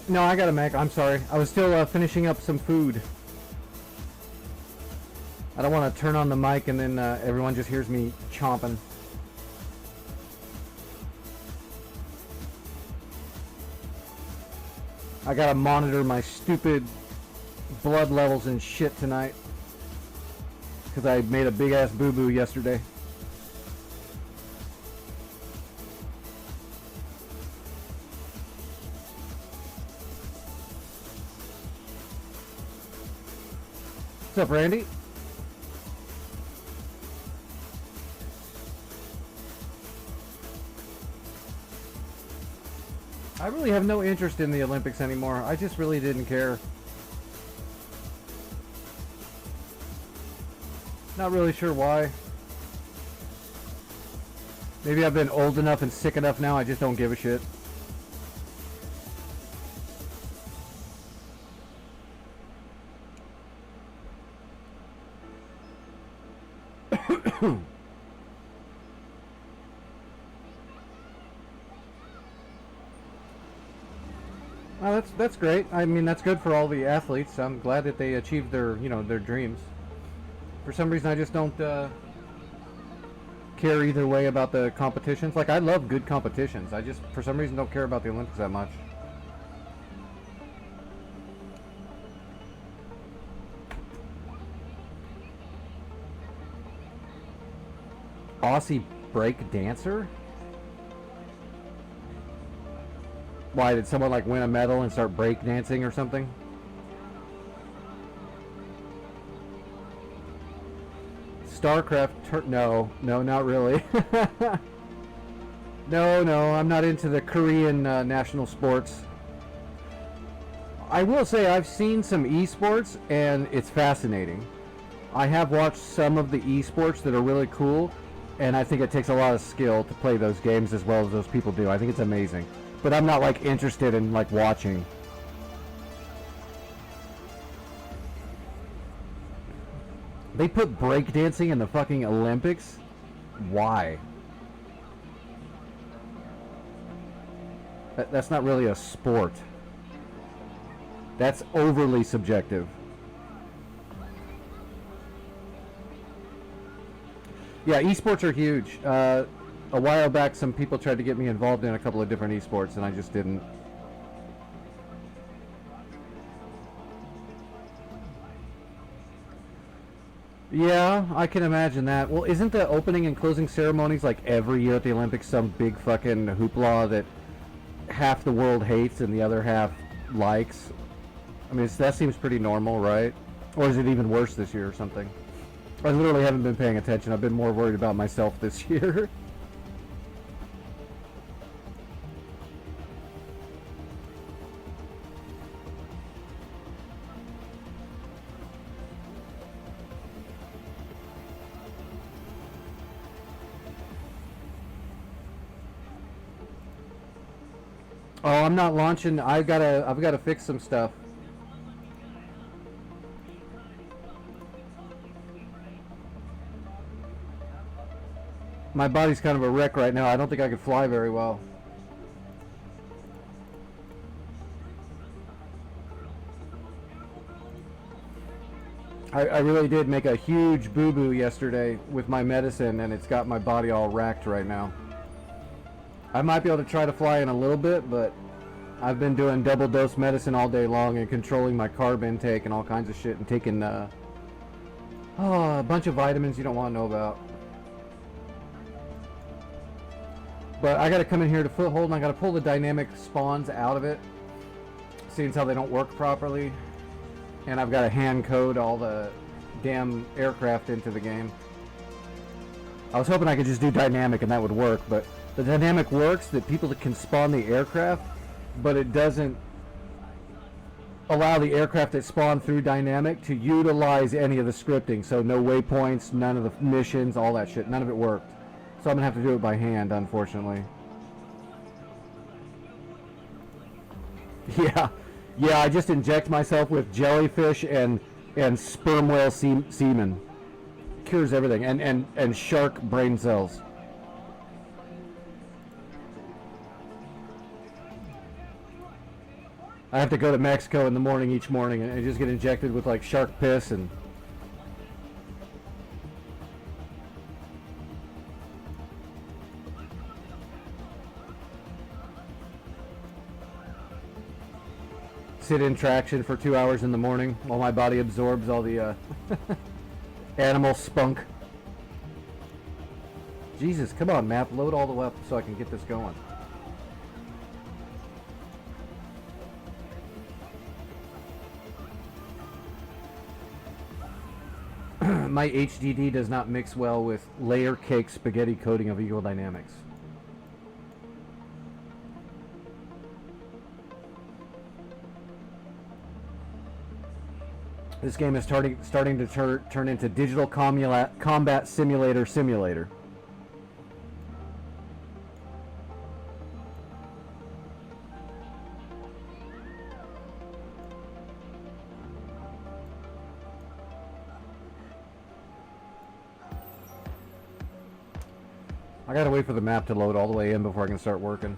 No, I got a Mac. I'm sorry. I was still finishing up some food. I don't want to turn on the mic and then everyone just hears me chomping. I gotta monitor my stupid blood levels and shit tonight. Because I made a big ass boo-boo yesterday. What's up, Randy? I really have no interest in the Olympics anymore. I just really didn't care. Not really sure why. Maybe I've been old enough and sick enough now, I just don't give a shit. Well, that's great. I mean, that's good for all the athletes. I'm glad that they achieved their, you know, their dreams. For some reason, I just don't care either way about the competitions. Like, I love good competitions. I just, for some reason, don't care about the Olympics that much. Aussie break dancer? Why, did someone like win a medal and start break dancing or something? StarCraft, no, not really. No, I'm not into the Korean national sports. I will say I've seen some esports and it's fascinating. I have watched some of the esports that are really cool, and I think it takes a lot of skill to play those games as well as those people do. I think it's amazing. But I'm not like interested in like watching. They put breakdancing in the fucking Olympics? Why? That's not really a sport. That's overly subjective. Yeah, esports are huge. A while back, some people tried to get me involved in a couple of different esports, and I just didn't. Yeah, I can imagine that. Well, isn't the opening and closing ceremonies like every year at the Olympics some big fucking hoopla that half the world hates and the other half likes? I mean, that seems pretty normal, right? Or is it even worse this year or something? I literally haven't been paying attention. I've been more worried about myself this year. Oh, I'm not launching. I've gotta fix some stuff. My body's kind of a wreck right now. I don't think I could fly very well. I really did make a huge boo-boo yesterday with my medicine, and it's got my body all racked right now. I might be able to try to fly in a little bit, but I've been doing double dose medicine all day long and controlling my carb intake and all kinds of shit and taking a bunch of vitamins you don't want to know about. But I got to come in here to foothold and I got to pull the dynamic spawns out of it, seeing as how they don't work properly. And I've got to hand code all the damn aircraft into the game. I was hoping I could just do dynamic and that would work, but the dynamic works that people can spawn the aircraft, but it doesn't allow the aircraft that spawn through dynamic to utilize any of the scripting. So no waypoints, none of the missions, all that shit. None of it worked. So I'm gonna have to do it by hand, unfortunately. Yeah, I just inject myself with jellyfish and sperm whale semen. Cures everything, and shark brain cells. I have to go to Mexico in the morning each morning and just get injected with like shark piss and sit in traction for 2 hours in the morning while my body absorbs all the animal spunk. Jesus, come on, map, load all the way up so I can get this going. My HDD does not mix well with layer cake spaghetti coating of Eagle Dynamics. This game is starting to turn into digital combat simulator. I gotta wait for the map to load all the way in before I can start working.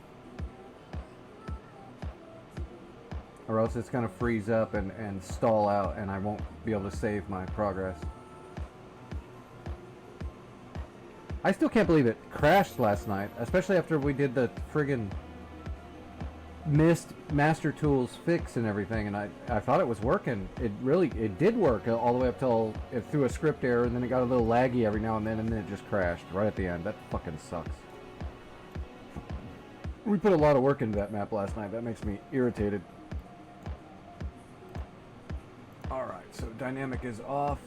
Or else it's gonna freeze up and stall out and I won't be able to save my progress. I still can't believe it crashed last night, especially after we did the friggin' missed Master Tools fix and everything, and I thought it was working. It did work all the way up till it threw a script error, and then it got a little laggy every now and then it just crashed right at the end. That fucking sucks. We put a lot of work into that map last night. That makes me irritated. Alright, so dynamic is off.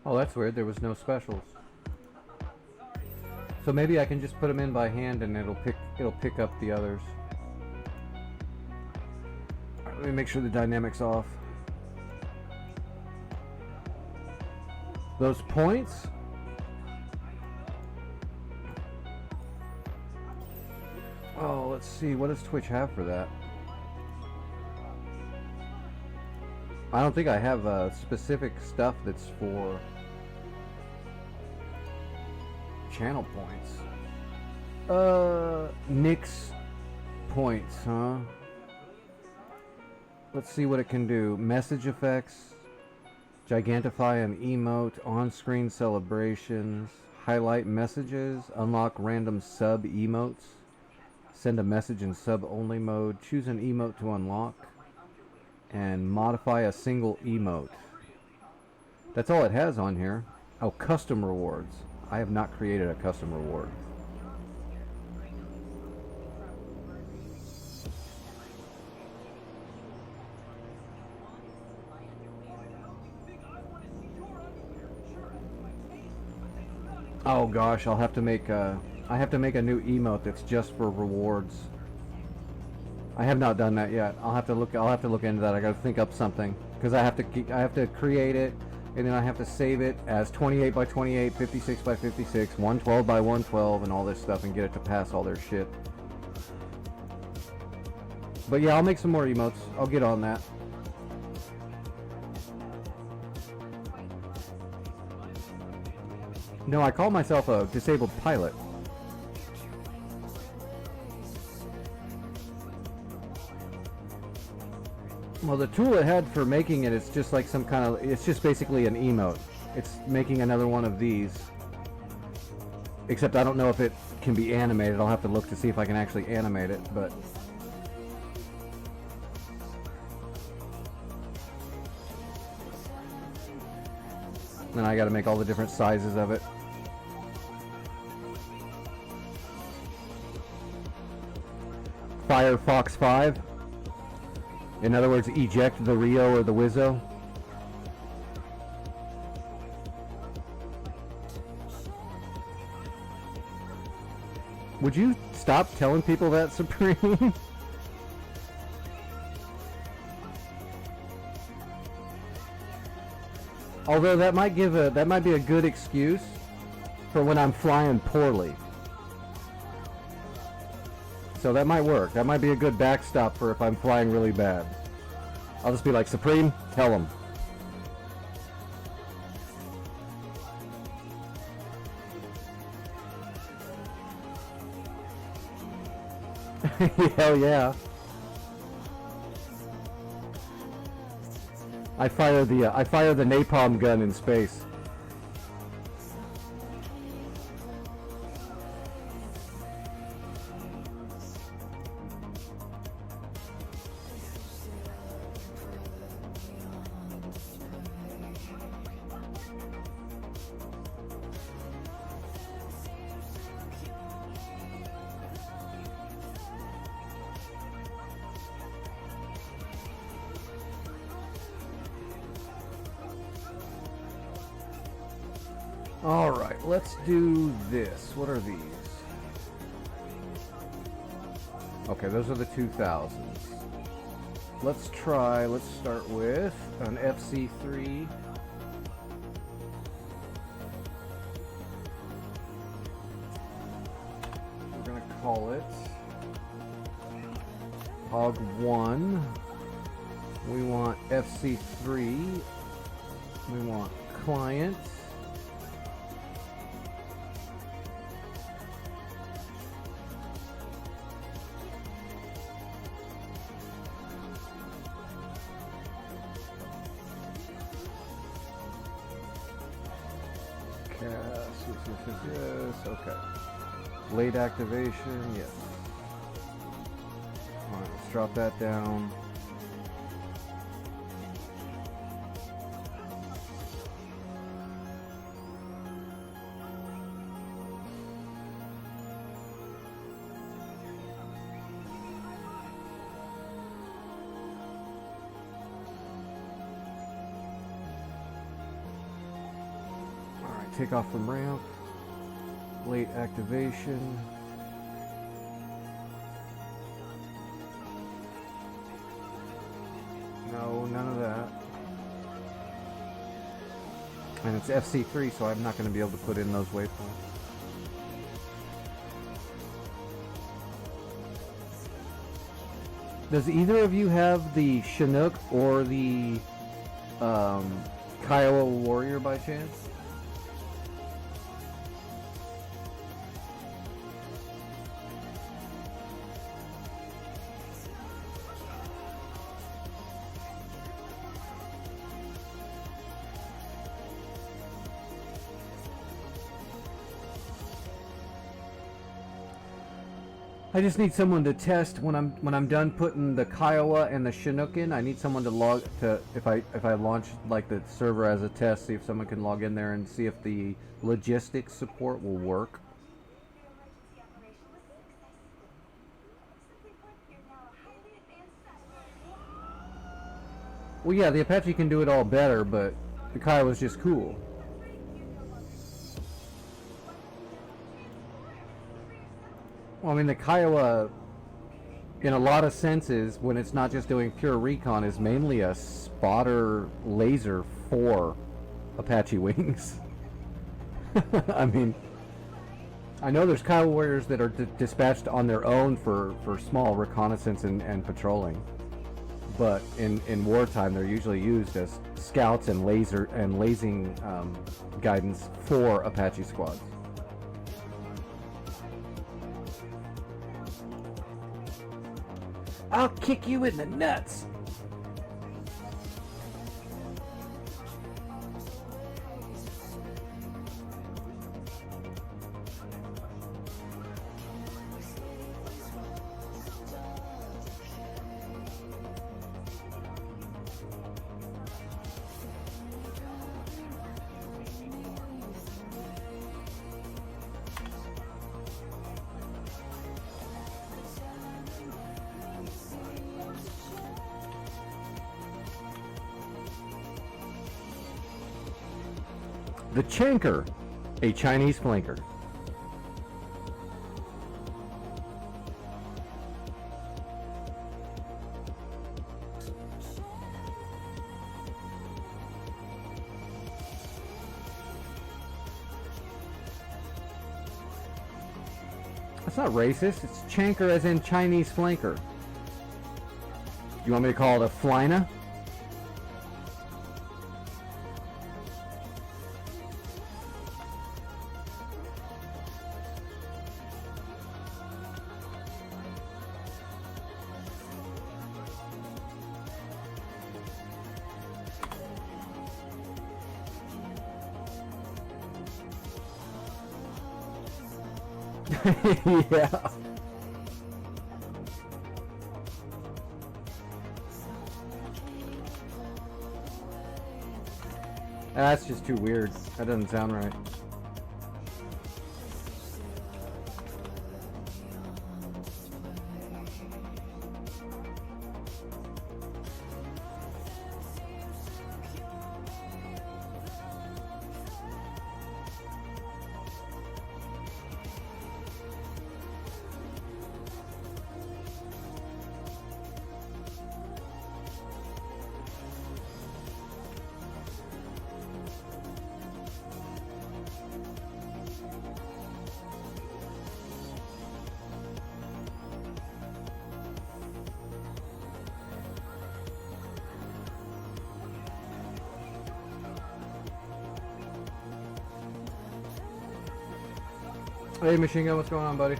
Oh, that's weird. There was no specials. So maybe I can just put them in by hand and it'll pick up the others. All right, let me make sure the dynamic's off. Those points? Oh, let's see. What does Twitch have for that? I don't think I have specific stuff that's for channel points. Nix points, huh? Let's see what it can do. Message effects, gigantify an emote, on-screen celebrations, highlight messages, unlock random sub emotes, send a message in sub-only mode, choose an emote to unlock, and modify a single emote. That's all it has on here. Oh, custom rewards. I have not created a custom reward. Oh gosh, I'll have to make I have to make a new emote that's just for rewards. I have not done that yet. I'll have to look into that. I got to think up something because I have to create it, and then I have to save it as 28 by 28, 56 by 56, 112 by 112, and all this stuff, and get it to pass all their shit. But yeah, I'll make some more emotes. I'll get on that. No, I call myself a disabled pilot. Well, the tool it had for making it is just like some kind of, it's just basically an emote. It's making another one of these. Except I don't know if it can be animated. I'll have to look to see if I can actually animate it, but Then I got to make all the different sizes of it. Firefox 5. In other words, eject the Rio or the Wizzo. Would you stop telling people that, Supreme? Although that might be a good excuse for when I'm flying poorly. So that might work. That might be a good backstop for if I'm flying really bad. I'll just be like, Supreme, tell him. Hell yeah. I fire the napalm gun in space. Alright, let's do this. What are these? Okay, those are the 2000s. Let's start with an FC3. We're gonna call it Aug-11. We want FC3. We want client. Yes, okay. Late activation, yes. Alright, let's drop that down. Take off from ramp. Late activation. No, none of that. And it's FC3, so I'm not going to be able to put in those waypoints. Does either of you have the Chinook or the Kiowa Warrior by chance? I just need someone to test when I'm done putting the Kiowa and the Chinook in. I need someone to log to if I launch like the server as a test, see if someone can log in there and see if the logistics support will work. Well, yeah, the Apache can do it all better, but the Kiowa's just cool. Well, I mean, the Kiowa, in a lot of senses, when it's not just doing pure recon, is mainly a spotter laser for Apache wings. I mean, I know there's Kiowa warriors that are dispatched on their own for small reconnaissance and patrolling, but in wartime they're usually used as scouts and lasing guidance for Apache squads. I'll kick you in the nuts! The Chanker, a Chinese flanker. That's not racist. It's Chanker as in Chinese flanker. You want me to call it a Flina? Yeah. That's just too weird. That doesn't sound right. Hey, Machine Gun, what's going on, buddy?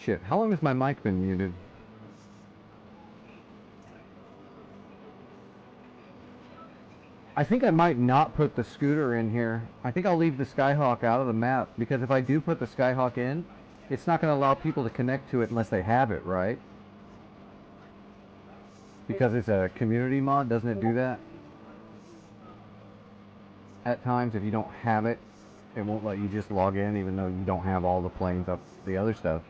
Shit, how long has my mic been muted? I think I might not put the scooter in here. I think I'll leave the Skyhawk out of the map, because if I do put the Skyhawk in, it's not going to allow people to connect to it unless they have it, right? Because it's a community mod, doesn't it do that? At times, if you don't have it, it won't let you just log in even though you don't have all the planes up the other stuff.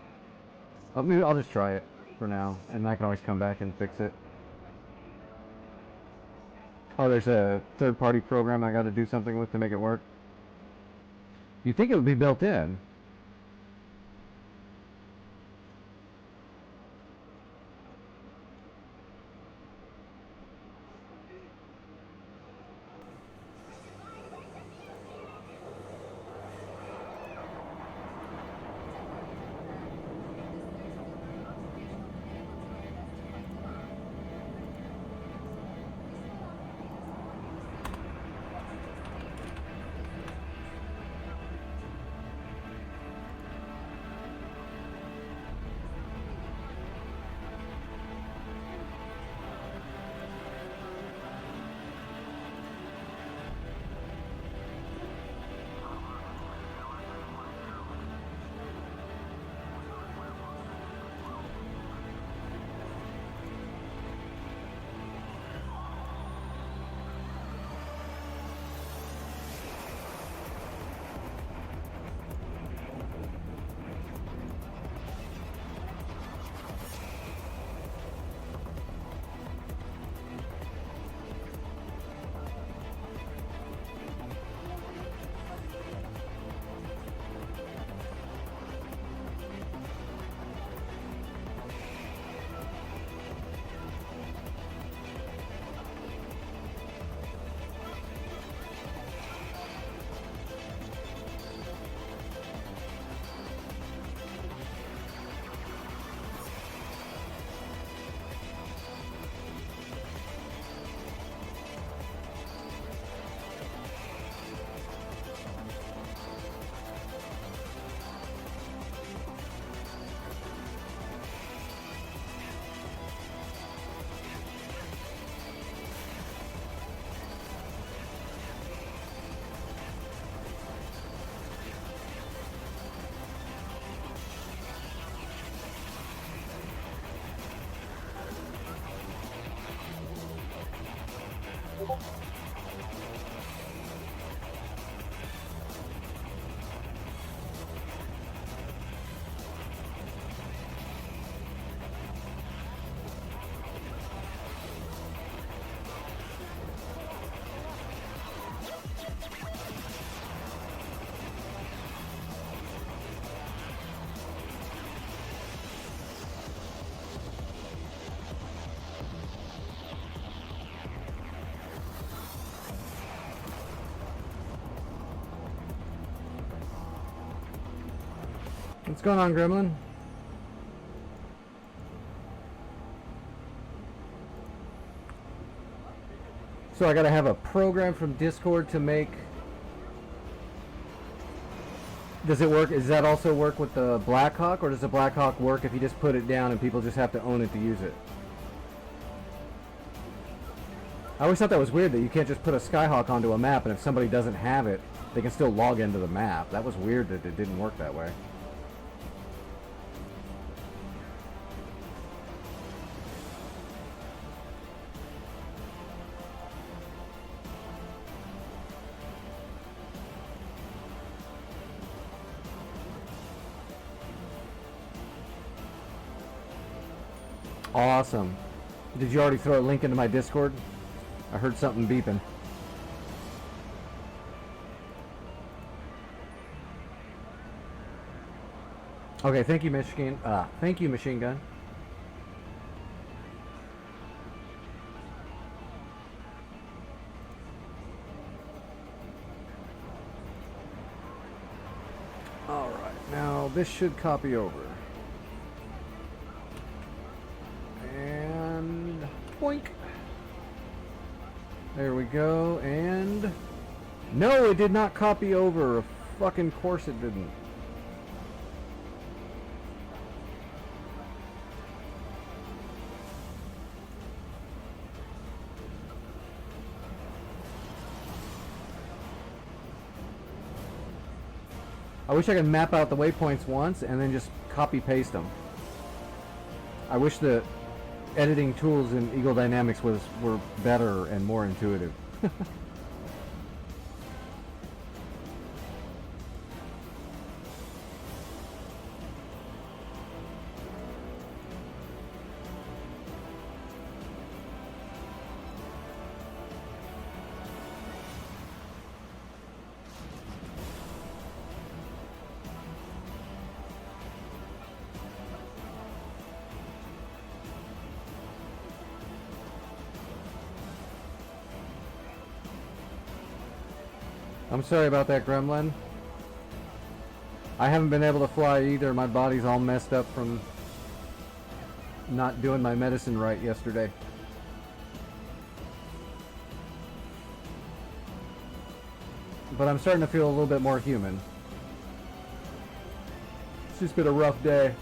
Maybe I'll just try it for now, and I can always come back and fix it. Oh, there's a third-party program I got to do something with to make it work. You think it would be built in? What's going on, Gremlin? So I gotta have a program from Discord to make... Does it work? Does that also work with the Blackhawk, or does the Blackhawk work if you just put it down and people just have to own it to use it? I always thought that was weird that you can't just put a Skyhawk onto a map and if somebody doesn't have it, they can still log into the map. That was weird that it didn't work that way. Awesome. Did you already throw a link into my Discord? I heard something beeping. Okay, thank you, Michigan. Thank you, Machine Gun. All right, now this should copy over. And boink. There we go, and no, it did not copy over. Of fucking course it didn't. I wish I could map out the waypoints once and then just copy paste them. I wish the editing tools in Eagle Dynamics were better and more intuitive. I'm sorry about that, Gremlin. I haven't been able to fly either. My body's all messed up from not doing my medicine right yesterday. But I'm starting to feel a little bit more human. It's just been a rough day.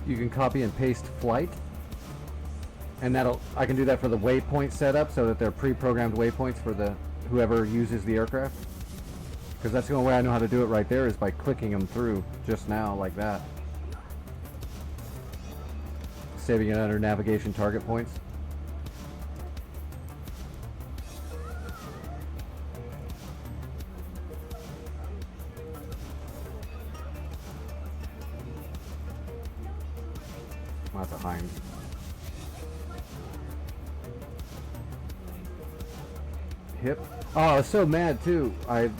You can copy and paste flight, and I can do that for the waypoint setup so that they're pre-programmed waypoints for whoever uses the aircraft. Because that's the only way I know how to do it right there is by clicking them through just now like that. Saving it under navigation target points. That's a Hind. Hip. Oh, I was so mad too. I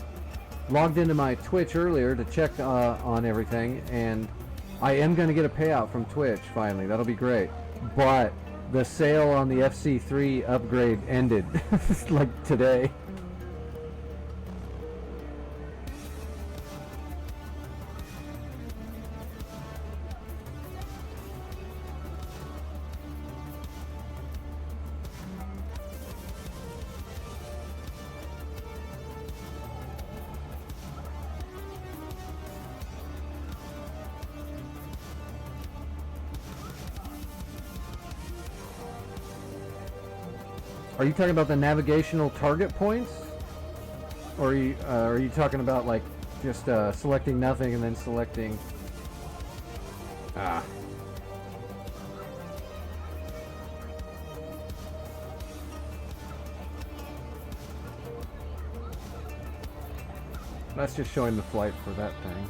logged into my Twitch earlier to check on everything, and I am going to get a payout from Twitch finally. That'll be great. But the sale on the FC3 upgrade ended like today. Are you talking about the navigational target points? Or are you talking about like just selecting nothing and then selecting... Ah. That's just showing the flight for that thing.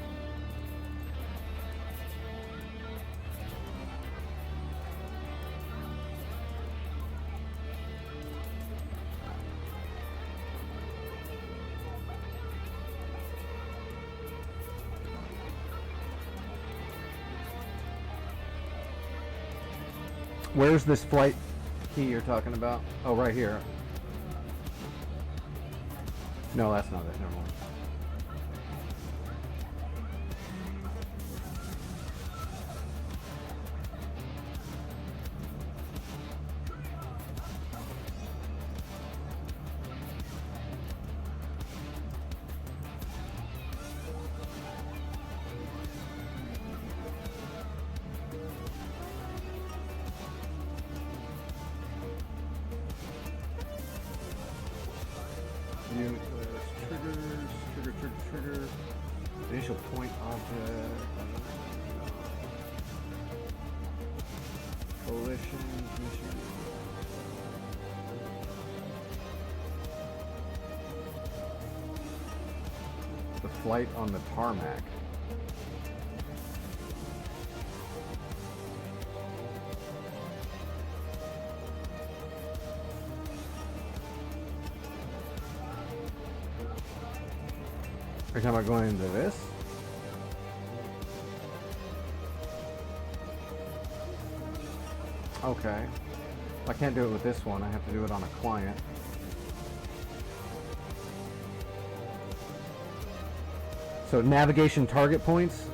Where's this flight key you're talking about? Oh, right here. No, that's not it. Never mind. Trigger. Initial point object. Coalition mission. with flight on the tarmac. Are you talking about going into this? Okay. I can't do it with this one. I have to do it on a client. So navigation target points.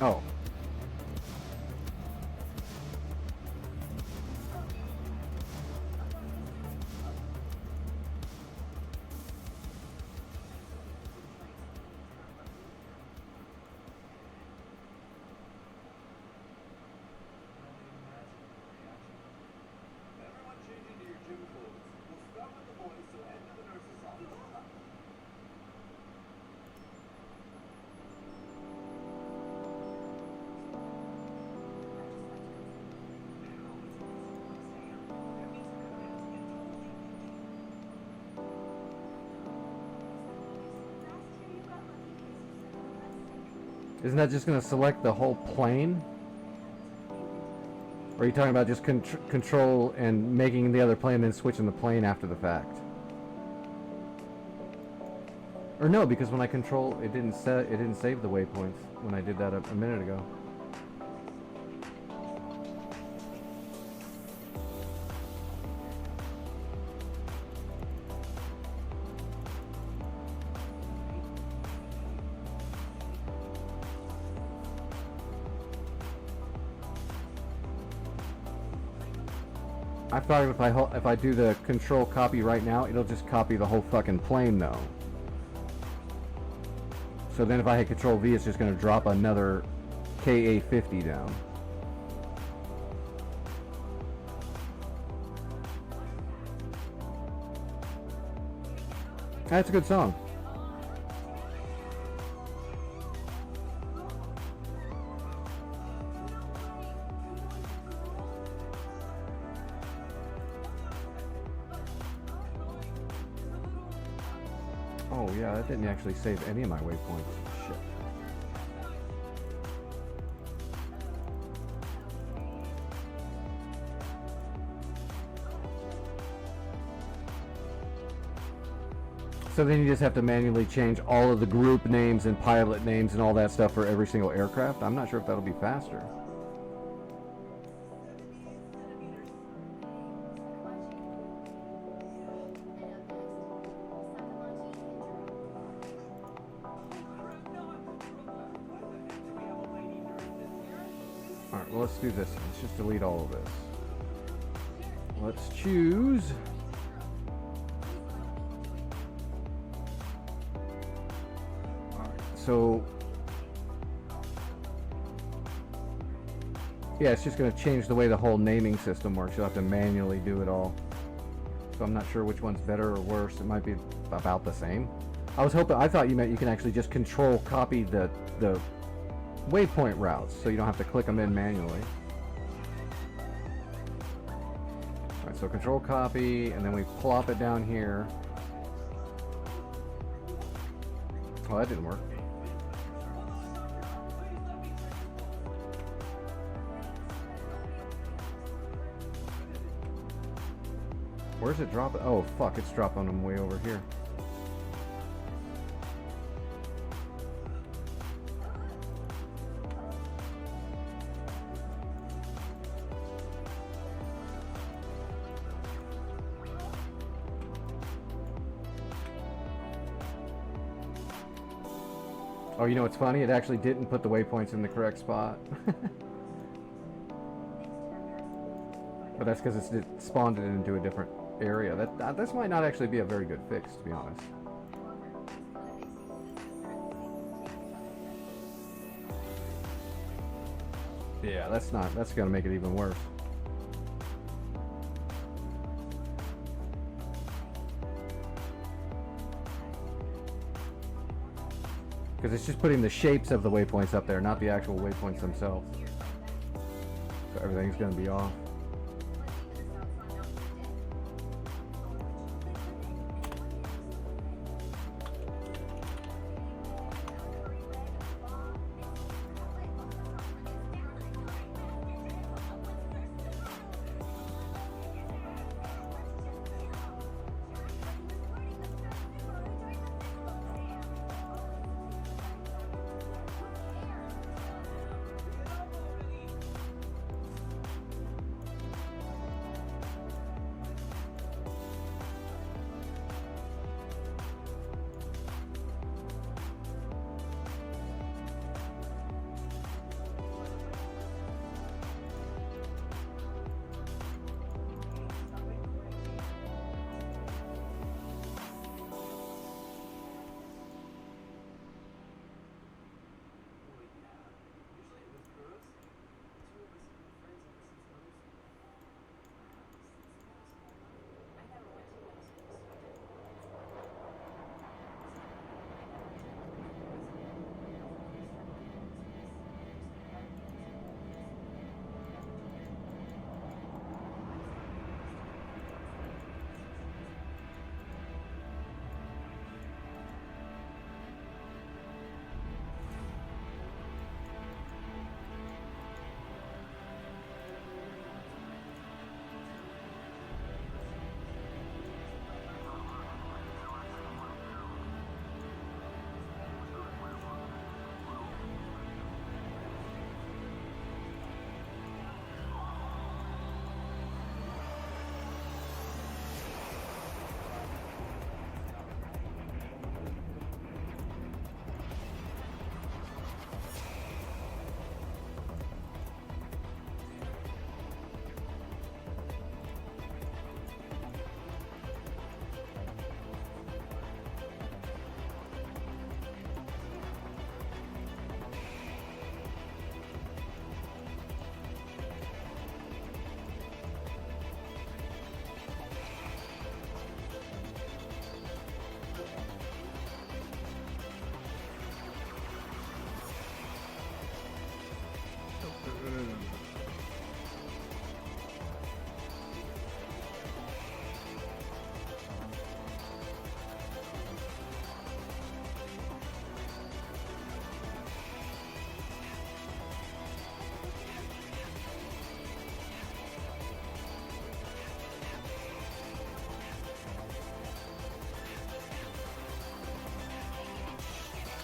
Oh. Isn't that just going to select the whole plane? Or are you talking about just control and making the other plane and then switching the plane after the fact? Or no, because when I control, it didn't save the waypoints when I did that a minute ago. I thought if I do the control copy right now, it'll just copy the whole fucking plane though. So then if I hit Control V, it's just going to drop another KA-50 down. That's a good song. Oh yeah, that didn't actually save any of my waypoints. Shit. So then you just have to manually change all of the group names and pilot names and all that stuff for every single aircraft? I'm not sure if that'll be faster. Alright, well let's do this. Let's just delete all of this. Let's choose. Alright, so yeah, it's just going to change the way the whole naming system works. You'll have to manually do it all. So I'm not sure which one's better or worse. It might be about the same. I thought you meant you can actually just control copy the waypoint routes, so you don't have to click them in manually. Alright, so control copy, and then we plop it down here. Oh, that didn't work. Where's it dropping? Oh, fuck, it's dropping them way over here. Oh, you know what's funny? It actually didn't put the waypoints in the correct spot. But that's because it spawned it into a different area. This might not actually be a very good fix, to be honest. Yeah, that's gonna make it even worse. Because it's just putting the shapes of the waypoints up there, not the actual waypoints themselves. So everything's gonna be off.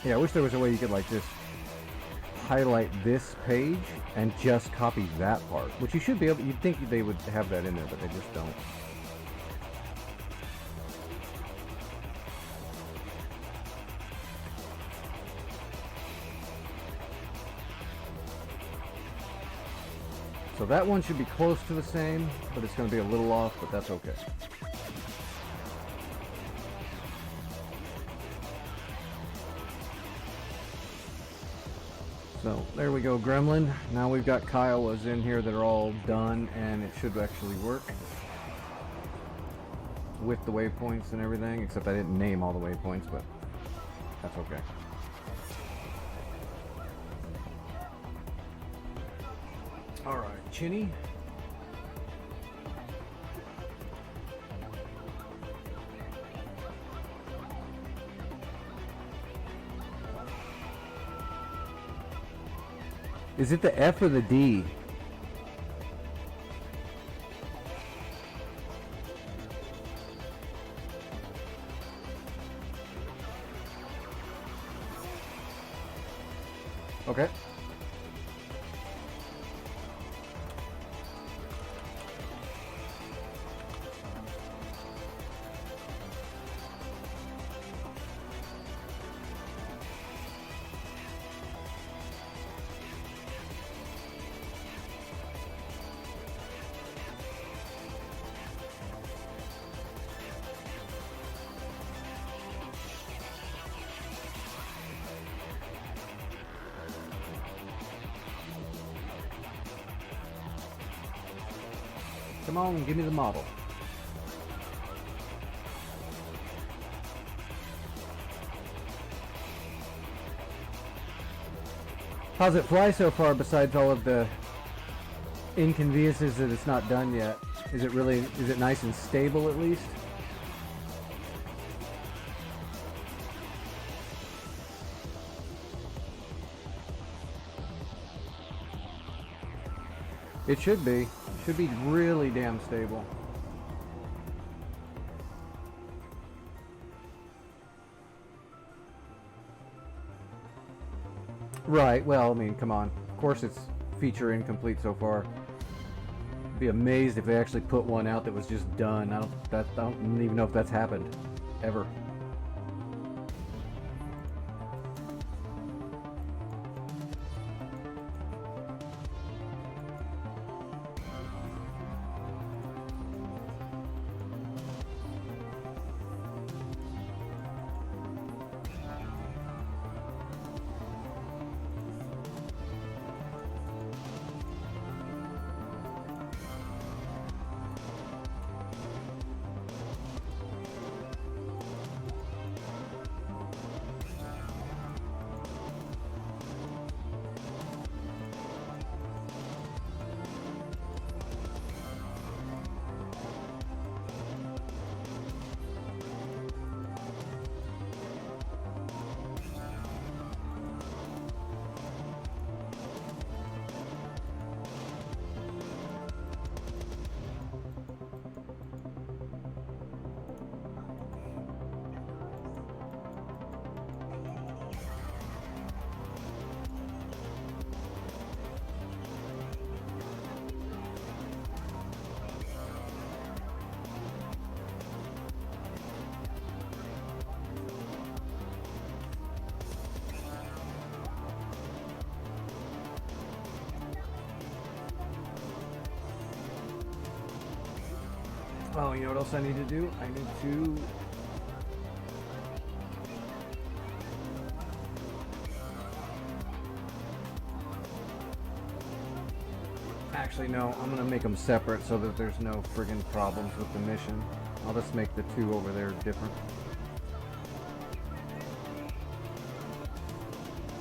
Yeah, I wish there was a way you could like just highlight this page and just copy that part, which you should be able. You'd think they would have that in there, but they just don't. So that one should be close to the same, but it's going to be a little off, but that's okay. So there we go, Gremlin. Now we've got Kiowas in here that are all done, and it should actually work with the waypoints and everything, except I didn't name all the waypoints, but that's okay. All right, Chinny. Is it the F or the D? Okay. Come on, give me the model. How's it fly so far besides all of the inconveniences that it's not done yet? Is it nice and stable at least? It should be. Should be really damn stable. Right, well, I mean, come on. Of course it's feature incomplete so far. Be amazed if they actually put one out that was just done. I don't even know if that's happened. Ever. Oh, you know what else I need to do? I need to... Actually, no. I'm going to make them separate so that there's no friggin' problems with the mission. I'll just make the two over there different.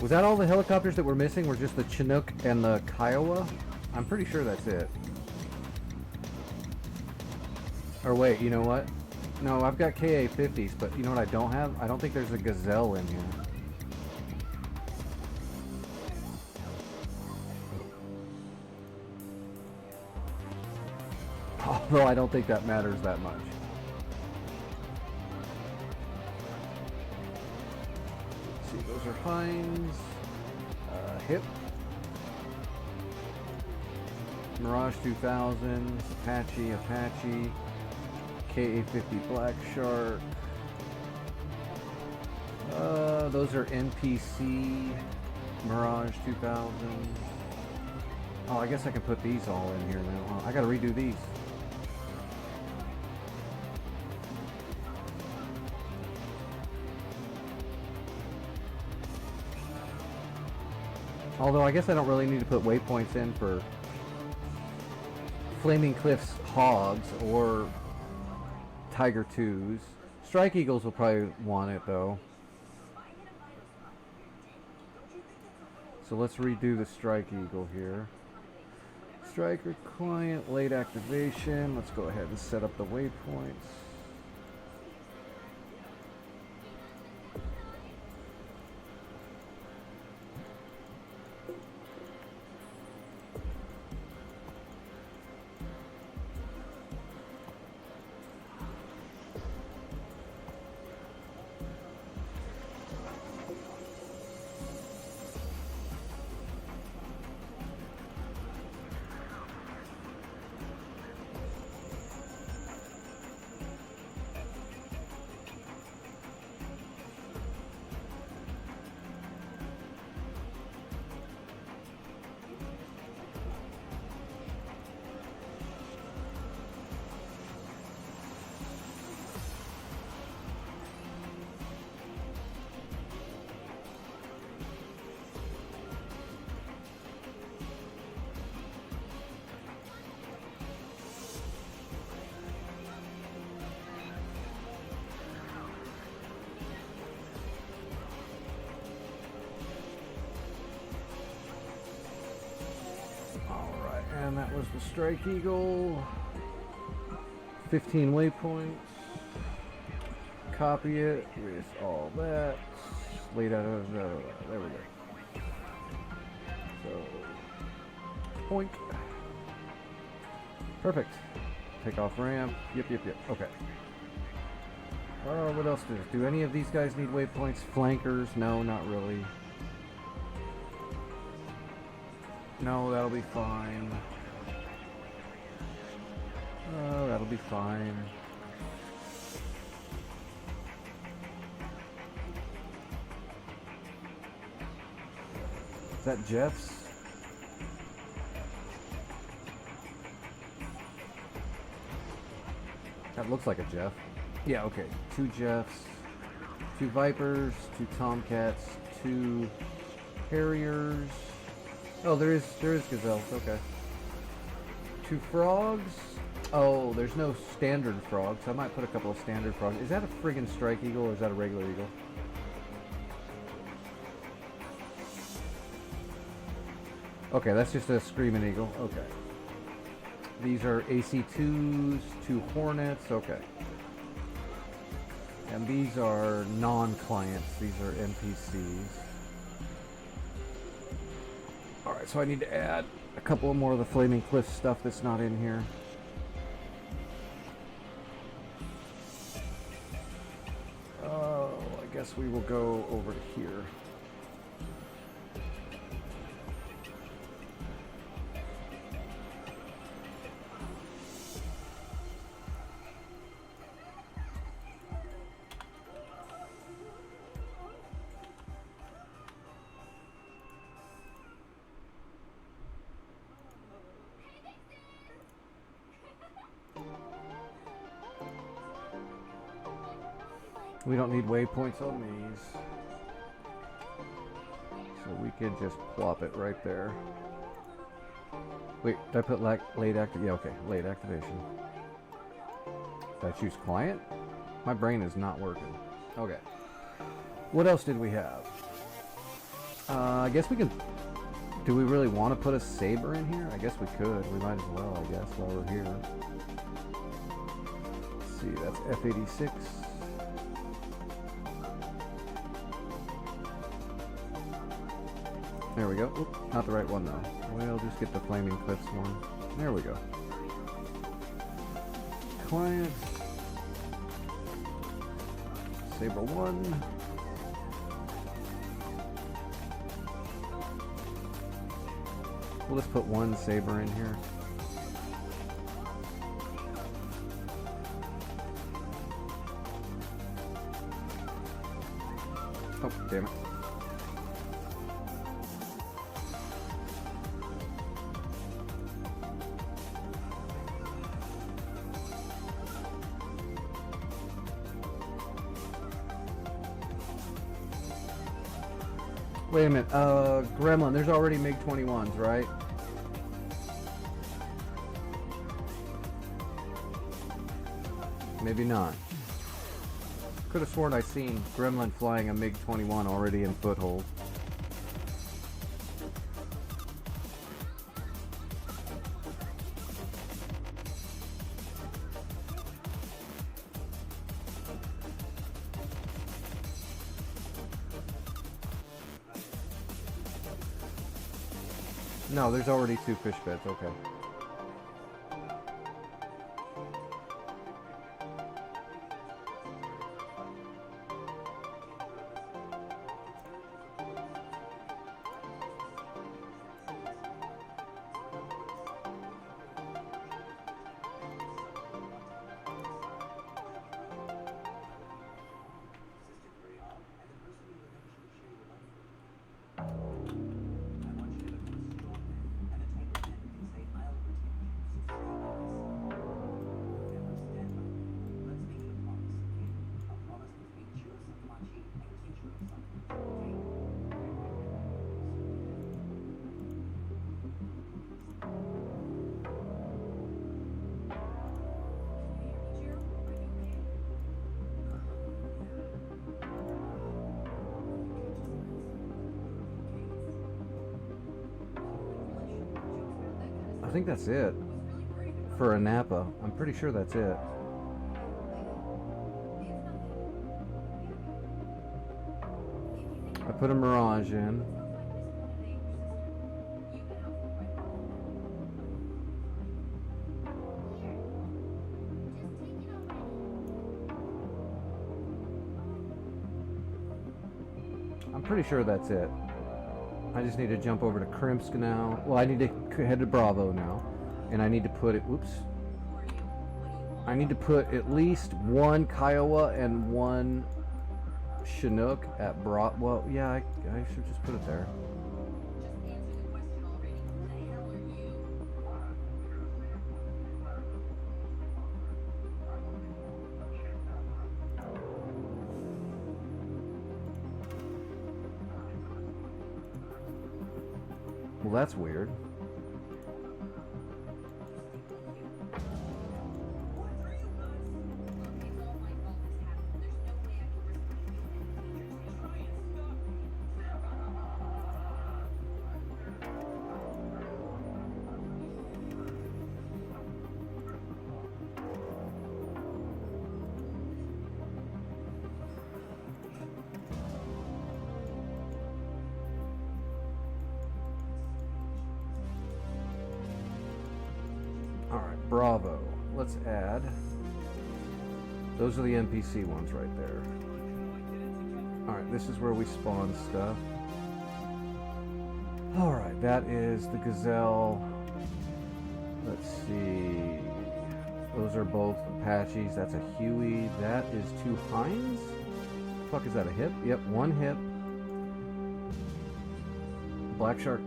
Was that all the helicopters that were missing? Were just the Chinook and the Kiowa? I'm pretty sure that's it. Or wait, you know what? No, I've got KA-50s, but you know what I don't have? I don't think there's a Gazelle in here. Although I don't think that matters that much. see, those are Heinz. Hip. Mirage 2000, Apache, KA-50 Black Shark. Those are NPC, Mirage 2000. Oh, I guess I can put these all in here now. I gotta redo these. Although I guess I don't really need to put waypoints in for Flaming Cliffs Hogs or Tiger 2s. Strike Eagles will probably want it though. So let's redo the Strike Eagle here. Striker client, late activation. Let's go ahead and set up the waypoints. And that was the Strike Eagle. 15 waypoints. Copy it with all that. Laid out of there we go. So point. Perfect. Take off ramp. Yep. Okay. What else do any of these guys need waypoints? Flankers? No, not really. No, that'll be fine. Oh, that'll be fine. Is that Jeff's? That looks like a Jeff. Yeah, okay. 2 Jeffs, 2 Vipers, 2 Tomcats, 2 Harriers. Oh, there is Gazelles, okay. 2 Frogs. Oh, there's no standard frogs. I might put a couple of standard frogs. Is that a friggin' Strike Eagle or is that a regular eagle? Okay, that's just a Screaming Eagle. Okay. These are AC2s, 2 Hornets. Okay. And these are non-clients. These are NPCs. Alright, so I need to add a couple more of the Flaming Cliff stuff that's not in here. I guess we will go over to here. We don't need waypoints on these. So we can just plop it right there. Wait, did I put late activation? Yeah, okay, late activation. Did I choose client? My brain is not working. Okay. What else did we have? I guess we can... Do we really want to put a Saber in here? I guess we could. We might as well, I guess, while we're here. Let's see, that's F-86. There we go. Oop, not the right one though. We'll just get the Flaming Cliffs one. There we go. Client. Saber 1. We'll just put one saber in here. Oh, damn it. Wait a minute, Gremlin, there's already MiG-21s, right? Maybe not. Could have sworn I seen Gremlin flying a MiG-21 already in Foothold. No, there's already 2 fish beds, okay. I think that's it for a Napa. I'm pretty sure that's it. I put a Mirage in. I'm pretty sure that's it. I just need to jump over to Krimsk now. Well, I need to head to Bravo now. And I need to put it, whoops. I need to put at least one Kiowa and one Chinook at Bravo. Well, yeah, I should just put it there. Well, that's weird. Bravo. Let's add. Those are the NPC ones right there. Alright, this is where we spawn stuff. Alright, that is the Gazelle. Let's see. Those are both Apaches. That's a Huey. That is 2 Hinds. The fuck is that, a hip? Yep, 1 hip. Black Shark.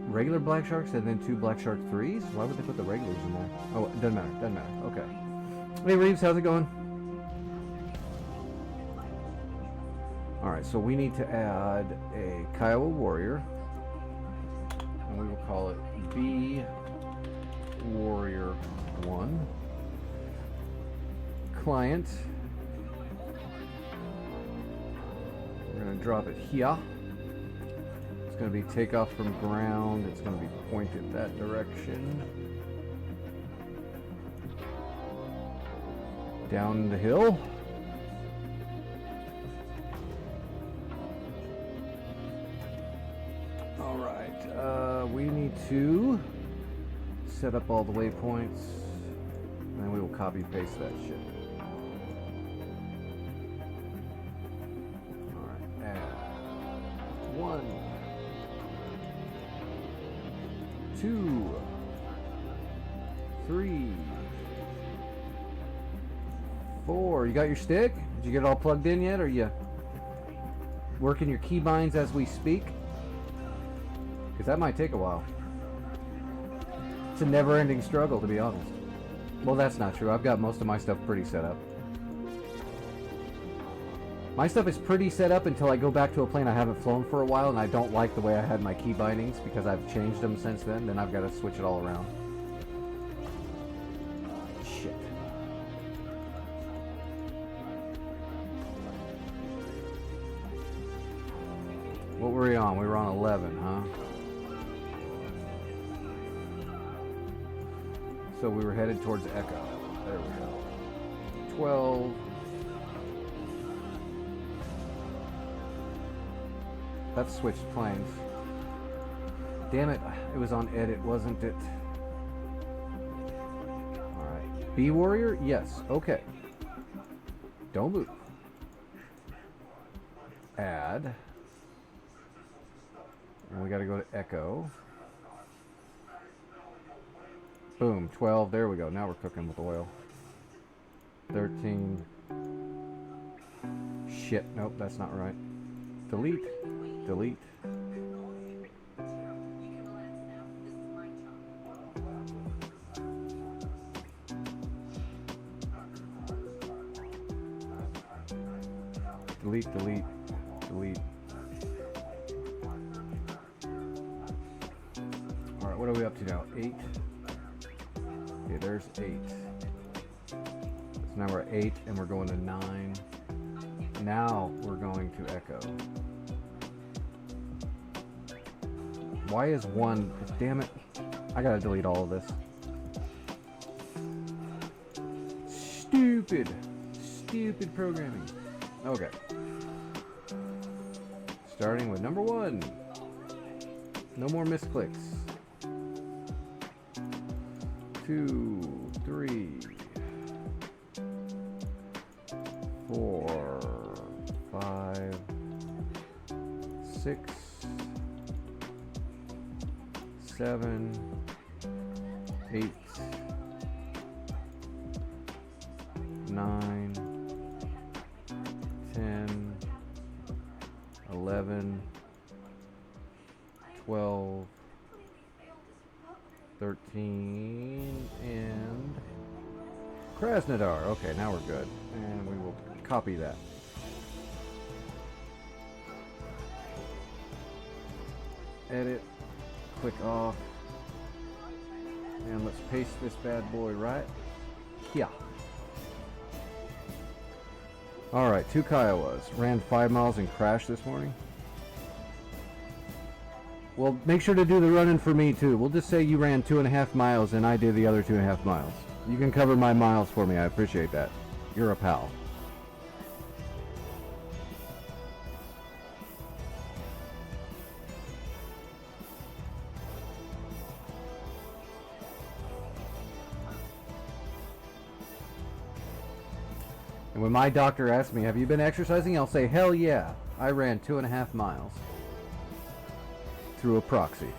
Regular Black Sharks and then 2 Black Shark 3s? Why would they put the regulars in there? Oh, it doesn't matter. Doesn't matter. Okay. Hey, Reeves, how's it going? Alright, so we need to add a Kiowa Warrior. And we will call it B Warrior 1. Client. We're going to drop it here. It's going to be takeoff from ground. It's going to be pointed that direction. Down the hill. Alright, we need to set up all the waypoints, and then we will copy paste that shit. Alright, add 1. 2, 3, 4. You got your stick? Did you get it all plugged in yet? Or are you working your keybinds as we speak? Because that might take a while. It's a never-ending struggle, to be honest. Well, that's not true. I've got most of my stuff pretty set up. My stuff is pretty set up until I go back to a plane I haven't flown for a while and I don't like the way I had my key bindings because I've changed them since then. Then I've got to switch it all around. Shit. What were we on? We were on 11, huh? So we were headed towards Echo. There we go. 12. That's switched planes. Damn it. It was on edit, wasn't it? Alright. B Warrior? Yes. Okay. Don't move. Add. And we gotta go to Echo. Boom. 12. There we go. Now we're cooking with oil. 13. Shit. Nope, that's not right. Delete. Delete. Delete, delete, delete. Alright, what are we up to now? 8. Okay, there's 8. So now we're at 8 and we're going to 9. Now we're going to Echo. Why is 1? Damn it. I gotta delete all of this. Stupid. Stupid programming. Okay. Starting with number 1. No more misclicks. 2, 3, 4, 5, 6, 7, 8, 9, 10, 11, 12, 13, and Krasnodar. Okay, now we're good. And we will copy that. Edit. Click off. And let's paste this bad boy right here. Alright, 2 Kiowas. Ran 5 miles and crashed this morning. Well, make sure to do the running for me too. We'll just say you ran 2.5 miles and I did the other 2.5 miles. You can cover my miles for me. I appreciate that. You're a pal. And when my doctor asks me, have you been exercising? I'll say, hell yeah. I ran 2.5 miles. Through a proxy.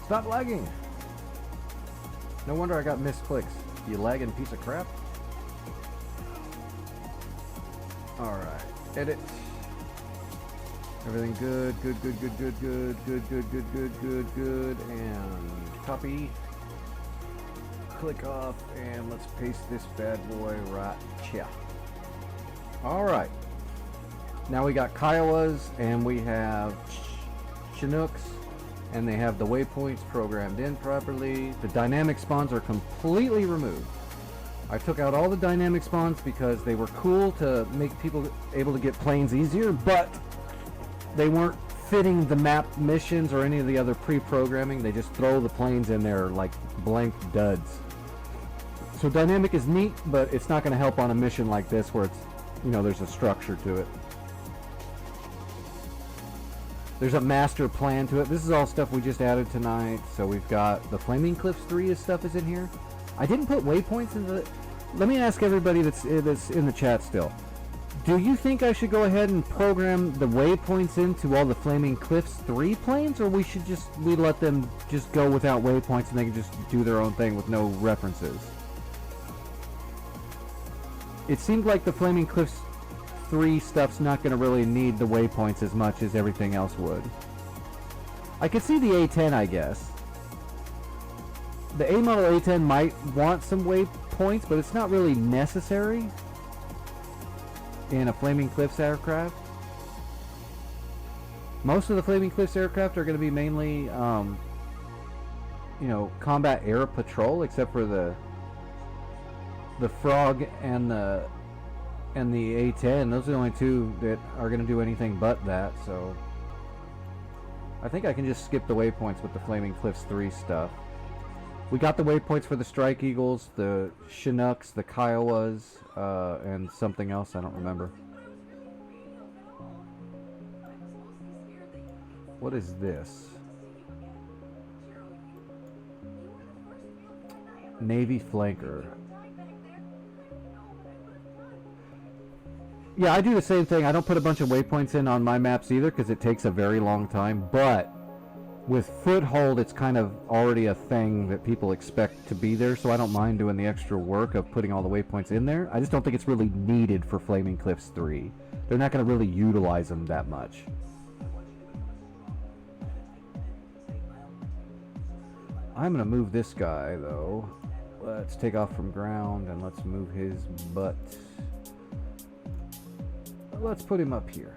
Stop lagging! No wonder I got missed clicks. You lagging piece of crap. Alright, edit. Everything good, good, good, good, good, good, good, good, good, good, good, good, and copy. Click off, and let's paste this bad boy right here. Alright. Now we got Kiowas, and we have Chinooks, and they have the waypoints programmed in properly. The dynamic spawns are completely removed. I took out all the dynamic spawns because they were cool to make people able to get planes easier, but they weren't fitting the map missions or any of the other pre-programming. They just throw the planes in there like blank duds. So dynamic is neat, but it's not going to help on a mission like this where it's, you know, there's a structure to it. There's a master plan to it. This is all stuff we just added tonight. So we've got the Flaming Cliffs 3 stuff is in here. I didn't put waypoints in the... Let me ask everybody that's in the chat still. Do you think I should go ahead and program the waypoints into all the Flaming Cliffs 3 planes, or we let them just go without waypoints and they can just do their own thing with no references? It seemed like the Flaming Cliffs 3 stuff's not going to really need the waypoints as much as everything else would. I could see the A10, I guess. The A model A10 might want some waypoints, but it's not really necessary in a Flaming Cliffs aircraft. Most of the Flaming Cliffs aircraft are going to be mainly, you know, combat air patrol, except for the Frog and the A10. Those are the only two that are going to do anything but that. So I think I can just skip the waypoints with the Flaming Cliffs 3 stuff. We got the waypoints for the Strike Eagles, the Chinooks, the Kiowas, and something else I don't remember. What is this? Navy Flanker. Yeah, I do the same thing. I don't put a bunch of waypoints in on my maps either because it takes a very long time, but with Foothold, it's kind of already a thing that people expect to be there, so I don't mind doing the extra work of putting all the waypoints in there. I just don't think it's really needed for Flaming Cliffs 3. They're not going to really utilize them that much. I'm going to move this guy, though. Let's take off from ground, and let's move his butt. Let's put him up here.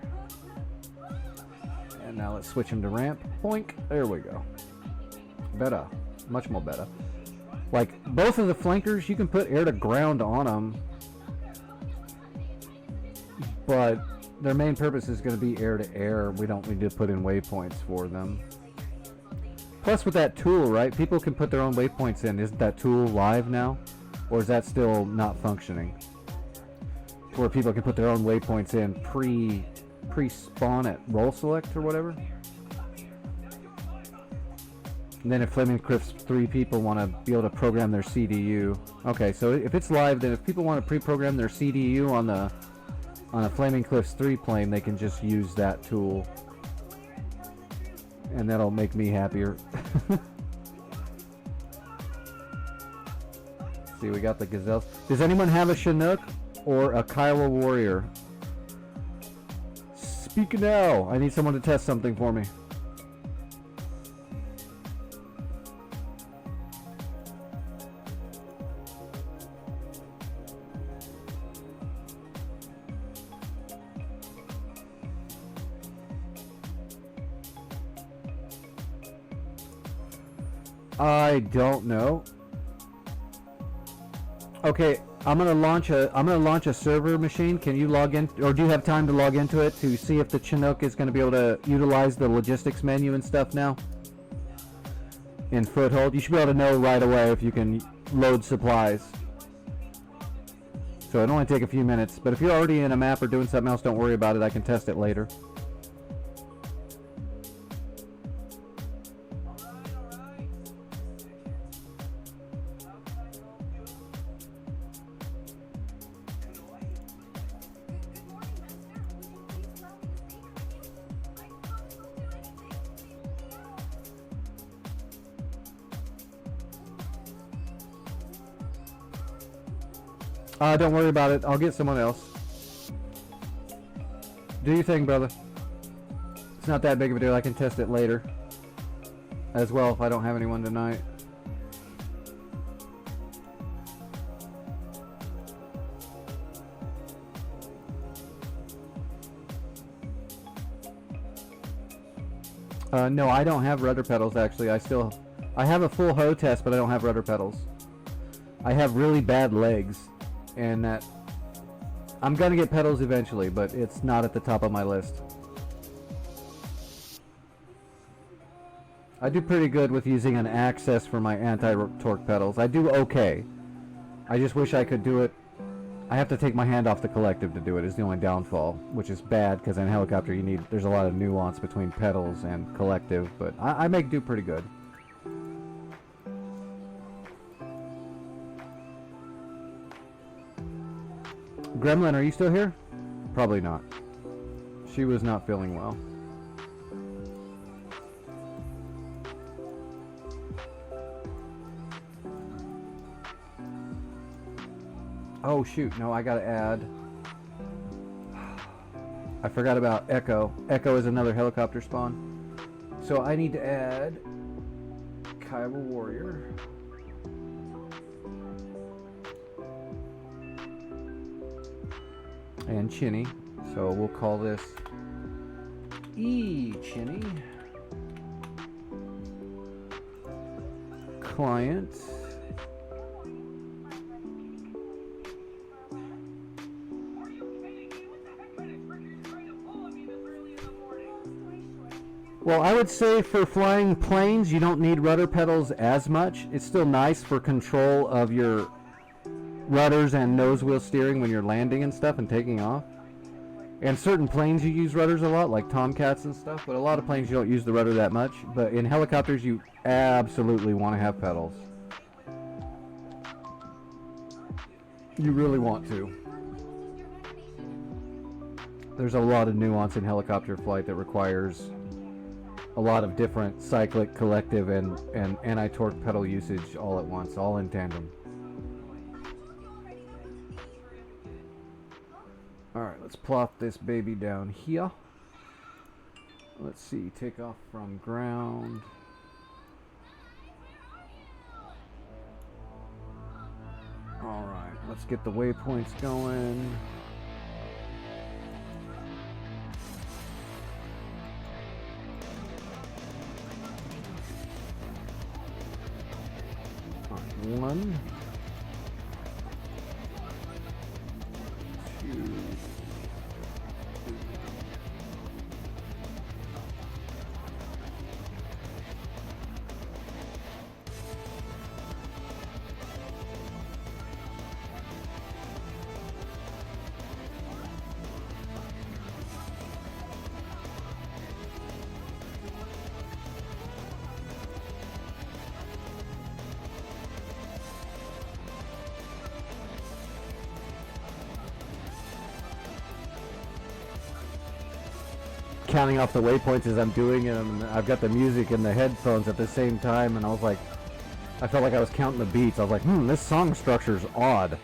And now let's switch him to ramp. Boink. There we go. Better. Much more better. Like, both of the flankers, you can put air to ground on them. But their main purpose is going to be air to air. We don't need to put in waypoints for them. Plus with that tool, right? People can put their own waypoints in. Isn't that tool live now? Or is that still not functioning? Where people can put their own waypoints in pre-spawn at roll select or whatever. And then if Flaming Cliffs 3 people want to be able to program their CDU. Okay, so if it's live, then if people want to pre-program their CDU on a Flaming Cliffs 3 plane, they can just use that tool. And that'll make me happier. See, we got the Gazelles. Does anyone have a Chinook or a Kiowa Warrior? Speak now. I need someone to test something for me. I don't know. Okay, I'm gonna launch a server machine. Can you log in, or do you have time to log into it to see if the Chinook is gonna be able to utilize the logistics menu and stuff now? In Foothold, you should be able to know right away if you can load supplies. So it'll only take a few minutes, but if you're already in a map or doing something else, don't worry about it. I can test it later. Don't worry about it. I'll get someone else. Do your thing, brother. It's not that big of a deal. I can test it later as well if I don't have anyone tonight. No, I don't have rudder pedals actually. I have a full hoe test, but I don't have rudder pedals. I have really bad legs, and that I'm gonna get pedals eventually, but it's not at the top of my list. I do pretty good with using an access for my anti-torque pedals. I do okay. I just wish I could do it. I have to take my hand off the collective to do it, is the only downfall, which is bad because in a helicopter there's a lot of nuance between pedals and collective, but I make do pretty good. Gremlin, are you still here? Probably not. She was not feeling well. Oh shoot, no, I gotta add. I forgot about Echo. Echo is another helicopter spawn. So I need to add Kiowa Warrior. And Chinny. So we'll call this Chinny. Client. Well, I would say for flying planes, you don't need rudder pedals as much. It's still nice for control of your rudders and nose wheel steering when you're landing and stuff and taking off. And certain planes you use rudders a lot, like Tomcats and stuff, but a lot of planes you don't use the rudder that much. But in helicopters, you absolutely want to have pedals. You really want to. There's a lot of nuance in helicopter flight that requires a lot of different cyclic, collective, and anti-torque pedal usage all at once, all in tandem. Alright, let's plop this baby down here. Let's see, take off from ground. Alright, let's get the waypoints going. One, two, counting off the waypoints as I'm doing it, and I've got the music in the headphones at the same time, and I was like, I felt like I was counting the beats. I was like, this song structure's odd.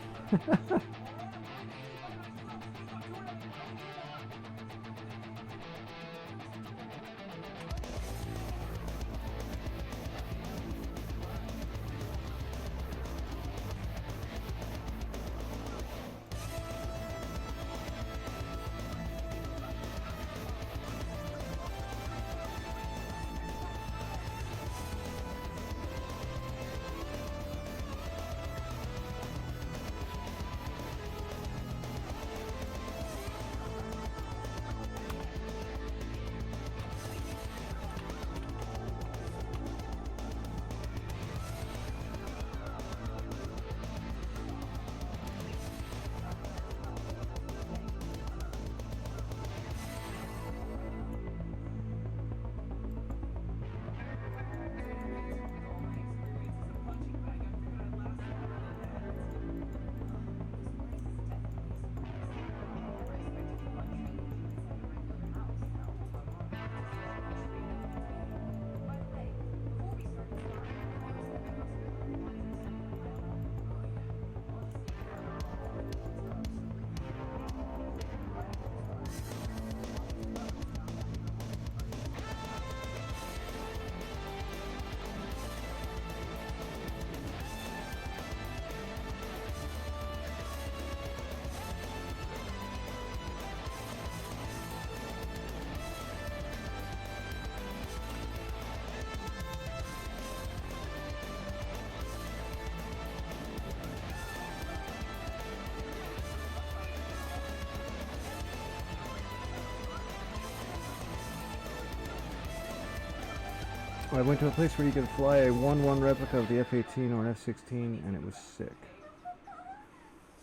I went to a place where you could fly a 1-1 replica of the F-18 or an F-16, and it was sick.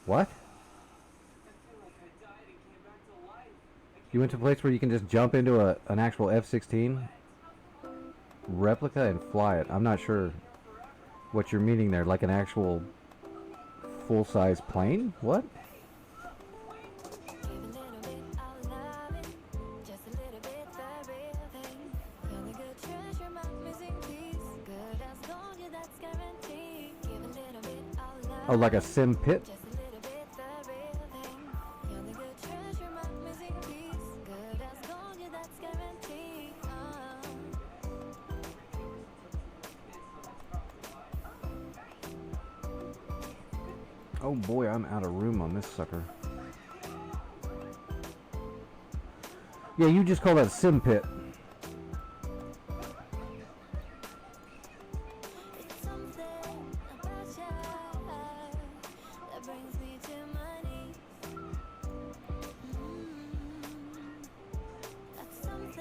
What? You went to a place where you can just jump into an actual F-16 replica and fly it. I'm not sure what you're meaning there. Like an actual full-size plane? What? Oh, like a sim pit? Oh boy, I'm out of room on this sucker. Yeah, you just call that a sim pit.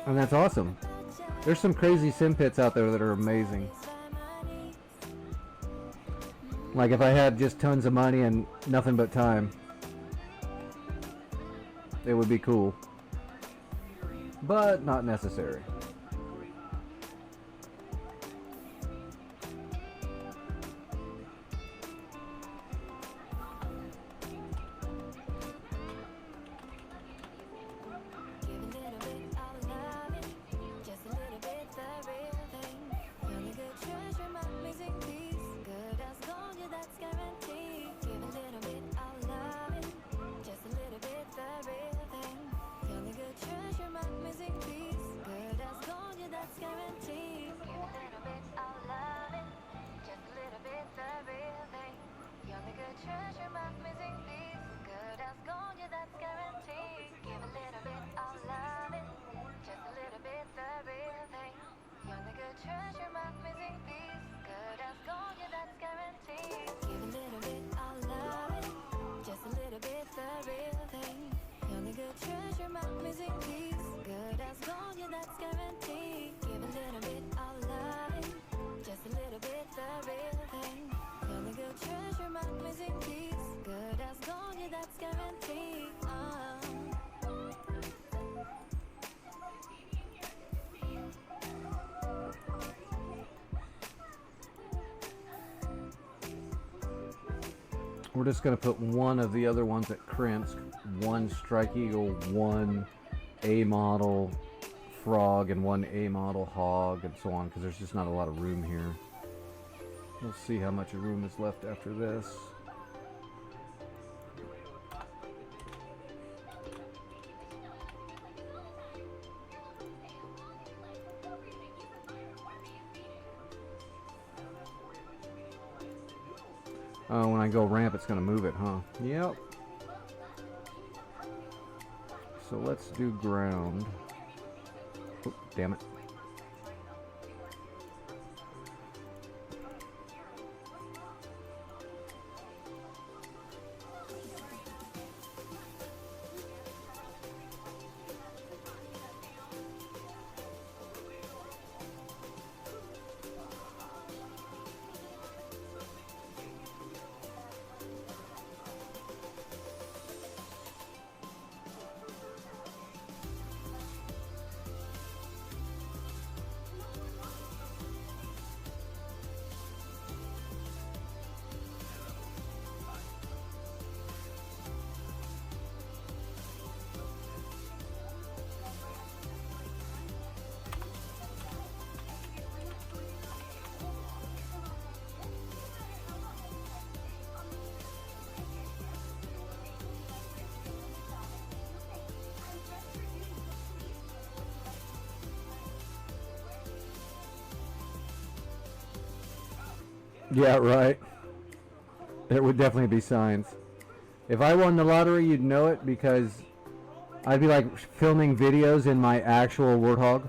And that's awesome. There's some crazy sim pits out there that are amazing. Like if I had just tons of money and nothing but time, it would be cool. But not necessary. We're just going to put one of the other ones at Krensk, one Strike Eagle, one A model Frog, and one A model Hog, and so on, because there's just not a lot of room here. We'll see how much room is left after this. Oh, when I go ramp, it's going to move it, huh? Yep. So let's do ground. Oh, damn it. Yeah, right. There would definitely be signs. If I won the lottery, you'd know it, because I'd be like filming videos in my actual Warthog,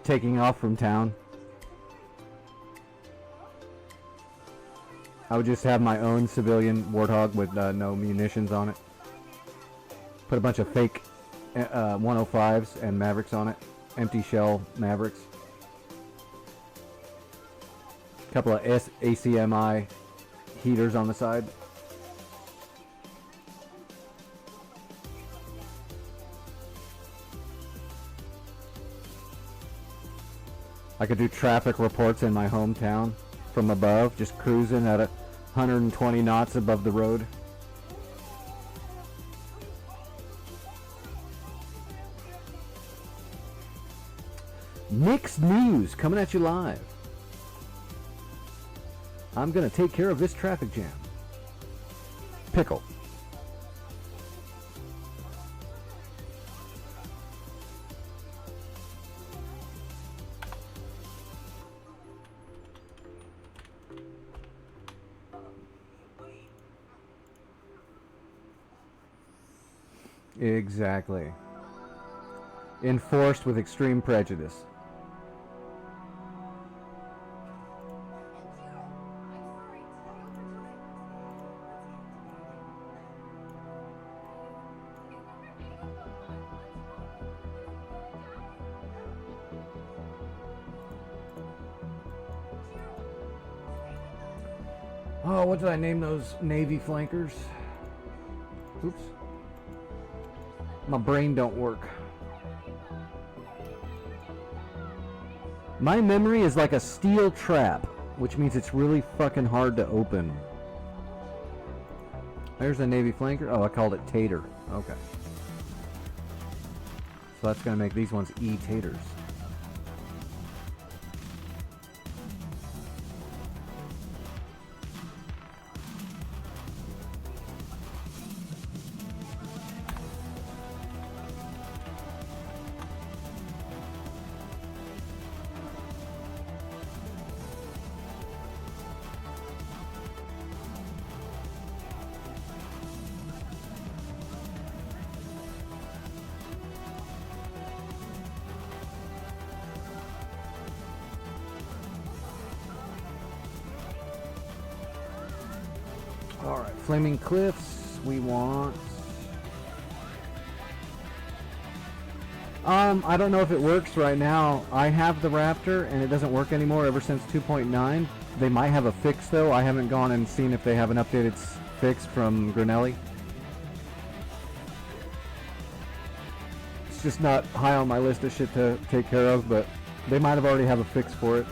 taking off from town. I would just have my own civilian Warthog with no munitions on it. Put a bunch of fake 105s and Mavericks on it. Empty shell Mavericks. Couple of ACMI heaters on the side. I could do traffic reports in my hometown from above, just cruising at 120 knots above the road. Nick's News coming at you live. I'm gonna take care of this traffic jam. Pickle. Exactly. Enforced with extreme prejudice. Oh, what did I name those Navy flankers? Oops. My brain don't work. My memory is like a steel trap, which means it's really fucking hard to open. There's a Navy flanker. Oh, I called it Tater. Okay. So that's going to make these ones E-Taters. Alright, Flaming Cliffs, we want... I don't know if it works right now. I have the Raptor, and it doesn't work anymore ever since 2.9. They might have a fix, though. I haven't gone and seen if they have an updated fix from Granelli. It's just not high on my list of shit to take care of, but they might have already have a fix for it.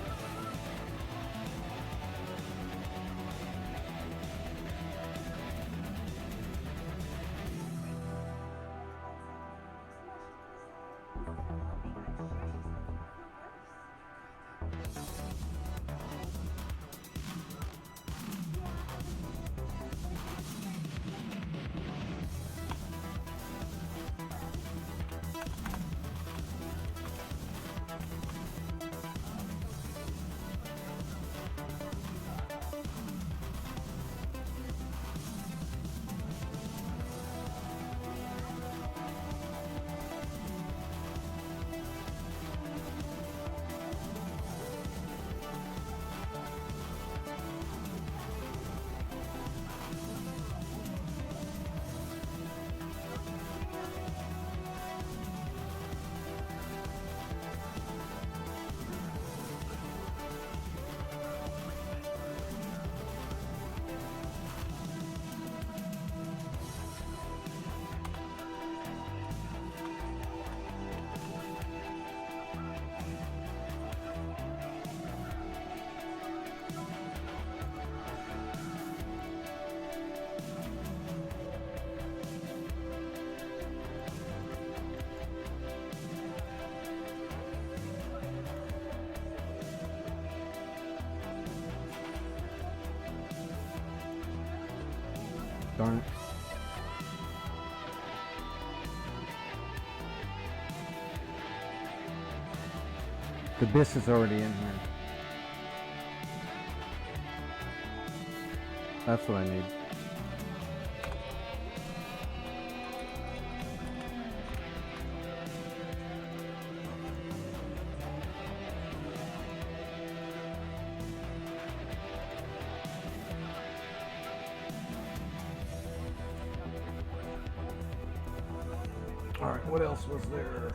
Darn it. The Biss is already in here. That's what I need. Alright, what else was there?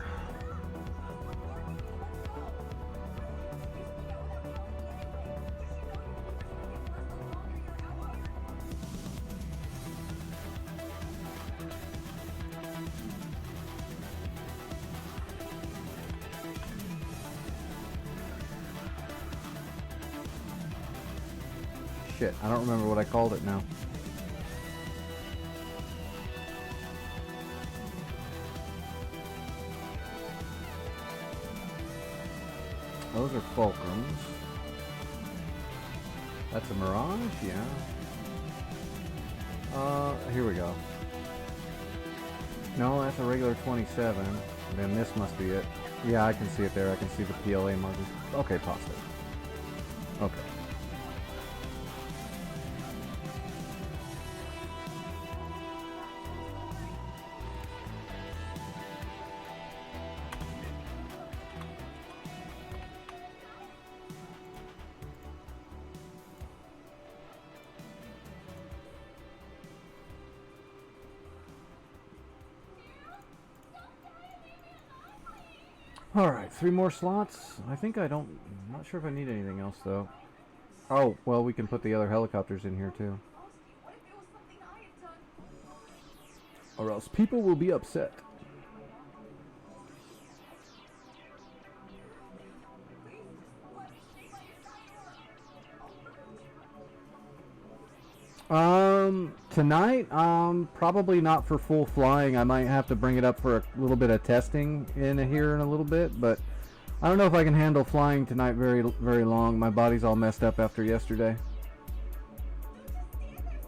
Shit, I don't remember what I called it now. Those are fulcrums. That's a Mirage, yeah. Here we go. No, that's a regular 27. Then this must be it. Yeah, I can see it there. I can see the PLA markers. Okay, positive. Okay. Alright, 3 more slots. I think I'm not sure if I need anything else though. Oh, well, we can put the other helicopters in here too. Or else people will be upset. Tonight, probably not for full flying. I might have to bring it up for a little bit of testing here in a little bit, but I don't know if I can handle flying tonight very long. My body's all messed up after yesterday.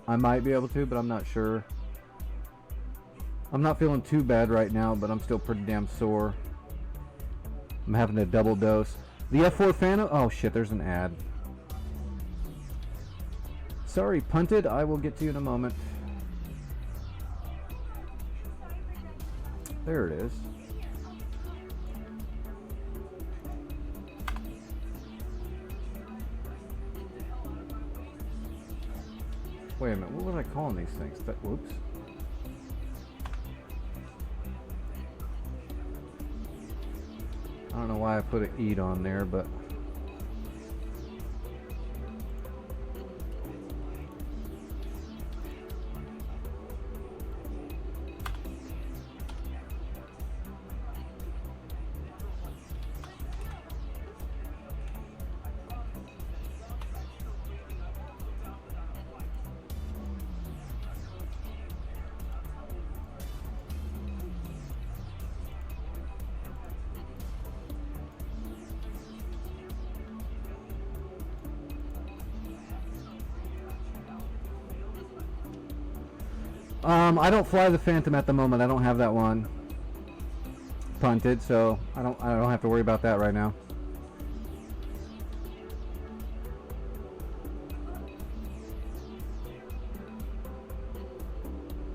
I might be able to, but I'm not sure. I'm not feeling too bad right now, but I'm still pretty damn sore. I'm having a double dose. The F4 Phantom. Oh shit, there's an ad. Sorry, punted. I will get to you in a moment. There it is. Wait a minute, what was I calling these things? Whoops. I don't know why I put an EAT on there, but... I don't fly the Phantom at the moment. I don't have that one punted, so I don't have to worry about that right now.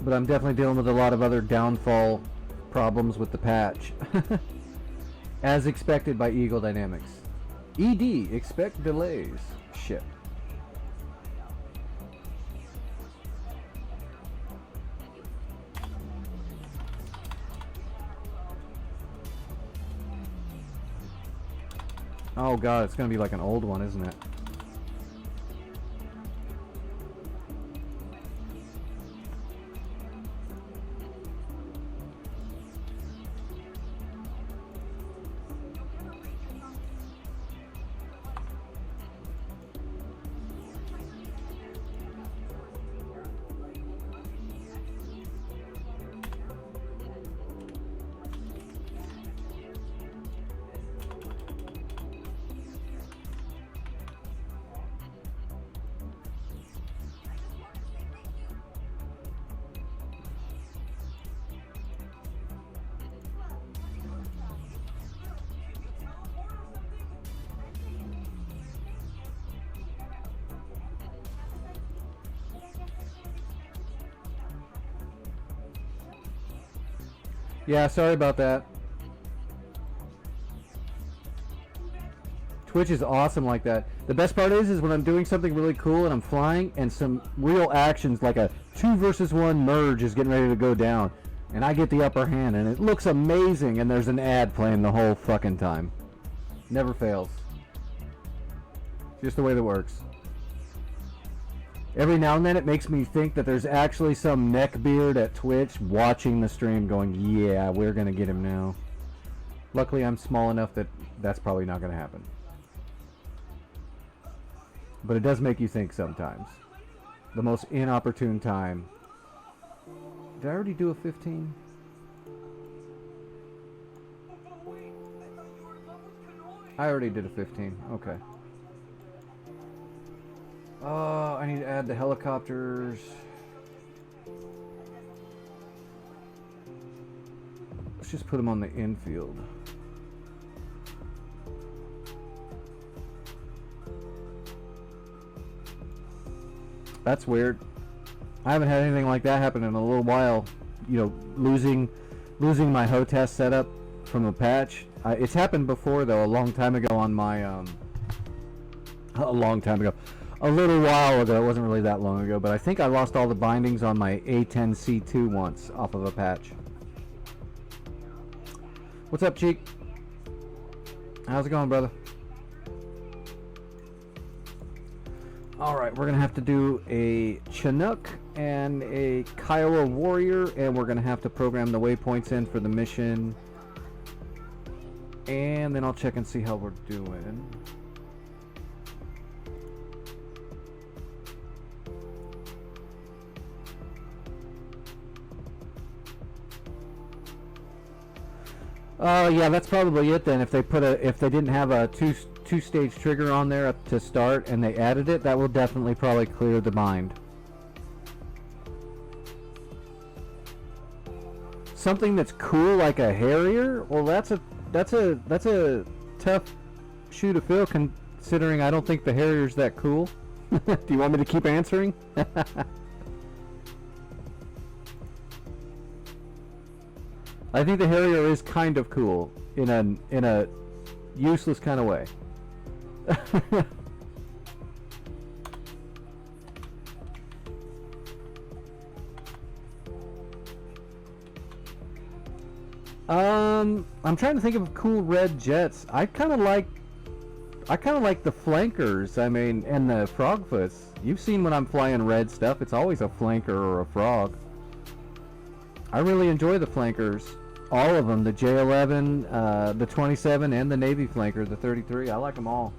But I'm definitely dealing with a lot of other downfall problems with the patch. As expected by Eagle Dynamics. ED, expect delays. Shit. Oh god, it's gonna be like an old one, isn't it? Yeah, sorry about that. Twitch is awesome like that. The best part is when I'm doing something really cool and I'm flying and some real actions like a 2 versus 1 merge is getting ready to go down and I get the upper hand and it looks amazing and there's an ad playing the whole fucking time. Never fails. Just the way that works. Every now and then it makes me think that there's actually some neckbeard at Twitch watching the stream going, yeah, we're going to get him now. Luckily I'm small enough that that's probably not going to happen. But it does make you think sometimes. The most inopportune time. Did I already do a 15? I already did a 15. Okay. I need to add the helicopters. Let's just put them on the infield. That's weird. I haven't had anything like that happen in a little while. You know, losing my HOTAS setup from a patch. It's happened before though, a long time ago on my a long time ago. A little while ago, it wasn't really that long ago, but I think I lost all the bindings on my A10C2 once off of a patch. What's up, Cheek? How's it going, brother? Alright, we're going to have to do a Chinook and a Kiowa Warrior, and we're going to have to program the waypoints in for the mission. And then I'll check and see how we're doing. Yeah, that's probably it then. If they didn't have a two-stage trigger on there to start and they added it, that will definitely probably clear the bind. Something that's cool like a Harrier? Well, that's a tough shoe to fill, considering I don't think the Harrier's that cool. Do you want me to keep answering? I think the Harrier is kind of cool in a useless kind of way. I'm trying to think of cool red jets. I kind of like the flankers. I mean, and the frogfoots. You've seen when I'm flying red stuff. It's always a flanker or a frog. I really enjoy the flankers. All of them, the J-11, the 27, and the Navy flanker, the 33. I like them all.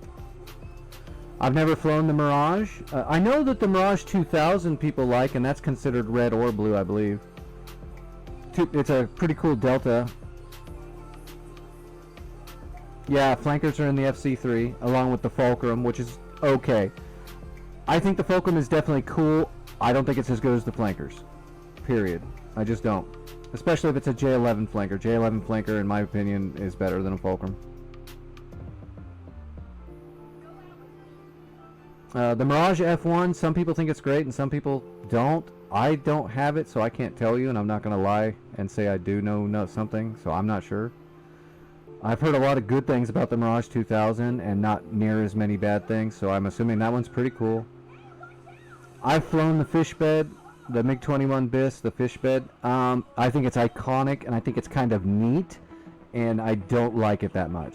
I've never flown the Mirage. I know that the Mirage 2000 people like, and that's considered red or blue, I believe. It's a pretty cool Delta. Yeah, flankers are in the FC3, along with the Fulcrum, which is okay. I think the Fulcrum is definitely cool. I don't think it's as good as the flankers. Period. I just don't. Especially if it's a J-11 flanker. J-11 flanker, in my opinion, is better than a Fulcrum. The Mirage F1, some people think it's great and some people don't. I don't have it, so I can't tell you, and I'm not going to lie and say I do know something, so I'm not sure. I've heard a lot of good things about the Mirage 2000 and not near as many bad things, so I'm assuming that one's pretty cool. I've flown the Fishbed, the MiG-21 BIS, the Fishbed. I think it's iconic, and I think it's kind of neat, and I don't like it that much.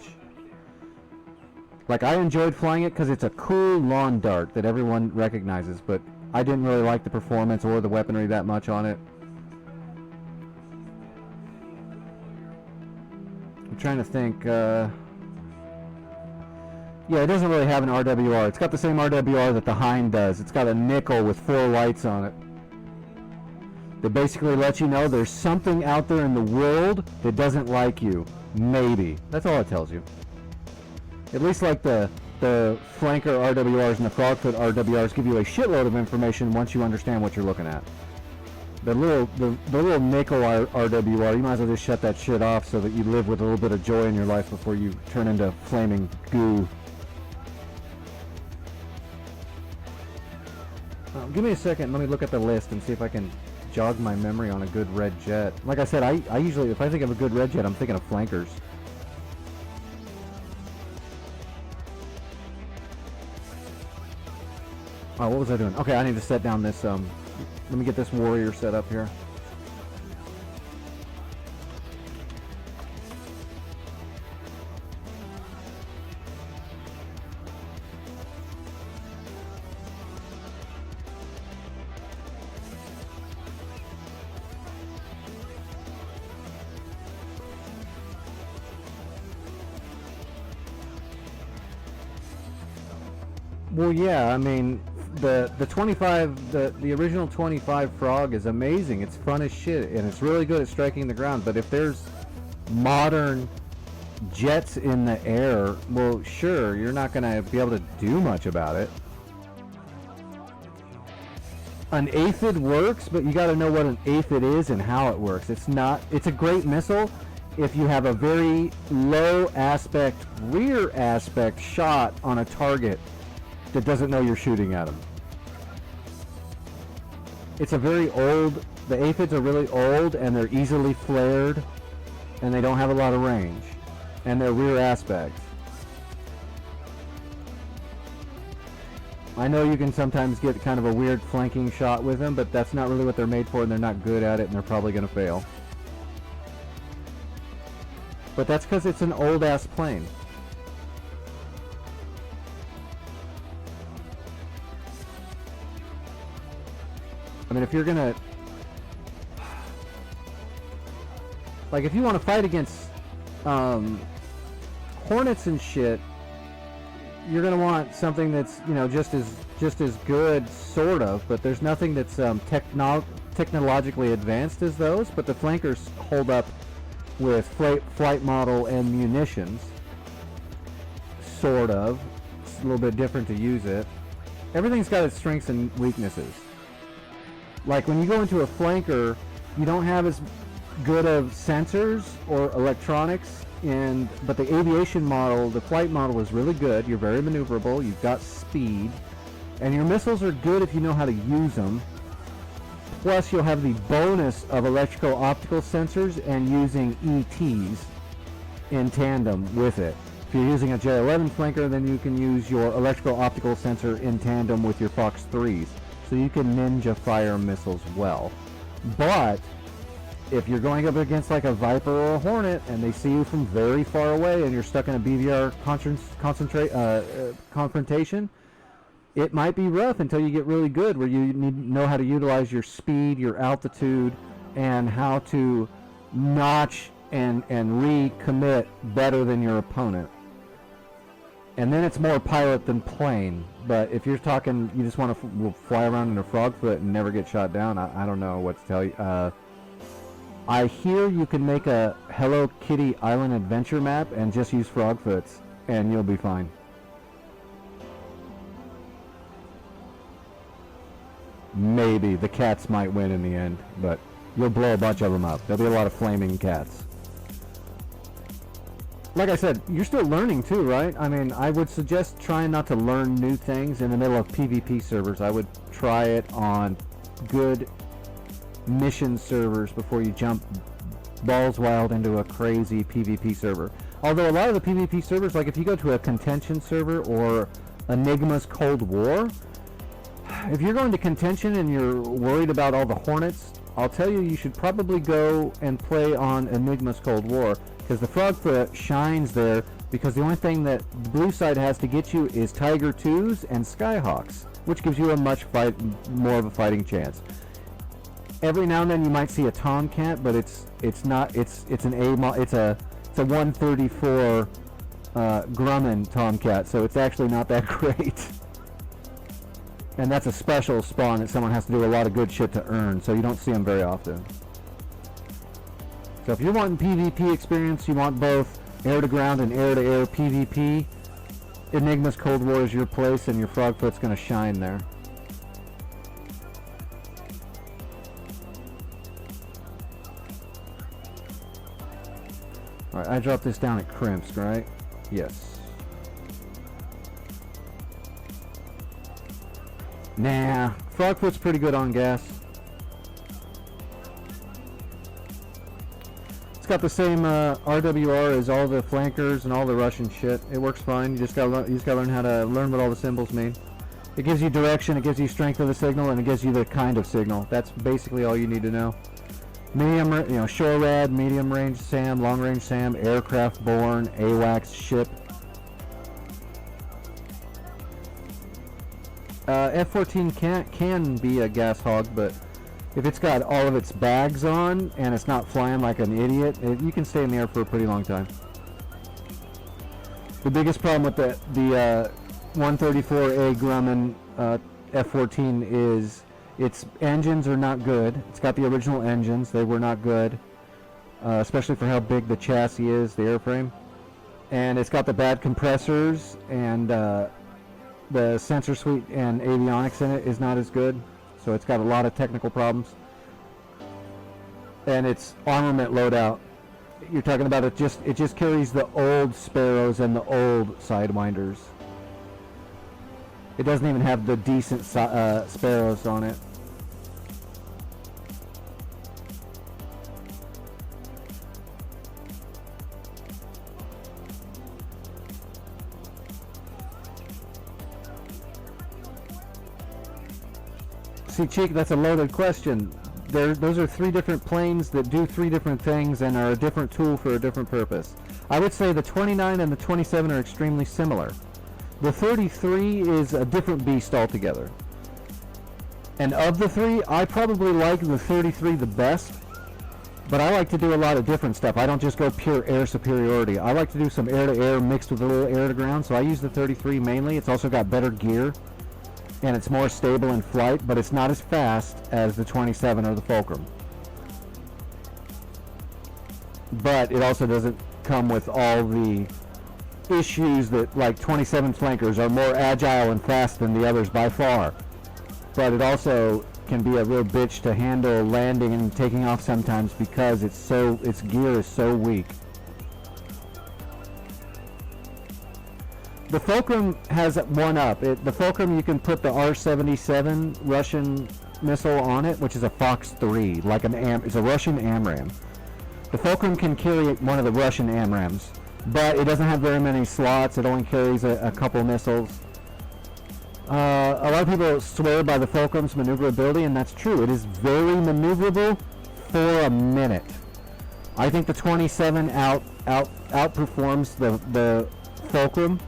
Like, I enjoyed flying it because it's a cool lawn dart that everyone recognizes, but I didn't really like the performance or the weaponry that much on it. I'm trying to think. Yeah, it doesn't really have an RWR. It's got the same RWR that the Hind does. It's got a nickel with 4 lights on it. They basically let you know there's something out there in the world that doesn't like you. Maybe. That's all it tells you. At least like the flanker RWRs and the frogfoot RWRs give you a shitload of information once you understand what you're looking at. The little nickel RWR, you might as well just shut that shit off so that you live with a little bit of joy in your life before you turn into flaming goo. Give me a second, let me look at the list and see if I can jog my memory on a good red jet. Like I said, I usually, if I think of a good red jet, I'm thinking of flankers. Oh, what was I doing? Okay, I need to set down this, let me get this Warrior set up here. Well, yeah, I mean, the 25, the original 25 Frog is amazing. It's fun as shit, and it's really good at striking the ground. But if there's modern jets in the air, well, sure, you're not going to be able to do much about it. An aphid works, but you got to know what an aphid is and how it works. It's a great missile if you have a very low aspect, rear aspect shot on a target that doesn't know you're shooting at them. It's a very old, the aphids are really old and they're easily flared and they don't have a lot of range. And they're rear aspects. I know you can sometimes get kind of a weird flanking shot with them, but that's not really what they're made for, and they're not good at it, and they're probably going to fail. But that's because it's an old-ass plane. I mean, if you're going to... Like, if you want to fight against Hornets and shit, you're going to want something that's, you know, just as good, sort of, but there's nothing that's technologically advanced as those, but the flankers hold up with flight model and munitions, sort of. It's a little bit different to use it. Everything's got its strengths and weaknesses. Like, when you go into a flanker, you don't have as good of sensors or electronics, but the aviation model, the flight model is really good. You're very maneuverable, you've got speed, and your missiles are good if you know how to use them. Plus you'll have the bonus of electrical-optical sensors and using ETs in tandem with it. If you're using a J-11 flanker, then you can use your electrical-optical sensor in tandem with your Fox 3s. So you can ninja fire missiles well. But if you're going up against like a Viper or a Hornet and they see you from very far away and you're stuck in a BVR confrontation, it might be rough until you get really good, where you need to know how to utilize your speed, your altitude, and how to notch and recommit better than your opponent. And then it's more pilot than plane. But if you're talking, you just want to fly around in a frog foot and never get shot down, I don't know what to tell you. I hear you can make a Hello Kitty Island adventure map and just use frogfoots, and you'll be fine. Maybe. The cats might win in the end, but you'll blow a bunch of them up. There'll be a lot of flaming cats. Like I said, you're still learning too, right? I mean, I would suggest trying not to learn new things in the middle of PvP servers. I would try it on good mission servers before you jump balls wild into a crazy PvP server. Although a lot of the PvP servers, like if you go to a contention server or Enigma's Cold War, if you're going to contention and you're worried about all the Hornets, I'll tell you, you should probably go and play on Enigma's Cold War, because the Frogfoot shines there, because the only thing that the blue side has to get you is Tiger 2s and Skyhawks, which gives you a much more of a fighting chance. Every now and then you might see a Tomcat, but it's an it's a 134 Grumman Tomcat, so it's actually not that great. And that's a special spawn that someone has to do a lot of good shit to earn, so you don't see them very often. So if you're wanting PvP experience, you want both air-to-ground and air-to-air PvP, Enigma's Cold War is your place, and your Frogfoot's going to shine there. Alright, I dropped this down at Crimps, right? Yes. Nah, Frogfoot's pretty good on gas. It's got the same RWR as all the flankers and all the Russian shit. It works fine. You just gotta learn how to learn what all the symbols mean. It gives you direction, it gives you strength of the signal, and it gives you the kind of signal. That's basically all you need to know. Medium, shore rad, medium range SAM, long range SAM, aircraft borne, AWACS ship. F-14 can be a gas hog, but if it's got all of its bags on and it's not flying like an idiot, you can stay in the air for a pretty long time. The biggest problem with the 134A Grumman F-14 is, its engines are not good. It's got the original engines. They were not good, especially for how big the chassis is, the airframe. And it's got the bad compressors, and the sensor suite and avionics in it is not as good. So it's got a lot of technical problems. And its armament loadout, you're talking about it just carries the old Sparrows and the old Sidewinders. It doesn't even have the decent Sparrows on it. See, Cheek, that's a loaded question. Those are three different planes that do three different things and are a different tool for a different purpose. I would say the 29 and the 27 are extremely similar. The 33 is a different beast altogether. And of the three, I probably like the 33 the best, but I like to do a lot of different stuff. I don't just go pure air superiority. I like to do some air-to-air mixed with a little air-to-ground, so I use the 33 mainly. It's also got better gear, and it's more stable in flight, but it's not as fast as the 27 or the Fulcrum. But it also doesn't come with all the issues that, like, 27 flankers are more agile and fast than the others by far. But it also can be a real bitch to handle landing and taking off sometimes because its gear is so weak. The Fulcrum has one up. The Fulcrum, you can put the R-77 Russian missile on it, which is a Fox 3, like it's a Russian AMRAAM. The Fulcrum can carry one of the Russian AMRAAMs, but it doesn't have very many slots. It only carries a couple missiles. A lot of people swear by the Fulcrum's maneuverability, and that's true. It is very maneuverable for a minute. I think the 27 outperforms the Fulcrum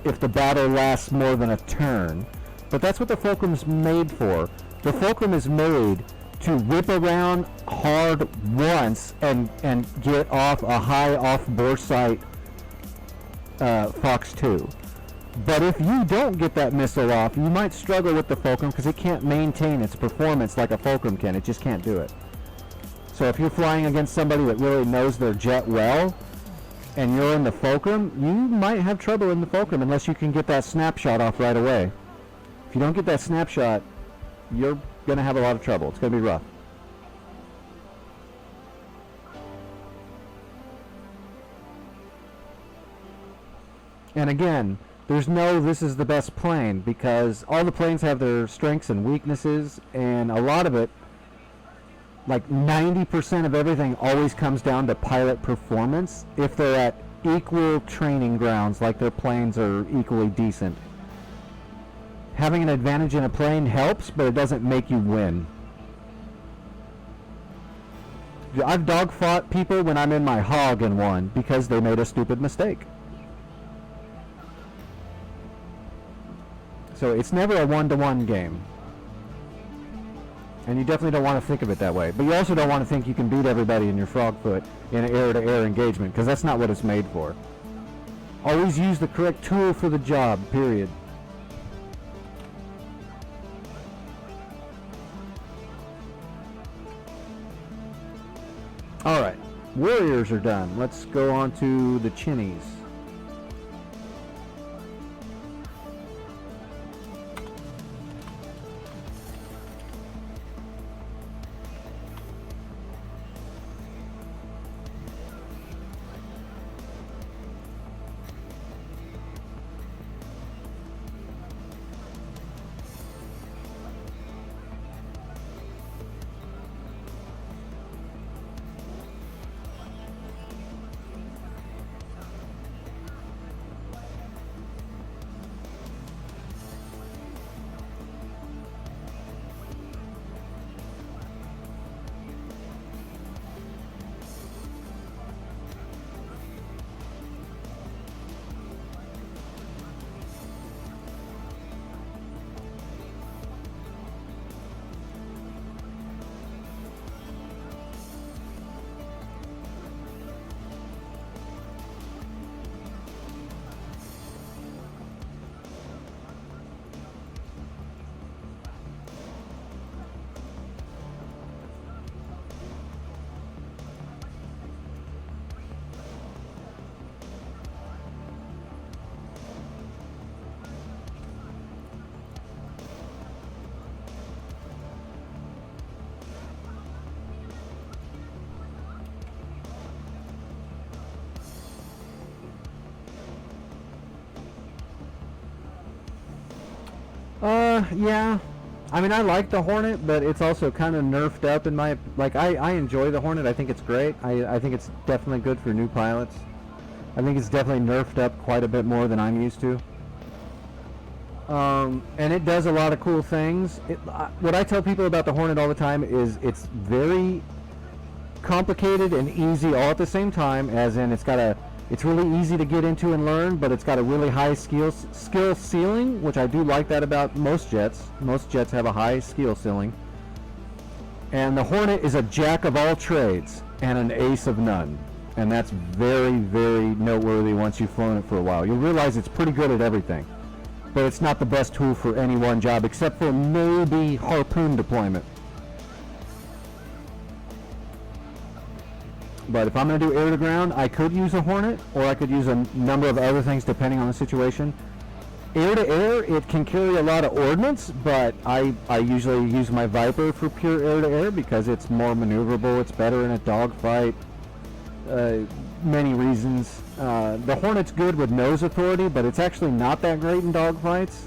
if the battle lasts more than a turn. But that's what the Fulcrum's made for. The Fulcrum is made to whip around hard once and get off a high off-bore sight Fox 2. But if you don't get that missile off, you might struggle with the Fulcrum because it can't maintain its performance like a Fulcrum can. It just can't do it. So if you're flying against somebody that really knows their jet well, and you're in the Fulcrum, you might have trouble in the Fulcrum unless you can get that snapshot off right away. If you don't get that snapshot, you're going to have a lot of trouble. It's going to be rough. And again, there's no this is the best plane, because all the planes have their strengths and weaknesses, and a lot of it, like 90% of everything, always comes down to pilot performance if they're at equal training grounds, like their planes are equally decent. Having an advantage in a plane helps, but it doesn't make you win. I've dogfought people when I'm in my hog and won because they made a stupid mistake. So it's never a one-to-one game. And you definitely don't want to think of it that way. But you also don't want to think you can beat everybody in your frogfoot in an air-to-air engagement, because that's not what it's made for. Always use the correct tool for the job, period. Alright, warriors are done. Let's go on to the chinnies. Yeah. I mean, I like the Hornet, but it's also kind of nerfed up in my... Like, I enjoy the Hornet. I think it's great. I think it's definitely good for new pilots. I think it's definitely nerfed up quite a bit more than I'm used to. And it does a lot of cool things. What I tell people about the Hornet all the time is it's very complicated and easy all at the same time, as in it's really easy to get into and learn, but it's got a really high skill ceiling, which I do like that about most jets. Most jets have a high skill ceiling. And the Hornet is a jack of all trades and an ace of none. And that's very, very noteworthy once you've flown it for a while. You'll realize it's pretty good at everything. But it's not the best tool for any one job, except for maybe harpoon deployment. But if I'm going to do air to ground, I could use a Hornet, or I could use a number of other things depending on the situation. Air to air, it can carry a lot of ordnance, but I usually use my Viper for pure air to air because it's more maneuverable, it's better in a dogfight. Many reasons. The Hornet's good with nose authority, but it's actually not that great in dogfights.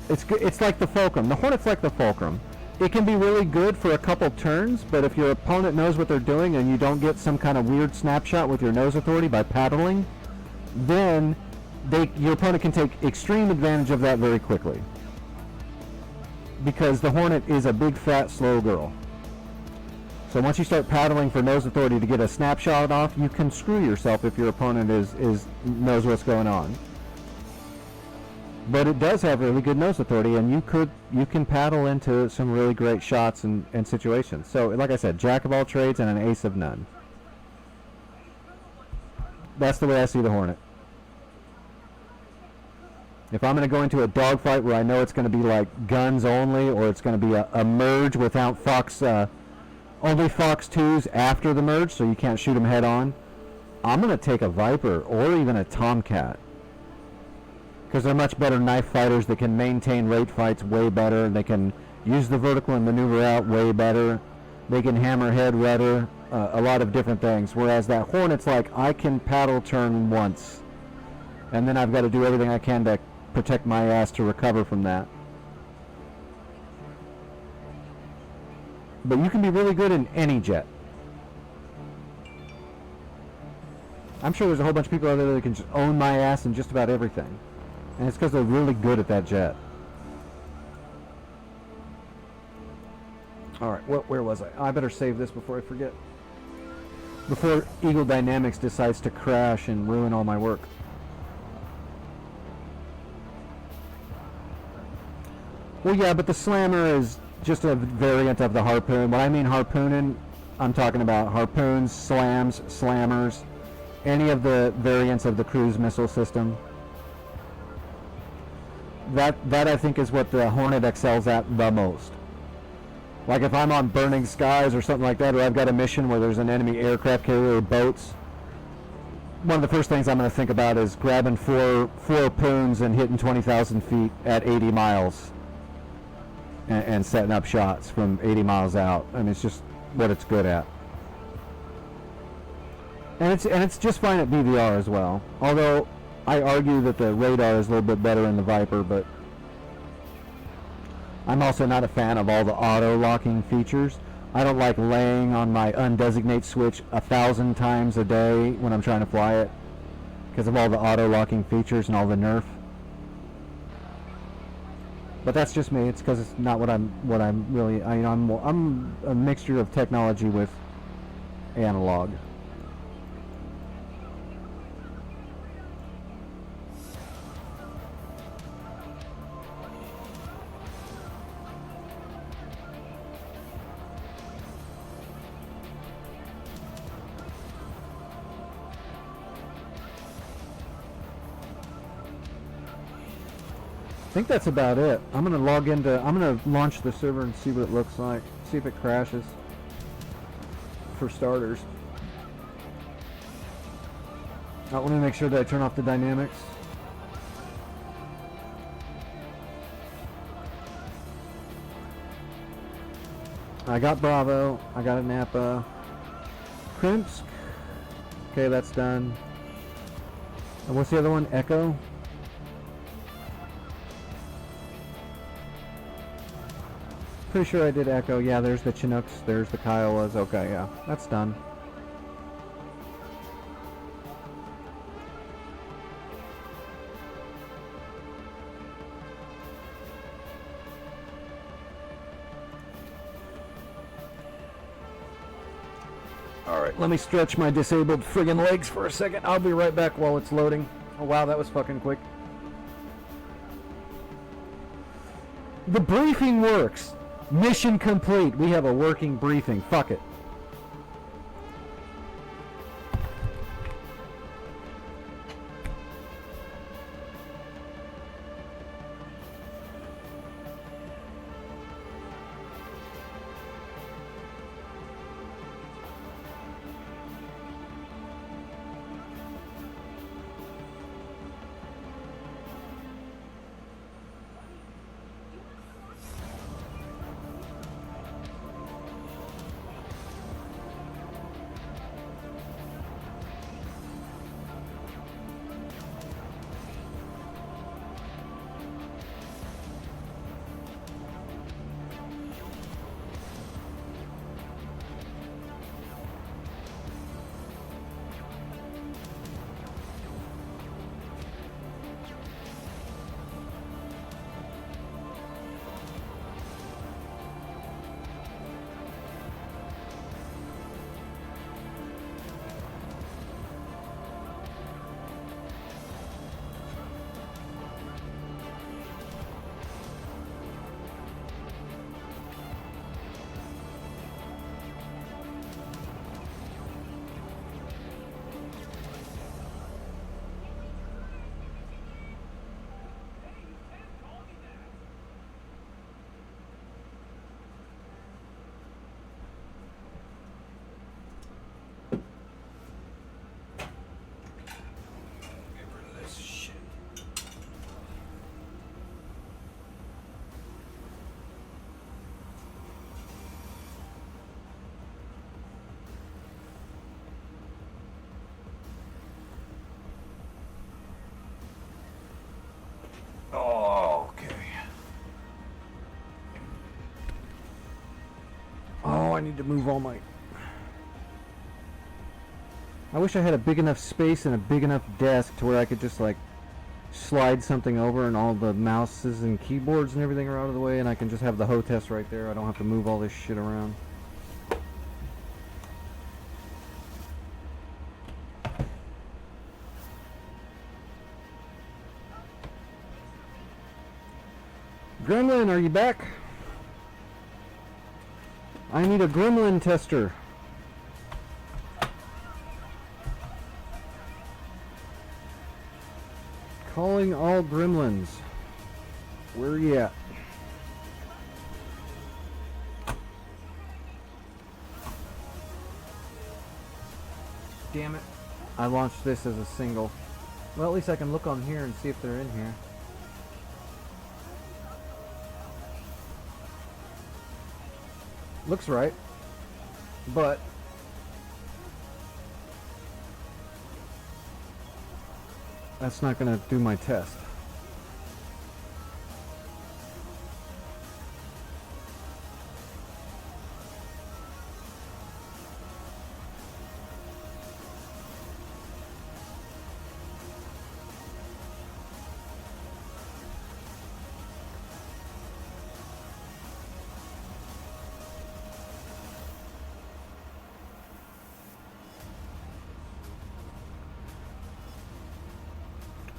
It's like the Fulcrum. The Hornet's like the Fulcrum. It can be really good for a couple turns, but if your opponent knows what they're doing and you don't get some kind of weird snapshot with your nose authority by paddling, then your opponent can take extreme advantage of that very quickly. Because the Hornet is a big, fat, slow girl. So once you start paddling for nose authority to get a snapshot off, you can screw yourself if your opponent knows what's going on. But it does have really good nose authority, and you can paddle into some really great shots and situations. So, like I said, jack of all trades and an ace of none. That's the way I see the Hornet. If I'm going to go into a dogfight where I know it's going to be like guns only, or it's going to be a merge without only Fox 2s after the merge, so you can't shoot them head on, I'm going to take a Viper or even a Tomcat. Because they're much better knife fighters that can maintain rate fights way better. They can use the vertical and maneuver out way better. They can hammer head rudder, a lot of different things. Whereas that Hornet's like, I can paddle turn once, and then I've got to do everything I can to protect my ass to recover from that. But you can be really good in any jet. I'm sure there's a whole bunch of people out there that can just own my ass in just about everything. And it's because they're really good at that jet. Alright, where was I? I better save this before I forget. Before Eagle Dynamics decides to crash and ruin all my work. Well, yeah, but the Slammer is just a variant of the Harpoon. When I mean harpooning, I'm talking about harpoons, slams, slammers, any of the variants of the cruise missile system. That I think is what the Hornet excels at the most. Like if I'm on burning skies or something like that, or I've got a mission where there's an enemy aircraft carrier or boats, one of the first things I'm going to think about is grabbing four harpoons and hitting 20,000 feet at 80 miles. And setting up shots from 80 miles out. I mean, it's just what it's good at. And it's just fine at BVR as well. Although I argue that the radar is a little bit better in the Viper, but I'm also not a fan of all the auto locking features. I don't like laying on my undesignate switch 1,000 times a day when I'm trying to fly it because of all the auto locking features and all the nerf. But that's just me. It's because it's not what I'm really. I'm a mixture of technology with analog. I think that's about it. I'm gonna I'm gonna launch the server and see what it looks like. See if it crashes. For starters. Let me make sure that I turn off the dynamics. I got Bravo. I got a Napa. Krimsk. Okay, that's done. And what's the other one? Echo. Pretty sure I did echo. Yeah, there's the Chinooks. There's the Kiowas. Okay, yeah. That's done. Alright, let me stretch my disabled friggin' legs for a second. I'll be right back while it's loading. Oh wow, that was fucking quick. The briefing works. Mission complete. We have a working briefing. Fuck it. Oh, okay. Oh, I need to move all my... I wish I had a big enough space and a big enough desk to where I could just, like, slide something over and all the mouses and keyboards and everything are out of the way and I can just have the hotess right there. I don't have to move all this shit around. Gremlin, are you back? I need a gremlin tester. Calling all gremlins. Where you at? Damn it. I launched this as a single. Well, at least I can look on here and see if they're in here. Looks right, but that's not going to do my test.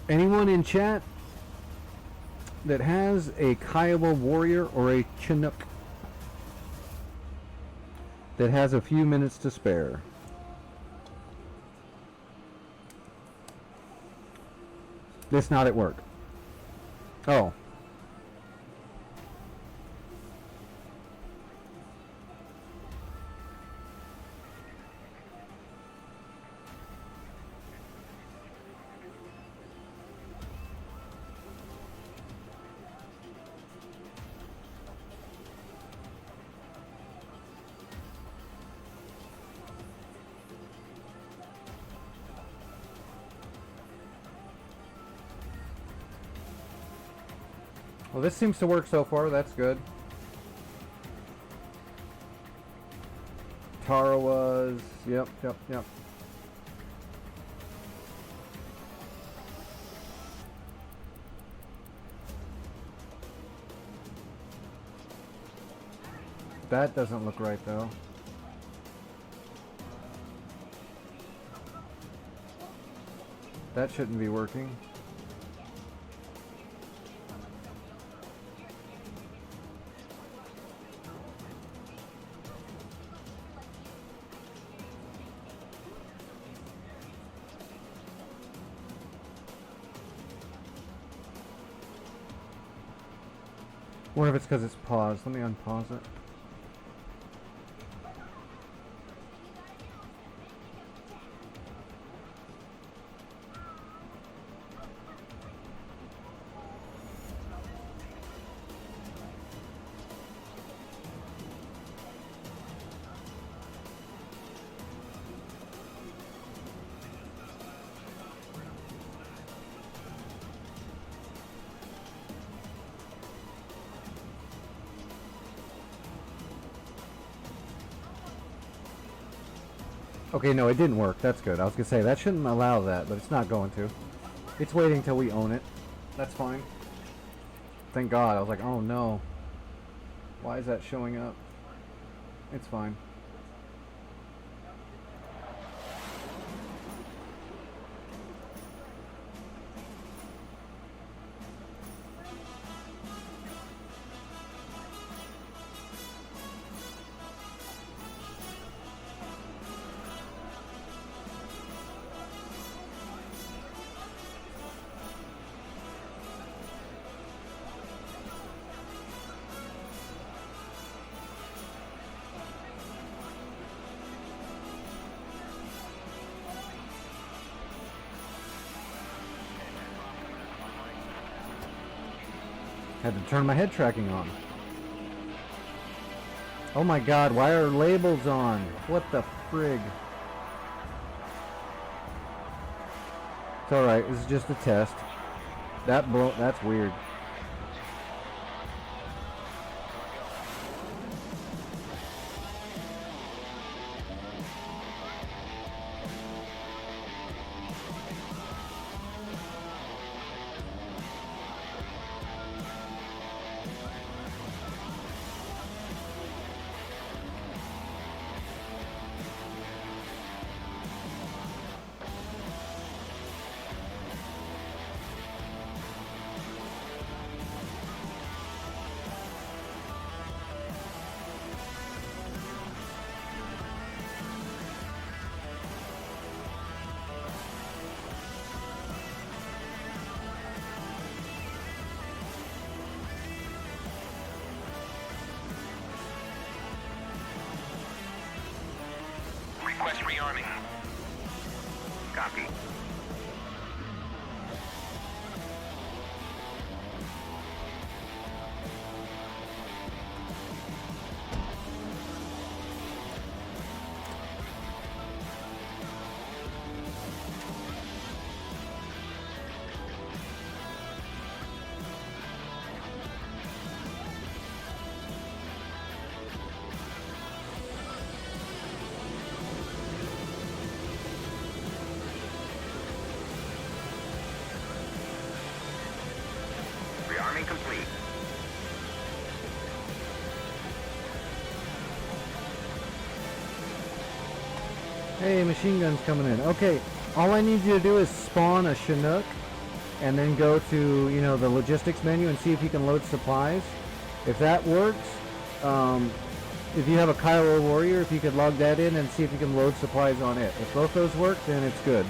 Anyone in chat that has a Kiowa warrior or a Chinook that has a few minutes to spare? This not at work. Oh. Well, this seems to work so far. That's good. Tara was. Yep. That doesn't look right though. That shouldn't be working. Wonder if it's because it's paused. Let me unpause it. Okay, no, it didn't work. That's good. I was going to say, that shouldn't allow that, but it's not going to. It's waiting till we own it. That's fine. Thank God. I was like, oh no. Why is that showing up? It's fine. Had to turn my head tracking on. Oh my God, why are labels on? What the frig? It's alright, this is just a test. That's weird. Request rearming. Copy. Rearming complete. Hey, machine gun's coming in. Okay, all I need you to do is spawn a Chinook and then go to, you know, the logistics menu and see if you can load supplies. If that works, if you have a Cairo Warrior, if you could log that in and see if you can load supplies on it. If both those work, then it's good.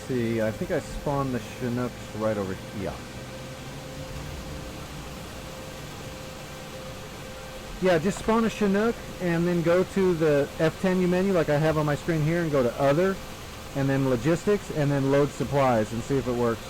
See, I think I spawned the Chinooks right over here. Yeah, just spawn a Chinook and then go to the F10 menu like I have on my screen here and go to Other. and then logistics, and then load supplies and see if it works.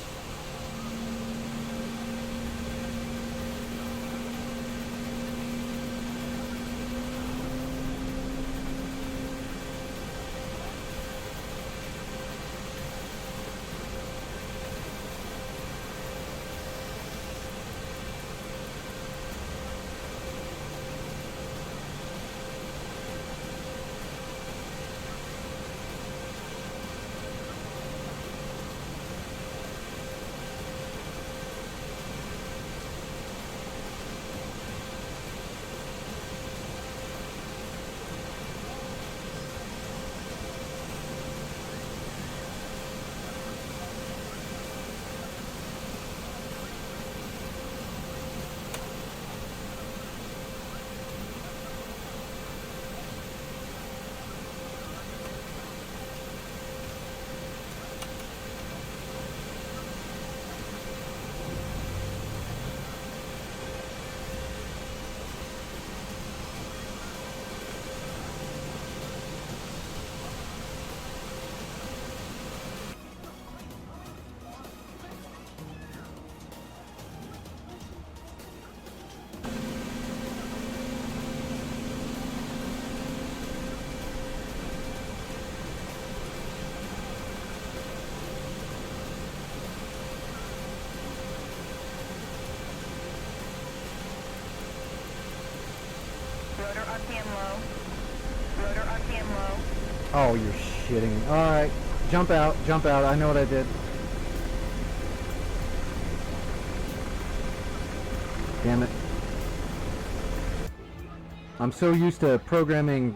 Rotor RPM low. Rotor RPM low. Oh, you're shitting. Alright. Jump out. Jump out. I know what I did. Damn it. I'm so used to programming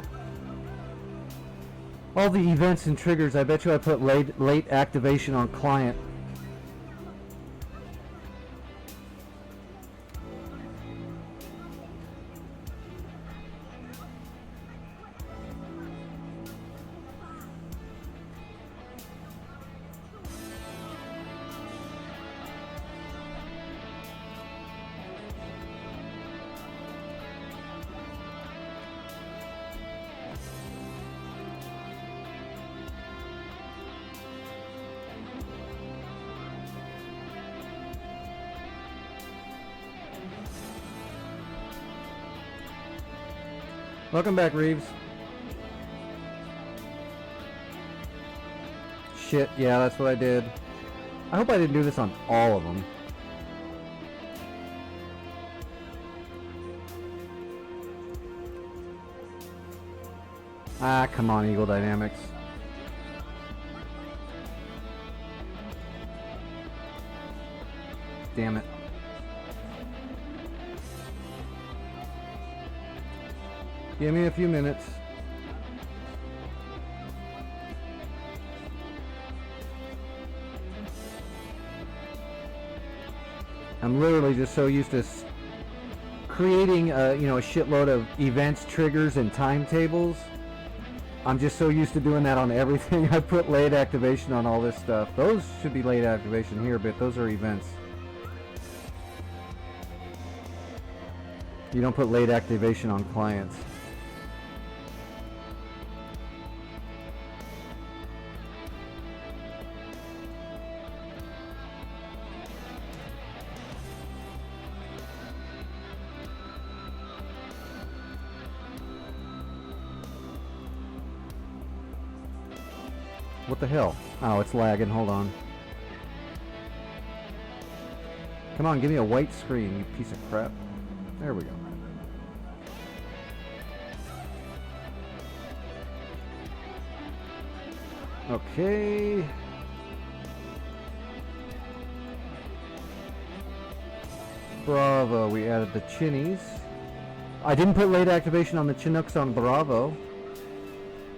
all the events and triggers. I bet you I put late activation on client. Welcome back, Reeves. Shit, yeah, that's what I did. I hope I didn't do this on all of them. Ah, come on, Eagle Dynamics. Damn it. Give me a few minutes. I'm literally just so used to creating a shitload of events, triggers, and timetables. I'm just so used to doing that on everything. I put late activation on all this stuff. Those should be late activation here, but those are events. You don't put late activation on clients. What the hell? Oh, it's lagging. Hold on. Come on, give me a white screen, you piece of crap. There we go. Okay. Bravo, we added the Chinnies. I didn't put late activation on the Chinooks on Bravo.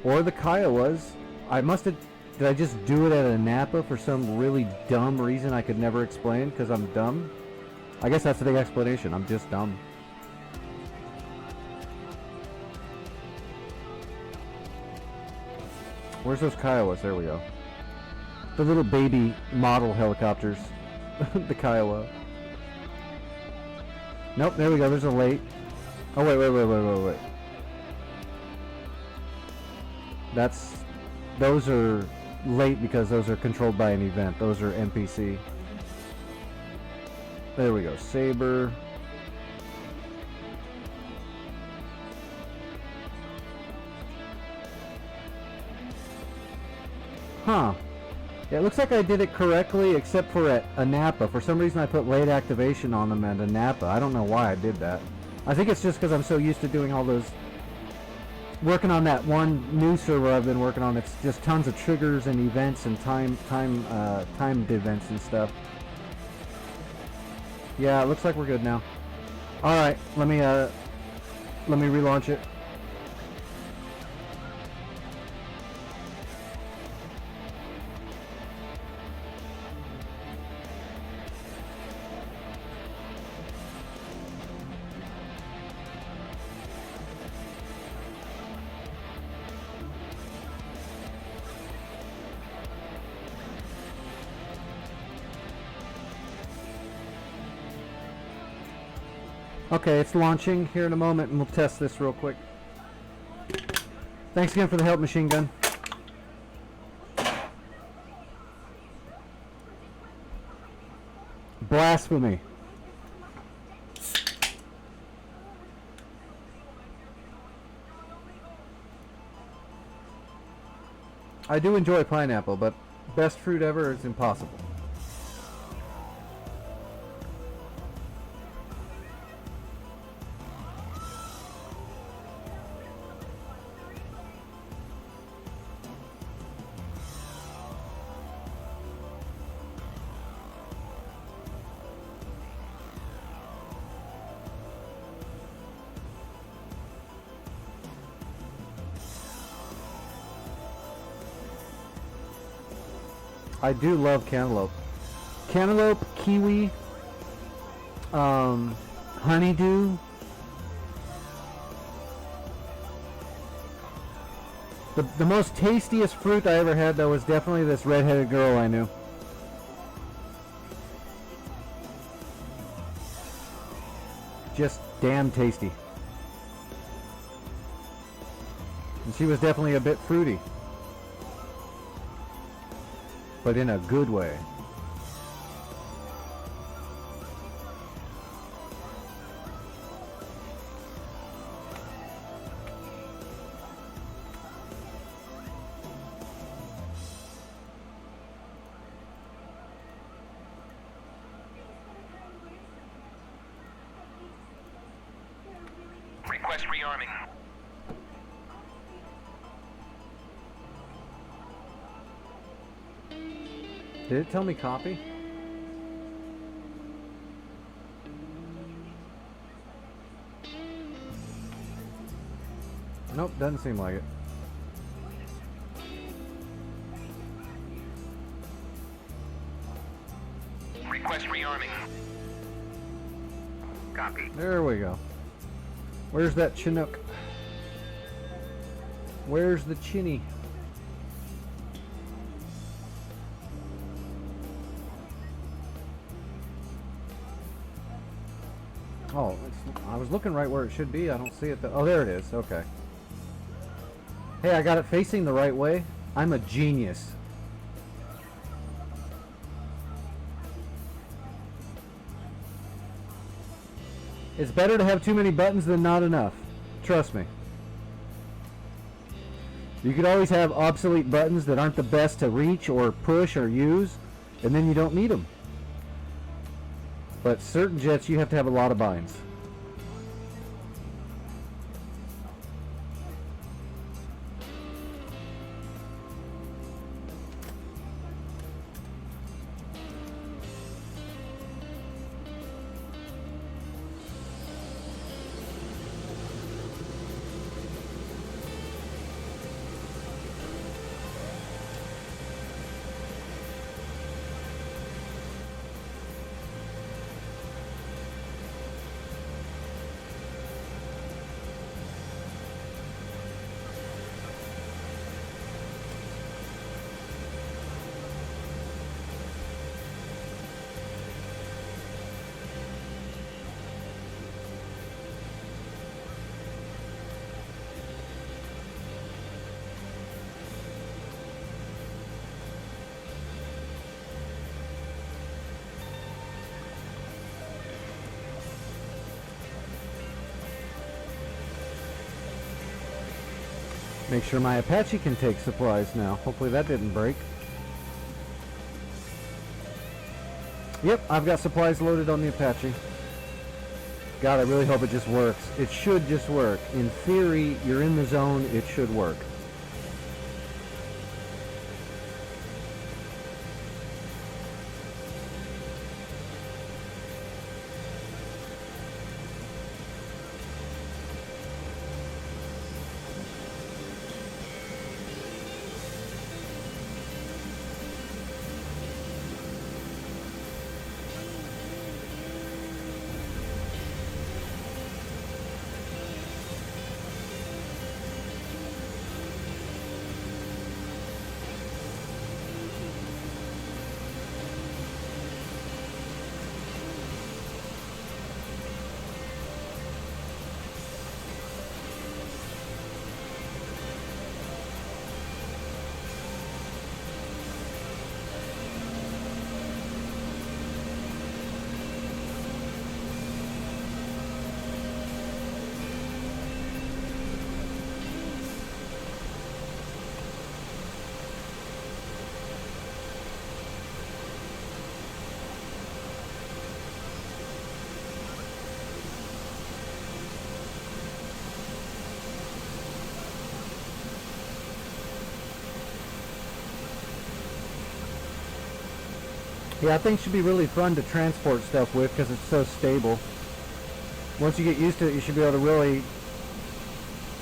Or the Kiowas. I must have... Did I just do it at a Napa for some really dumb reason I could never explain because I'm dumb? I guess that's the explanation. I'm just dumb. Where's those Kiowas? There we go. The little baby model helicopters. The Kiowa. Nope, there we go. There's a late. Oh, wait. Those are late because those are controlled by an event. Those are NPC. There we go. Saber. Huh. Yeah, it looks like I did it correctly except for at a Napa. For some reason I put late activation on them at a Napa. I don't know why I did that. I think it's just because I'm so used to doing all those... Working on that one new server I've been working on. It's just tons of triggers and events and timed events and stuff. Yeah, it looks like we're good now. Alright, let me relaunch it. Okay, it's launching here in a moment, and we'll test this real quick. Thanks again for the help, Machine Gun. Blasphemy. I do enjoy pineapple, but best fruit ever is impossible. I do love cantaloupe. Cantaloupe, kiwi, honeydew. The most tastiest fruit I ever had, though, was definitely this redheaded girl I knew. Just damn tasty. And she was definitely a bit fruity. But in a good way. Request rearming. Did it tell me copy? Nope, doesn't seem like it. Request rearming. Copy. There we go. Where's that Chinook? Where's the chinny? Oh, I was looking right where it should be. I don't see it. Oh, there it is. Okay. Hey, I got it facing the right way. I'm a genius. It's better to have too many buttons than not enough. Trust me. You could always have obsolete buttons that aren't the best to reach or push or use, and then you don't need them. But certain jets, you have to have a lot of binds. Make sure my Apache can take supplies now. Hopefully that didn't break. Yep, I've got supplies loaded on the Apache. God, I really hope it just works. It should just work. In theory, you're in the zone, it should work. Yeah, I think it should be really fun to transport stuff with because it's so stable. Once you get used to it, you should be able to really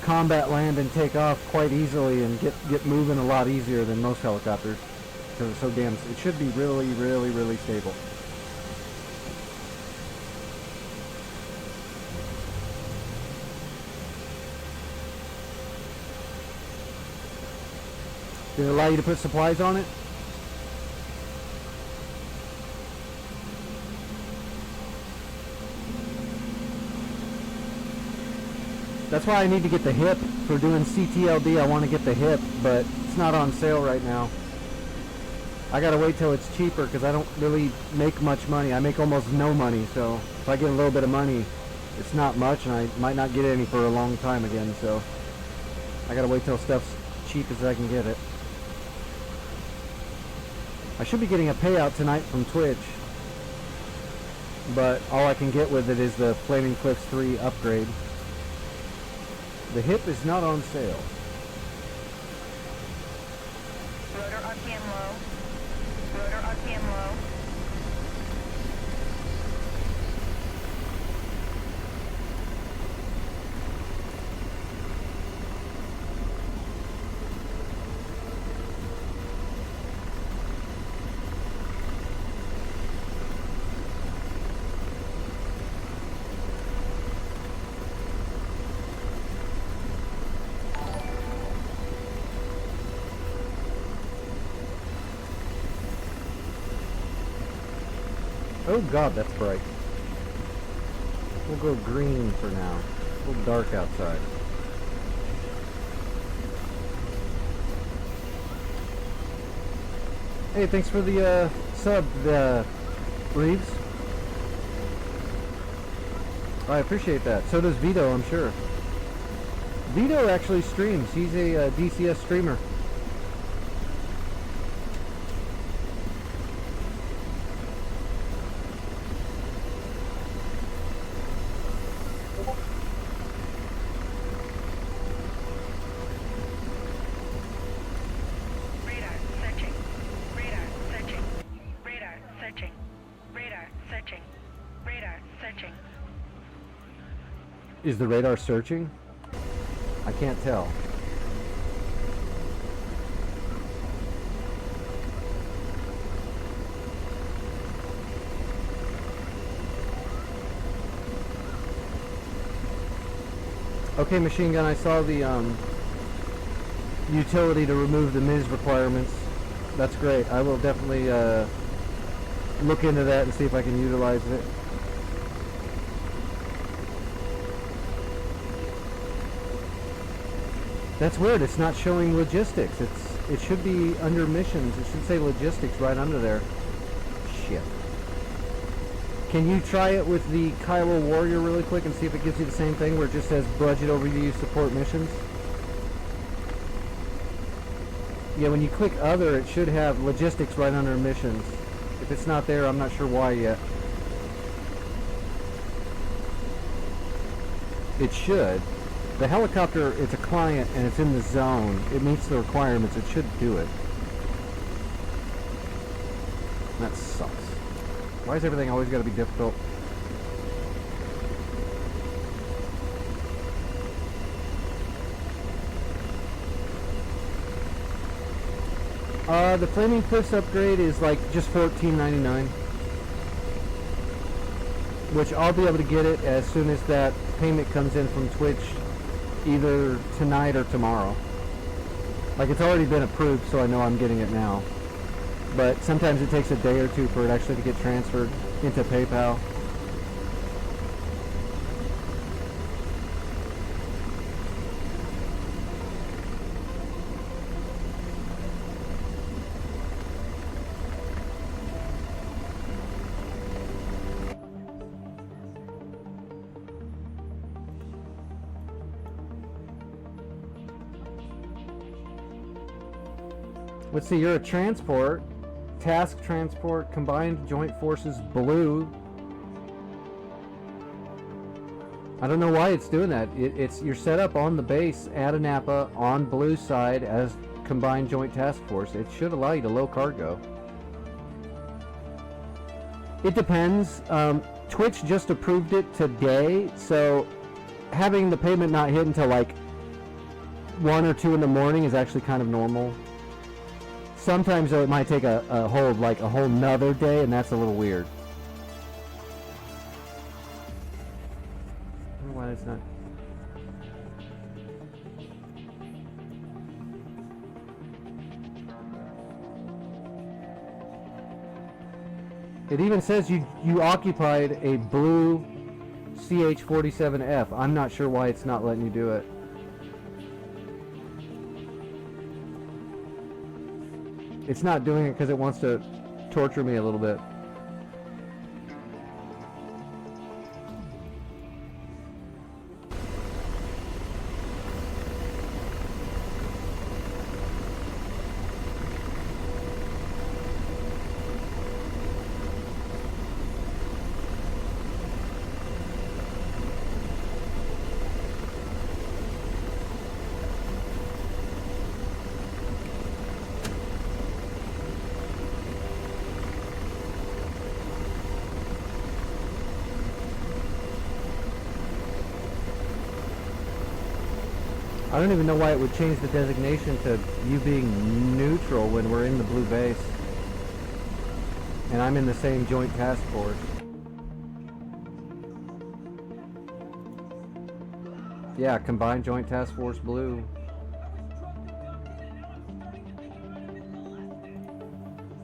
combat land and take off quite easily and get moving a lot easier than most helicopters because it's so damn. It should be really, really, really stable. Did it allow you to put supplies on it? That's why I need to get the hip. For doing CTLD, I want to get the hip, but it's not on sale right now. I gotta wait till it's cheaper because I don't really make much money. I make almost no money, so if I get a little bit of money, it's not much, and I might not get any for a long time again, so I gotta wait till stuff's cheap as I can get it. I should be getting a payout tonight from Twitch, but all I can get with it is the Flaming Cliffs 3 upgrade. The hip is not on sale. Rotor RPM low. Rotor RPM low. Oh god, that's bright. We'll go green for now. It's a little dark outside. Hey, thanks for the sub, Reeves. I appreciate that. So does Vito, I'm sure. Vito actually streams. He's a DCS streamer. Is the radar searching? I can't tell. Okay, Machine Gun, I saw the utility to remove the MIS requirements. That's great. I will definitely look into that and see if I can utilize it. That's weird. It's not showing logistics. It should be under missions. It should say logistics right under there. Shit. Can you try it with the Kylo Warrior really quick and see if it gives you the same thing where it just says budget overview support missions? Yeah, when you click other, it should have logistics right under missions. If it's not there, I'm not sure why yet. It should. The helicopter, it's a client and it's in the zone. It meets the requirements. It should do it. That sucks. Why is everything always got to be difficult? The Flaming Cliffs upgrade is like just $14.99, which I'll be able to get it as soon as that payment comes in from Twitch, either tonight or tomorrow. Like, it's already been approved, so I know I'm getting it now. But sometimes it takes a day or two for it actually to get transferred into PayPal. Let's see, you're a transport. Task transport, combined joint forces blue. I don't know why it's doing that. You're set up on the base at Anapa on blue side as combined joint task force. It should allow you to low cargo. It depends. Twitch just approved it today, so having the payment not hit until like 1 or 2 in the morning is actually kind of normal. Sometimes though it might take a whole nother day, and that's a little weird. I don't know why it's not. It even says you occupied a blue CH-47F. I'm not sure why it's not letting you do it. It's not doing it because it wants to torture me a little bit. I don't even know why it would change the designation to you being neutral when we're in the blue base. And I'm in the same joint task force. Yeah, combined joint task force blue.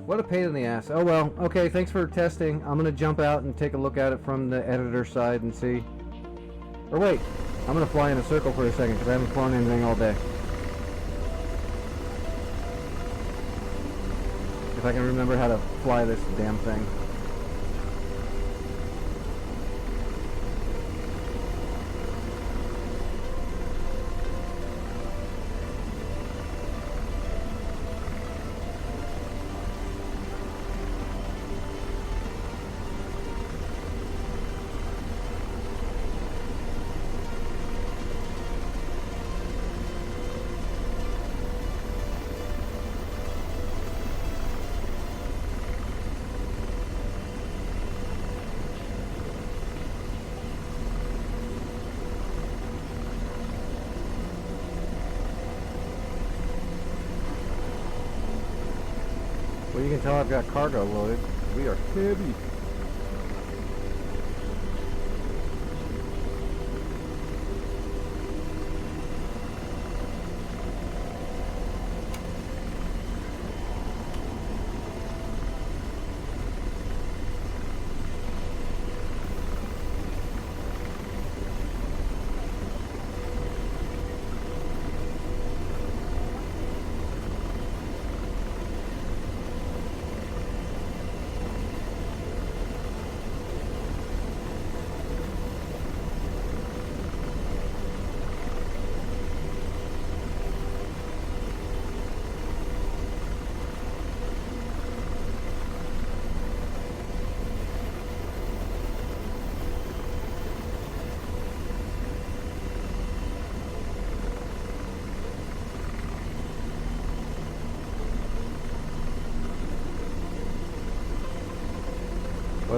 What a pain in the ass. Oh well, okay, thanks for testing. I'm gonna jump out and take a look at it from the editor side and see. Or wait. I'm going to fly in a circle for a second because I haven't flown anything all day. If I can remember how to fly this damn thing. Well, you can tell I've got cargo loaded. We are heavy.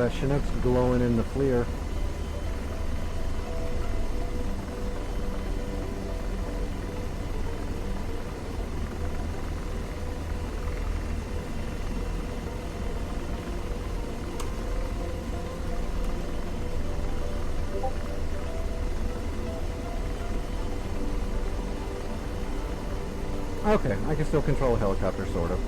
that Chinook's glowing in the FLIR. Okay, I can still control a helicopter, sort of.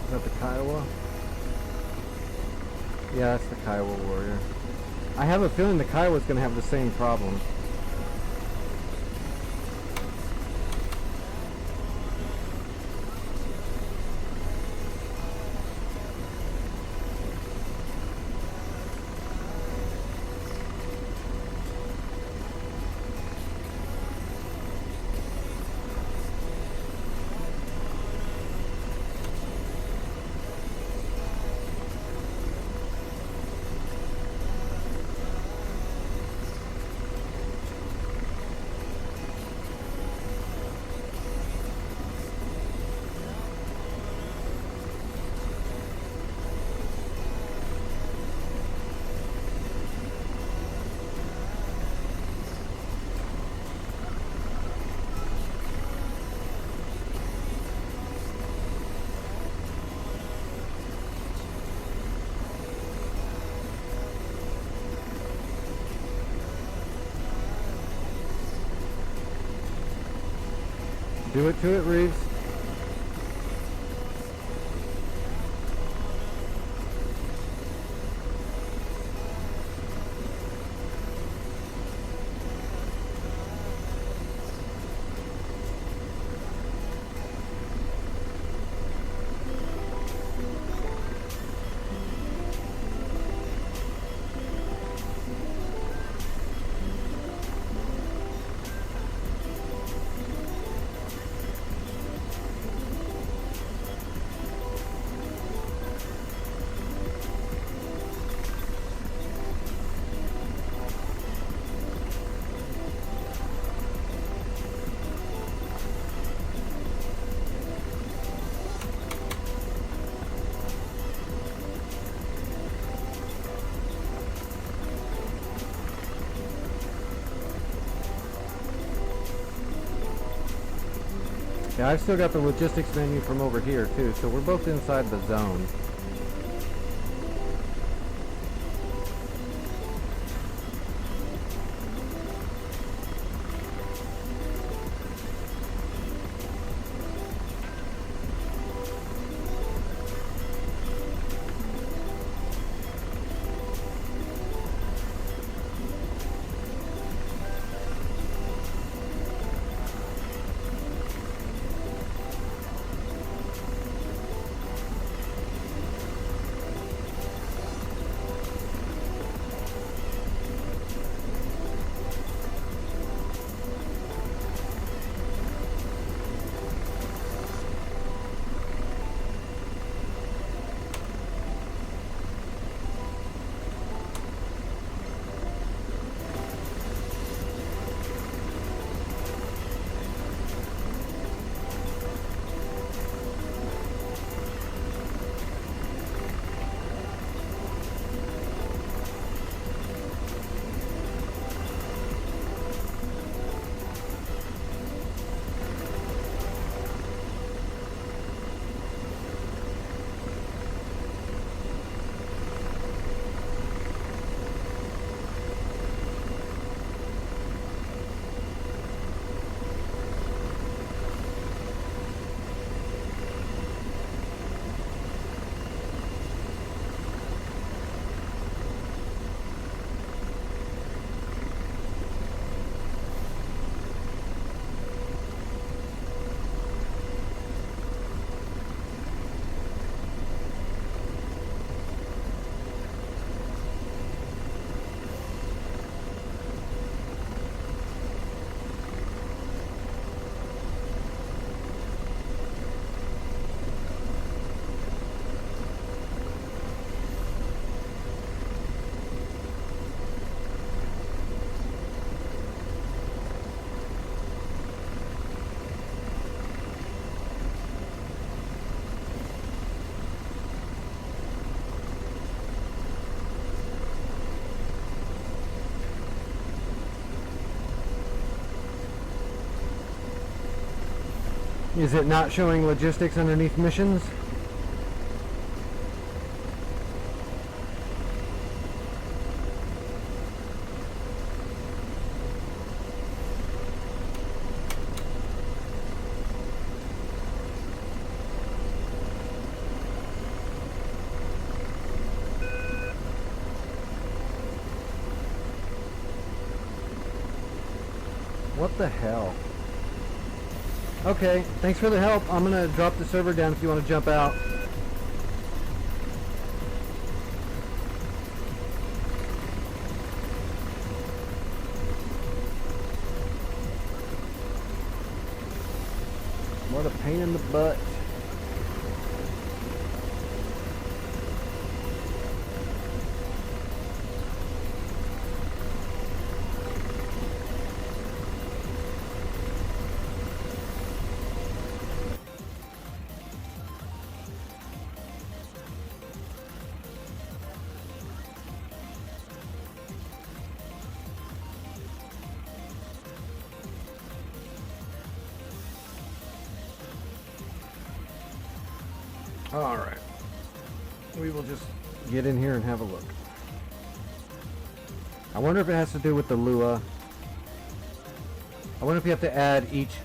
Is that the Kiowa? Yeah, that's the Kiowa Warrior. I have a feeling the Kiowa's going to have the same problem. Do it to it, Reeves. Yeah, I've still got the logistics menu from over here too, so we're both inside the zone. Is it not showing logistics underneath missions? What the hell? Okay, thanks for the help. I'm gonna drop the server down if you want to jump out. What a pain in the butt. Alright. We will just get in here and have a look. I wonder if it has to do with the Lua. I wonder if you have to add each...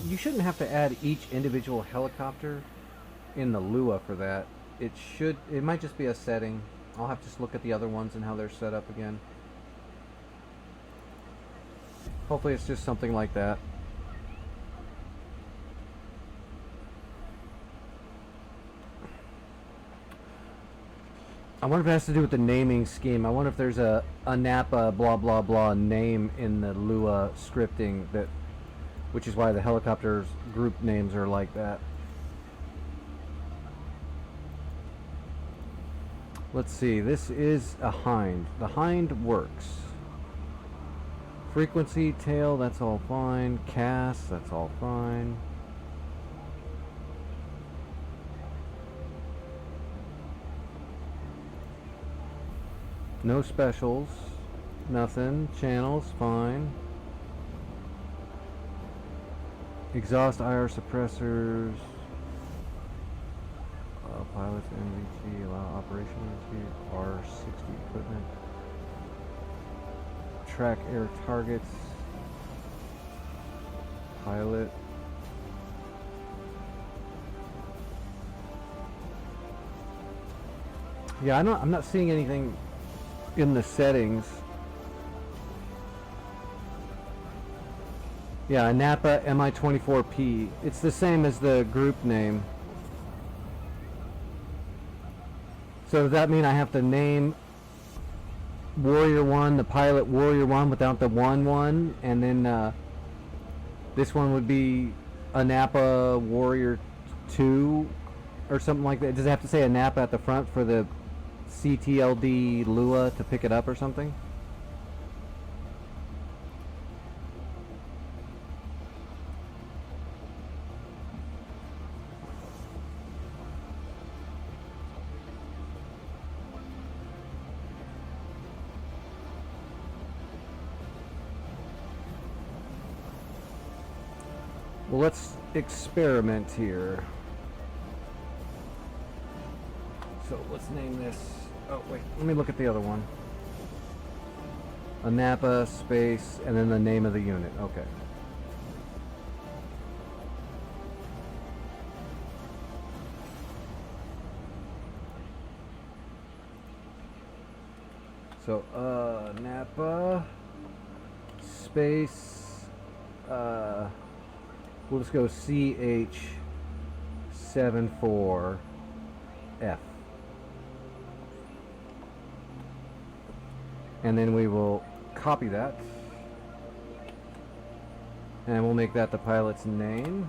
You shouldn't have to add each individual helicopter in the Lua for that. It should... It might just be a setting. I'll have to just look at the other ones and how they're set up again. Hopefully it's just something like that. I wonder if it has to do with the naming scheme. I wonder if there's a Napa blah blah blah name in the Lua scripting, that, which is why the helicopters group names are like that. Let's see, this is a hind. The hind works. Frequency, tail, that's all fine. Cast, that's all fine. No specials, nothing. Channels, fine. Exhaust IR suppressors. Pilots, NVT, allow operation NVT, R60 equipment. Track air targets. Pilot. Yeah, I'm not seeing anything in the settings. Yeah, Napa MI-24P. It's the same as the group name. So does that mean I have to name Warrior 1, the pilot Warrior 1 without the 1-1, and then this one would be a Napa Warrior 2 or something like that? Does it have to say a Napa at the front for the CTLD Lua to pick it up or something? Well, let's experiment here. So let's name this. Oh wait, let me look at the other one. A Napa space and then the name of the unit. Okay. So Napa space. We'll just go CH74F. And then we will copy that. And we'll make that the pilot's name.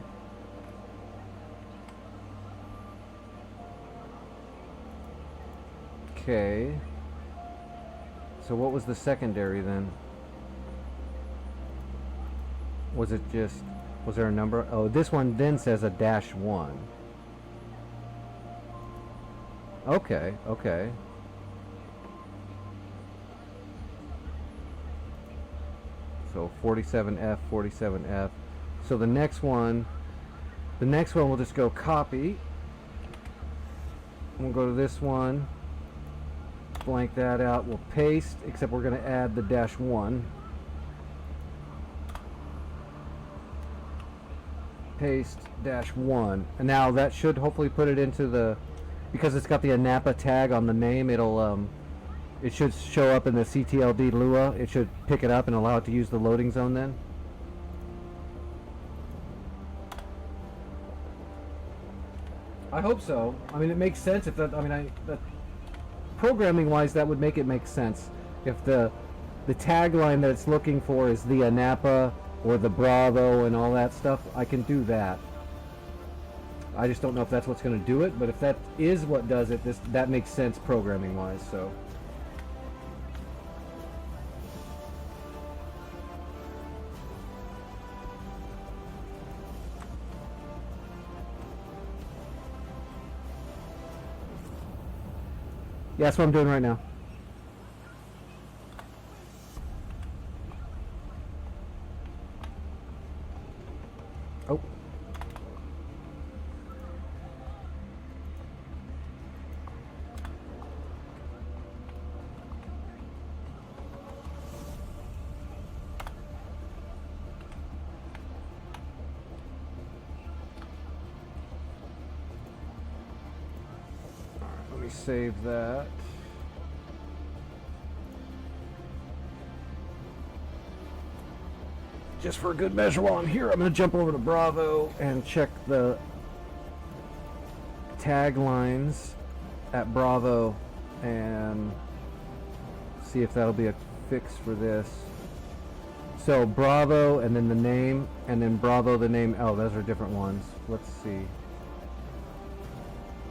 Okay. So what was the secondary then? Was it just... Was there a number? Oh, this one then says a -1. Okay, okay. So 47F, 47F. So the next one The next one we'll just go copy. We'll go to this one, blank that out, we'll paste, except we're going to add the -1. Paste -1, and now that should hopefully put it into the, because it's got the ANAPA tag on the name, it'll it should show up in the CTLD Lua. It should pick it up and allow it to use the loading zone then. I hope so. I mean, it makes sense if that, I mean, programming wise, that would make it make sense. If the tagline that it's looking for is the ANAPA or the Bravo and all that stuff, I can do that. I just don't know if that's what's going to do it, but if that is what does it, that makes sense programming wise, so. Yeah, that's what I'm doing right now. Oh. Let me save that. Just for a good measure while I'm here, I'm going to jump over to Bravo and check the taglines at Bravo and see if that'll be a fix for this. So Bravo and then the name, and then Bravo the name. Oh, those are different ones. Let's see.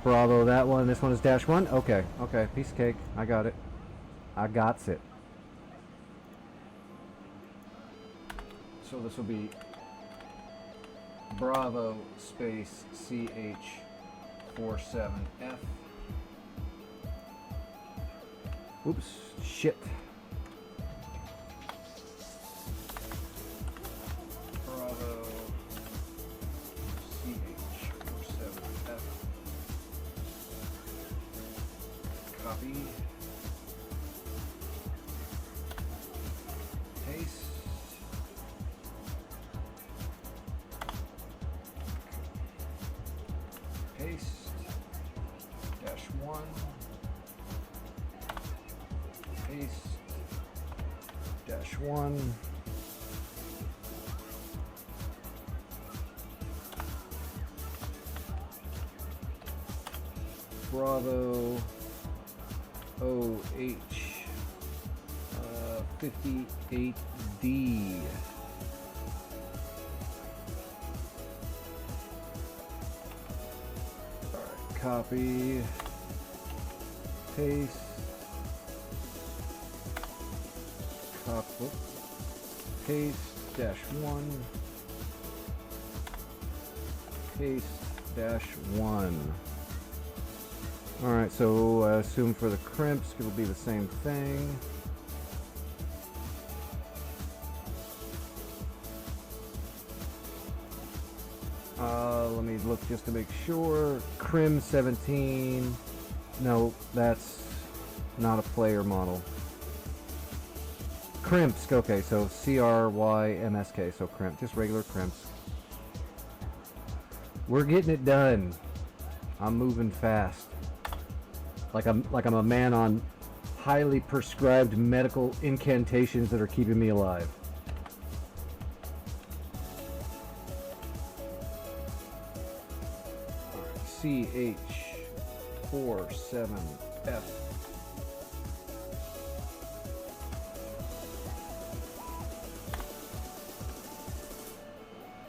Bravo, that one. This one is -1. Okay, okay. Piece of cake. I got it. I got it. So this will be Bravo space CH47F. Oops, shit. Bravo CH47F. Copy. Paste. Paste -1. Paste -1. Bravo OH 58D. Copy, paste, copy, paste -1, paste -1. All right, so I assume for the crimps it'll be the same thing. Let me look just to make sure. Crim 17. No, that's not a player model. Crimps. Okay, so CRYMSK. So crimp, just regular crimps. We're getting it done. I'm moving fast. Like I'm a man on highly prescribed medical incantations that are keeping me alive. CH47F.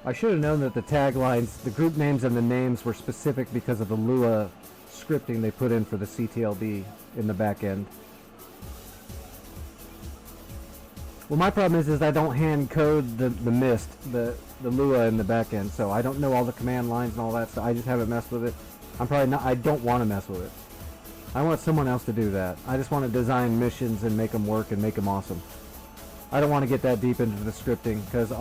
I should have known that the taglines, the group names and the names were specific because of the Lua scripting they put in for the CTLD in the back end. Well, my problem is I don't hand code the MIST, the Lua in the back end, so I don't know all the command lines and all that stuff. I just haven't messed with it. I'm probably not. I don't want to mess with it. I want someone else to do that. I just want to design missions and make them work and make them awesome. I don't want to get that deep into the scripting because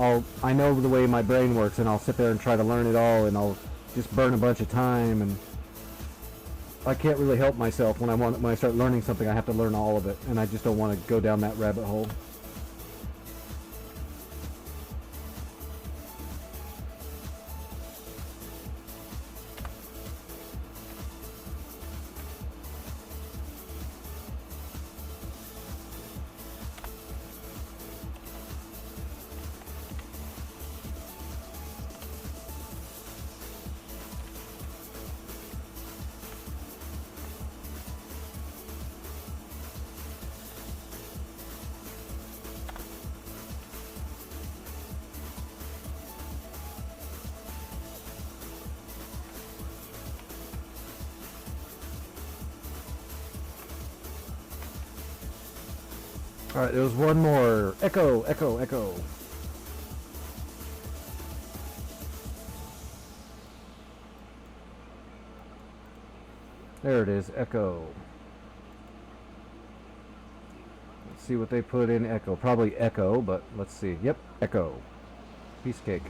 I know the way my brain works, and I'll sit there and try to learn it all, and I'll just burn a bunch of time, and I can't really help myself when I start learning something. I have to learn all of it, and I just don't want to go down that rabbit hole. Alright, there was one more. Echo, echo, echo. There it is, echo. Let's see what they put in echo. Probably echo, but let's see. Yep, echo. Piece of cake.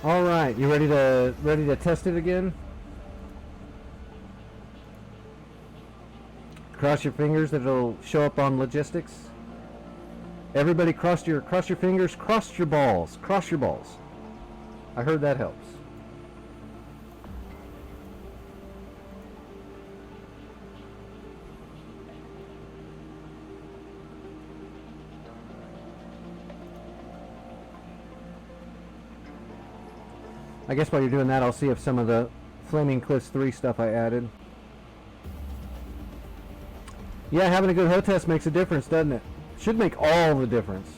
All right, you ready to test it again? Cross your fingers that it'll show up on logistics. Everybody cross your fingers, cross your balls. Cross your balls. I heard that helps. I guess while you're doing that, I'll see if some of the Flaming Cliffs 3 stuff I added. Yeah, having a good hotess makes a difference, doesn't it? Should make all the difference.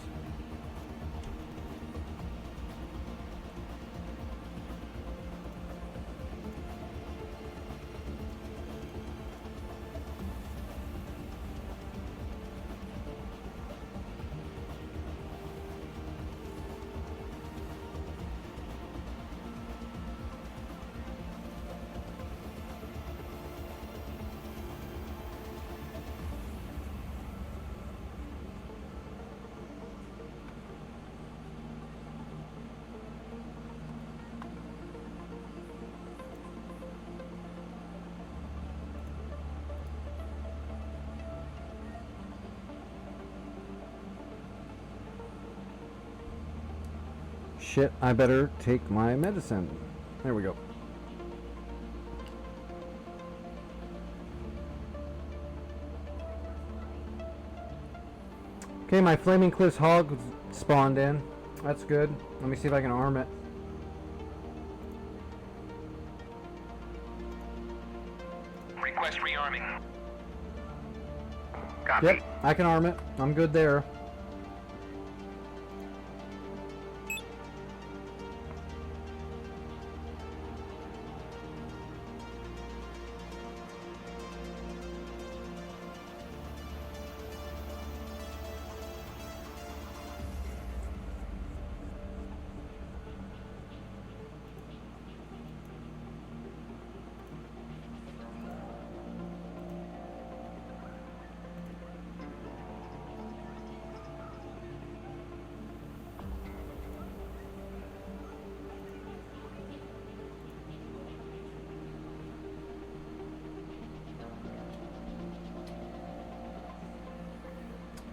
Shit, I better take my medicine. There we go. Okay, my Flaming Cliffs hog spawned in. That's good. Let me see if I can arm it. Request rearming. Copy. Yep, I can arm it. I'm good there.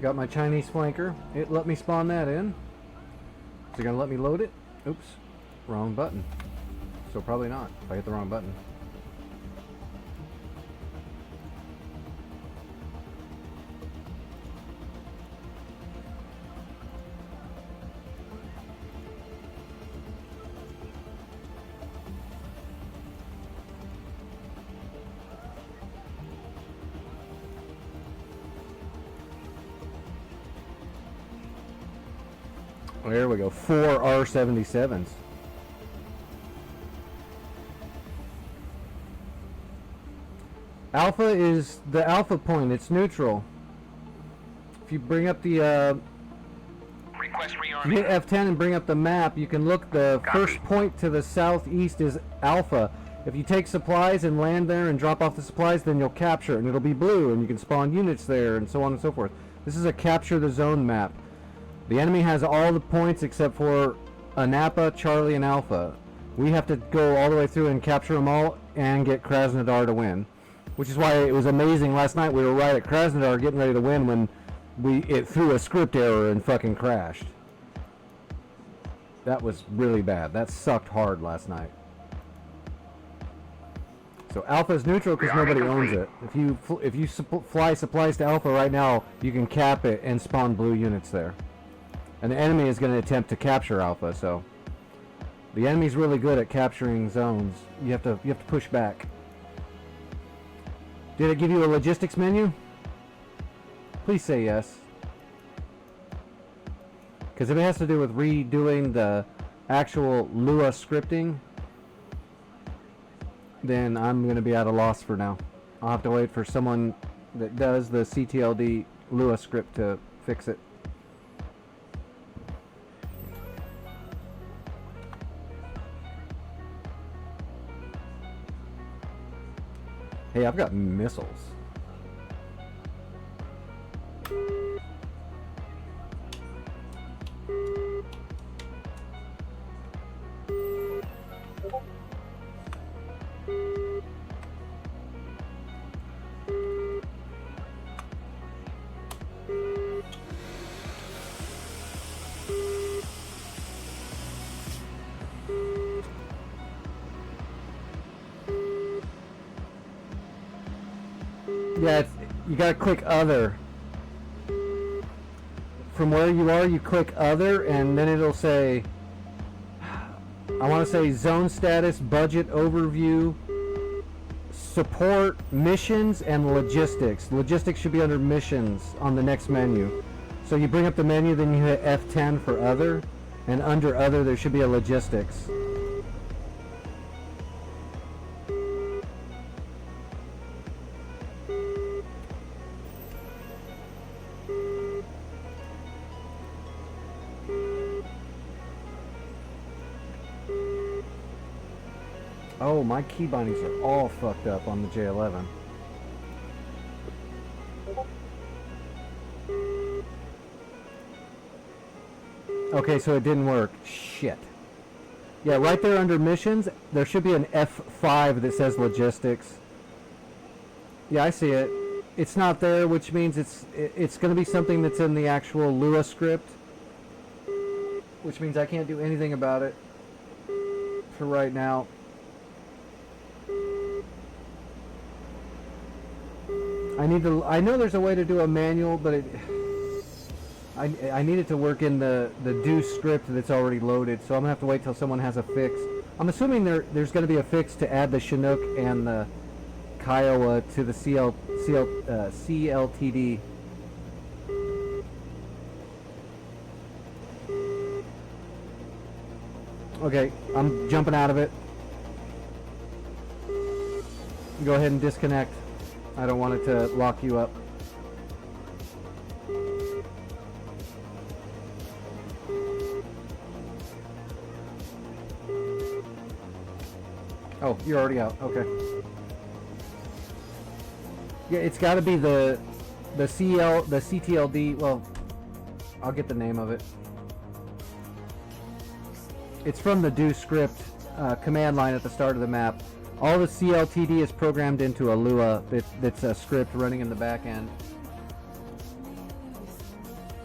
Got my Chinese flanker. It let me spawn that in. Is it gonna let me load it? Oops. Wrong button. So probably not, if I hit the wrong button. There we go. 4 R-77s. Alpha is the alpha point. It's neutral. If you bring up the Request if you rearming. hit F10 and bring up the map, you can look. The first point to the southeast is Alpha. If you take supplies and land there and drop off the supplies, then you'll capture it, and it'll be blue, and you can spawn units there, and so on and so forth. This is a capture the zone map. The enemy has all the points except for Anapa, Charlie, and Alpha. We have to go all the way through and capture them all and get Krasnodar to win. Which is why it was amazing last night. We were right at Krasnodar getting ready to win when it threw a script error and fucking crashed. That was really bad. That sucked hard last night. So Alpha is neutral because nobody owns it. If you fly supplies to Alpha right now, you can cap it and spawn blue units there. And the enemy is going to attempt to capture Alpha. So the enemy's really good at capturing zones. You have to push back. Did it give you a logistics menu? Please say yes. Because if it has to do with redoing the actual Lua scripting, then I'm going to be at a loss for now. I'll have to wait for someone that does the CTLD Lua script to fix it. Hey, I've got missiles. Yeah, you gotta click other. From where you are, you click other, and then it'll say, I want to say zone status, budget overview, support, missions, and logistics. Logistics should be under missions on the next menu. So you bring up the menu, then you hit F10 for other, and under other there should be a logistics. Oh, my key bindings are all fucked up on the J11. Okay, so it didn't work. Shit. Yeah, right there under missions, there should be an F5 that says logistics. Yeah, I see it. It's not there, which means it's going to be something that's in the actual Lua script, which means I can't do anything about it for right now. I know there's a way to do a manual, but I need it to work in the do script that's already loaded, so I'm gonna have to wait till someone has a fix. I'm assuming there's gonna be a fix to add the Chinook and the Kiowa to the CLTD. Okay, I'm jumping out of it. Go ahead and disconnect. I don't want it to lock you up. Oh, you're already out. Okay. Yeah, it's got to be the CTLD. Well, I'll get the name of it. It's from the do script command line at the start of the map. All the CLTD is programmed into a Lua that's a script running in the back end.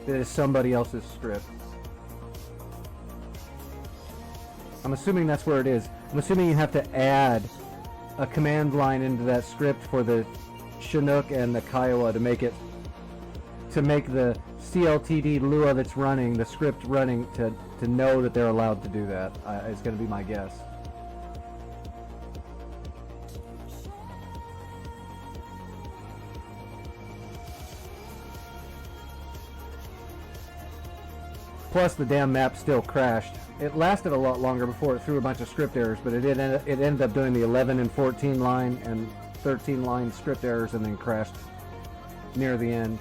that is somebody else's script. I'm assuming that's where it is. I'm assuming you have to add a command line into that script for the Chinook and the Kiowa to make the CLTD Lua that's running, the script running, to know that they're allowed to do that. Is going to be my guess. Plus, the damn map still crashed. It lasted a lot longer before it threw a bunch of script errors, but it ended up doing the 11 and 14 line and 13 line script errors and then crashed near the end.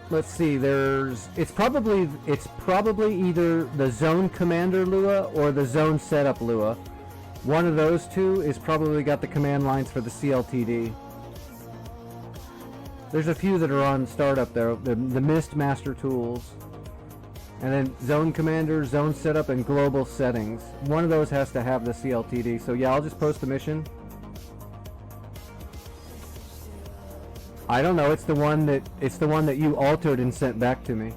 Let's see, it's probably either the zone commander Lua or the zone setup Lua. One of those two is probably got the command lines for the CLTD. There's a few that are on startup there, the Mist Master Tools. And then Zone Commander, Zone Setup, and Global Settings. One of those has to have the CLTD, so yeah, I'll just post the mission. I don't know, it's the one that you altered and sent back to me.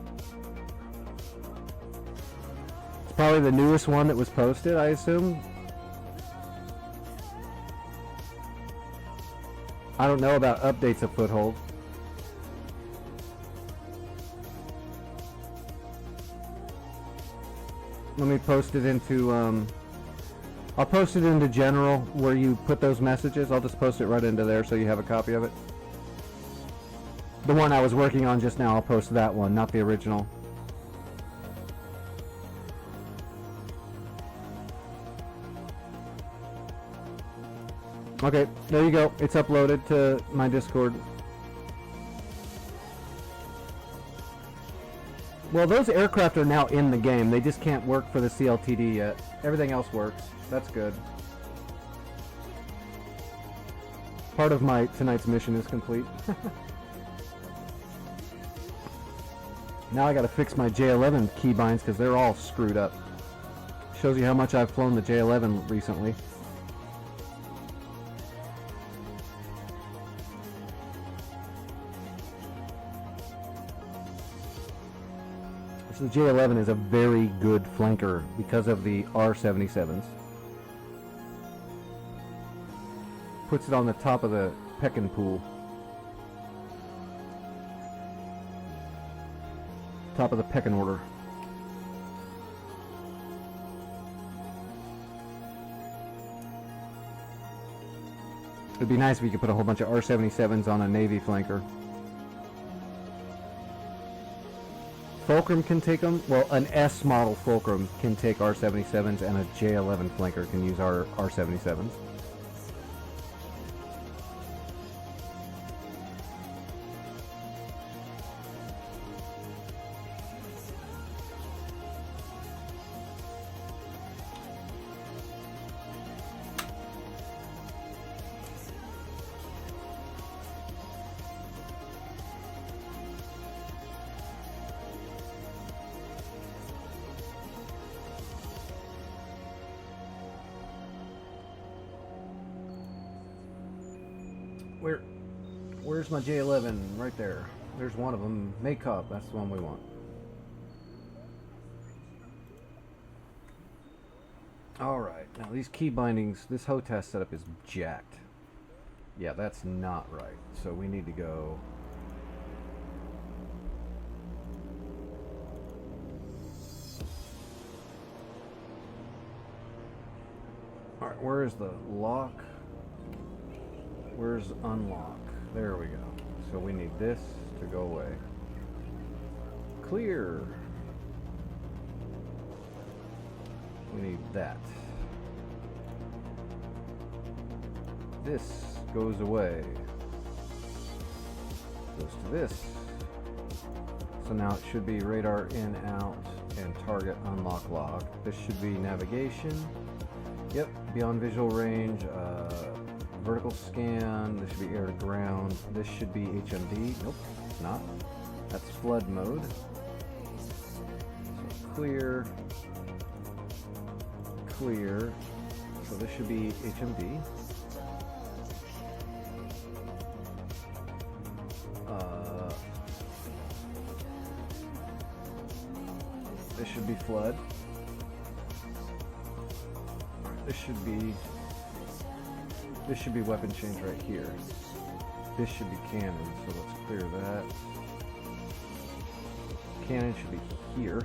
It's probably the newest one that was posted, I assume. I don't know about updates of Foothold. Let me post it into, I'll post it into general where you put those messages. I'll just post it right into there so you have a copy of it. The one I was working on just now, I'll post that one, not the original. Okay, there you go. It's uploaded to my Discord. Well, those aircraft are now in the game. They just can't work for the CLTD yet. Everything else works. That's good. Part of my tonight's mission is complete. Now I gotta fix my J11 keybinds because they're all screwed up. Shows you how much I've flown the J11 recently. The J11 is a very good flanker because of the R77s. Puts it on the top of the pecking pool. Top of the pecking order. It'd be nice if you could put a whole bunch of R77s on a Navy flanker. Fulcrum can take them. Well, an S model Fulcrum can take R77s, and a J11 flanker can use our R77s. Where's my J11? Right there. There's one of them. Makeup. That's the one we want. Alright. Now these key bindings, this HOTAS setup is jacked. Yeah, that's not right. So we need to go... Alright, where is the lock? Where's unlock? There we go. So we need this to go away. Clear. We need that. This goes away. Goes to this. So now it should be radar in, out, and target unlock lock. This should be navigation. Yep, beyond visual range. Vertical scan, this should be air to ground, this should be HMD, nope, it's not. That's flood mode. So clear, clear, so this should be HMD. flood. This should be weapon change right here. This should be cannon, so let's clear that. Cannon should be here.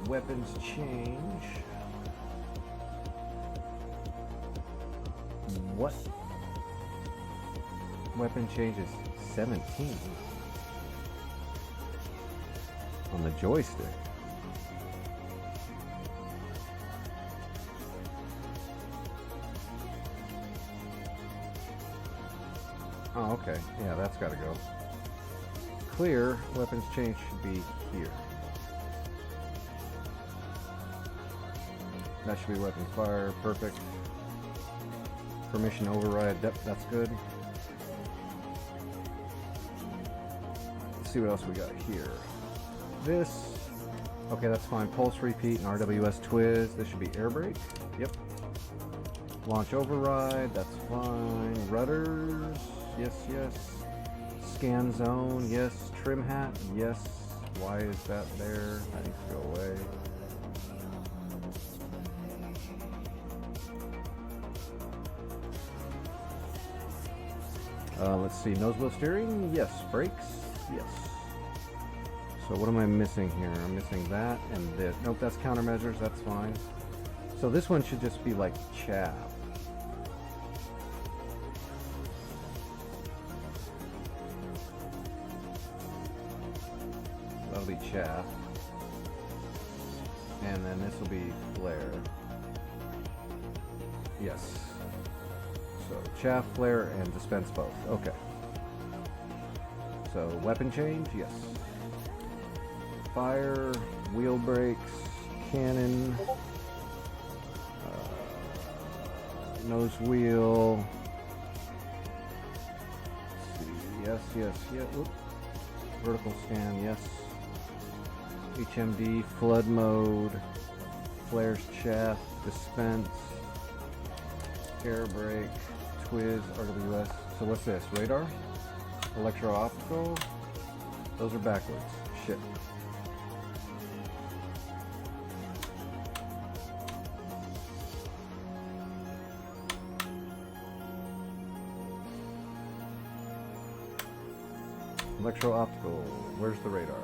Weapons change. What? Weapon change is 17 on the joystick. Oh, okay. Yeah, that's got to go. Clear, weapons change should be here. That should be weapon fire. Perfect. Permission override. That's good. Let's see what else we got here. This. Okay, that's fine. Pulse repeat and RWS Twiz. This should be air brake. Yep. Launch override. That's fine. Rudders. Yes, yes. Scan zone. Yes. Trim hat. Yes. Why is that there? That needs to go away. Let's see. Nose wheel steering. Yes. Brakes. Yes. So what am I missing here? I'm missing that and this. Nope, that's countermeasures. That's fine. So this one should just be like chaff. That'll be chaff. And then this will be flare. Yes. So chaff, flare, and dispense both. Okay. So weapon change, yes. Fire, wheel brakes, cannon, nose wheel. Let's see. Yes, yes, yes. Whoop. Vertical scan, yes. HMD, flood mode, flares, chaff, dispense, air brake, Twiz, RWS. So what's this? Radar? Electro-optical? Those are backwards. Shit. Electro-optical. Where's the radar?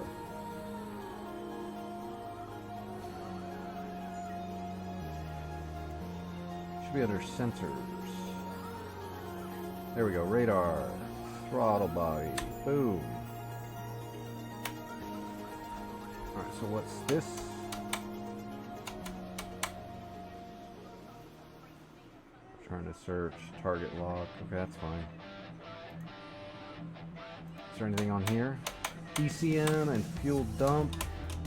Should be under sensors. There we go. Radar. Throttle body. Boom. Alright, so what's this? Trying to search. Target lock. Okay, that's fine. Is there anything on here? ECM and fuel dump.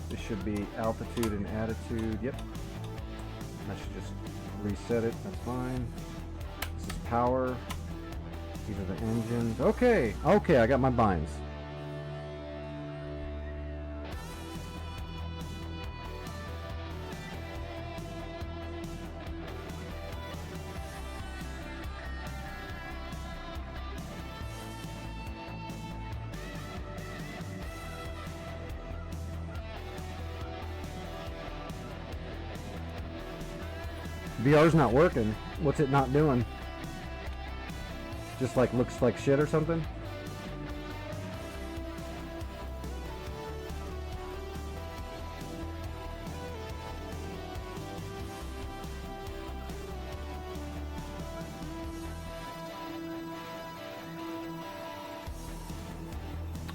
This should be altitude and attitude. Yep. I should just reset it. That's fine. This is power. These are the engines. Okay. Okay, I got my binds. VR's not working. What's it not doing? Just like looks like shit or something?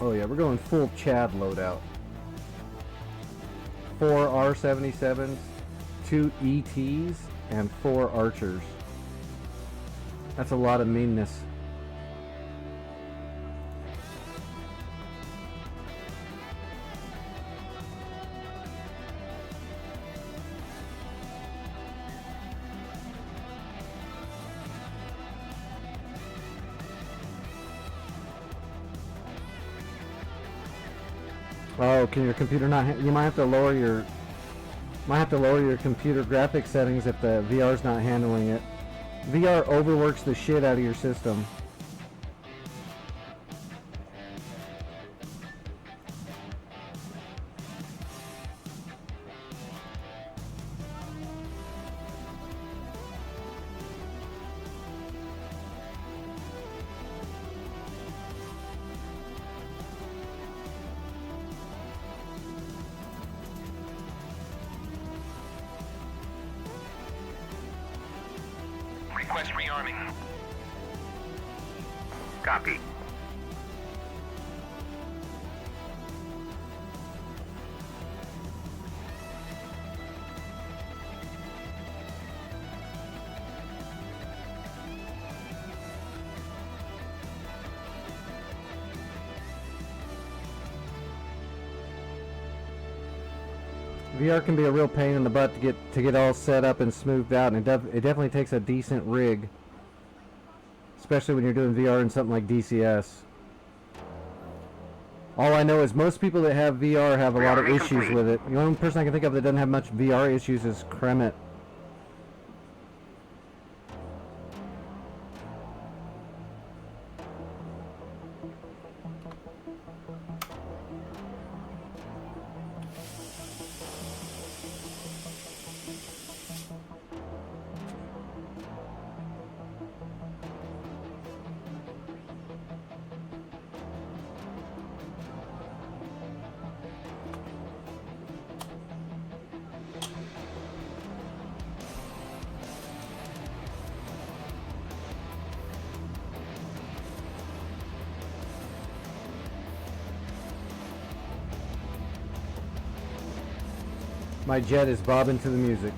Oh yeah, we're going full Chad loadout. 4 R77s, 2 ETs, and 4 Archers. That's a lot of meanness. Oh, can your computer not? You might have to lower your. Computer graphics settings if the VR's not handling it. VR overworks the shit out of your system. Request rearming. Copy. VR can be a real pain in the butt to get all set up and smoothed out, and it definitely takes a decent rig, especially when you're doing VR in something like DCS. All I know is most people that have VR have a lot of issues complete. with it. The only person I can think of that doesn't have much VR issues is Kremet. My jet is bobbing to the music.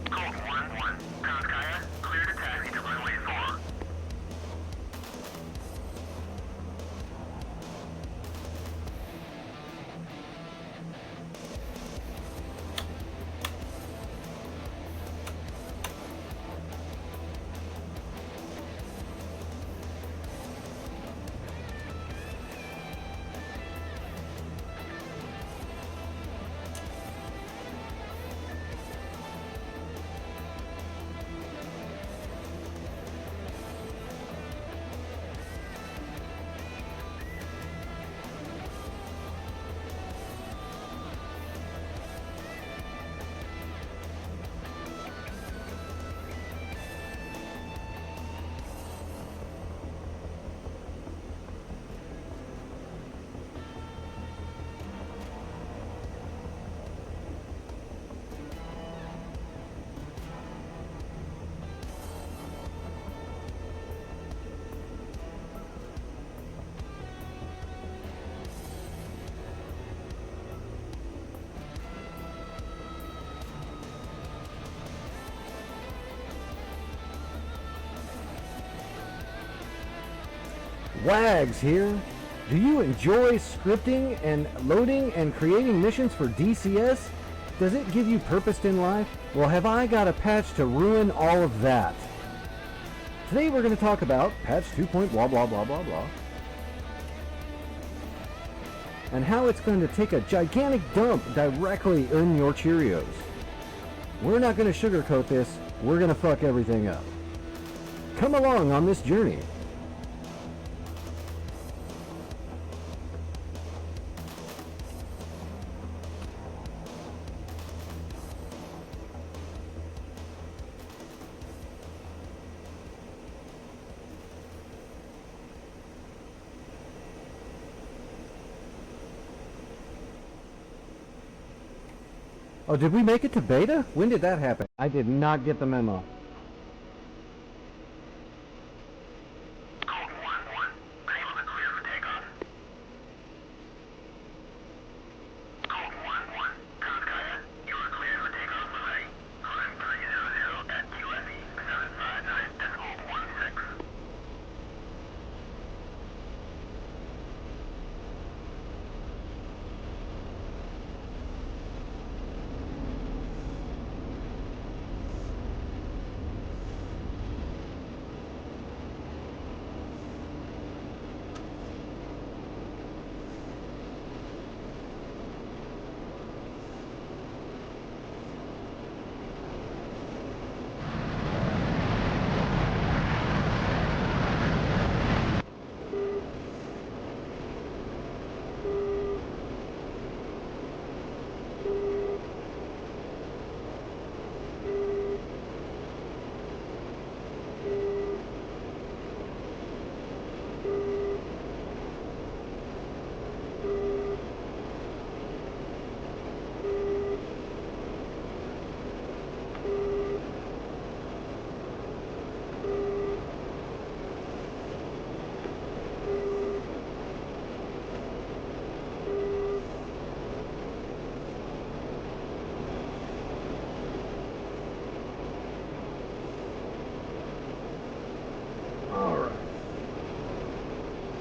Code 1-1. Kanskaya, clear to taxi to runway 4. Wags here. Do you enjoy scripting and loading and creating missions for DCS? Does it give you purpose in life? Well, have I got a patch to ruin all of that? Today we're going to talk about patch 2. Blah blah blah blah blah, and how it's going to take a gigantic dump directly in your Cheerios. We're not going to sugarcoat this. We're going to fuck everything up. Come along on this journey. Oh, did we make it to beta? When did that happen? I did not get the memo. Code 1-1. Payload is clear for takeoff. Code 1-1. Kanskaya, you are clear for takeoff when ready. Climb 300 at QFE 759.16.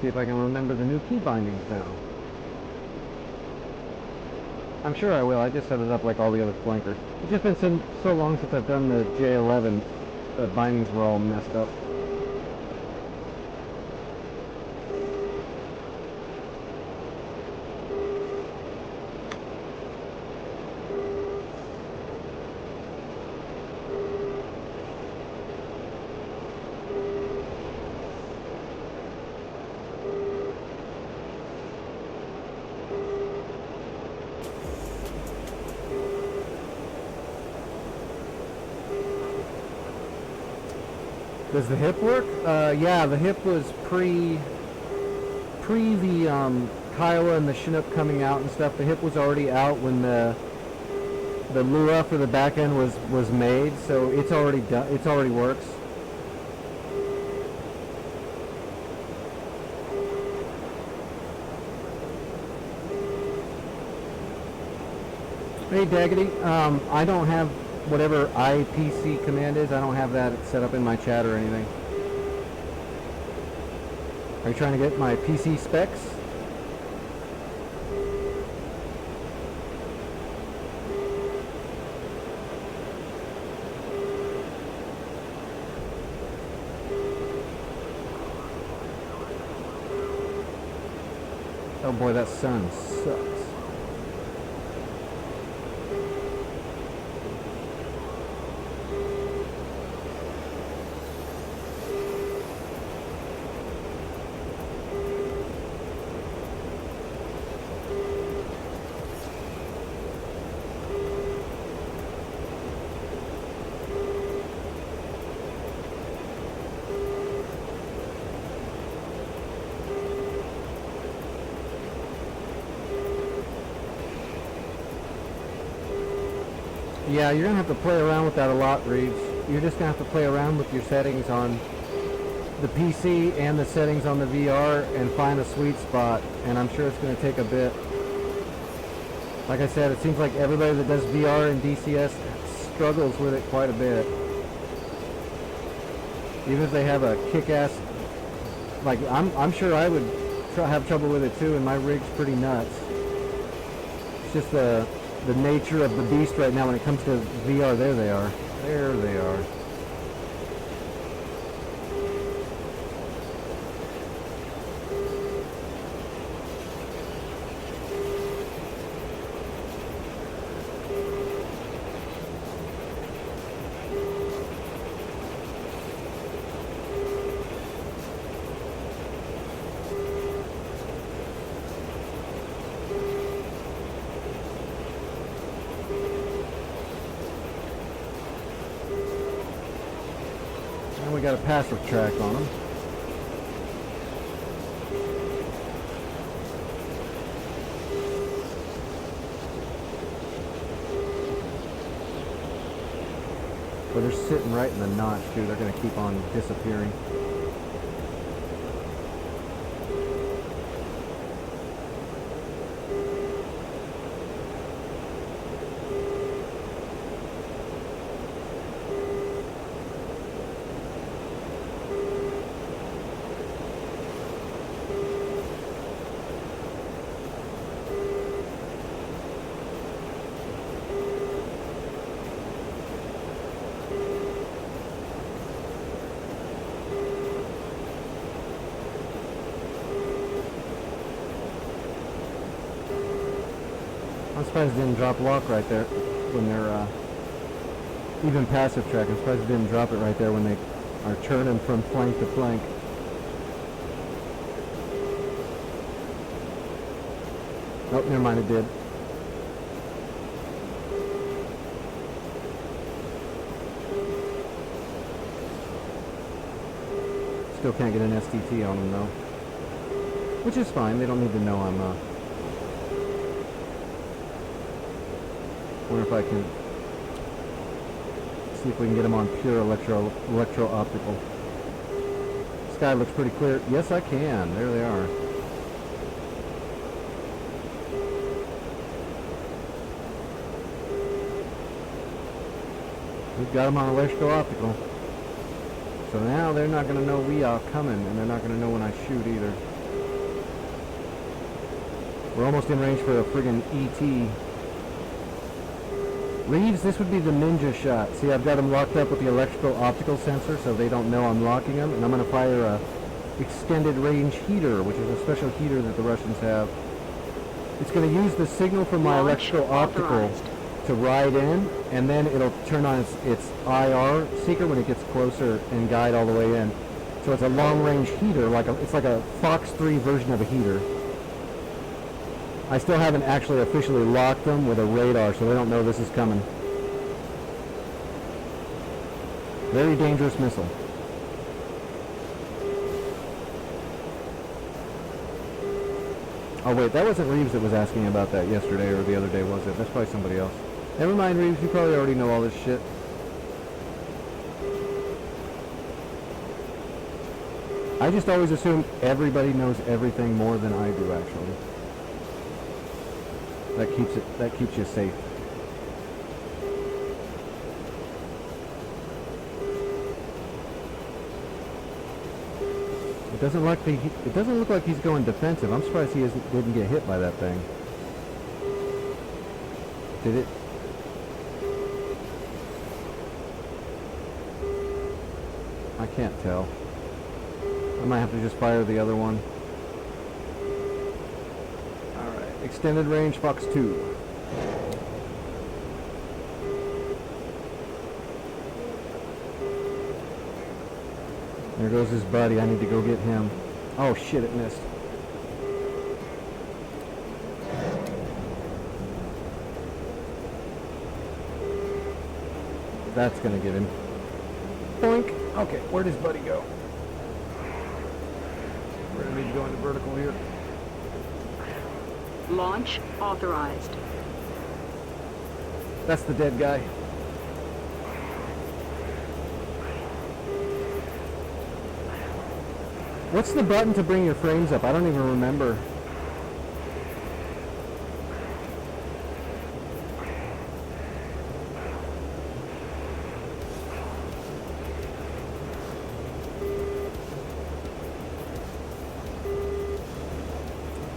See if I can remember the new key bindings now. I'm sure I will. I just set it up like all the other flankers. It's just been so long since I've done the J11, the bindings were all messed up. Does the hip work? Yeah, the hip was pre the Kiowa and the Chinook coming out and stuff. The hip was already out when the Lua for the back end was made, so it's already done. It already works. Hey Daggity, I don't have whatever IPC command is. I don't have that set up in my chat or anything. Are you trying to get my PC specs? Oh boy, that sun sucks. Yeah, you're going to have to play around with that a lot, Reeves. You're just going to have to play around with your settings on the PC and the settings on the VR and find a sweet spot, and I'm sure it's going to take a bit. Like I said, it seems like everybody that does VR and DCS struggles with it quite a bit. Even if they have a kick-ass... Like, I'm sure I would have trouble with it too, and my rig's pretty nuts. It's just the nature of the beast right now when it comes to VR. There they are. There they are. We got a passive track on them. But they're sitting right in the notch, dude. They're going to keep on disappearing. I'm surprised it didn't drop lock right there when they're even passive track. I'm surprised it didn't drop it right there when they are turning from flank to flank. Nope, never mind, it did. Still can't get an STT on them though, which is fine. They don't need to know I'm wonder if I can see if we can get them on pure electro-optical. Sky looks pretty clear. Yes, I can. There they are. We've got them on electro-optical. So now they're not going to know we are coming, and they're not going to know when I shoot either. We're almost in range for a friggin' ET. Reeves, this would be the ninja shot. See, I've got them locked up with the electrical optical sensor so they don't know I'm locking them, and I'm going to fire a extended range heater, which is a special heater that the Russians have. It's going to use the signal from my electrical optical to ride in, and then it'll turn on its IR seeker when it gets closer and guide all the way in. So it's a long-range heater, it's like a Fox 3 version of a heater. I still haven't actually officially locked them with a radar, so they don't know this is coming. Very dangerous missile. Oh wait, that wasn't Reeves that was asking about that yesterday or the other day, was it? That's probably somebody else. Never mind, Reeves, you probably already know all this shit. I just always assume everybody knows everything more than I do, actually. That keeps you safe. It doesn't look like he's going defensive. I'm surprised he didn't get hit by that thing. Did it? I can't tell. I might have to just fire the other one. Alright, extended range Fox 2. There goes his buddy. I need to go get him. Oh shit, it missed. That's gonna get him. Boink. Okay, where'd his buddy go? We're gonna need to go into vertical here. Launch authorized. That's the dead guy. What's the button to bring your frames up? I don't even remember.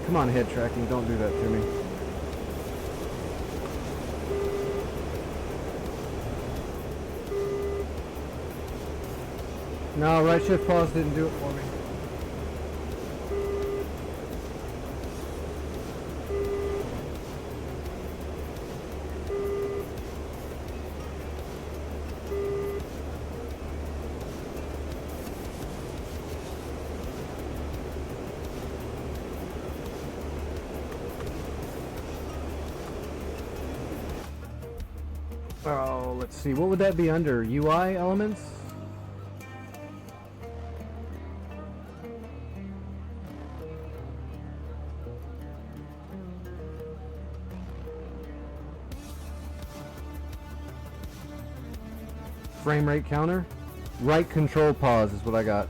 Come on, head tracking, don't do that to me. No, right shift pause didn't do it for me. Oh, let's see. What would that be under? UI elements? Frame rate counter? Right control pause is what I got.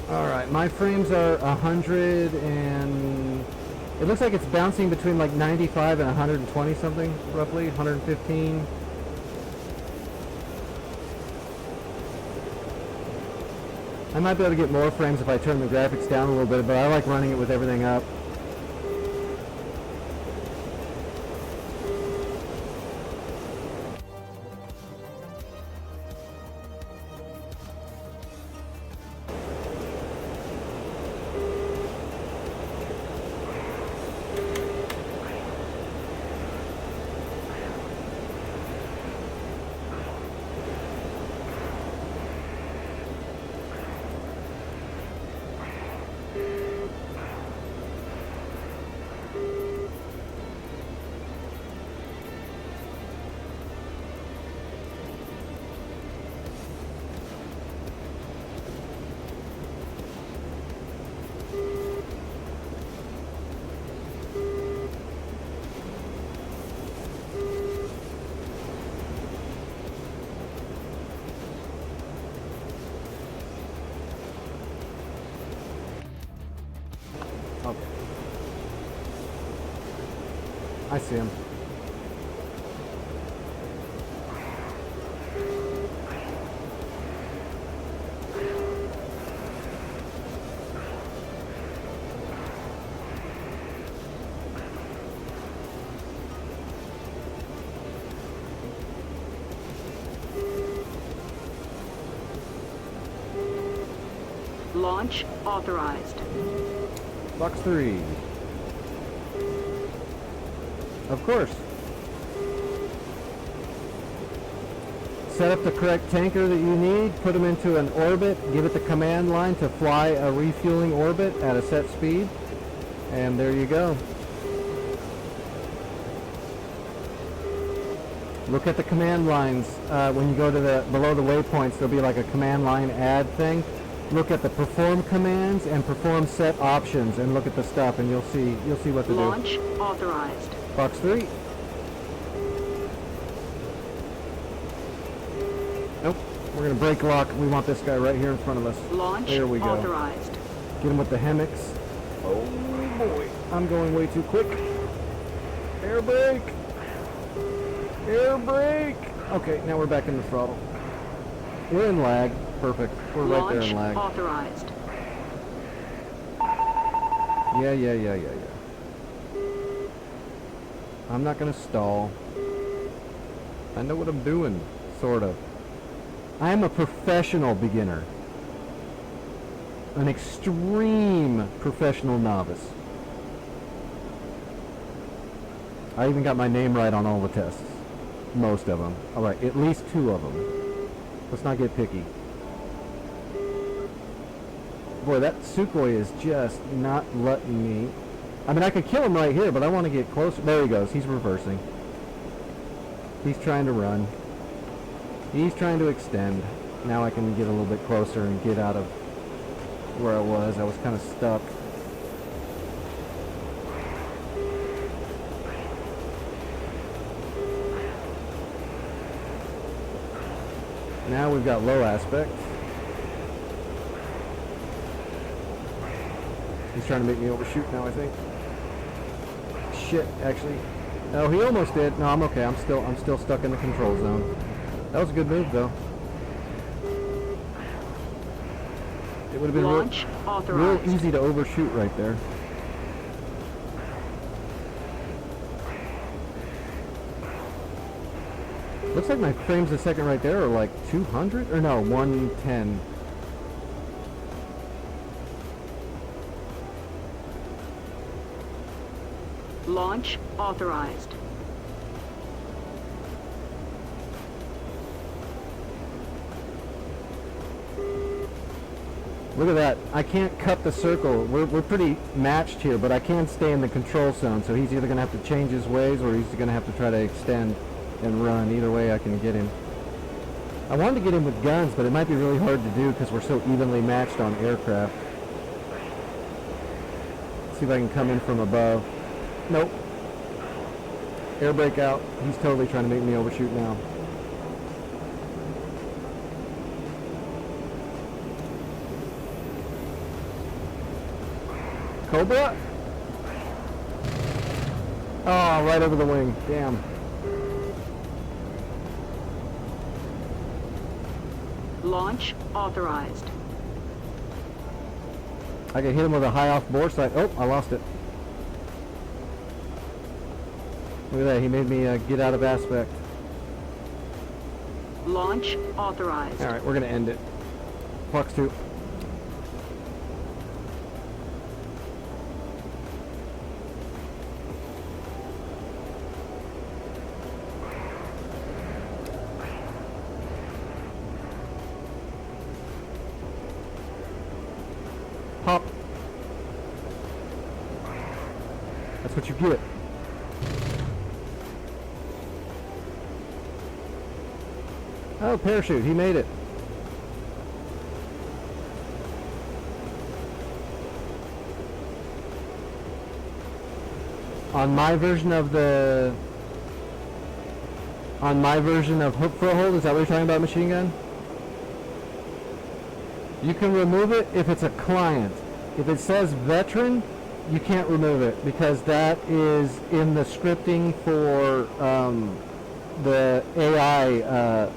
Alright, my frames are 100 and... It looks like it's bouncing between like 95 and 120 something, roughly, 115. I might be able to get more frames if I turn the graphics down a little bit, but I like running it with everything up. Okay. I see him. Launch authorized. Box 3. Of course. Set up the correct tanker that you need, put them into an orbit, give it the command line to fly a refueling orbit at a set speed, and there you go. Look at the command lines. When you go to the below the waypoints, there'll be like a command line add thing. Look at the perform commands and perform set options, and look at the stuff, and you'll see what to Launch do. authorized. Box 3. Nope. We're gonna break lock. We want this guy right here in front of us. Launch There we go. authorized. Get him with the hammocks. Oh boy. I'm going way too quick. Air brake. Air brake. Okay, now we're back in the throttle. We're in lag. Perfect. We're right there in lag. Authorized. Yeah. I'm not gonna stall. I know what I'm doing, sort of. I'm a professional beginner. An extreme professional novice. I even got my name right on all the tests. Most of them. Alright, at least 2 of them. Let's not get picky. Boy, that Sukhoi is just not letting me... I mean, I could kill him right here, but I want to get closer. There he goes. He's reversing. He's trying to run. He's trying to extend. Now I can get a little bit closer and get out of where I was. I was kind of stuck. Now we've got low aspect. He's trying to make me overshoot now, I think. Shit, actually. Oh, he almost did. No, I'm okay. I'm still stuck in the control zone. That was a good move, though. It would have been real easy to overshoot right there. Looks like my frames a second right there are like 200? Or no, 110. Launch authorized. Look at that. I can't cut the circle. We're pretty matched here, but I can stay in the control zone, so he's either going to have to change his ways or he's going to have to try to extend and run. Either way, I can get him. I wanted to get him with guns, but it might be really hard to do because we're so evenly matched on aircraft. Let's see if I can come in from above. Nope. Air brake out. He's totally trying to make me overshoot now. Cobra? Oh, right over the wing. Damn. Launch authorized. I can hit him with a high off bore sight. Oh, I lost it. Look at that. He made me get out of aspect. Launch authorized. All right, we're going to end it. Flux 2. Pop. That's what you get. Oh, parachute. He made it. On my version of the... On my version of hook foothold, is that what you're talking about, machine gun? You can remove it if it's a client. If it says veteran, you can't remove it because that is in the scripting for the AI.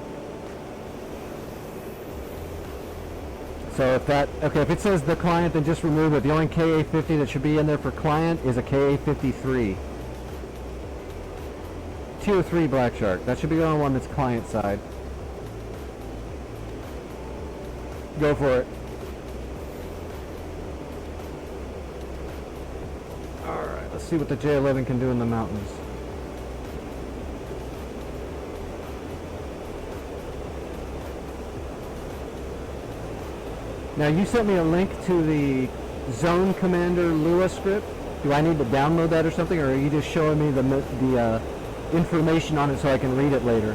So if that, okay, if it says the client, then just remove it. The only KA-50 that should be in there for client is a KA-53. Tier 3 Black Shark. That should be the only one that's client side. Go for it. Let's see what the J-11 can do in the mountains. Now you sent me a link to the Zone Commander Lua script. Do I need to download that or something, or are you just showing me the information on it so I can read it later?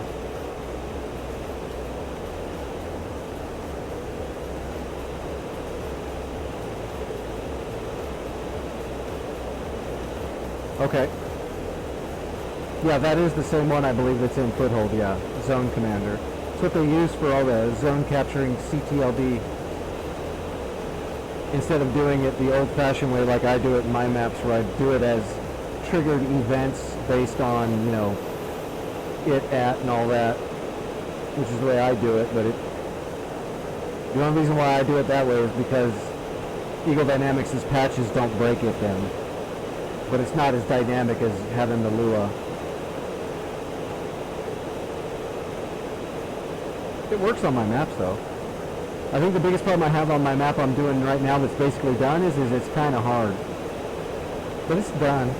Okay. Yeah, that is the same one I believe that's in Foothold, yeah. Zone Commander. It's what they use for all the zone capturing CTLD. Instead of doing it the old-fashioned way like I do it in my maps, where I do it as triggered events based on, you know, it, at, and all that, which is the way I do it, but the only reason why I do it that way is because Eagle Dynamics' patches don't break it then. But it's not as dynamic as having the Lua. It works on my maps though. I think the biggest problem I have on my map I'm doing right now that's basically done is it's kind of hard. But it's done.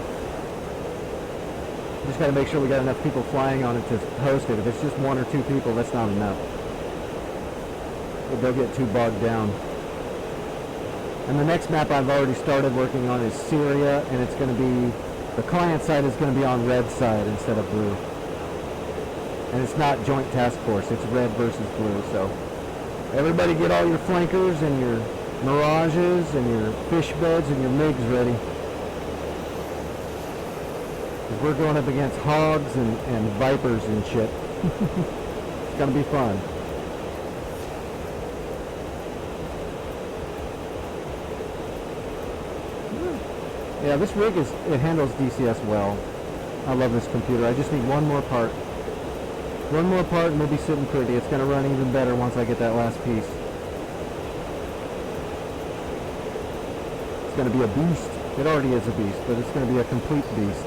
Just got to make sure we got enough people flying on it to host it. If it's just 1 or 2 people, that's not enough. They'll get too bogged down. And the next map I've already started working on is Syria, and it's going to be, the client side is going to be on red side instead of blue. And it's not joint task force, it's red versus blue, so everybody get all your flankers and your mirages and your fish beds and your MiGs ready. 'Cause we're going up against hogs and vipers and shit. It's going to be fun. Yeah, this rig it handles DCS well. I love this computer. I just need one more part. One more part and we'll be sitting pretty. It's going to run even better once I get that last piece. It's going to be a beast. It already is a beast, but it's going to be a complete beast.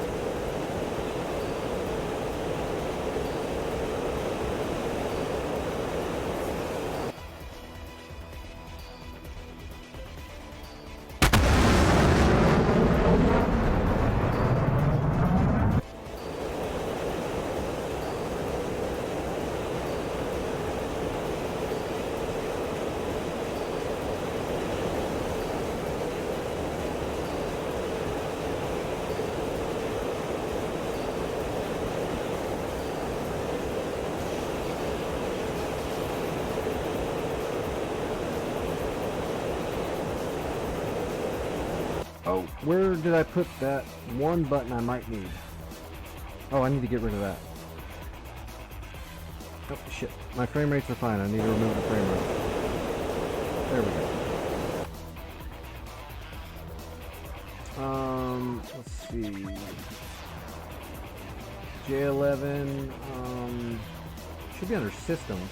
Oh, where did I put that one button I might need? Oh, I need to get rid of that. Oh, shit. My frame rates are fine. I need to remove the frame rate. There we go. Let's see. J11, should be under systems.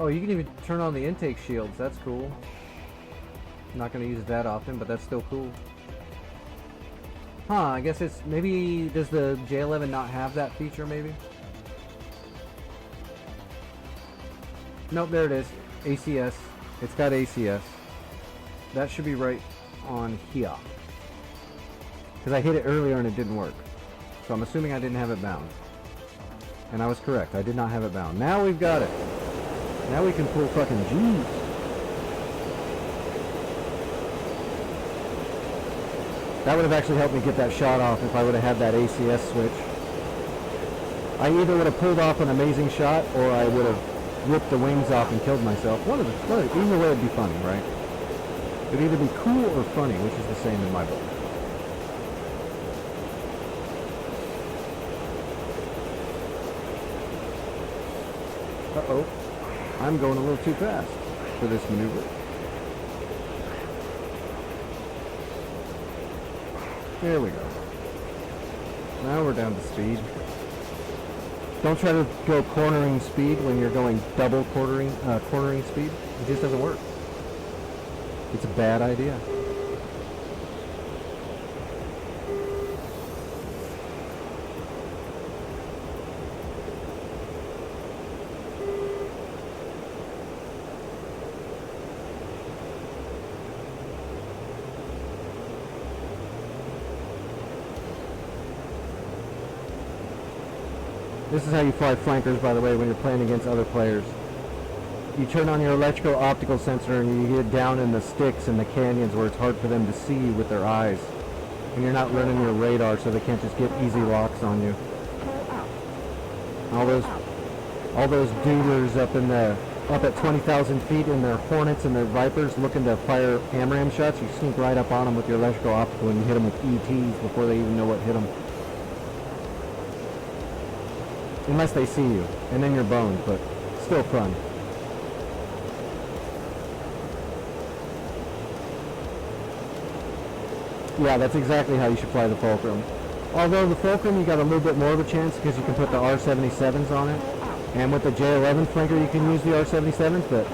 Oh, you can even turn on the intake shields. That's cool. Not going to use it that often, but that's still cool. Huh, I guess it's... Maybe... Does the J11 not have that feature, maybe? Nope, there it is. ACS. It's got ACS. That should be right on here. Because I hit it earlier and it didn't work. So I'm assuming I didn't have it bound. And I was correct. I did not have it bound. Now we've got it. Now we can pull fucking G's. That would have actually helped me get that shot off if I would have had that ACS switch. I either would have pulled off an amazing shot or I would have ripped the wings off and killed myself. Either way it'd be funny, right? It'd either be cool or funny, which is the same in my book. Uh-oh. I'm going a little too fast for this maneuver. There we go. Now we're down to speed. Don't try to go cornering speed when you're going double cornering speed. It just doesn't work. It's a bad idea. This is how you fly flankers, by the way, when you're playing against other players. You turn on your electro-optical sensor and you get down in the sticks and the canyons where it's hard for them to see with their eyes. And you're not running your radar so they can't just get easy locks on you. All those duders up at 20,000 feet in their Hornets and their Vipers looking to fire AMRAAM shots, you sneak right up on them with your electro-optical and you hit them with ETs before they even know what hit them. Unless they see you, and then you're boned, but still fun. Yeah, that's exactly how you should fly the Fulcrum. Although the Fulcrum, you got a little bit more of a chance because you can put the R-77s on it. And with the J-11 flanker, you can use the R-77s, but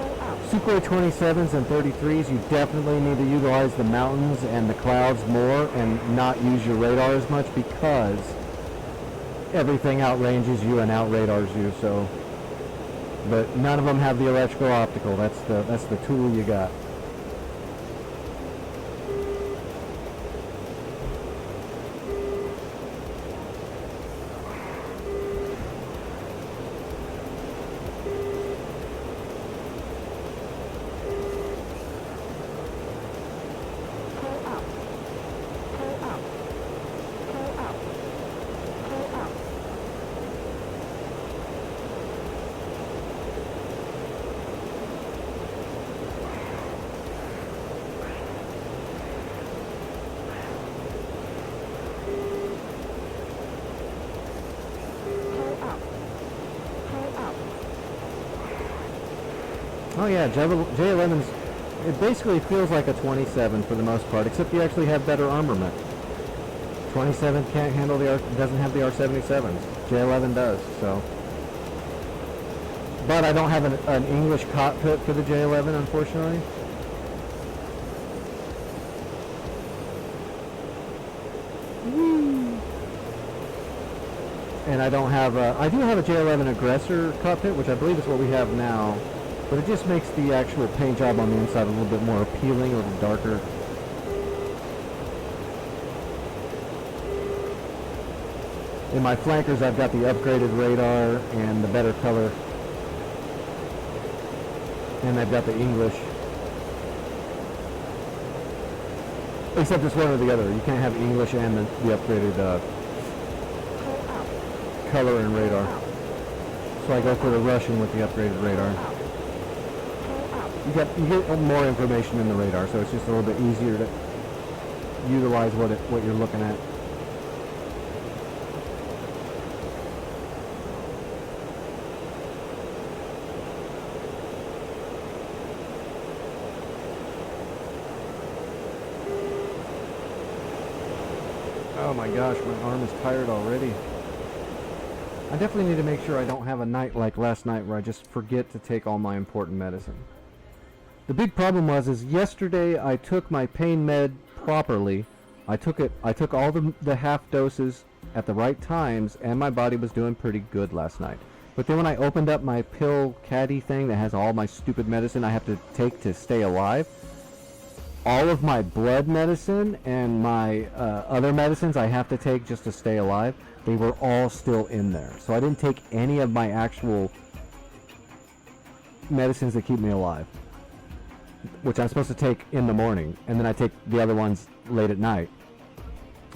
Sukhoi 27s and 33s, you definitely need to utilize the mountains and the clouds more and not use your radar as much because everything outranges you and outradars you, so. But none of them have the electrical optical. That's the tool you got. Oh yeah, J-11's, it basically feels like a 27 for the most part, except you actually have better armament. 27 can't handle doesn't have the R-77s. J-11 does, so. But I don't have an English cockpit for the J-11, unfortunately. And I don't have I do have a J-11 aggressor cockpit, which I believe is what we have now. But it just makes the actual paint job on the inside a little bit more appealing, a little darker. In my flankers, I've got the upgraded radar and the better color. And I've got the English. Except it's one or the other. You can't have English and the upgraded color and radar. So I go for the Russian with the upgraded radar. You get more information in the radar, so it's just a little bit easier to utilize what you're looking at. Oh my gosh, my arm is tired already. I definitely need to make sure I don't have a night like last night where I just forget to take all my important medicine. The big problem is yesterday I took my pain med properly. I took all the half doses at the right times, and my body was doing pretty good last night. But then when I opened up my pill caddy thing that has all my stupid medicine I have to take to stay alive, all of my blood medicine and my other medicines I have to take just to stay alive, they were all still in there. So I didn't take any of my actual medicines that keep me alive, which I'm supposed to take in the morning, and then I take the other ones late at night.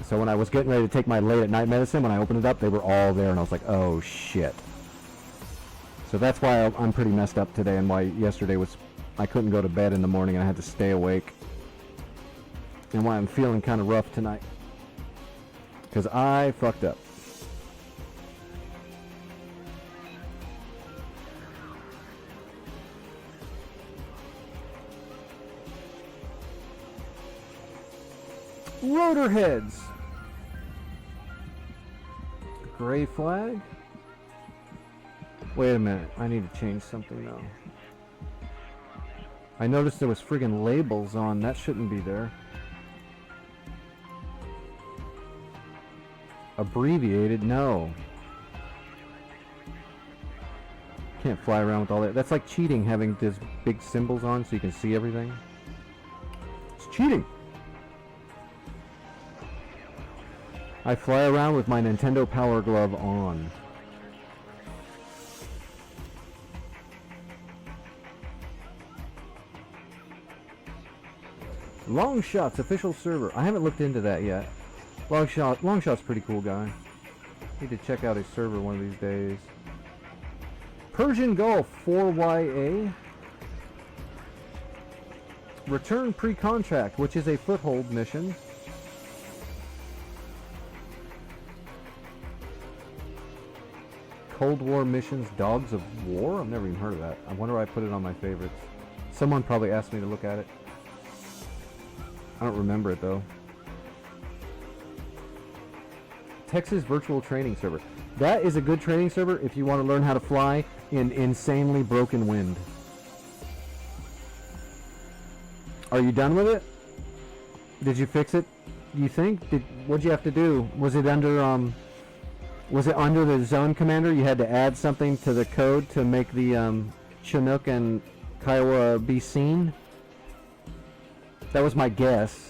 So when I was getting ready to take my late at night medicine, when I opened it up, they were all there, and I was like, oh shit. So that's why I'm pretty messed up today, and why yesterday I couldn't go to bed in the morning and I had to stay awake, and why I'm feeling kind of rough tonight, because I fucked up. Rotor heads. Gray flag. Wait a minute. I need to change something now. I noticed there was friggin' labels on. That shouldn't be there. Abbreviated? No. Can't fly around with all that. That's like cheating, having these big symbols on so you can see everything. It's cheating. I fly around with my Nintendo Power Glove on. Long Shot's official server. I haven't looked into that yet. Long Shot's pretty cool guy. Need to check out his server one of these days. Persian Gulf 4YA. Return pre-contract, which is a foothold mission. Cold War missions, Dogs of War? I've never even heard of that. I wonder why I put it on my favorites. Someone probably asked me to look at it. I don't remember it though. Texas Virtual Training Server. That is a good training server if you want to learn how to fly in insanely broken wind. Are you done with it? Did you fix it? You think? What'd you have to do? Was it under the zone commander? You had to add something to the code to make the Chinook and Kiowa be seen? That was my guess.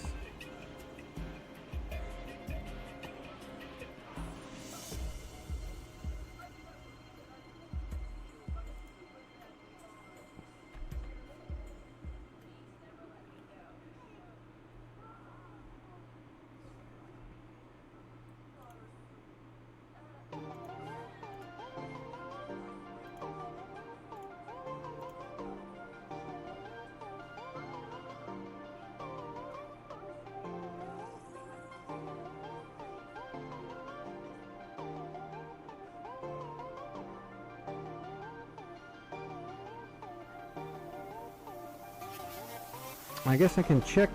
I guess I can check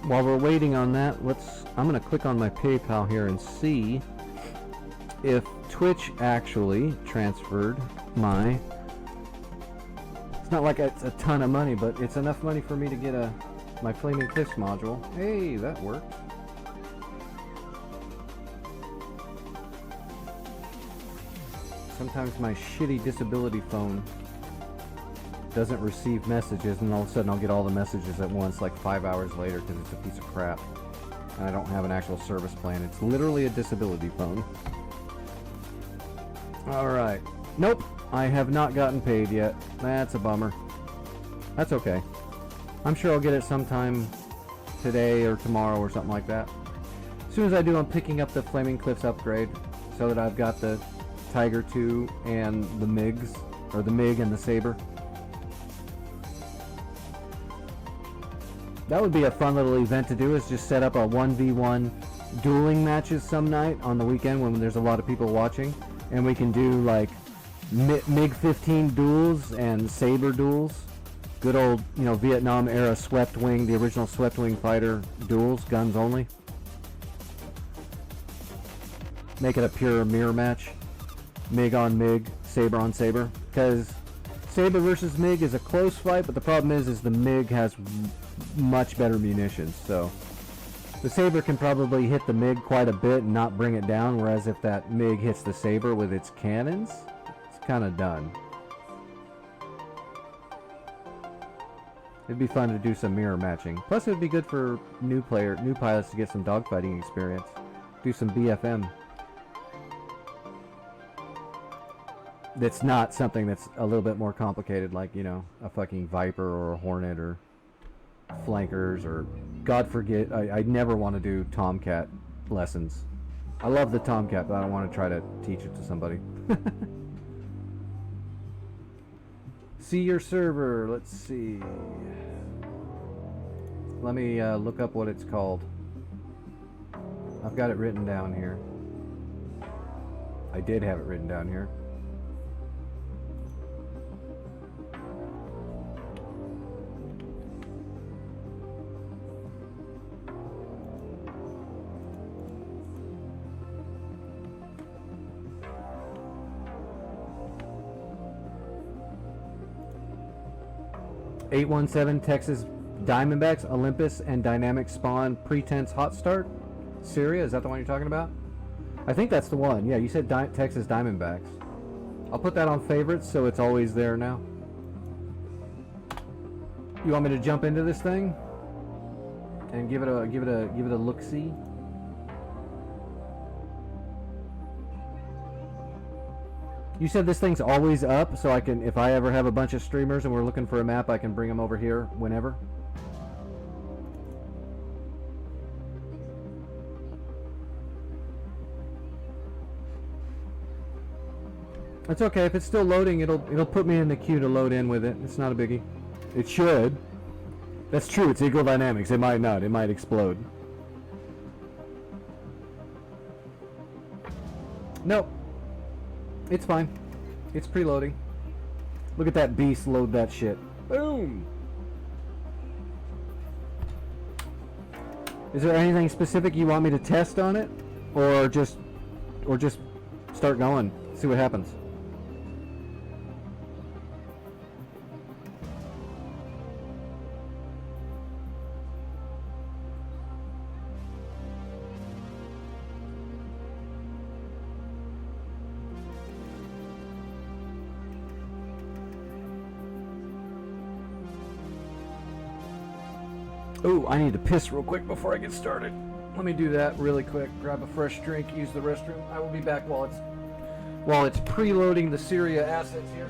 while we're waiting on that. I'm going to click on my PayPal here and see if Twitch actually transferred my... It's not like it's a ton of money, but it's enough money for me to get my Flaming Cliffs module. Hey, that worked. Sometimes my shitty disability phone doesn't receive messages, and all of a sudden I'll get all the messages at once like 5 hours later because it's a piece of crap and I don't have an actual service plan. It's literally a disability phone. Alright. Nope, I have not gotten paid yet. That's a bummer. That's okay. I'm sure I'll get it sometime today or tomorrow or something like that. As soon as I do, I'm picking up the Flaming Cliffs upgrade so that I've got the Tiger 2 and the MiGs, or the MiG and the Saber. That would be a fun little event to do, is just set up a 1v1 dueling matches some night on the weekend when there's a lot of people watching, and we can do like MiG-15 duels and Saber duels. Good old, Vietnam era swept wing, the original swept wing fighter duels, guns only. Make it a pure mirror match. MiG on MiG, Saber on Saber. Because Saber versus MiG is a close fight, but the problem is the MiG has much better munitions, so the Saber can probably hit the MiG quite a bit and not bring it down, whereas if that MiG hits the Saber with its cannons, it's kind of done. It'd be fun to do some mirror matching. Plus, it would be good for new pilots to get some dogfighting experience. Do some BFM. That's not something that's a little bit more complicated, like, a fucking Viper or a Hornet or flankers, or God forget, I never want to do Tomcat lessons. I love the Tomcat, but I don't want to try to teach it to somebody. See your server. Let's see. Let me look up what it's called. I've got it written down here. I did have it written down here. 817 Texas Diamondbacks, Olympus, and Dynamic Spawn Pretense Hot Start. Syria, is that the one you're talking about? I think that's the one. Yeah, you said Texas Diamondbacks. I'll put that on favorites so it's always there now. You want me to jump into this thing and give it a look-see? You said this thing's always up, so I can, if I ever have a bunch of streamers and we're looking for a map, I can bring them over here whenever. It's okay, if it's still loading, it'll put me in the queue to load in with it. It's not a biggie. It should. That's true, it's equal dynamics. It might not, it might explode. Nope. It's fine. It's preloading. Look at that beast load that shit. Boom! Is there anything specific you want me to test on it? Or just start going, see what happens? Ooh, I need to piss real quick before I get started. Let me do that really quick. Grab a fresh drink, use the restroom. I will be back while it's preloading the Syria assets here.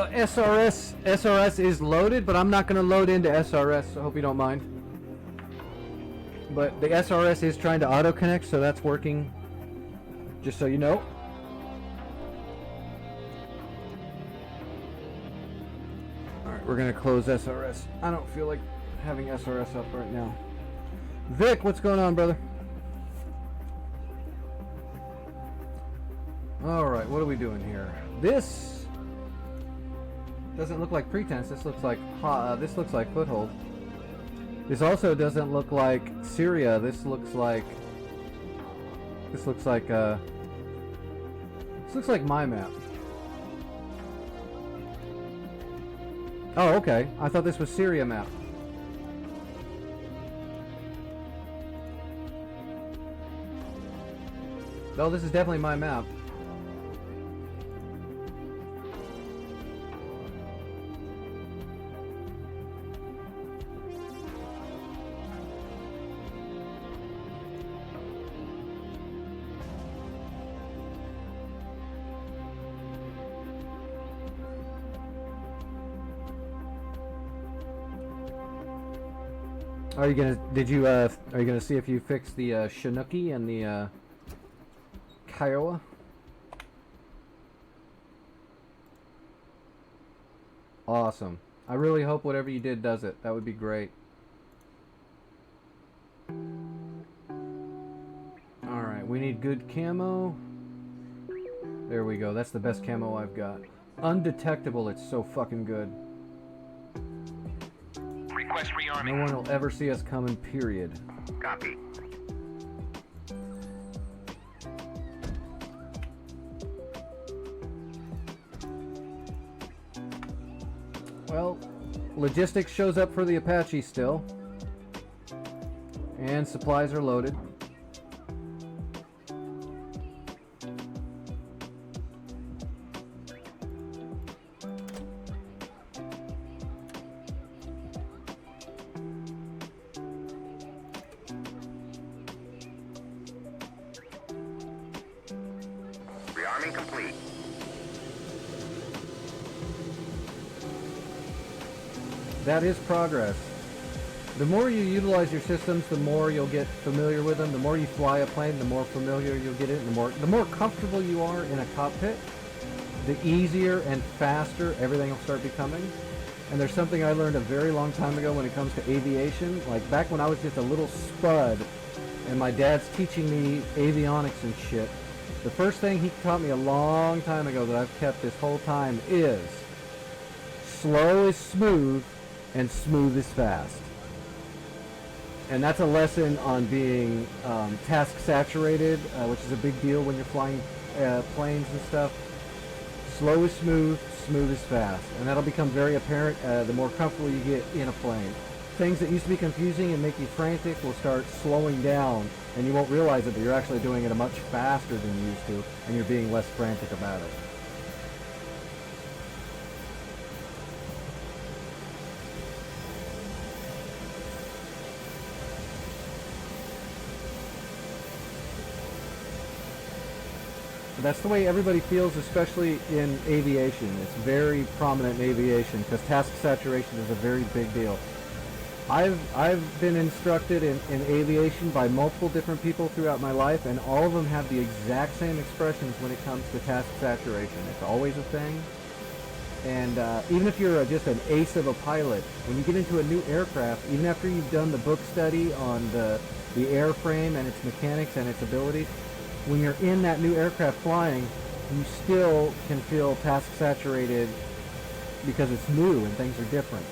SRS is loaded, but I'm not going to load into SRS, so I hope you don't mind. But the SRS is trying to auto-connect, so that's working, just so you know. Alright, we're going to close SRS. I don't feel like having SRS up right now. Vic, what's going on, brother? Alright, what are we doing here? This doesn't look like Pretense. This looks like Foothold. This also doesn't look like Syria. This looks like my map. Oh, okay. I thought this was Syria map. Oh, this is definitely my map. Are you gonna see if you fix the Chinooki and the Kiowa? Awesome. I really hope whatever you did does it. That would be great. Alright, we need good camo. There we go. That's the best camo I've got. Undetectable, it's so fucking good. Request rearming. No one will ever see us coming, period. Copy. Well, logistics shows up for the Apache still. And supplies are loaded. Arming complete. That is progress. The more you utilize your systems, the more you'll get familiar with them. The more you fly a plane, the more familiar you'll get it. The more comfortable you are in a cockpit, the easier and faster everything will start becoming. And there's something I learned a very long time ago when it comes to aviation. Like back when I was just a little spud and my dad's teaching me avionics and shit. The first thing he taught me a long time ago that I've kept this whole time is slow is smooth and smooth is fast. And that's a lesson on being task saturated, which is a big deal when you're flying planes and stuff. Slow is smooth, smooth is fast. And that'll become very apparent the more comfortable you get in a plane. Things that used to be confusing and make you frantic will start slowing down, and you won't realize it, but you're actually doing it a much faster than you used to, and you're being less frantic about it. That's the way everybody feels, especially in aviation. It's very prominent in aviation because task saturation is a very big deal. I've been instructed in aviation by multiple different people throughout my life, and all of them have the exact same expressions when it comes to task saturation. It's always a thing. And even if you're just an ace of a pilot, when you get into a new aircraft, even after you've done the book study on the airframe and its mechanics and its abilities, when you're in that new aircraft flying, you still can feel task saturated because it's new and things are different.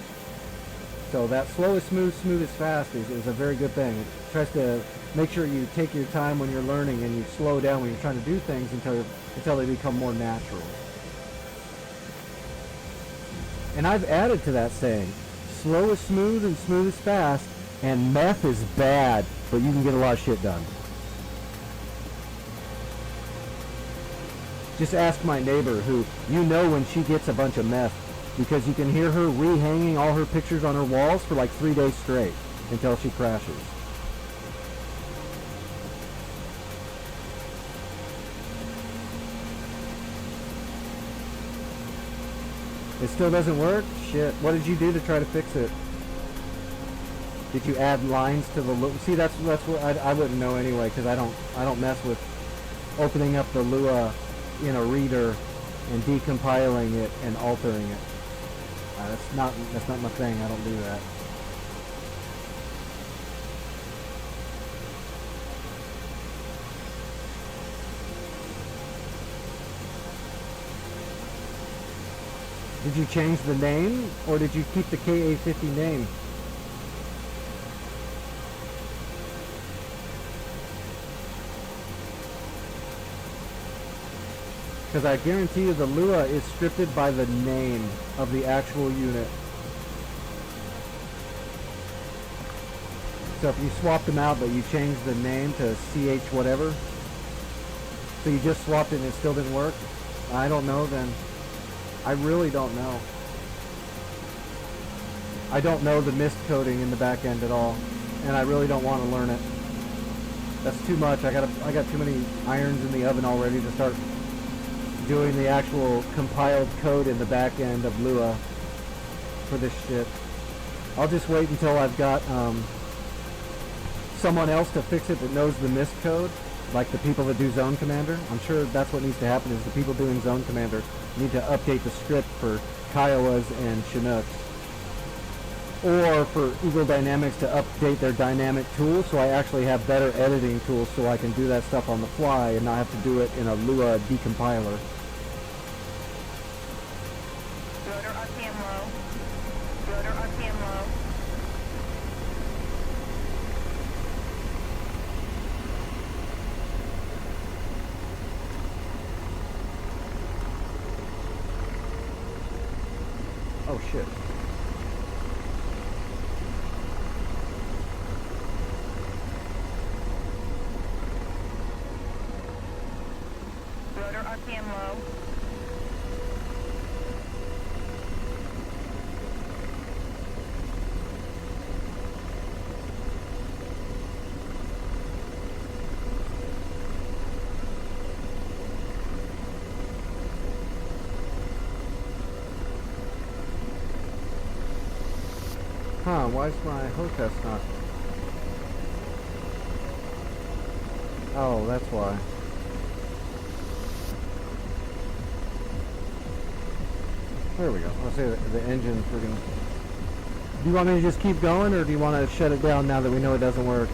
So that slow is smooth, smooth is fast is a very good thing. It tries to make sure you take your time when you're learning and you slow down when you're trying to do things until they become more natural. And I've added to that saying, slow is smooth and smooth is fast, and meth is bad, but you can get a lot of shit done. Just ask my neighbor who, you know when she gets a bunch of meth, because you can hear her rehanging all her pictures on her walls for like 3 days straight until she crashes. It still doesn't work? Shit. What did you do to try to fix it? Did you add lines to the Lua? See, that's what I wouldn't know anyway, because I don't mess with opening up the Lua in a reader and decompiling it and altering it. That's not my thing. I don't do that. Did you change the name, or did you keep the KA-50 name? Because I guarantee you the Lua is scripted by the name of the actual unit. So if you swapped them out but you changed the name to CH whatever, so you just swapped it and it still didn't work, I don't know then. I really don't know. I don't know the mist coding in the back end at all, and I really don't want to learn it. That's too much. I got too many irons in the oven already to start doing the actual compiled code in the back end of Lua for this shit. I'll just wait until I've got someone else to fix it that knows the mist code, like the people that do Zone Commander. I'm sure that's what needs to happen, is the people doing Zone Commander need to update the script for Kiowas and Chinooks. Or for Eagle Dynamics to update their dynamic tools, so I actually have better editing tools so I can do that stuff on the fly and not have to do it in a Lua decompiler. Rotor RPM low. Rotor RPM low. Oh shit. Rotor RPM low. Huh, why is my hostess not? Oh, that's why. There we go. I'll say the engine freaking... Do you want me to just keep going, or do you want to shut it down now that we know it doesn't work?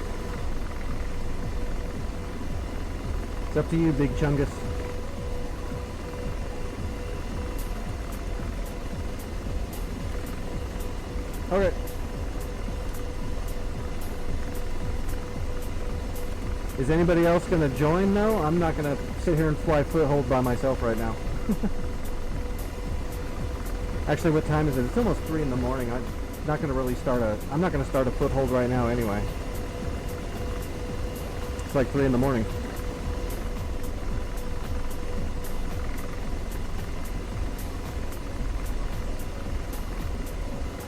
It's up to you, Big Chungus. Okay. Is anybody else going to join? No, I'm not going to sit here and fly foothold by myself right now. Actually, what time is it? It's almost 3 in the morning. I'm not going to really start a... I'm not going to start a foothold right now anyway. It's like 3 in the morning.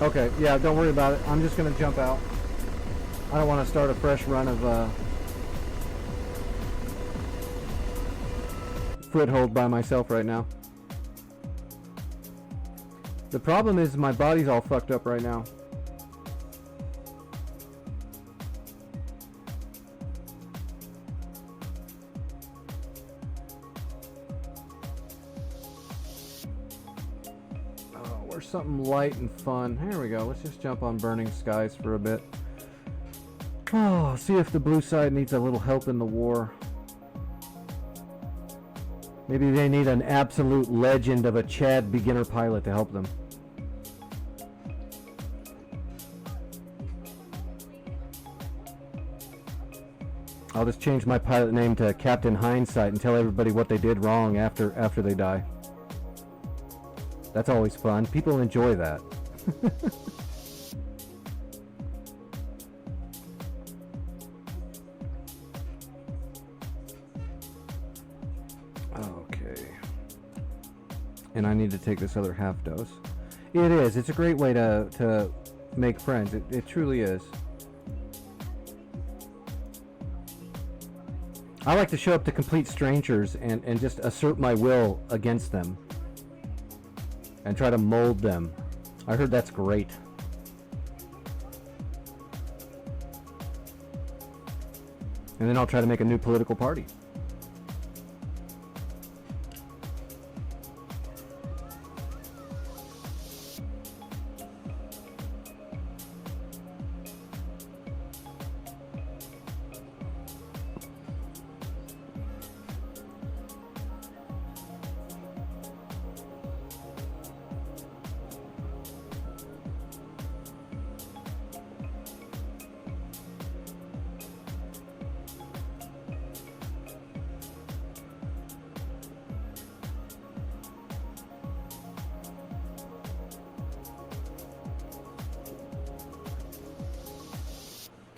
Okay, yeah, don't worry about it. I'm just going to jump out. I don't want to start a fresh run of foothold by myself right now. The problem is my body's all fucked up right now. Or something light and fun. Here we go. Let's just jump on Burning Skies for a bit. Oh, see if the blue side needs a little help in the war. Maybe they need an absolute legend of a Chad beginner pilot to help them. I'll just change my pilot name to Captain Hindsight and tell everybody what they did wrong after they die. That's always fun. People enjoy that. Okay. And I need to take this other half dose. It is. It's a great way to make friends. It truly is. I like to show up to complete strangers and just assert my will against them. And try to mold them. I heard that's great. And then I'll try to make a new political party.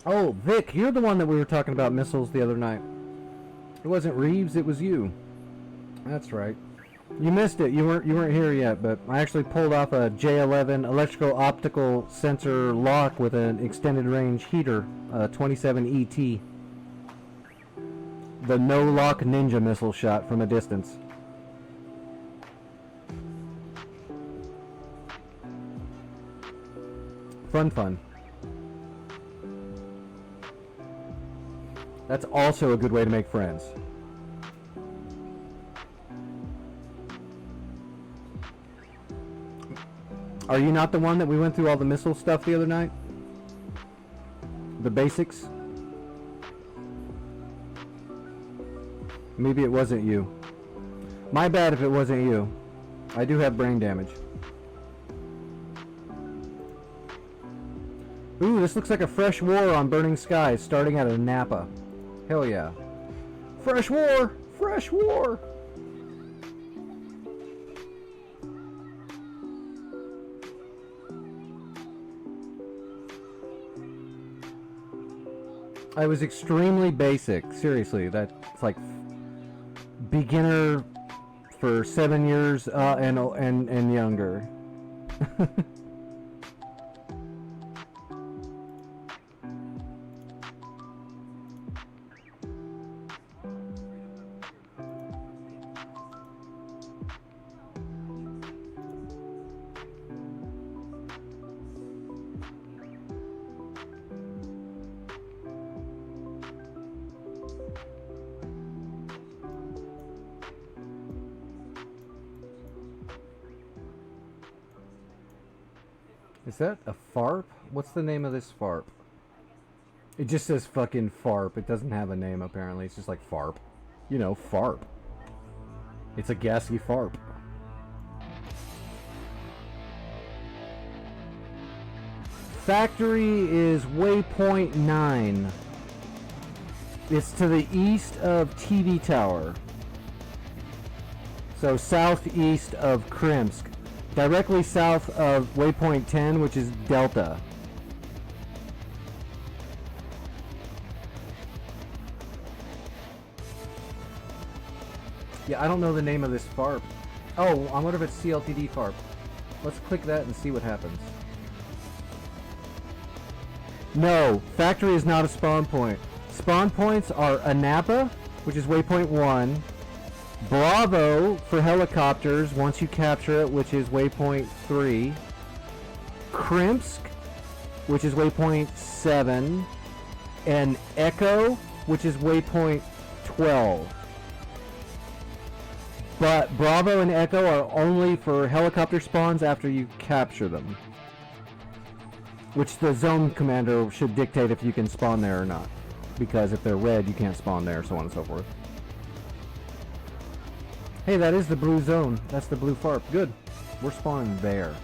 Oh, Vic, you're the one that we were talking about missiles the other night. It wasn't Reeves, it was you. That's right. You missed it. You weren't here yet, but I actually pulled off a J-11 electrical optical sensor lock with an extended range heater, 27 ET. The no lock ninja missile shot from a distance. Fun. That's also a good way to make friends. Are you not the one that we went through all the missile stuff the other night? The basics? Maybe it wasn't you. My bad if it wasn't you. I do have brain damage. Ooh, this looks like a fresh war on Burning Skies starting out of Napa. Hell yeah. Fresh war! Fresh war! I was extremely basic. Seriously, that's like beginner for 7 years and younger. Is that a FARP? What's the name of this FARP? It just says fucking FARP. It doesn't have a name apparently. It's just like FARP. You know, FARP. It's a gassy FARP. Factory is waypoint 9. It's to the east of TV Tower. So southeast of Krimsk. Directly south of waypoint 10, which is Delta. Yeah, I don't know the name of this FARP. Oh, I wonder if it's CLTD FARP. Let's click that and see what happens. No, factory is not a spawn point. Spawn points are Anapa, which is waypoint 1. Bravo for helicopters once you capture it, which is waypoint 3. Krimsk, which is waypoint 7. And Echo, which is waypoint 12. But Bravo and Echo are only for helicopter spawns after you capture them. Which the zone commander should dictate if you can spawn there or not. Because if they're red, you can't spawn there, so on and so forth. Hey, that is the blue zone. That's the blue FARP. Good. We're spawning there.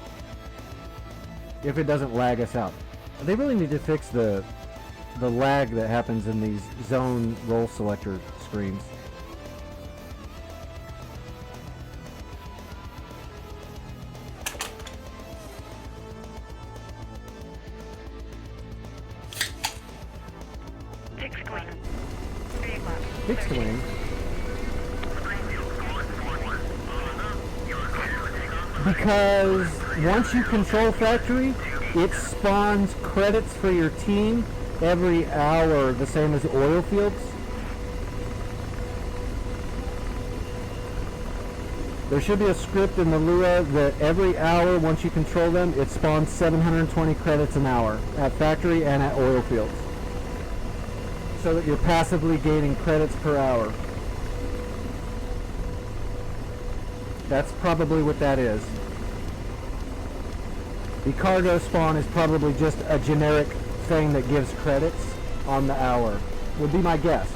If it doesn't lag us out. They really need to fix the lag that happens in these zone role selector screens. Fixed wing. Big left. Fixed wing. Because once you control factory, it spawns credits for your team every hour, the same as oil fields. There should be a script in the Lua that every hour, once you control them, it spawns 720 credits an hour at factory and at oil fields. So that you're passively gaining credits per hour. That's probably what that is. The cargo spawn is probably just a generic thing that gives credits on the hour. Would be my guess.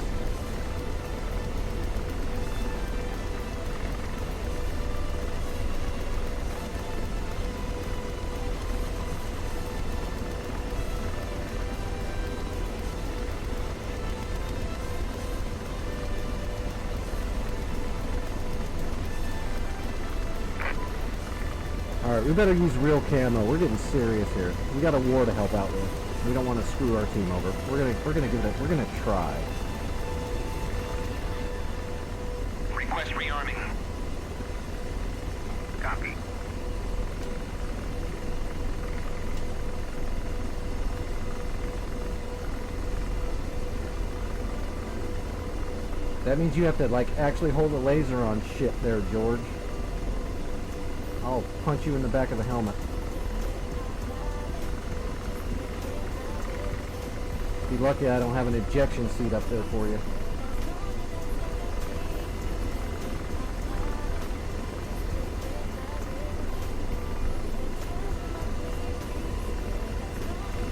Alright, we better use real camo. We're getting serious here. We got a war to help out with. We don't want to screw our team over. We're gonna give it we're gonna try. Request rearming. Copy. That means you have to like actually hold a laser on shit there, George. I'll punch you in the back of the helmet. Be lucky I don't have an ejection seat up there for you.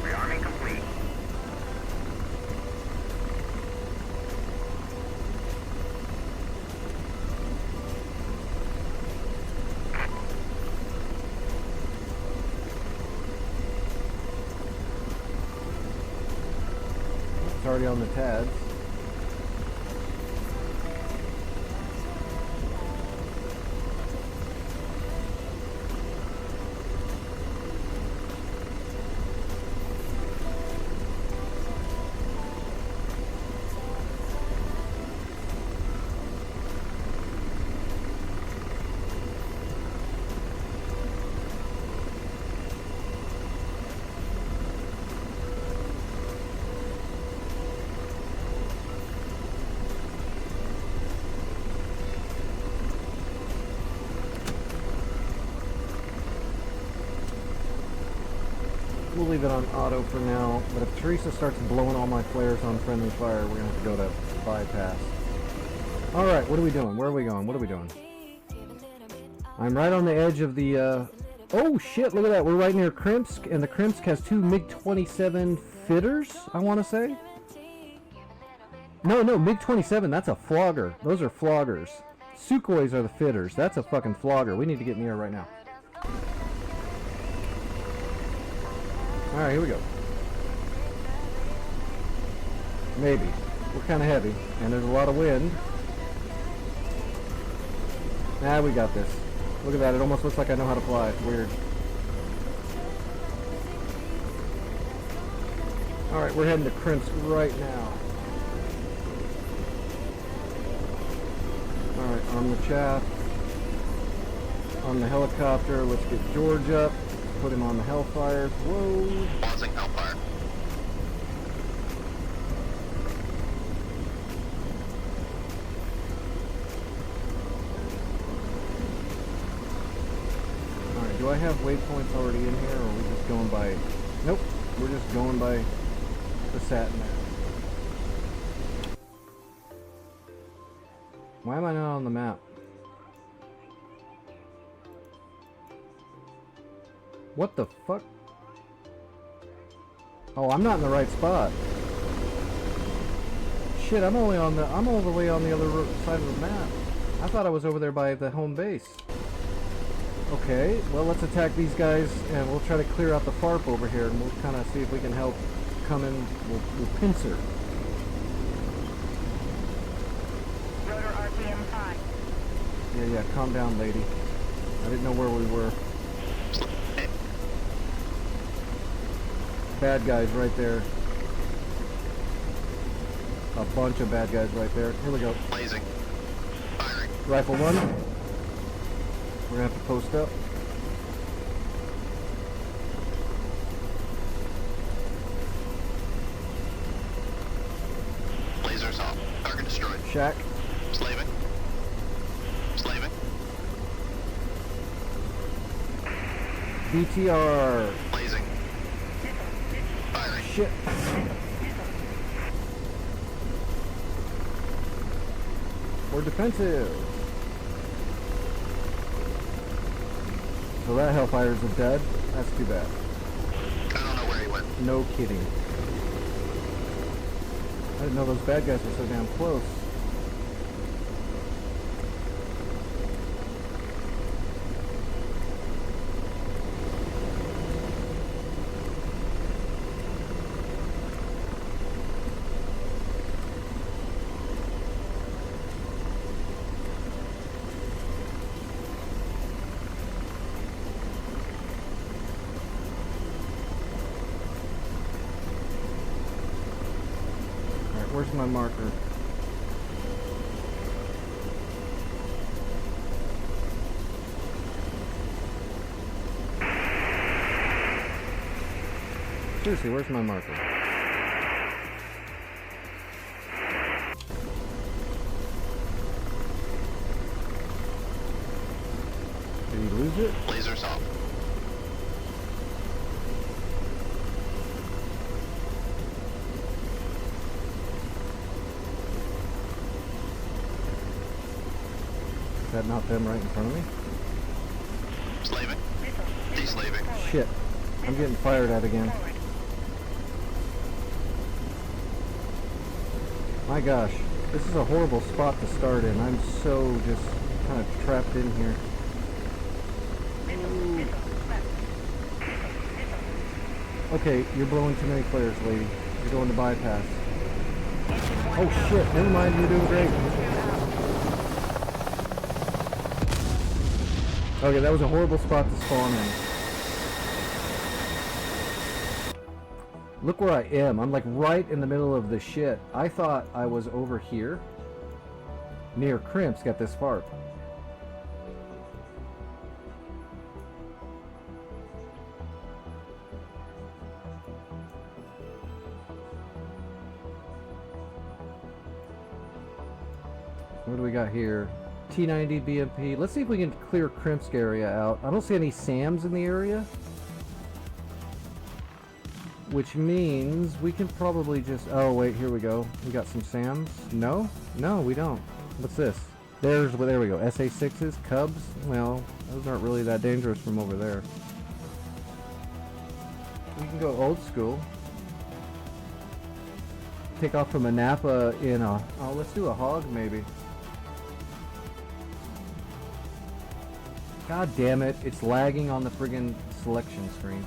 Rearming complete. It's already on the TADs. We'll leave it on auto for now, but if Teresa starts blowing all my flares on friendly fire, we're going to have to go to bypass. Alright, what are we doing? Where are we going? What are we doing? I'm right on the edge of the Oh shit, look at that. We're right near Krimsk, and the Krimsk has 2 MiG-27 fitters, I want to say. No, MiG-27, that's a flogger. Those are floggers. Sukhois are the fitters. That's a fucking flogger. We need to get in the air right now. Alright, here we go. Maybe. We're kind of heavy, and there's a lot of wind. Nah, we got this. Look at that. It almost looks like I know how to fly. It's weird. Alright, we're heading to Krimsk right now. Alright, on the chaff. On the helicopter. Let's get George up. Put him on the Hellfire. Whoa. Pausing Hellfire. Alright, do I have waypoints already in here, or are we just going by... Nope, we're just going by the sat nav. Why am I not on the map? What the fuck? Oh, I'm not in the right spot. Shit, I'm all the way on the other side of the map. I thought I was over there by the home base. Okay, well let's attack these guys and we'll try to clear out the FARP over here and we'll kind of see if we can help come in. We'll pincer. Rotor RPM 5. Yeah, calm down, lady. I didn't know where we were. Bad guys right there. A bunch of bad guys right there. Here we go. Blazing. Firing. Rifle 1. We're gonna have to post up. Lasers off. Target destroyed. Shack. Slaving. Slaving. BTR. Blazing. Firing. Shit. We're defensive. So that Hellfires are dead. That's too bad. I don't know where he went. No kidding. I didn't know those bad guys were so damn close. Where's my marker? Seriously, where's my marker? Did he lose it? Lasers off. Is that not them right in front of me? Slaving. Deslaving. Shit. I'm getting fired at again. My gosh. This is a horrible spot to start in. I'm so just kind of trapped in here. Okay, you're blowing too many flares, lady. You're going to bypass. Oh shit, never mind, you're doing great. Okay, that was a horrible spot to spawn in. Look where I am. I'm like right in the middle of the shit. I thought I was over here, near Krimsk at this FARP. What do we got here? T90 BMP. Let's see if we can clear Krimsk area out. I don't see any SAMs in the area, which means we can probably just... Oh wait, here we go. We got some SAMs. No, we don't. What's this? There we go. SA6s, Cubs. Well, those aren't really that dangerous from over there. We can go old school. Take off from a Napa in a... Oh, let's do a hog maybe. God damn it, it's lagging on the friggin' selection screen.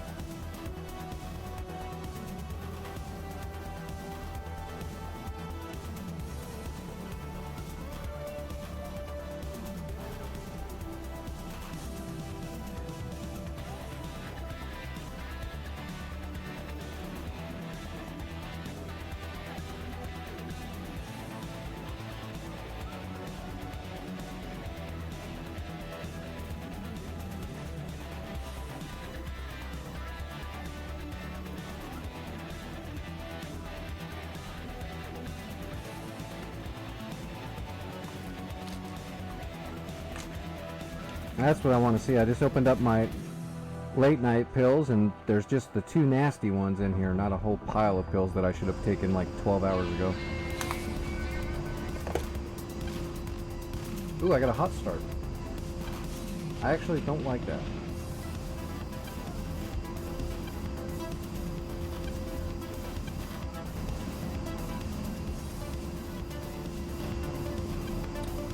That's what I want to see. I just opened up my late night pills and there's just the 2 nasty ones in here, not a whole pile of pills that I should have taken like 12 hours ago. Ooh, I got a hot start. I actually don't like that.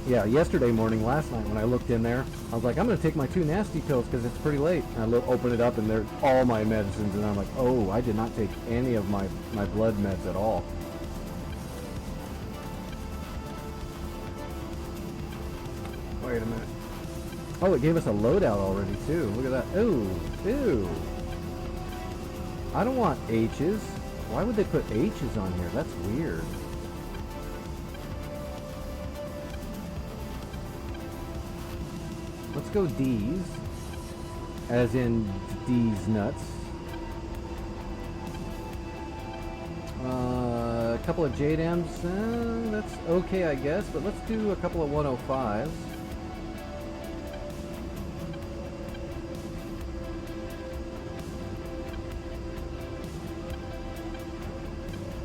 Yeah, yesterday morning, last night when I looked in there, I was like, I'm going to take my 2 nasty pills because it's pretty late. And I open it up and they're all my medicines and I'm like, oh, I did not take any of my blood meds at all. Wait a minute. Oh, it gave us a loadout already too. Look at that. Ooh, ew. I don't want H's. Why would they put H's on here? That's weird. Let's go D's, as in D's nuts. A couple of JDAMs, that's okay I guess, but let's do a couple of 105s.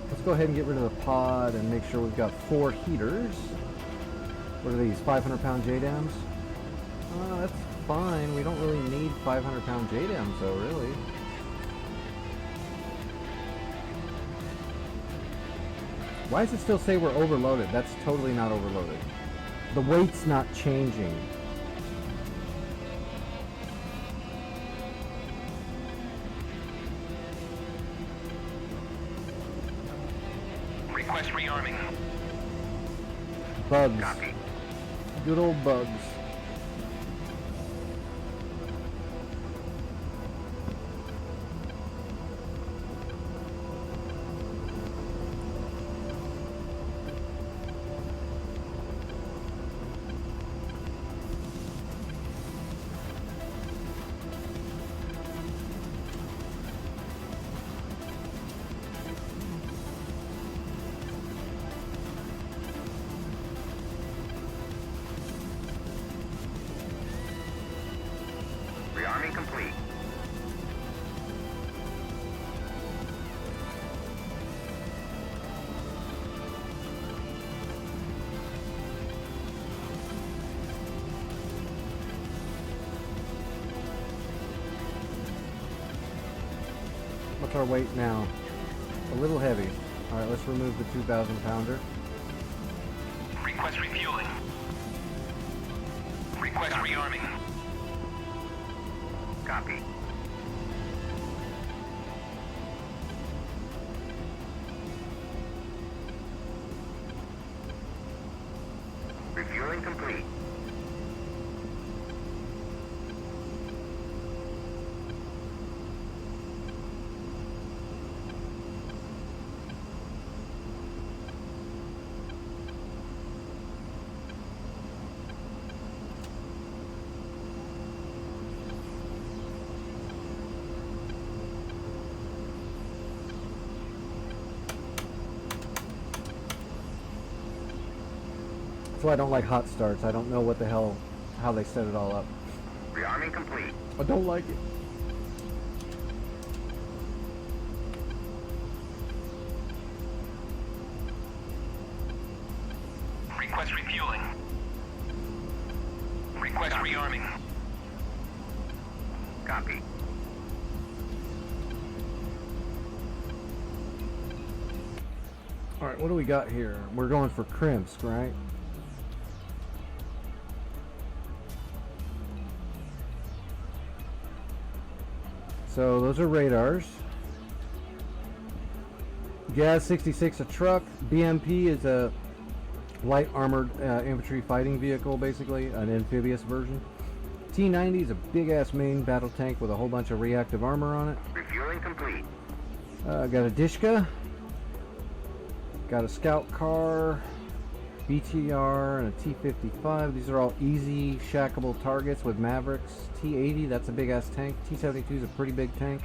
Let's go ahead and get rid of the pod and make sure we've got 4 heaters. What are these, 500-pound JDAMs? That's fine. We don't really need 500-pound JDAMs though, really. Why does it still say we're overloaded? That's totally not overloaded. The weight's not changing. Request rearming. Bugs. Copy. Good old bugs. Rearming complete. What's our weight now? A little heavy. Alright, let's remove the 2,000-pounder. Request refueling. Request rearming. Copy. Refueling complete. That's why I don't like hot starts. I don't know what the hell, how they set it all up. Rearming complete. I don't like it. Request refueling. Request rearming. Copy. Alright, what do we got here? We're going for crimps, right? So those are radars. Gaz 66 a truck. BMP is a light armored infantry fighting vehicle, basically an amphibious version. T-90 is a big ass main battle tank with a whole bunch of reactive armor on it. Refueling complete. Got a Dishka. Got a scout car, BTR, and a T-55. These are all easy shackable targets with Mavericks. T-80, that's a big ass tank. T-72 is a pretty big tank.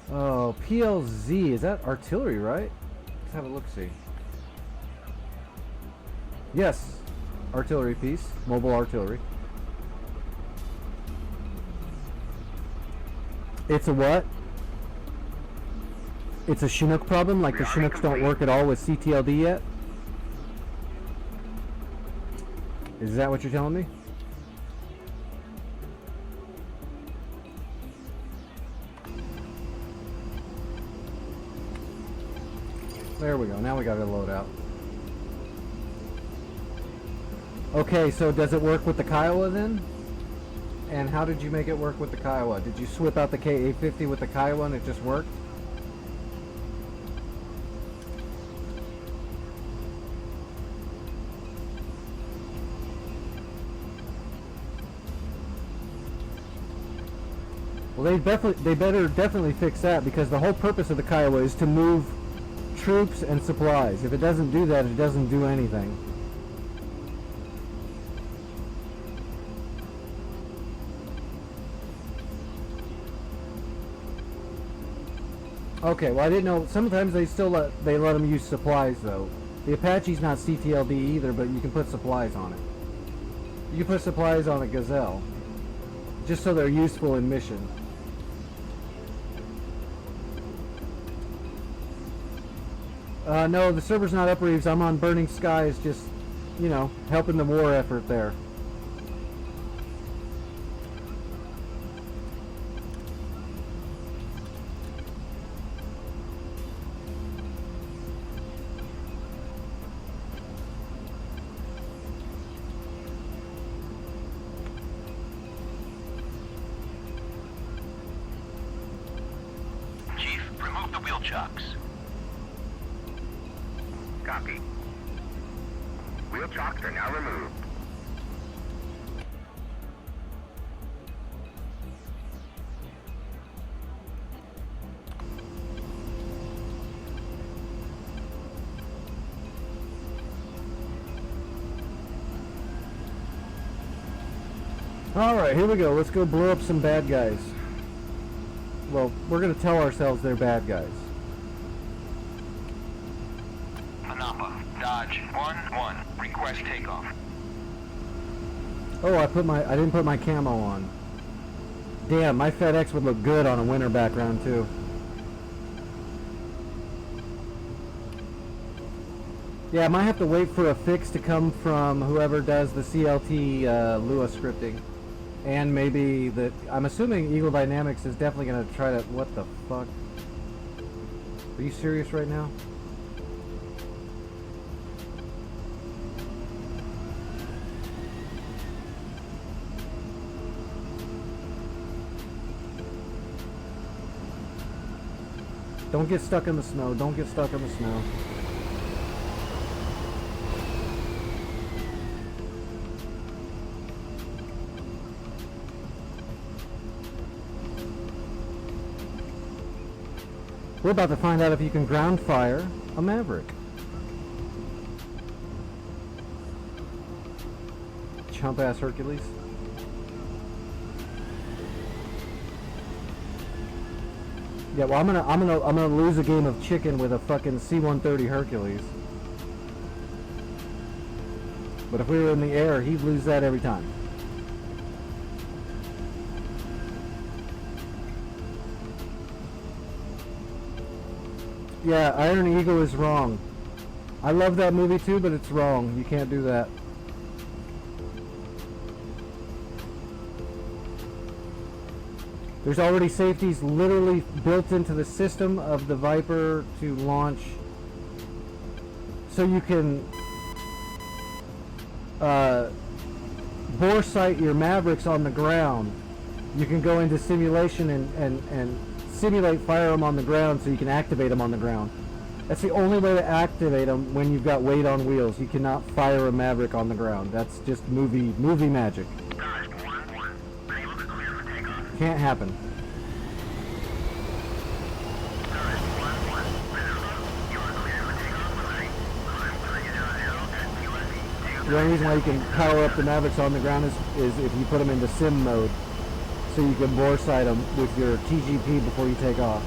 Oh, PLZ, is that artillery, right? Let's have a look-see. Yes, artillery piece, mobile artillery. It's a what? It's a Chinook problem, like the Chinooks don't work at all with CTLD yet? Is that what you're telling me? There we go, now we got it load out. Okay, so does it work with the Kiowa then? And how did you make it work with the Kiowa? Did you swip out the K-850 with the Kiowa and it just worked? Well, they better definitely fix that, because the whole purpose of the Kiowa is to move troops and supplies. If it doesn't do that, it doesn't do anything. Okay, well I didn't know. Sometimes they still let them use supplies though. The Apache's not CTLD either, but you can put supplies on it. You can put supplies on a Gazelle, just so they're useful in mission. No, the server's not up, Reeves. I'm on Burning Skies, just, you know, helping the war effort there. Chief, remove the wheel chocks. Copy. Wheel chocks are now removed. Alright, here we go. Let's go blow up some bad guys. Well, we're going to tell ourselves they're bad guys. Manapa, Dodge 1-1. Request takeoff. Oh, I didn't put my camo on. Damn, my FedEx would look good on a winter background too. Yeah, I might have to wait for a fix to come from whoever does the CLT Lua scripting. And maybe that, I'm assuming Eagle Dynamics is definitely going to try to, what the fuck? Are you serious right now? Don't get stuck in the snow. Don't get stuck in the snow. We're about to find out if you can ground fire a Maverick. Chump ass Hercules. Yeah, well, I'm gonna lose a game of chicken with a fucking C-130 Hercules. But if we were in the air, he'd lose that every time. Yeah, Iron Eagle is wrong. I love that movie too, but it's wrong. You can't do that. There's already safeties literally built into the system of the Viper to launch, so you can bore sight your Mavericks on the ground. You can go into simulation and simulate fire them on the ground so you can activate them on the ground. That's the only way to activate them when you've got weight on wheels. You cannot fire a Maverick on the ground. That's just movie magic. Guys, 1-1. Are you looking clear for takeoff? Can't happen. Guys, 1-1. Minerva, you are clear for takeoff tonight. Climb 300 at USE. The only reason why you can power up the Mavericks on the ground is if you put them into sim mode, so you can bore sight them with your TGP before you take off.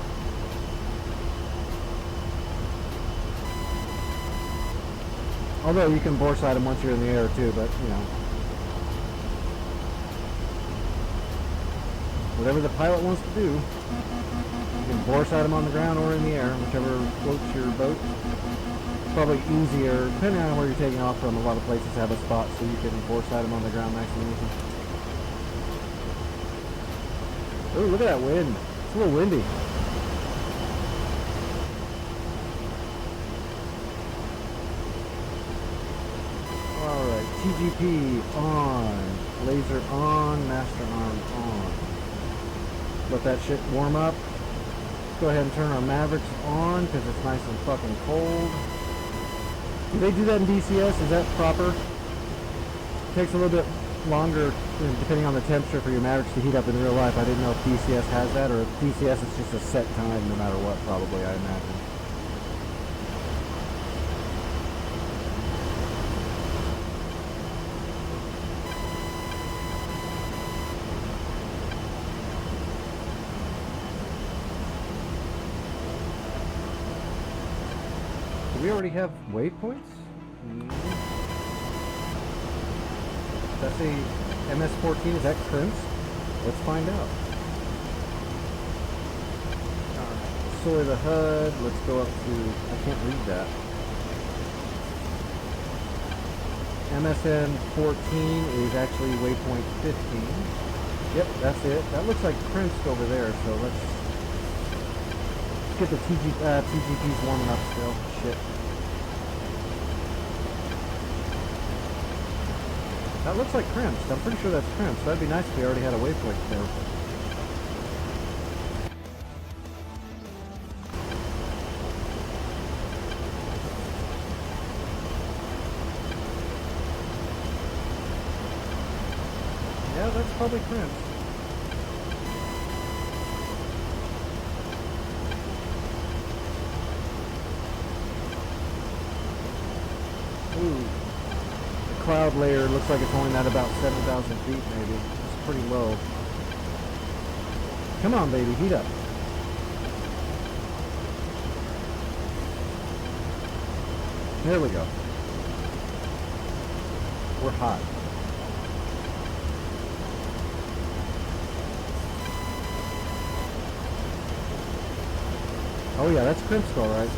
Although you can bore sight them once you're in the air too, but you know. Whatever the pilot wants to do. You can bore sight them on the ground or in the air, whichever floats your boat. Probably easier, depending on where you're taking off from. A lot of places have a spot so you can bore sight them on the ground nice and easy. Ooh, look at that wind. It's a little windy. Alright, TGP on. Laser on. Master arm on. Let that shit warm up. Let's go ahead and turn our Mavericks on because it's nice and fucking cold. Do they do that in DCS? Is that proper? It takes a little bit longer depending on the temperature for your Mavericks to heat up in real life. I didn't know if DCS has that or if DCS is just a set time no matter what, probably, I imagine. Do we already have waypoints? That's a MS-14. Is that crimps? Let's find out. Alright, soy the HUD. Let's go up to... I can't read that. MSN-14 is actually waypoint 15. Yep, that's it. That looks like crimps over there, so let's get the TGP's warming up still. Shit. That looks like crimps. I'm pretty sure that's crimps. That'd be nice if we already had a waypoint there. Yeah, that's probably crimps. Ooh. Cloud layer looks like it's only at about 7,000 feet maybe. It's pretty low. Come on, baby, heat up. There we go. We're hot. Oh yeah, that's crimps all right.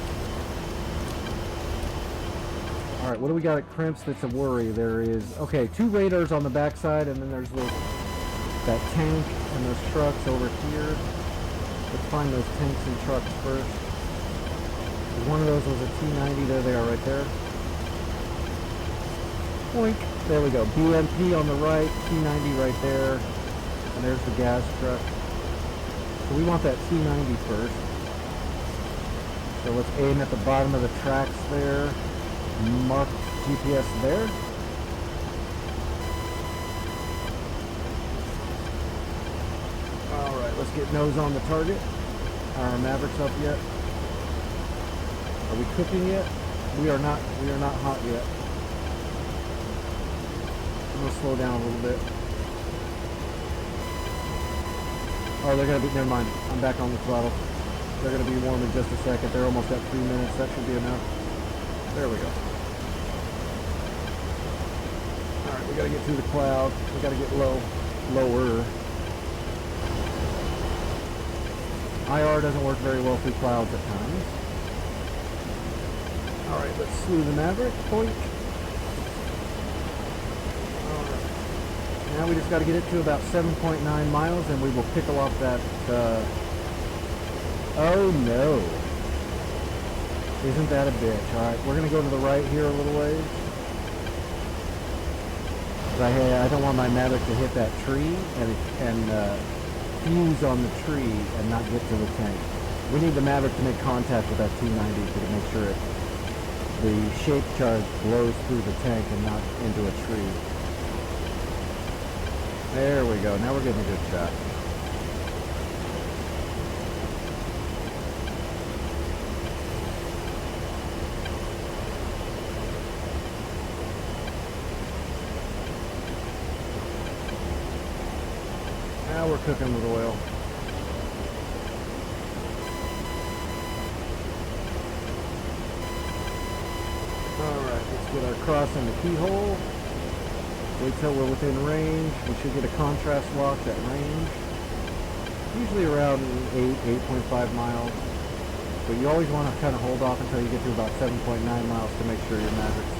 Alright, what do we got at crimps that's a worry? There is, okay, 2 radars on the backside, and then there's that tank and those trucks over here. Let's find those tanks and trucks first. One of those was a T-90, there they are right there. Boink. There we go. BMP on the right, T-90 right there, and there's the gas truck. So we want that T-90 first. So let's aim at the bottom of the tracks there. Mark GPS there. Alright, let's get nose on the target. Are our Mavericks up yet? Are we cooking yet? We are not hot yet. I'm gonna slow down a little bit. Oh, they're gonna be, never mind. I'm back on the throttle. They're gonna be warm in just a second. They're almost at 3 minutes. That should be enough. There we go. Alright, we gotta get through the cloud. We gotta get lower. IR doesn't work very well through clouds at times. Alright, let's slew the Maverick. Point. Alright. Now we just got to get it to about 7.9 miles and we will pickle off that, oh no. Isn't that a bitch? Alright, we're going to go to the right here a little ways. I don't want my Maverick to hit that tree and fuse on the tree and not get to the tank. We need the Maverick to make contact with that T-90 to make sure the shape charge blows through the tank and not into a tree. There we go. Now we're getting a good shot. Now we're cooking with oil. Alright, let's get our cross in the keyhole. Wait till we're within range. We should get a contrast lock at range. Usually around 8.5 miles. But you always want to kind of hold off until you get to about 7.9 miles to make sure your Mavericks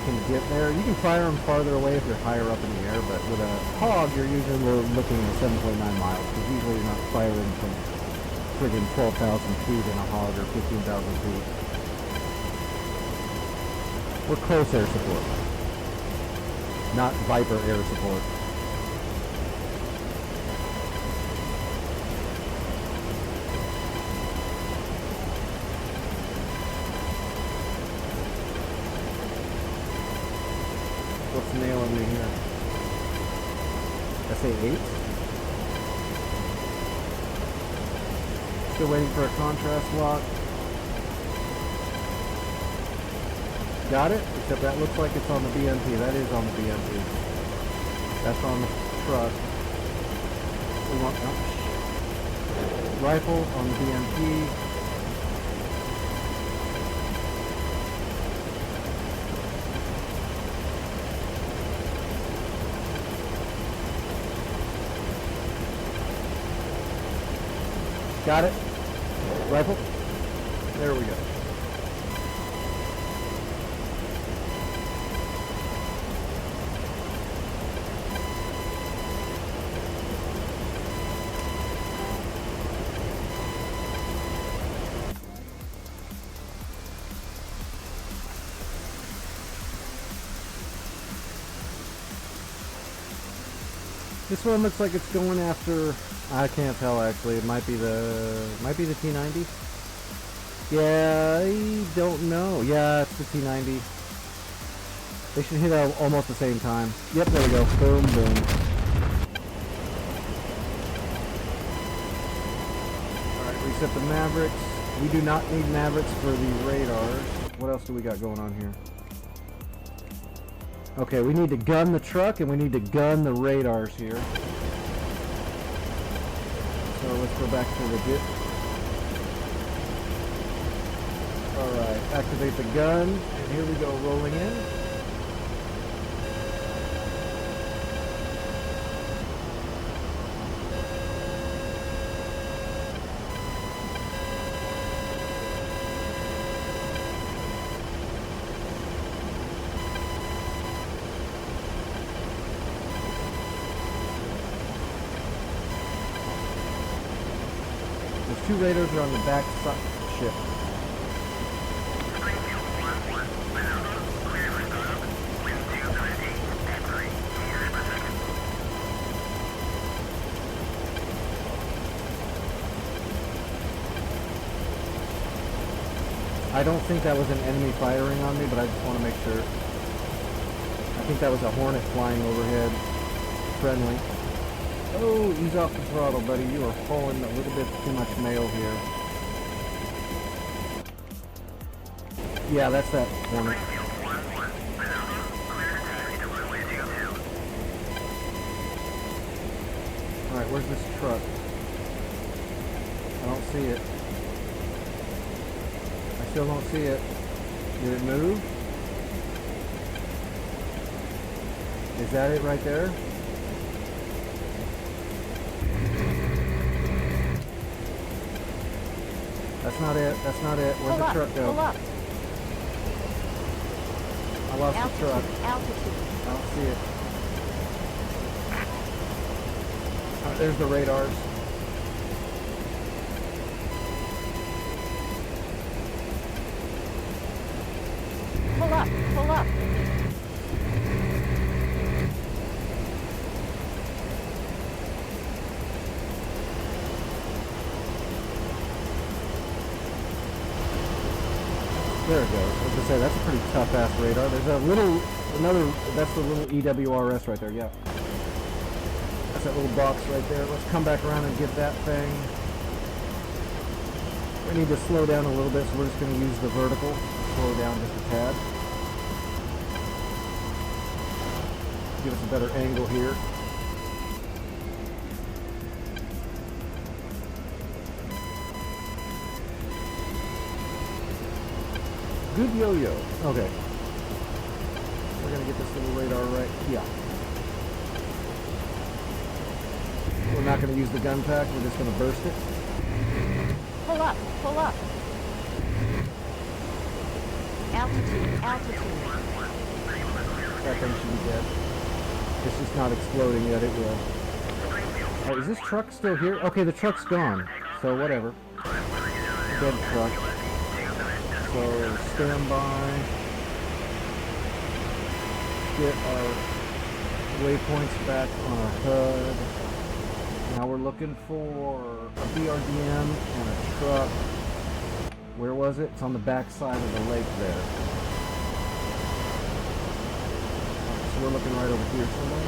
can get there. You can fire them farther away if you're higher up in the air, but with a hog, you're usually looking at 7.9 miles, because usually you're not firing from friggin' 12,000 feet in a hog or 15,000 feet. We're close air support, not Viper air support. What's nailing me here? I say 8. Still waiting for a contrast lock. Got it? Except that looks like it's on the BMP. That is on the BMP. That's on the truck. We want rifle on the BMP. Got it. Rifle. There we go. This one looks like it's going after, I can't tell actually, it might be the T-90. Yeah, I don't know. Yeah, it's the T-90. They should hit almost the same time. Yep, there we go. Boom, boom. Alright, reset the Mavericks. We do not need Mavericks for the radars. What else do we got going on here? Okay, we need to gun the truck and we need to gun the radars here. So let's go back to the dip. Alright, activate the gun, and here we go, rolling in. Those two radars are on the back ship. I don't think that was an enemy firing on me, but I just want to make sure. I think that was a Hornet flying overhead. Friendly. Oh, ease off the throttle, buddy. You are hauling a little bit too much mail here. Yeah, that's that Hornet. Alright, where's this truck? I don't see it. I still don't see it. Did it move? Is that it right there? That's not it. That's not it. Where'd the truck go? Pull up. I lost the truck. Altitude. I don't see it. There's the radars. Pull up, pull up. There it goes. I was gonna say that's a pretty tough ass radar. There's a little, that's the little EWRS right there. Yeah, that's that little box right there. Let's come back around and get that thing. We need to slow down a little bit, so we're just gonna use the vertical. Slow down just a tad. Give us a better angle here. Good yo-yo. Okay. We're gonna get this little radar right here. We're not gonna use the gun pack, we're just gonna burst it. Pull up, pull up. Altitude, altitude. That thing should be dead. It's just not exploding yet, it will. Oh, is this truck still here? Okay, the truck's gone. So whatever. Dead truck. So stand by. Get our waypoints back on our HUD. Now we're looking for a BRDM and a truck. Where was it? It's on the back side of the lake there. So we're looking right over here somewhere.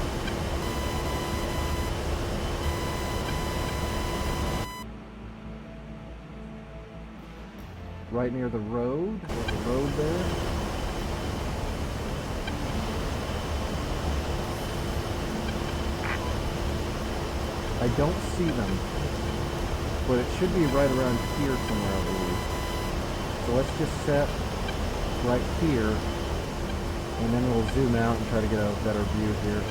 Right near the road. There's a road there. I don't see them, but it should be right around here somewhere, I believe. So let's just set right here, and then we'll zoom out and try to get a better view here.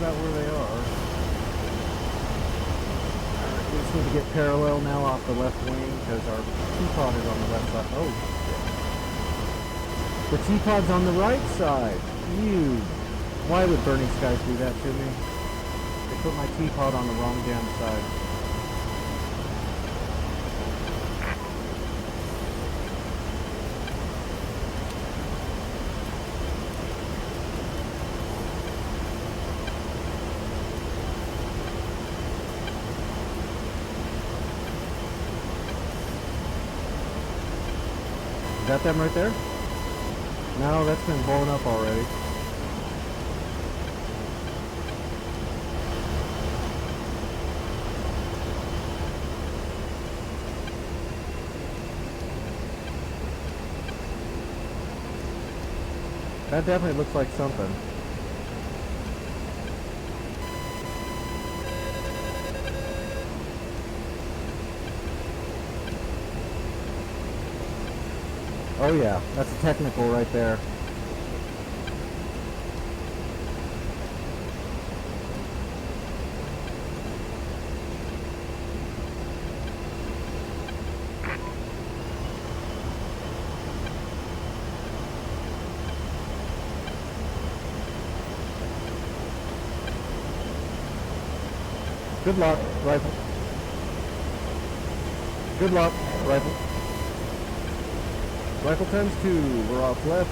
About where they are. We just need to get parallel now off the left wing because our T-pod is on the left side. Oh, shit. The T-pod's on the right side. You. Why would Burning Skies do that to me? They put my T-pod on the wrong damn side. Is that them right there? No, that's been blown up already. That definitely looks like something. Oh yeah, that's a technical right there. Good luck, rifle. Good luck, rifle. Rifle times 2, we're off left.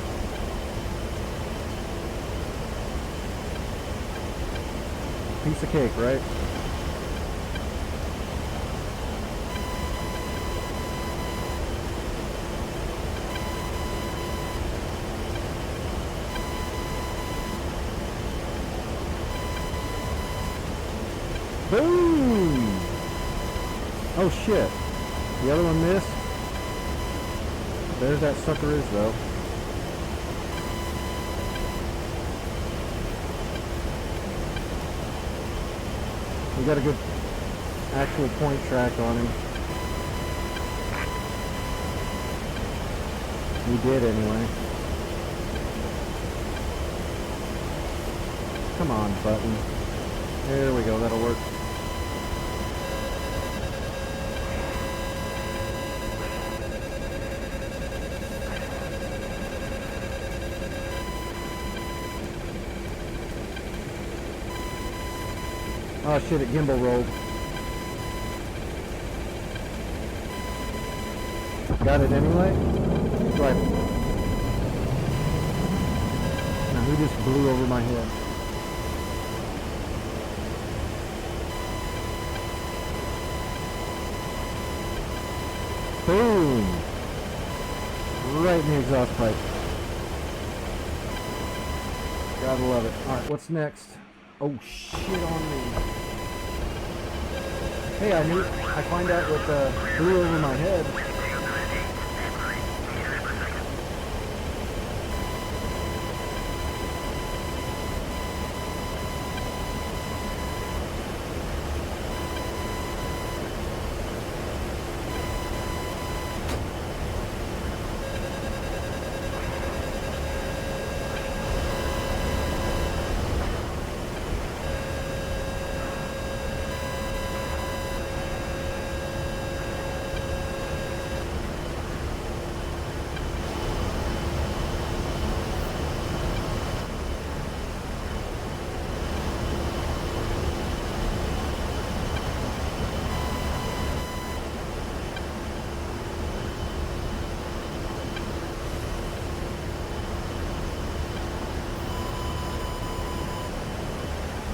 Piece of cake, right? Boom! Oh shit. The other one missed. There's that sucker is though. We got a good actual point track on him. We did anyway. Come on, button. There we go, that'll work. Oh shit, it gimbal rolled. Got it anyway? Right. Now who just blew over my head? Boom! Right in the exhaust pipe. Gotta love it. Alright, what's next? Oh shit on me. Hey, I find out what blew over my head.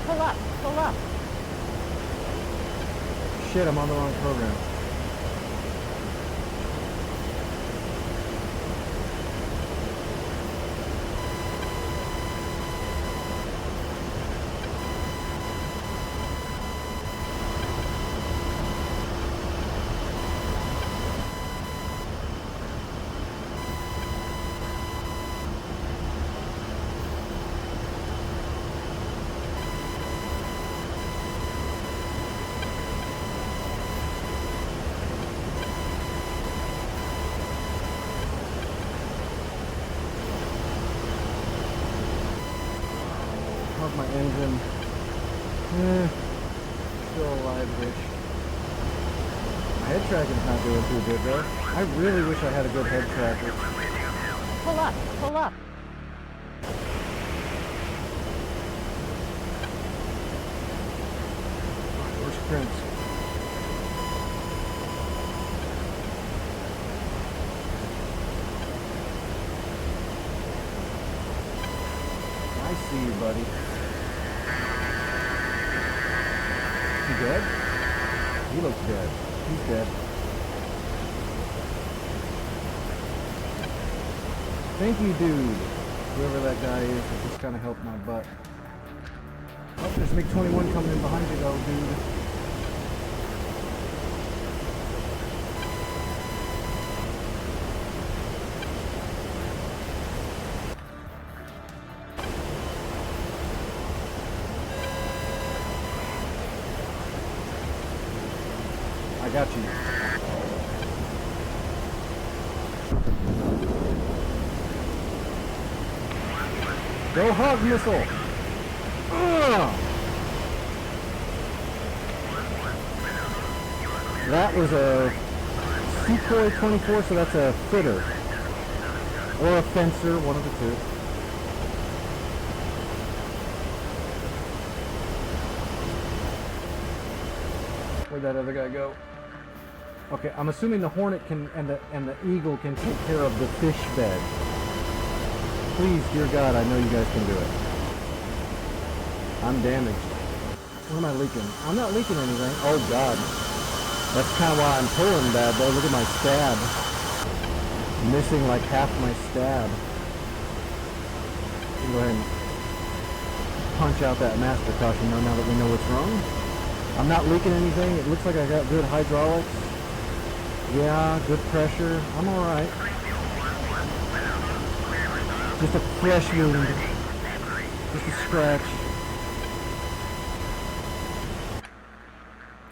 Pull up, pull up. Shit, I'm on the wrong program. How's my engine? Still alive-ish. My head tracking's not doing too good though. I really wish I had a good head tracker. Pull up, pull up. Where's Prince? I see you, buddy. He dead? He looks dead. He's dead. Thank you, dude. Whoever that guy is, that just kind of helped my butt. Oh, there's MiG-21 coming in behind you, though, dude. I got you. Go hug missile! Ugh! That was a Sukhoi 24, so that's a fitter. Or a fencer, one of the two. Where'd that other guy go? Okay, I'm assuming the Hornet can and the Eagle can take care of the fish bed. Please, dear God, I know you guys can do it. I'm damaged. What am I leaking? I'm not leaking anything. Oh God. That's kind of why I'm pulling bad though. Look at my stab. Missing like half my stab. Go ahead and punch out that master caution now that we know what's wrong. I'm not leaking anything. It looks like I got good hydraulics. Yeah, good pressure. I'm alright. Just a fresh wound. Just a scratch.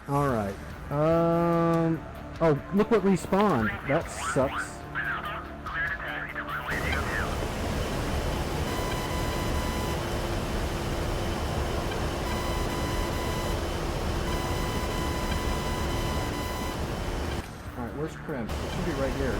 Alright. Oh, look what respawned. That sucks. Where's Crimp? It should be right here.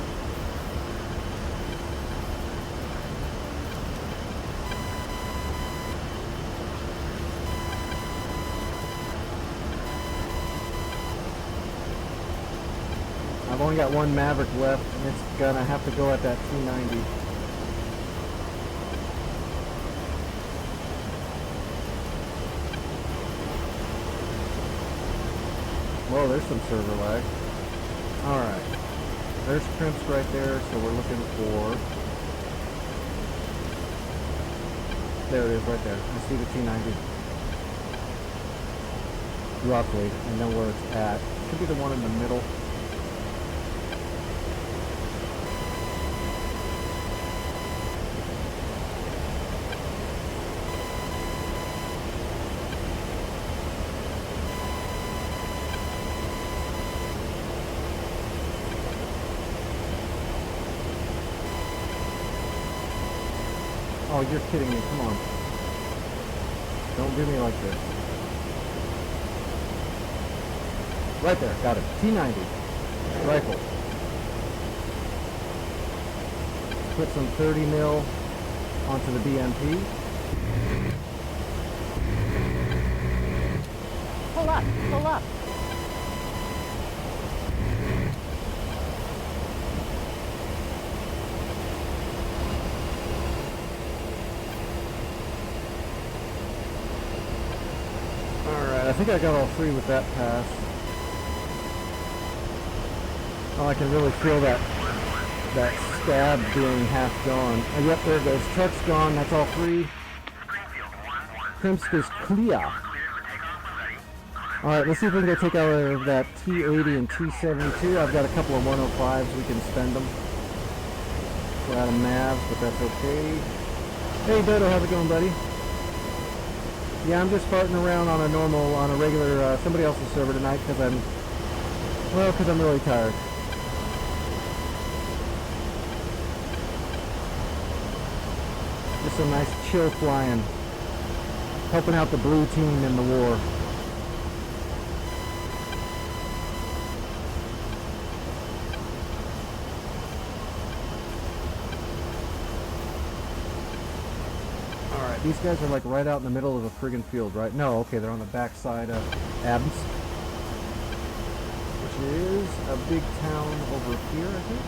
I've only got one Maverick left, and it's gonna have to go at that 290. Whoa, there's some server lag. Alright. There's Crimps right there, so we're looking for... There it is, right there. I see the 290. Roughly. I know where it's at. Should be the one in the middle. Oh, you're kidding me. Come on. Don't do me like this. Right there. Got it. T90. Rifle. Put some 30 mil onto the BMP. Pull up, pull up. Alright, I think I got all three with that pass. Oh, I can really feel that stab being half gone. Oh, yep, there it goes. Truck's gone. That's all three. Crimps is clear. Alright, let's see if we can go take out that T80 and T72. I've got a couple of 105s. We can spend them. We're out of Mavs, but that's okay. Hey, Dodo, how's it going, buddy? Yeah, I'm just farting around on a regular, somebody else's server tonight because I'm really tired. Just some nice chill flying. Helping out the blue team in the war. Alright, these guys are like right out in the middle of a friggin' field, right? No, okay, they're on the back side of Adams. Which is a big town over here, I think.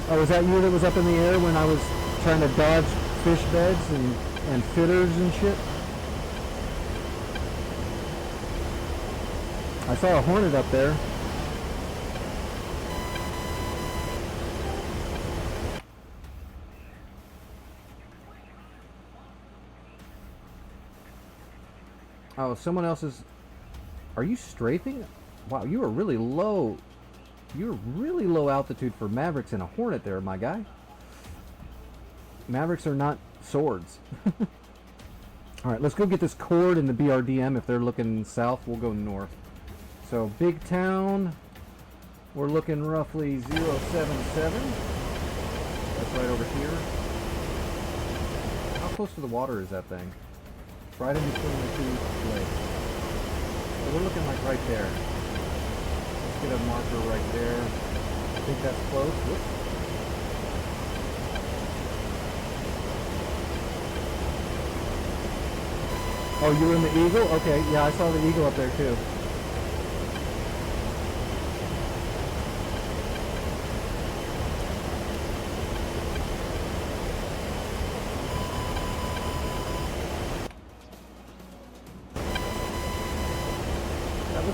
Oh, was that you that was up in the air when I was trying to dodge fish beds and fitters and shit? I saw a Hornet up there. Oh, someone else's... Are you strafing? Wow, you are really low. You're really low altitude for Mavericks and a Hornet there, my guy. Mavericks are not swords. Alright, let's go get this cord in the BRDM. If they're looking south, we'll go north. So, big town. We're looking roughly 077. That's right over here. How close to the water is that thing? Right in between the two lakes. So we're looking like right there. Get a marker right there. I think that's close. Whoops. Oh, you were in the Eagle? Okay, yeah, I saw the Eagle up there too.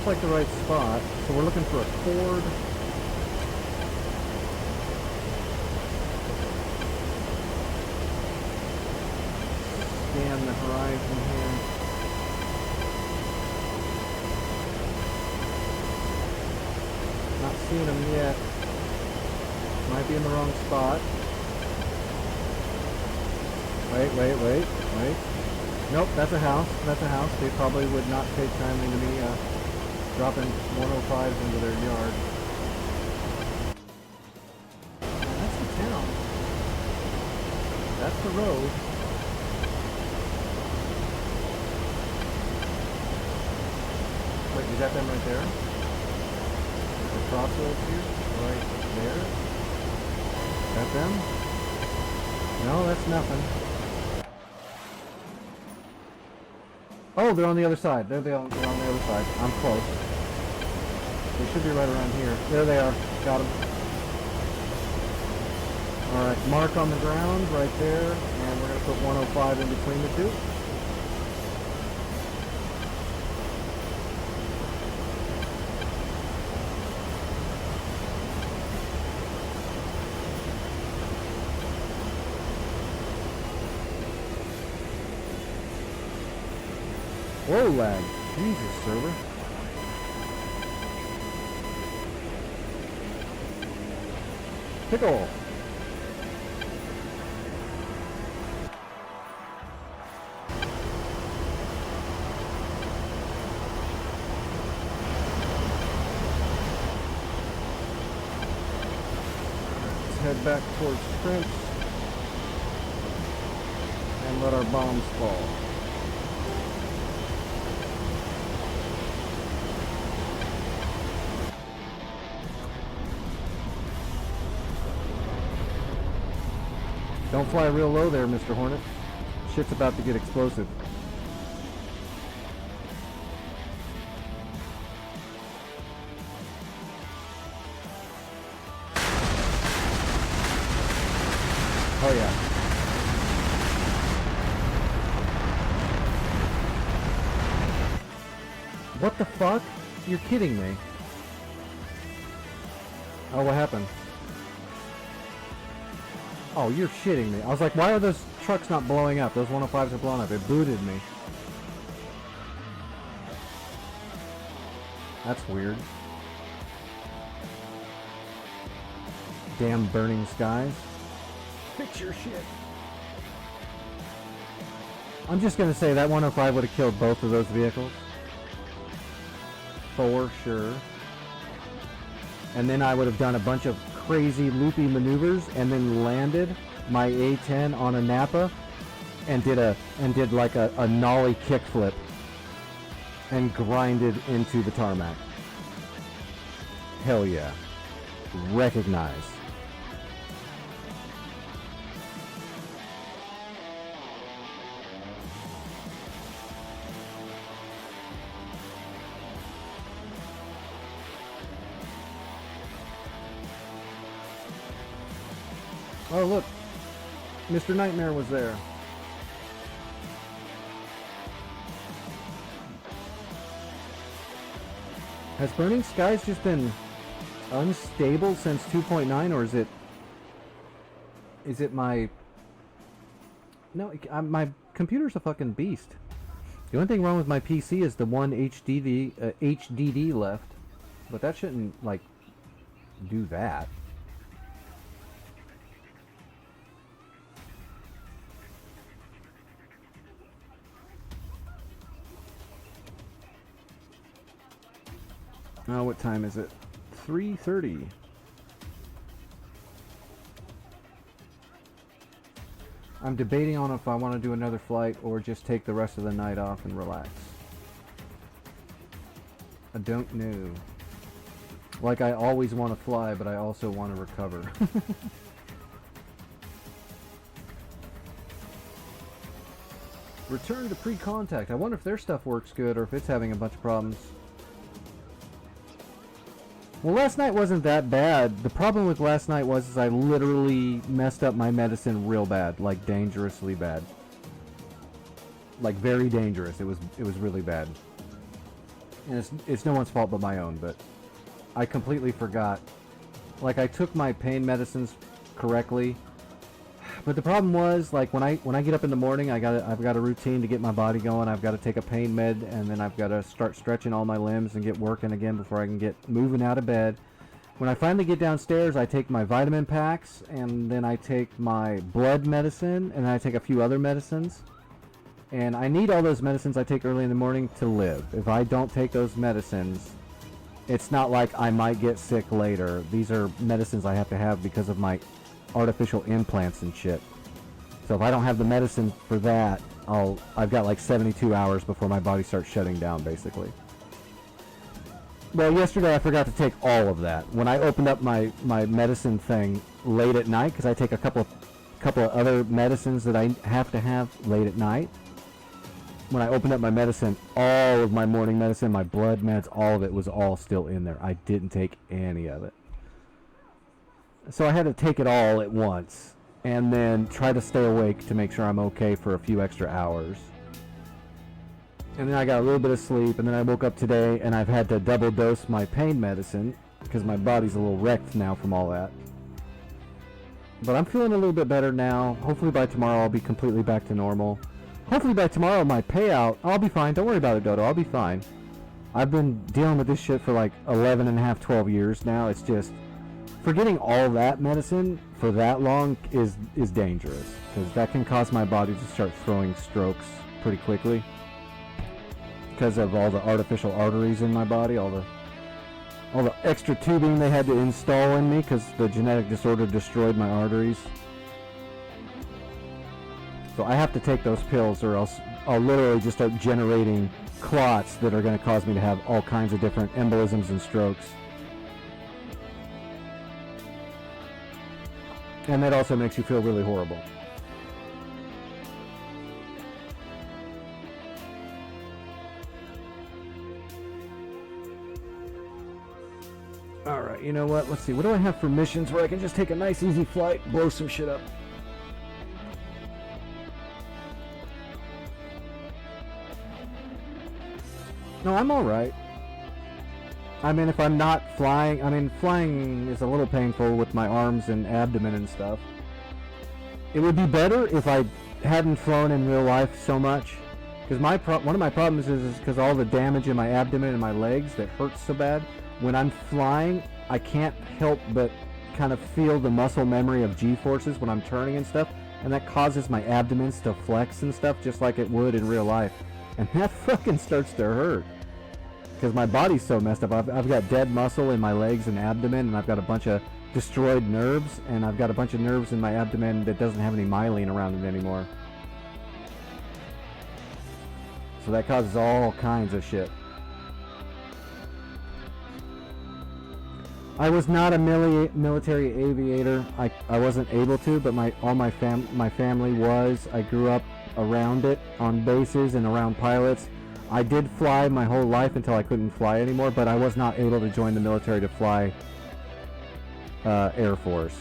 Like the right spot, so we're looking for a cord. Scan the horizon here. Not seeing them yet. Might be in the wrong spot. Wait. Nope, that's a house. That's a house. They probably would not take kindly to me dropping 105s into their yard. That's the town. That's the road. Wait, is that them right there? The crossroads here? Right there? Is that them? No, that's nothing. Oh, they're on the other side. They're on the other side. I'm close. They should be right around here. There they are. Got them. Alright, mark on the ground right there. And we're going to put 105 in between the two. Whoa, lag. Jesus, server. Pickle. Let's head back towards Prince and let our bombs fall. Don't fly real low there, Mr. Hornet. Shit's about to get explosive. Oh yeah. What the fuck? You're kidding me. Oh, what happened? Oh, you're shitting me. I was like, why are those trucks not blowing up? Those 105s are blowing up. It booted me. That's weird. Damn burning skies. Fix your shit. I'm just gonna say that 105 would have killed both of those vehicles. For sure. And then I would have done a bunch of crazy loopy maneuvers and then landed my A10 on a Napa and did like a nollie kickflip and grinded into the tarmac. Hell yeah. Recognize. Oh look, Mr. Nightmare was there. Has Burning Skies just been unstable since 2.9, or is it my... No, my computer's a fucking beast. The only thing wrong with my PC is the one HDD left, but that shouldn't, like, do that. Oh, what time is it? 3:30. I'm debating on if I want to do another flight or just take the rest of the night off and relax. I don't know. Like, I always want to fly, but I also want to recover. Return to pre-contact. I wonder if their stuff works good or if it's having a bunch of problems. Well, last night wasn't that bad. The problem with last night was I literally messed up my medicine real bad, like dangerously bad. Like very dangerous. It was really bad. And it's no one's fault but my own, but I completely forgot. Like, I took my pain medicines correctly, but the problem was, like, when I get up in the morning, I've got a routine to get my body going. I've got to take a pain med, and then I've got to start stretching all my limbs and get working again before I can get moving out of bed. When I finally get downstairs, I take my vitamin packs, and then I take my blood medicine, and then I take a few other medicines. And I need all those medicines I take early in the morning to live. If I don't take those medicines, it's not like I might get sick later. These are medicines I have to have because of my artificial implants and shit. So if I don't have the medicine for that, I've got like 72 hours before my body starts shutting down, basically. Well, yesterday I forgot to take all of that. When I opened up my medicine thing late at night, because I take a couple of other medicines that I have to have late at night. When I opened up my medicine, all of my morning medicine, my blood meds, all of it was all still in there. I didn't take any of it. So I had to take it all at once and then try to stay awake to make sure I'm okay for a few extra hours. And then I got a little bit of sleep, and then I woke up today and I've had to double dose my pain medicine because my body's a little wrecked now from all that. But I'm feeling a little bit better now. Hopefully by tomorrow I'll be completely back to normal. Hopefully by tomorrow my payout, I'll be fine. Don't worry about it, Dodo. I'll be fine. I've been dealing with this shit for like 11 and a half, 12 years now. It's just, forgetting all that medicine for that long is dangerous. Because that can cause my body to start throwing strokes pretty quickly. Because of all the artificial arteries in my body, all the extra tubing they had to install in me because the genetic disorder destroyed my arteries. So I have to take those pills or else I'll literally just start generating clots that are going to cause me to have all kinds of different embolisms and strokes. And that also makes you feel really horrible. Alright, you know what? Let's see. What do I have for missions where I can just take a nice easy flight, blow some shit up? No, I'm alright. I mean, if I'm not flying, flying is a little painful with my arms and abdomen and stuff. It would be better if I hadn't flown in real life so much. Because one of my problems is because all the damage in my abdomen and my legs that hurts so bad. When I'm flying, I can't help but kind of feel the muscle memory of G-forces when I'm turning and stuff. And that causes my abdomens to flex and stuff just like it would in real life. And that fucking starts to hurt. Because my body's so messed up. I've got dead muscle in my legs and abdomen, and I've got a bunch of destroyed nerves, and I've got a bunch of nerves in my abdomen that doesn't have any myelin around it anymore. So that causes all kinds of shit. I was not a military aviator. I wasn't able to, but my family was. I grew up around it, on bases and around pilots. I did fly my whole life until I couldn't fly anymore, but I was not able to join the military to fly Air Force.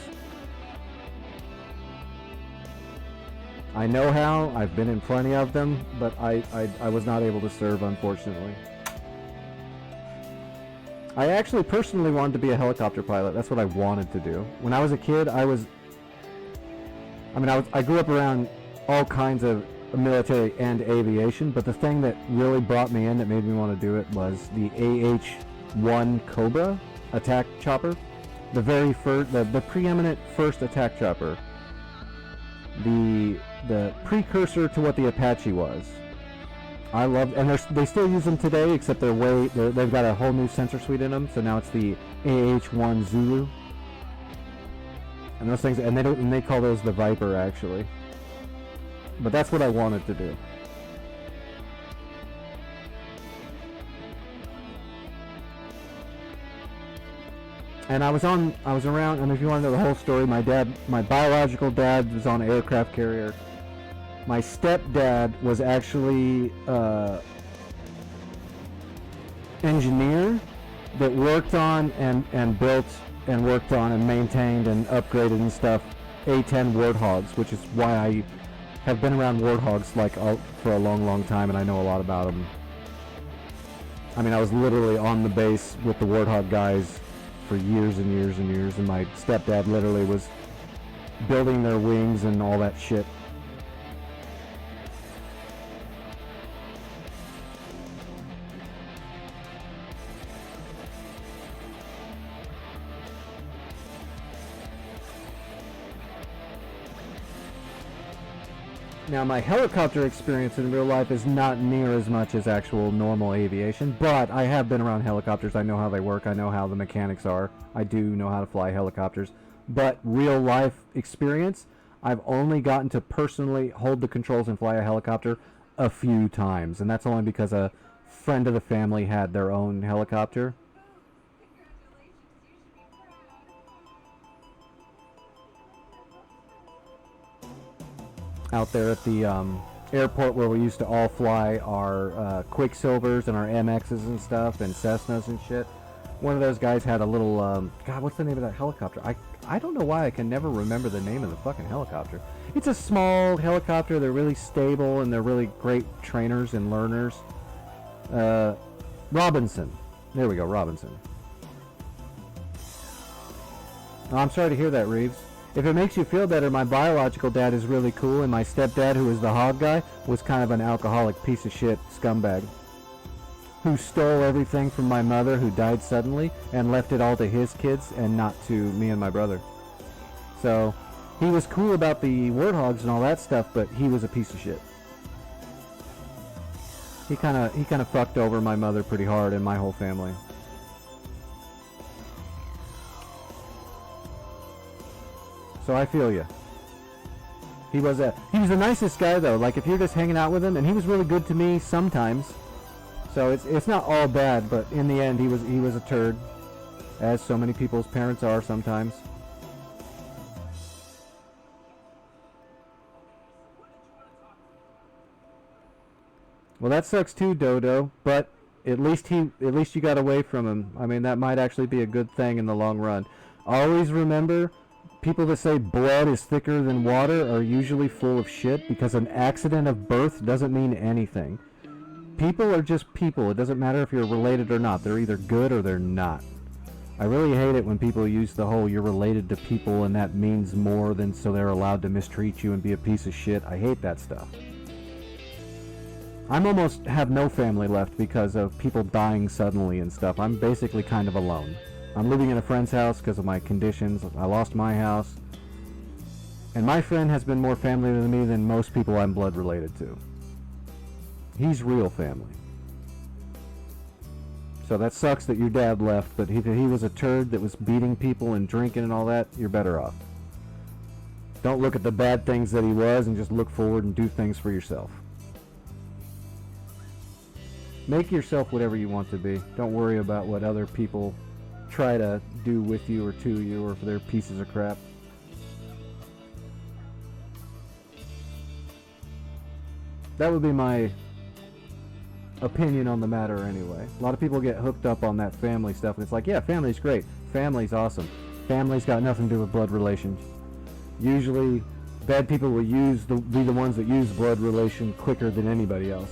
I know how. I've been in plenty of them, but I was not able to serve, unfortunately. I actually personally wanted to be a helicopter pilot. That's what I wanted to do. When I was a kid, I grew up around all kinds of military and aviation, but the thing that really brought me in that made me want to do it was the AH-1 Cobra attack chopper. The very first, the preeminent first attack chopper. The precursor to what the Apache was. I love, and they still use them today, except they've got a whole new sensor suite in them. So now it's the AH-1 Zulu, and those things, and they call those the Viper actually. But that's what I wanted to do. And I was around, and if you want to know the whole story, my biological dad was on an aircraft carrier. My stepdad was actually engineer that worked on and built and worked on and maintained and upgraded and stuff A-10 Warthogs, which is why I have been around Warthogs for a long time, and I know a lot about them. I mean, I was literally on the base with the Warthog guys for years and years and years, and my stepdad literally was building their wings and all that shit. Now, my helicopter experience in real life is not near as much as actual normal aviation, but I have been around helicopters. I know how they work. I know how the mechanics are. I do know how to fly helicopters. But real life experience, I've only gotten to personally hold the controls and fly a helicopter a few times, and that's only because a friend of the family had their own helicopter. Out there at the airport where we used to all fly our Quicksilvers and our MXs and stuff and Cessnas and shit. One of those guys had a little, God, what's the name of that helicopter? I don't know why I can never remember the name of the fucking helicopter. It's a small helicopter. They're really stable and they're really great trainers and learners. Robinson. There we go, Robinson. Oh, I'm sorry to hear that, Reeves. If it makes you feel better, my biological dad is really cool, and my stepdad, who is the hog guy, was kind of an alcoholic piece of shit scumbag who stole everything from my mother, who died suddenly, and left it all to his kids and not to me and my brother. So he was cool about the warthogs and all that stuff, but he was a piece of shit. He kind of fucked over my mother pretty hard and my whole family. So I feel you. He was the nicest guy though. Like if you're just hanging out with him, and he was really good to me sometimes. So it's not all bad, but in the end he was a turd, as so many people's parents are sometimes. Well, that sucks too, Dodo. But at least you got away from him. I mean, that might actually be a good thing in the long run. Always remember. People that say blood is thicker than water are usually full of shit, because an accident of birth doesn't mean anything. People are just people. It doesn't matter if you're related or not. They're either good or they're not. I really hate it when people use the whole you're related to people and that means more than so they're allowed to mistreat you and be a piece of shit. I hate that stuff. I'm almost have no family left because of people dying suddenly and stuff. I'm basically kind of alone. I'm living in a friend's house because of my conditions. I lost my house. And my friend has been more family to me than most people I'm blood related to. He's real family. So that sucks that your dad left, but if he was a turd that was beating people and drinking and all that, you're better off. Don't look at the bad things that he was and just look forward and do things for yourself. Make yourself whatever you want to be. Don't worry about what other people try to do with you or to you, or if they're pieces of crap. That would be my opinion on the matter anyway. A lot of people get hooked up on that family stuff, and it's like, yeah, family's great. Family's awesome. Family's got nothing to do with blood relations. Usually, bad people will be the ones that use blood relation quicker than anybody else.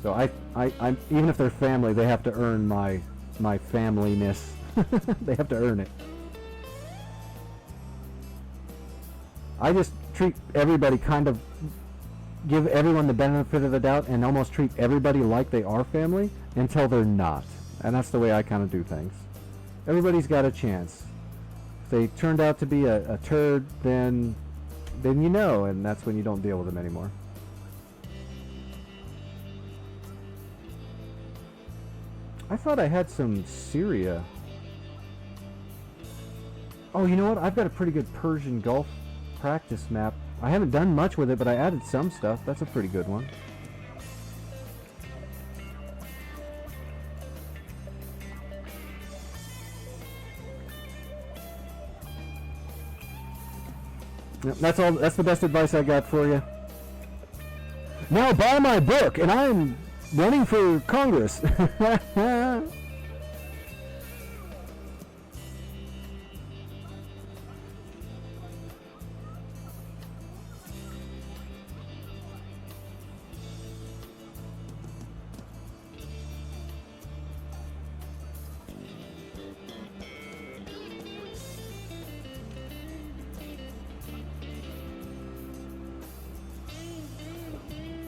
So I'm even if they're family, they have to earn my familyness. They have to earn it. I just treat everybody give everyone the benefit of the doubt and almost treat everybody like they are family until they're not. And that's the way I kind of do things. Everybody's got a chance. If they turned out to be a turd, then you know, and that's when you don't deal with them anymore. I thought I had some Syria. Oh, you know what? I've got a pretty good Persian Gulf practice map. I haven't done much with it, but I added some stuff. That's a pretty good one. Yep, that's all. That's the best advice I got for you. Now buy my book, and I'm running for Congress.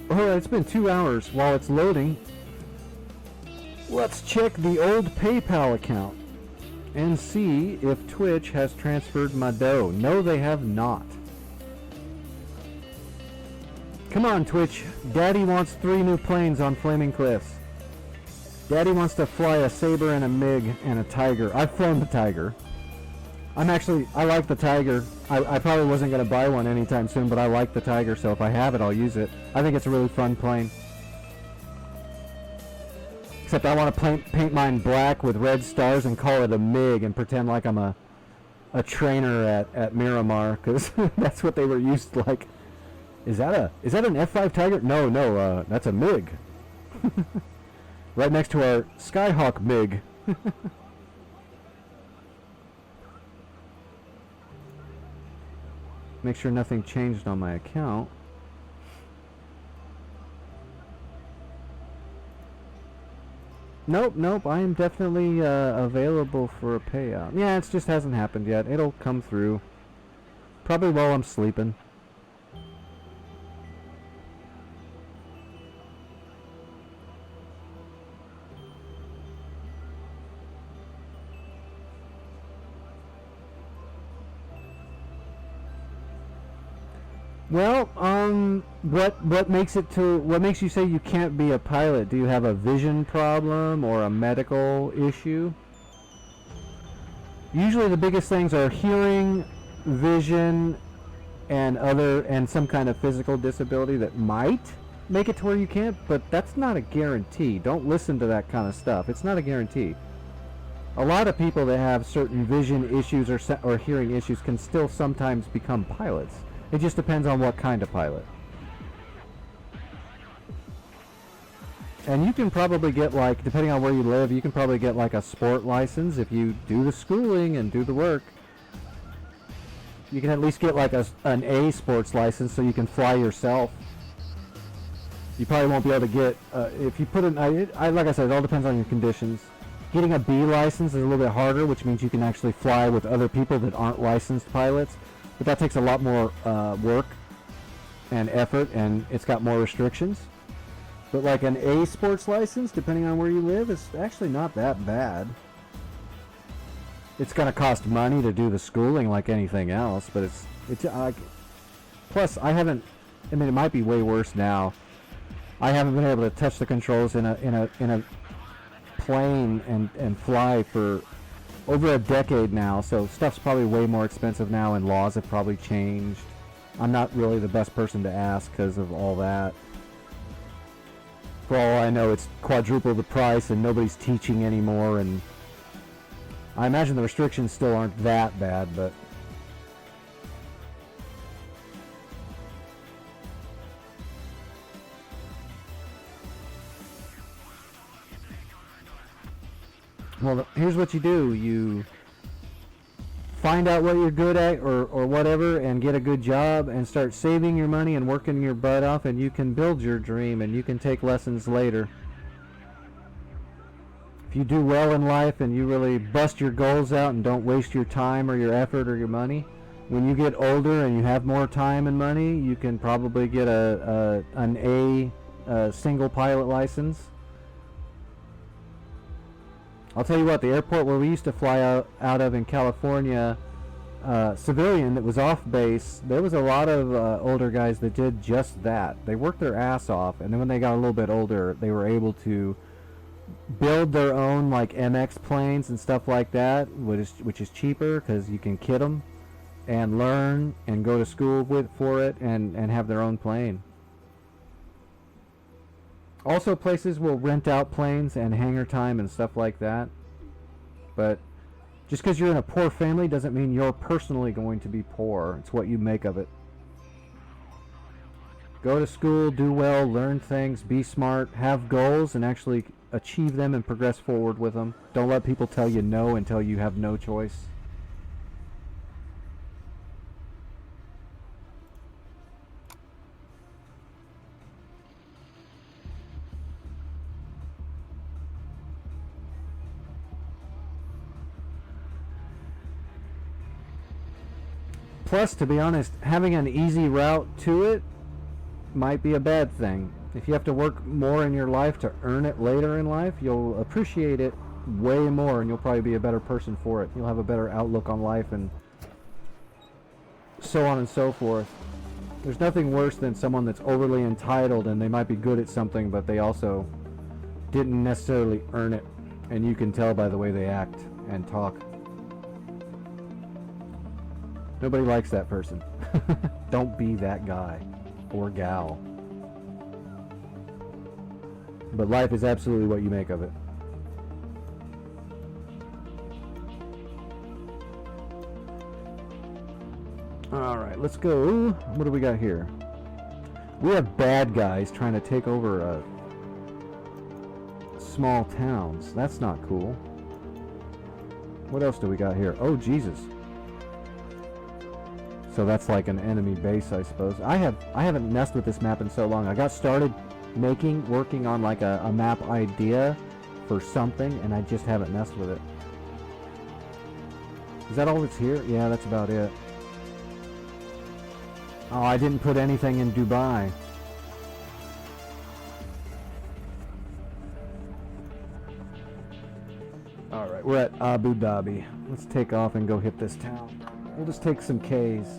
Alright, it's been 2 hours. While it's loading, let's check the old PayPal account and see if Twitch has transferred my dough. No, they have not. Come on, Twitch. Daddy wants 3 new planes on Flaming Cliffs. Daddy wants to fly a Sabre and a MiG and a Tiger. I've flown the Tiger. I like the Tiger. I probably wasn't going to buy one anytime soon, but I like the Tiger, so if I have it, I'll use it. I think it's a really fun plane. Except I want to paint mine black with red stars and call it a MiG and pretend like I'm a trainer at Miramar, because that's what they were used to. Like, is that an F5 Tiger? No, that's a MiG. Right next to our Skyhawk MiG. Make sure nothing changed on my account. Nope, I am definitely available for a payout. Yeah, it just hasn't happened yet. It'll come through. Probably while I'm sleeping. Well, what makes you say you can't be a pilot? Do you have a vision problem or a medical issue? Usually the biggest things are hearing, vision, and some kind of physical disability that might make it to where you can't, but that's not a guarantee. Don't listen to that kind of stuff. It's not a guarantee. A lot of people that have certain vision issues or hearing issues can still sometimes become pilots. It just depends on what kind of pilot. And you can probably get, like, depending on where you live, you can probably get like a sport license if you do the schooling and do the work. You can at least get like an A sports license so you can fly yourself. You probably won't be able to get, if you put in, like I said, it all depends on your conditions. Getting a B license is a little bit harder, which means you can actually fly with other people that aren't licensed pilots. But that takes a lot more work and effort, and it's got more restrictions. But like an A sports license, depending on where you live, is actually not that bad. It's going to cost money to do the schooling like anything else, but it's plus it might be way worse now. I haven't been able to touch the controls in a plane and fly for over a decade now, so stuff's probably way more expensive now, and laws have probably changed. I'm not really the best person to ask because of all that. For all I know, it's quadrupled the price and nobody's teaching anymore, and I imagine the restrictions still aren't that bad, but well, here's what you do. You find out what you're good at or whatever, and get a good job and start saving your money and working your butt off, and you can build your dream and you can take lessons later. If you do well in life and you really bust your goals out and don't waste your time or your effort or your money, when you get older and you have more time and money, you can probably get an A single pilot license. I'll tell you what, the airport where we used to fly out of in California, civilian that was off base, there was a lot of older guys that did just that. They worked their ass off, and then when they got a little bit older, they were able to build their own like MX planes and stuff like that, which is cheaper because you can kit them and learn and go to school for it and have their own plane. Also, places will rent out planes and hangar time and stuff like that. But just because you're in a poor family doesn't mean you're personally going to be poor. It's what you make of it. Go to school, do well, learn things, be smart, have goals, and actually achieve them and progress forward with them. Don't let people tell you no until you have no choice. Plus, to be honest, having an easy route to it might be a bad thing. If you have to work more in your life to earn it later in life, you'll appreciate it way more, and you'll probably be a better person for it. You'll have a better outlook on life, and so on and so forth. There's nothing worse than someone that's overly entitled, and they might be good at something, but they also didn't necessarily earn it, and you can tell by the way they act and talk. Nobody likes that person. Don't be that guy or gal. But life is absolutely what you make of it. Alright, let's go. What do we got here? We have bad guys trying to take over small towns. That's not cool. What else do we got here? Oh, Jesus. So that's like an enemy base, I suppose. I haven't messed with this map in so long. I got started working on like a map idea for something, and I just haven't messed with it. Is that all that's here? Yeah, that's about it. Oh, I didn't put anything in Dubai. Alright, we're at Abu Dhabi. Let's take off and go hit this town. We'll just take some Ks.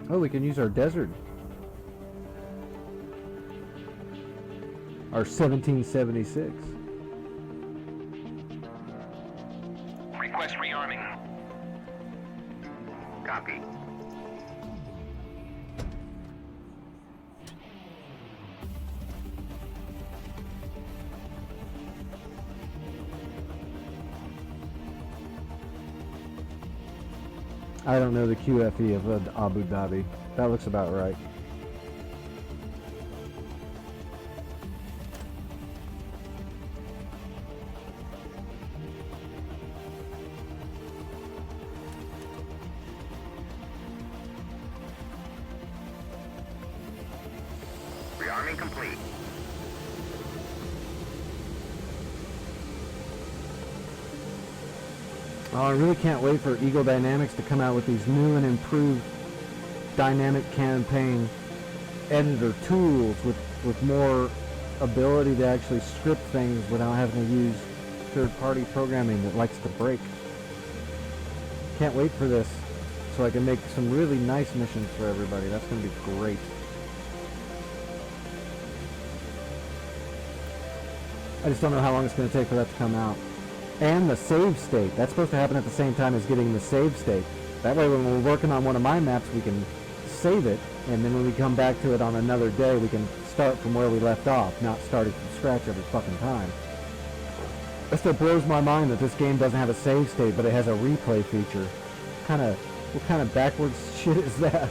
Oh, we can use our desert. Our 1776. Request rearming. Copy. I don't know the QFE of Abu Dhabi. That looks about right. Rearming complete. Oh, I really can't wait for Eagle Dynamics to come out with these new and improved dynamic campaign editor tools with more ability to actually script things without having to use third-party programming that likes to break. Can't wait for this so I can make some really nice missions for everybody. That's going to be great. I just don't know how long it's going to take for that to come out. And the save state. That's supposed to happen at the same time as getting the save state. That way when we're working on one of my maps, we can save it, and then when we come back to it on another day, we can start from where we left off, not starting from scratch every fucking time. It still blows my mind that this game doesn't have a save state, but it has a replay feature. What kind of backwards shit is that?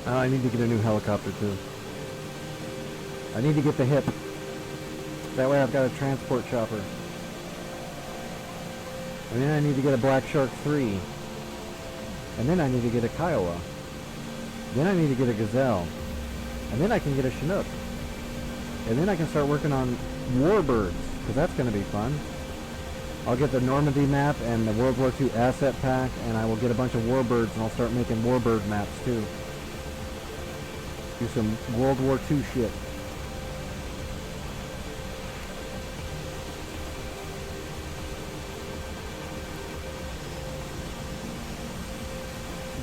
I need to get a new helicopter too. I need to get the hip. That way I've got a transport chopper. And then I need to get a Black Shark 3. And then I need to get a Kiowa. Then I need to get a Gazelle. And then I can get a Chinook. And then I can start working on Warbirds, because that's going to be fun. I'll get the Normandy map and the World War II asset pack, and I will get a bunch of Warbirds, and I'll start making Warbird maps too. Do some World War II shit.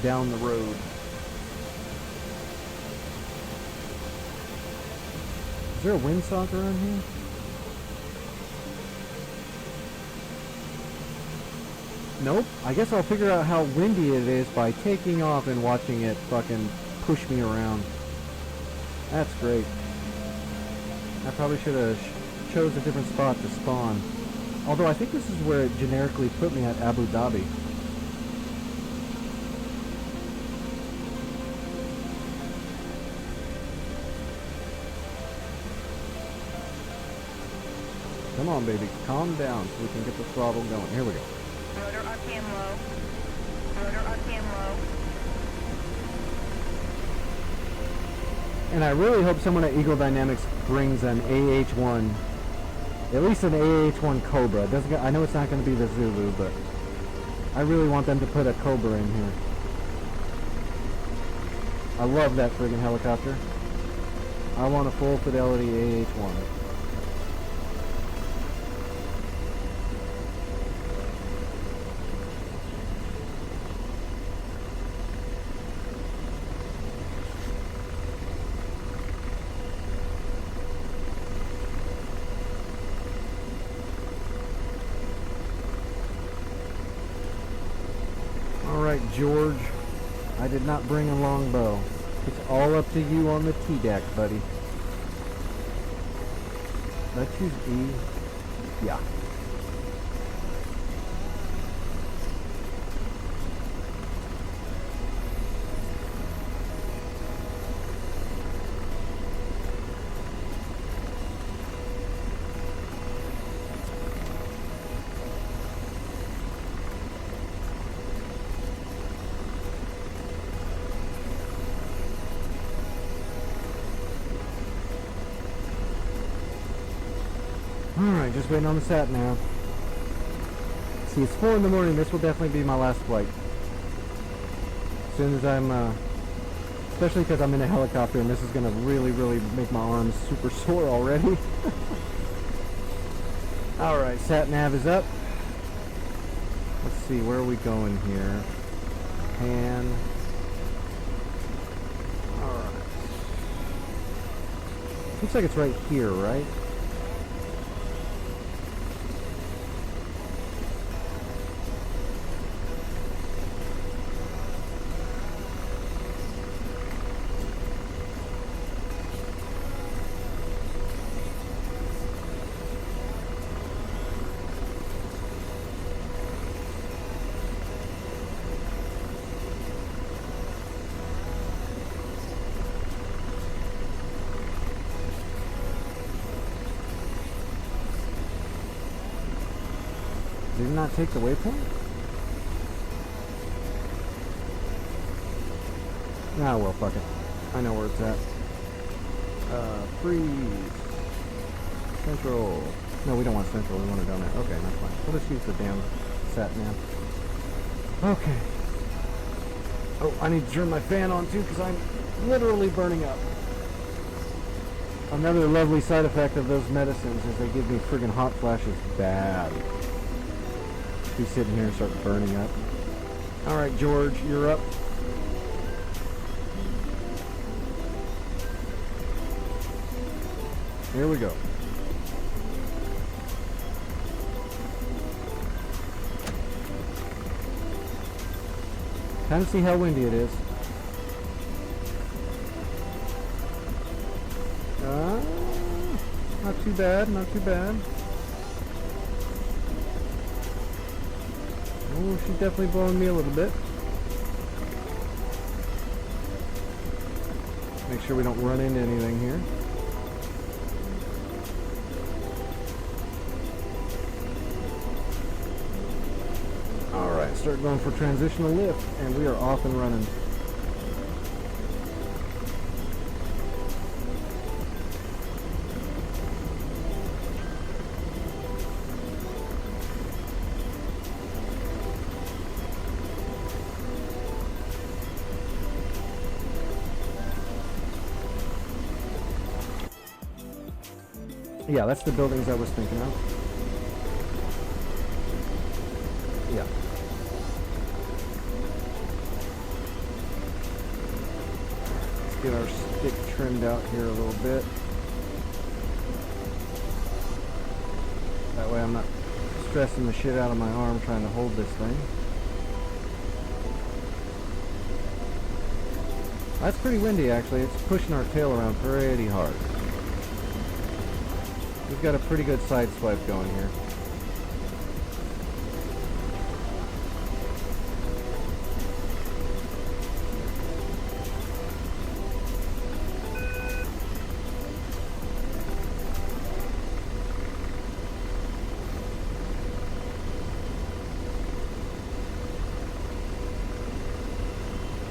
Down the road. Is there a windsock around here? Nope. I guess I'll figure out how windy it is by taking off and watching it fucking push me around. That's great. I probably should have chose a different spot to spawn. Although I think this is where it generically put me at Abu Dhabi. Come on, baby. Calm down so we can get the throttle going. Here we go. Rotor RPM low. Rotor RPM low. And I really hope someone at Eagle Dynamics brings an AH-1, at least an AH-1 Cobra. It doesn't. I know it's not going to be the Zulu, but I really want them to put a Cobra in here. I love that friggin' helicopter. I want a full fidelity AH-1. Alright, George. I did not bring a longbow. It's all up to you on the T-deck, buddy. Let's choose E. Yeah. Alright, just waiting on the sat nav. See, it's 4 in the morning. This will definitely be my last flight. As soon as I'm, especially because I'm in a helicopter and this is going to really, really make my arms super sore already. Alright, sat nav is up. Let's see, where are we going here? Pan. Alright. Looks like it's right here, right? Did it not take the waypoint? Ah, well, fuck it. I know where it's at. Freeze. Central. No, we don't want central. We want it down there. Okay, that's fine. We'll just use the damn sat nav. Okay. Oh, I need to turn my fan on too because I'm literally burning up. Another lovely side effect of those medicines is they give me friggin' hot flashes bad. Be sitting here and start burning up. Alright, George, you're up. Here we go. Time to see how windy it is. Not too bad, not too bad. Oh, she's definitely blowing me a little bit. Make sure we don't run into anything here. Alright, start going for transitional lift, and we are off and running. Yeah, that's the buildings I was thinking of. Yeah. Let's get our stick trimmed out here a little bit. That way I'm not stressing the shit out of my arm trying to hold this thing. That's pretty windy actually. It's pushing our tail around pretty hard. We've got a pretty good side swipe going here.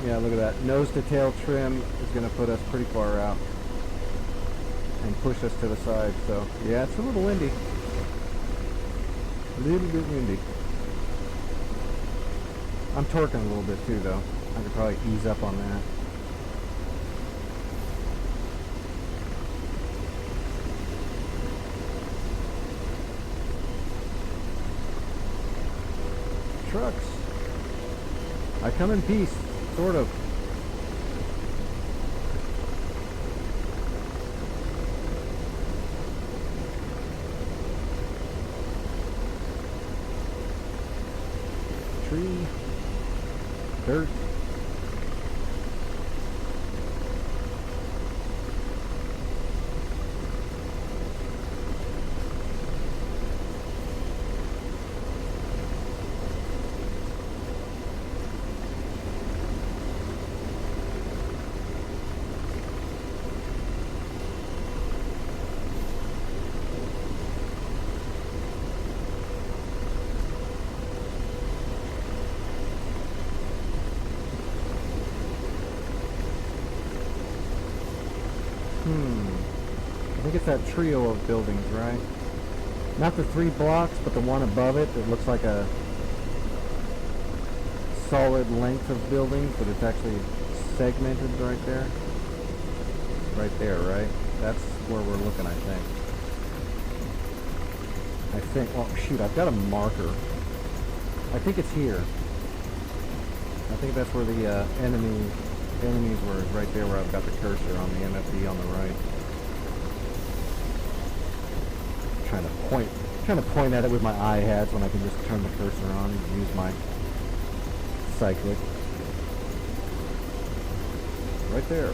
Yeah, look at that. Nose to tail trim is going to put us pretty far out and push us to the side. So yeah, it's a little windy. A little bit windy. I'm torquing a little bit too, though. I could probably ease up on that. Trucks. I come in peace, sort of. Tree. Dirt. I think it's that trio of buildings, right? Not the 3 blocks, but the one above it that looks like a solid length of buildings, but it's actually segmented right there. Right there, right? That's where we're looking, I think. Oh shoot, I've got a marker. I think it's here. I think that's where the enemies were, right there where I've got the cursor on the MFD on the right. Trying to point at it with my iHads when I can just turn the cursor on and use my cyclic. Right there.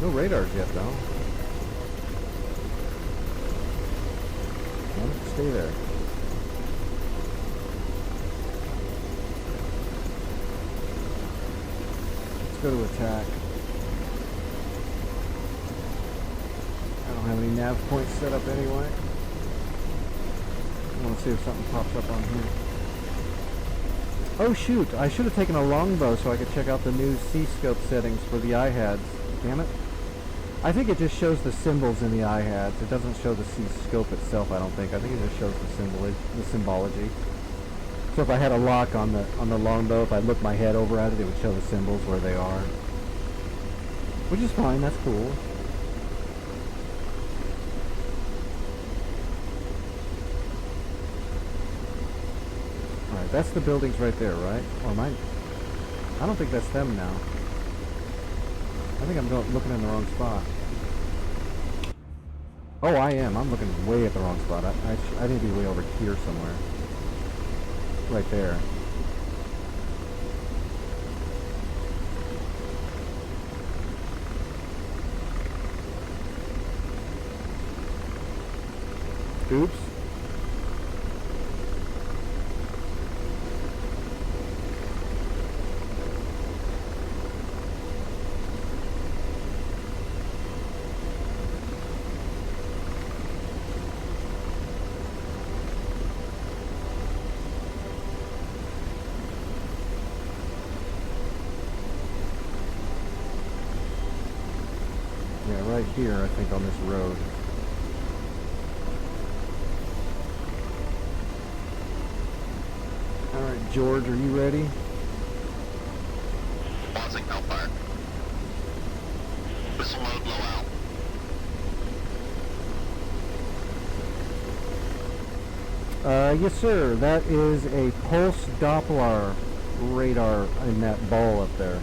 No radars yet, though. Well, stay there. Let's go to attack. I don't have any nav points set up anyway. I want to see if something pops up on here. Oh shoot, I should have taken a longbow so I could check out the new C-scope settings for the iHads. Damn it. I think it just shows the symbols in the iHads. It doesn't show the C-scope itself, I don't think. I think it just shows the symbology. So if I had a lock on the longbow, if I looked my head over at it, it would show the symbols where they are. Which is fine, that's cool. Alright, that's the buildings right there, right? Or am I don't think that's them now. I think I'm looking in the wrong spot. Oh, I am. I'm looking way at the wrong spot. I need to be way over here somewhere. Right there. Oops. Yeah, right here, I think, on this road. Alright, George, are you ready? Pausing Hellfire. Missile mode blowout. Yes sir, that is a pulse Doppler radar in that ball up there,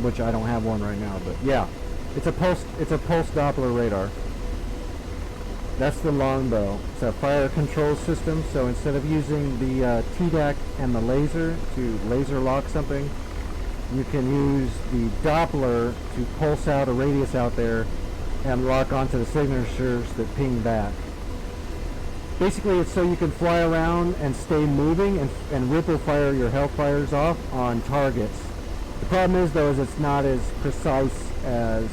which I don't have one right now, but yeah, it's a pulse Doppler radar. That's the longbow. It's a fire control system, so instead of using the TDAC and the laser to laser lock something, you can use the Doppler to pulse out a radius out there and lock onto the signatures that ping back. Basically, it's so you can fly around and stay moving and ripple fire your Hellfires off on targets. The problem is, though, is it's not as precise as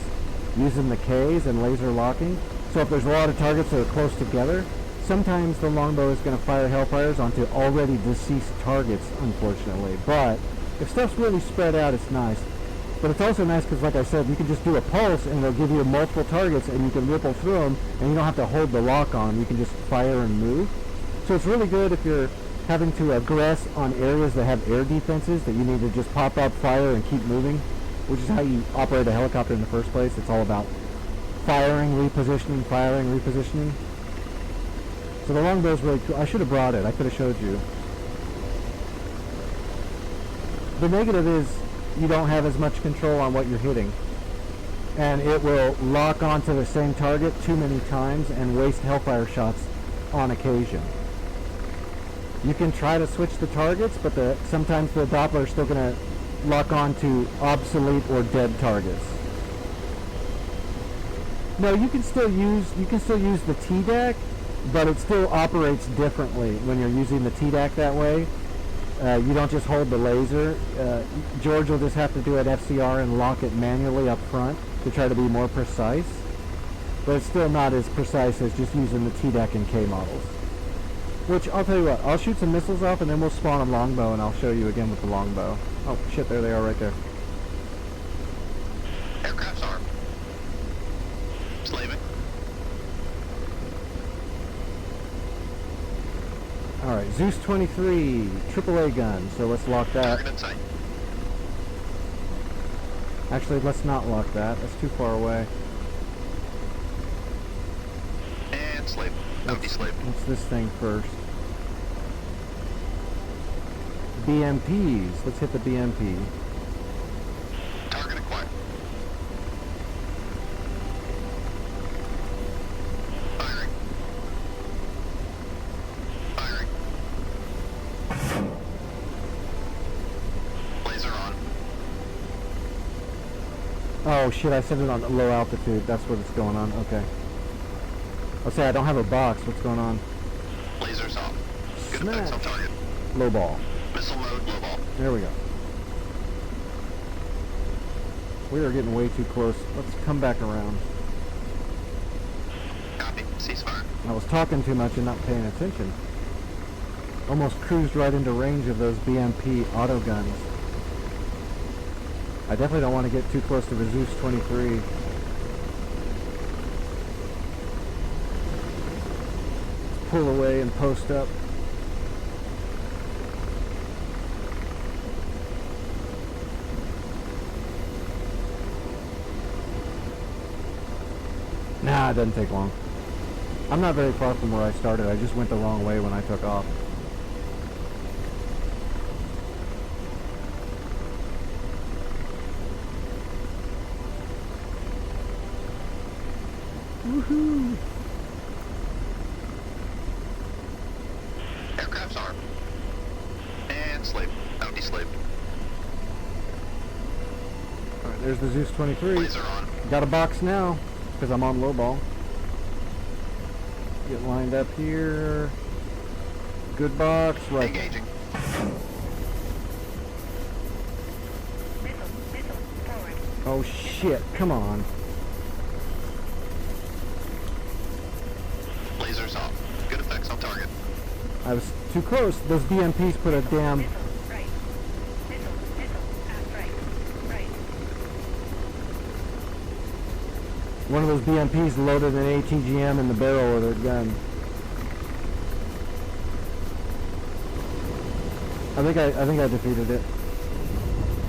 using the Ks and laser locking. So if there's a lot of targets that are close together, sometimes the longbow is going to fire Hellfires onto already deceased targets, unfortunately. But if stuff's really spread out, it's nice. But it's also nice because, like I said, you can just do a pulse and it'll give you multiple targets and you can ripple through them and you don't have to hold the lock on. You can just fire and move. So it's really good if you're having to aggress on areas that have air defenses that you need to just pop up, fire, and keep moving, which is how you operate a helicopter in the first place. It's all about firing, repositioning. So the longbow's really cool. I should have brought it. I could have showed you. The negative is you don't have as much control on what you're hitting. And it will lock onto the same target too many times and waste hellfire shots on occasion. You can try to switch the targets, but sometimes the Doppler is still going to lock on to obsolete or dead targets. No, you can still use the TDAC, but it still operates differently when you're using the TDAC that way. You don't just hold the laser. George will just have to do an FCR and lock it manually up front to try to be more precise. But it's still not as precise as just using the TDAC and K models. Which, I'll tell you what, I'll shoot some missiles off and then we'll spawn a longbow and I'll show you again with the longbow. Oh shit, there they are right there. Aircraft's armed. Slaving. Alright, Zeus 23, AAA gun, so let's lock that. Target in sight. Actually, let's not lock that, that's too far away. And slave. Empty slave. What's this thing first? BMPs, let's hit the BMP. Target acquired. Firing. Firing. Laser on. Oh shit, I set it on low altitude, that's what it's going on, okay. I'll say I don't have a box, what's going on? Lasers off. Good Smash. effects on target. Low ball. Missile mode, low ball. There we go. We are getting way too close. Let's come back around. Copy. Ceasefire. I was talking too much and not paying attention. Almost cruised right into range of those BMP auto guns. I definitely don't want to get too close to the Zeus 23. Pull away and post up. Nah, it doesn't take long. I'm not very far from where I started. I just went the wrong way when I took off. Woohoo! Aircraft's armed. And slave. Empty slave. Alright, there's the Zeus 23. Laser on. Got a box now, because I'm on low ball. Get lined up here. Good box, right. Engaging. Missile forward. Oh shit, come on. Lasers off. Good effects on target. I was too close. Those BMPs put a damn... Missile right. Missile pass right. Right. One of those BMPs loaded an ATGM in the barrel of their gun. I think I defeated it.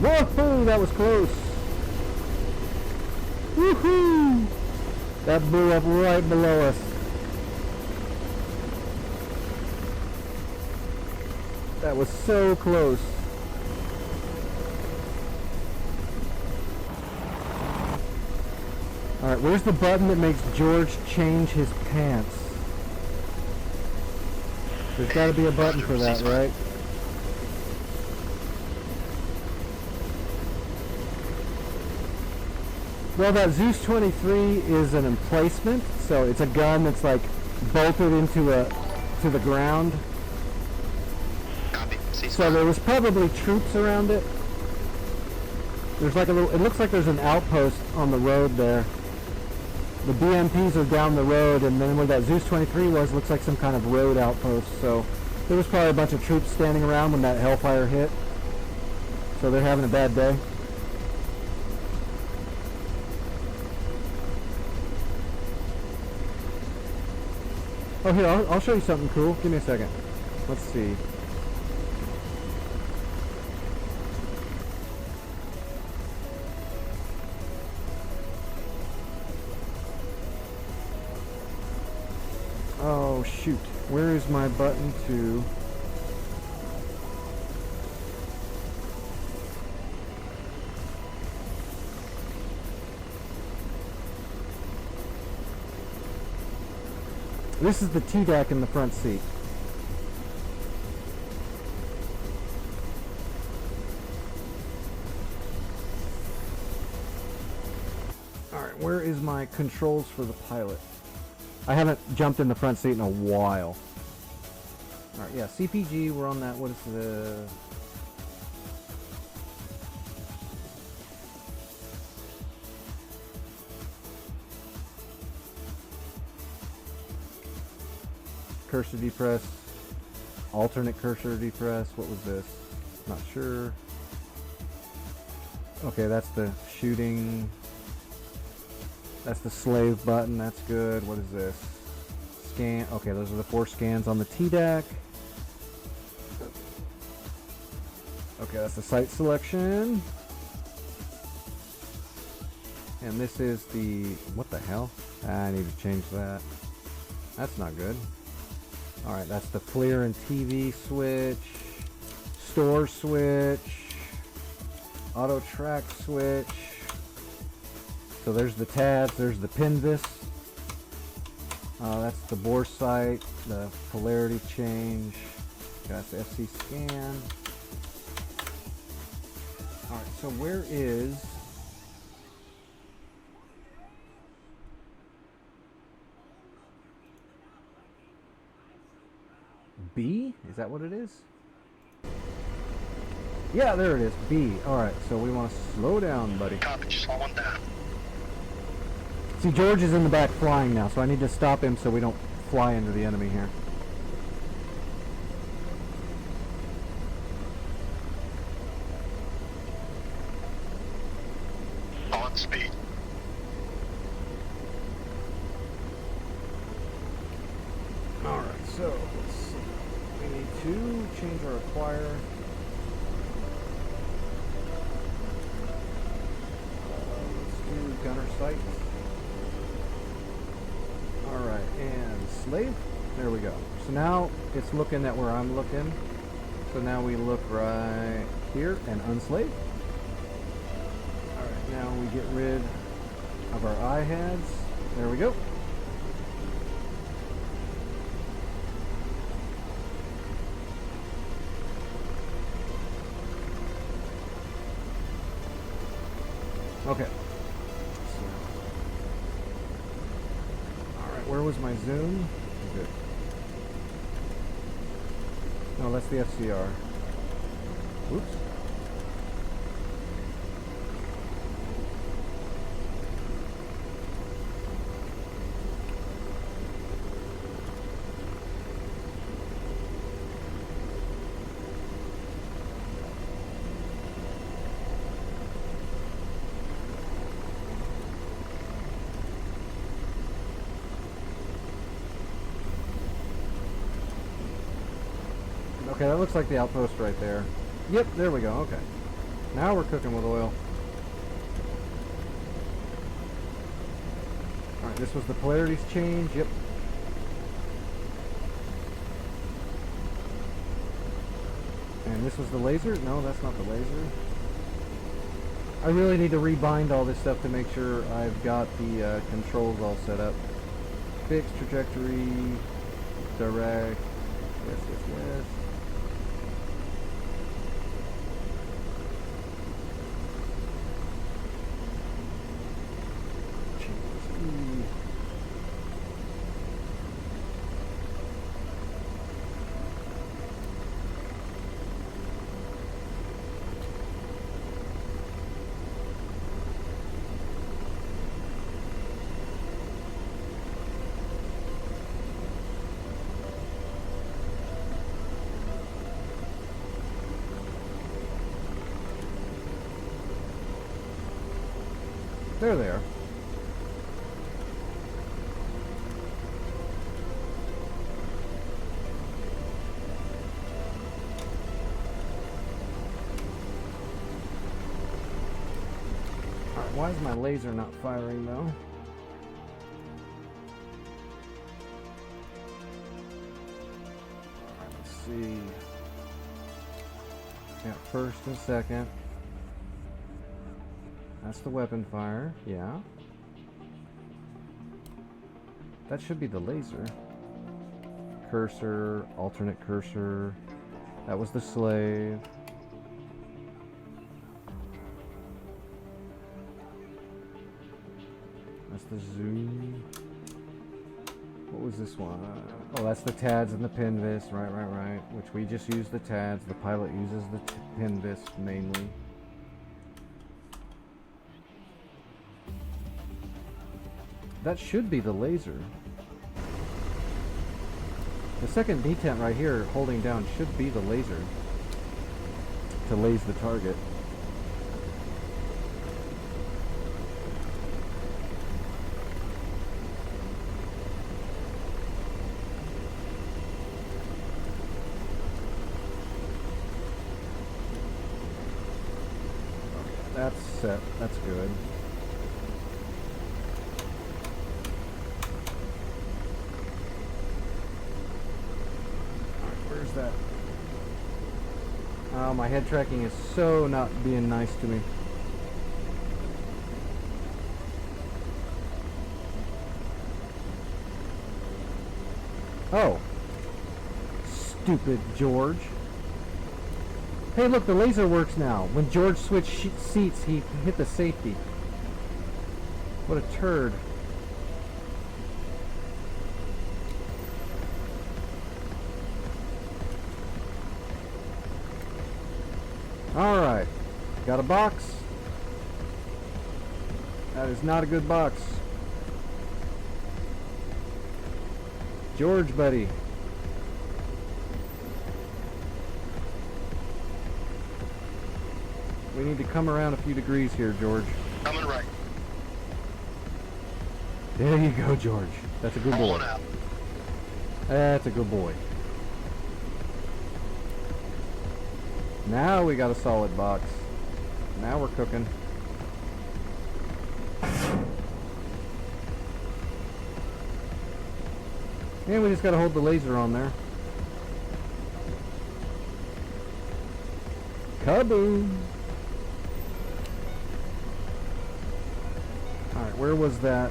Whoa, that was close. Woohoo! That blew up right below us. That was so close. Alright, where's the button that makes George change his pants? There's got to be a button for that, right? Well, that Zeus 23 is an emplacement, so it's a gun that's like bolted into to the ground. Copy. Ceasefire. So there was probably troops around it. There's like a little, it looks like there's an outpost on the road there. The BMPs are down the road, and then where that Zeus 23 was looks like some kind of road outpost. So there was probably a bunch of troops standing around when that hellfire hit. So they're having a bad day. Oh, here, I'll show you something cool. Give me a second. Let's see. Oh, shoot. Where is my button to... This is the TDAC in the front seat. Alright, where is my controls for the pilot? I haven't jumped in the front seat in a while. Alright, yeah, CPG, we're on that. What is the... Cursor depress, alternate cursor depress. What was this? Not sure. Okay, that's the shooting. That's the slave button. That's good. What is this? Scan. Okay, those are the 4 scans on the TDAC. Okay, that's the site selection. And this is the... What the hell? I need to change that. That's not good. Alright, that's the FLIR and TV switch, store switch, auto track switch. So there's the tabs, there's the PINVIS. That's the bore sight, the polarity change. That's the FC scan. Alright, so where is... B? Is that what it is? Yeah, there it is. B. Alright, so we want to slow down, buddy. Copy, just slow one down. See, George is in the back flying now, so I need to stop him so we don't fly into the enemy here. On speed. Alright, so let's see. We need to change our acquire. Let's do gunner sight. Alright, and slave. There we go. So now it's looking at where I'm looking. So now we look right here and unslave. Alright, now we get rid of our iHads. There we go. Okay. So, alright, where was my zoom? Good. No, that's the FCR. Oops. Okay, that looks like the outpost right there. Yep, there we go, okay. Now we're cooking with oil. Alright, this was the polarities change, yep. And this was the laser? No, that's not the laser. I really need to rebind all this stuff to make sure I've got the controls all set up. Fixed, trajectory, direct, yes, yes, yes. There they are. Why is my laser not firing though? Let's see. Got first and second. That's the weapon fire, yeah. That should be the laser. Cursor, alternate cursor. That was the slave. That's the zoom. What was this one? Oh, that's the TADS and the pinvis. Right. Which we just use the TADS. The pilot uses the pinvis mainly. That should be the laser. The second detent right here, holding down, should be the laser to laze the target. That's set. That's good. Where's that? Oh, my head tracking is so not being nice to me. Oh. Stupid George. Hey, look, the laser works now. When George switched seats, he hit the safety. What a turd. Alright. Got a box. That is not a good box. George, buddy. We need to come around a few degrees here, George. Coming right. There you go, George. That's a good boy. Rolling out. That's a good boy. Now we got a solid box. Now we're cooking. And we just gotta hold the laser on there. Kaboom! Alright, where was that?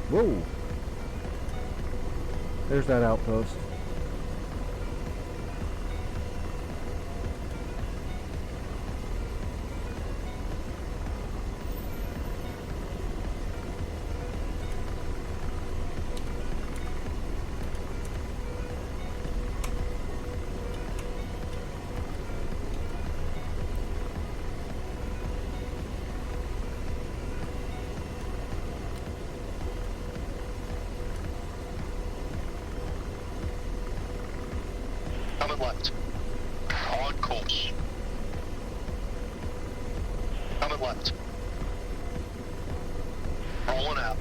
Whoa! There's that outpost. Coming left. On course. Coming left. Rolling out.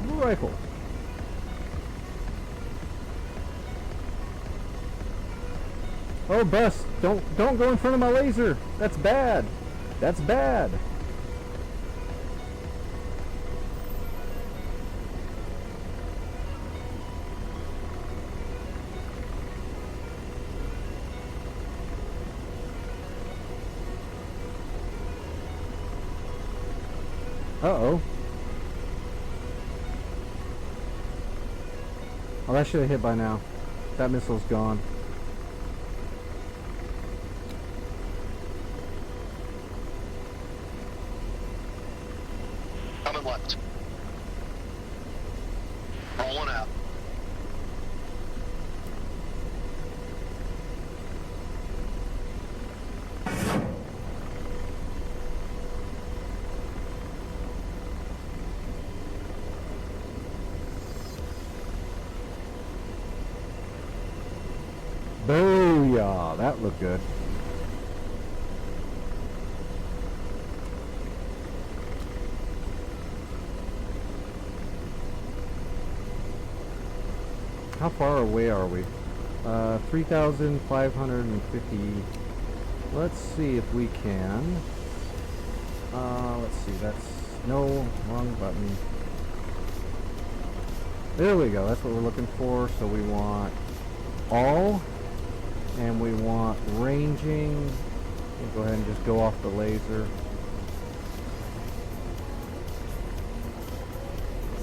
Rifle. Oh, Bus, don't go in front of my laser. That's bad. That's bad. Uh-oh. Oh, that should have hit by now. That missile's gone. Coming left. Rolling out. Booyah! That looked good. How far away are we? 3,550. Let's see if we can. Let's see, that's, no, wrong button. There we go, that's what we're looking for. So we want all, and we want ranging. We'll go ahead and just go off the laser.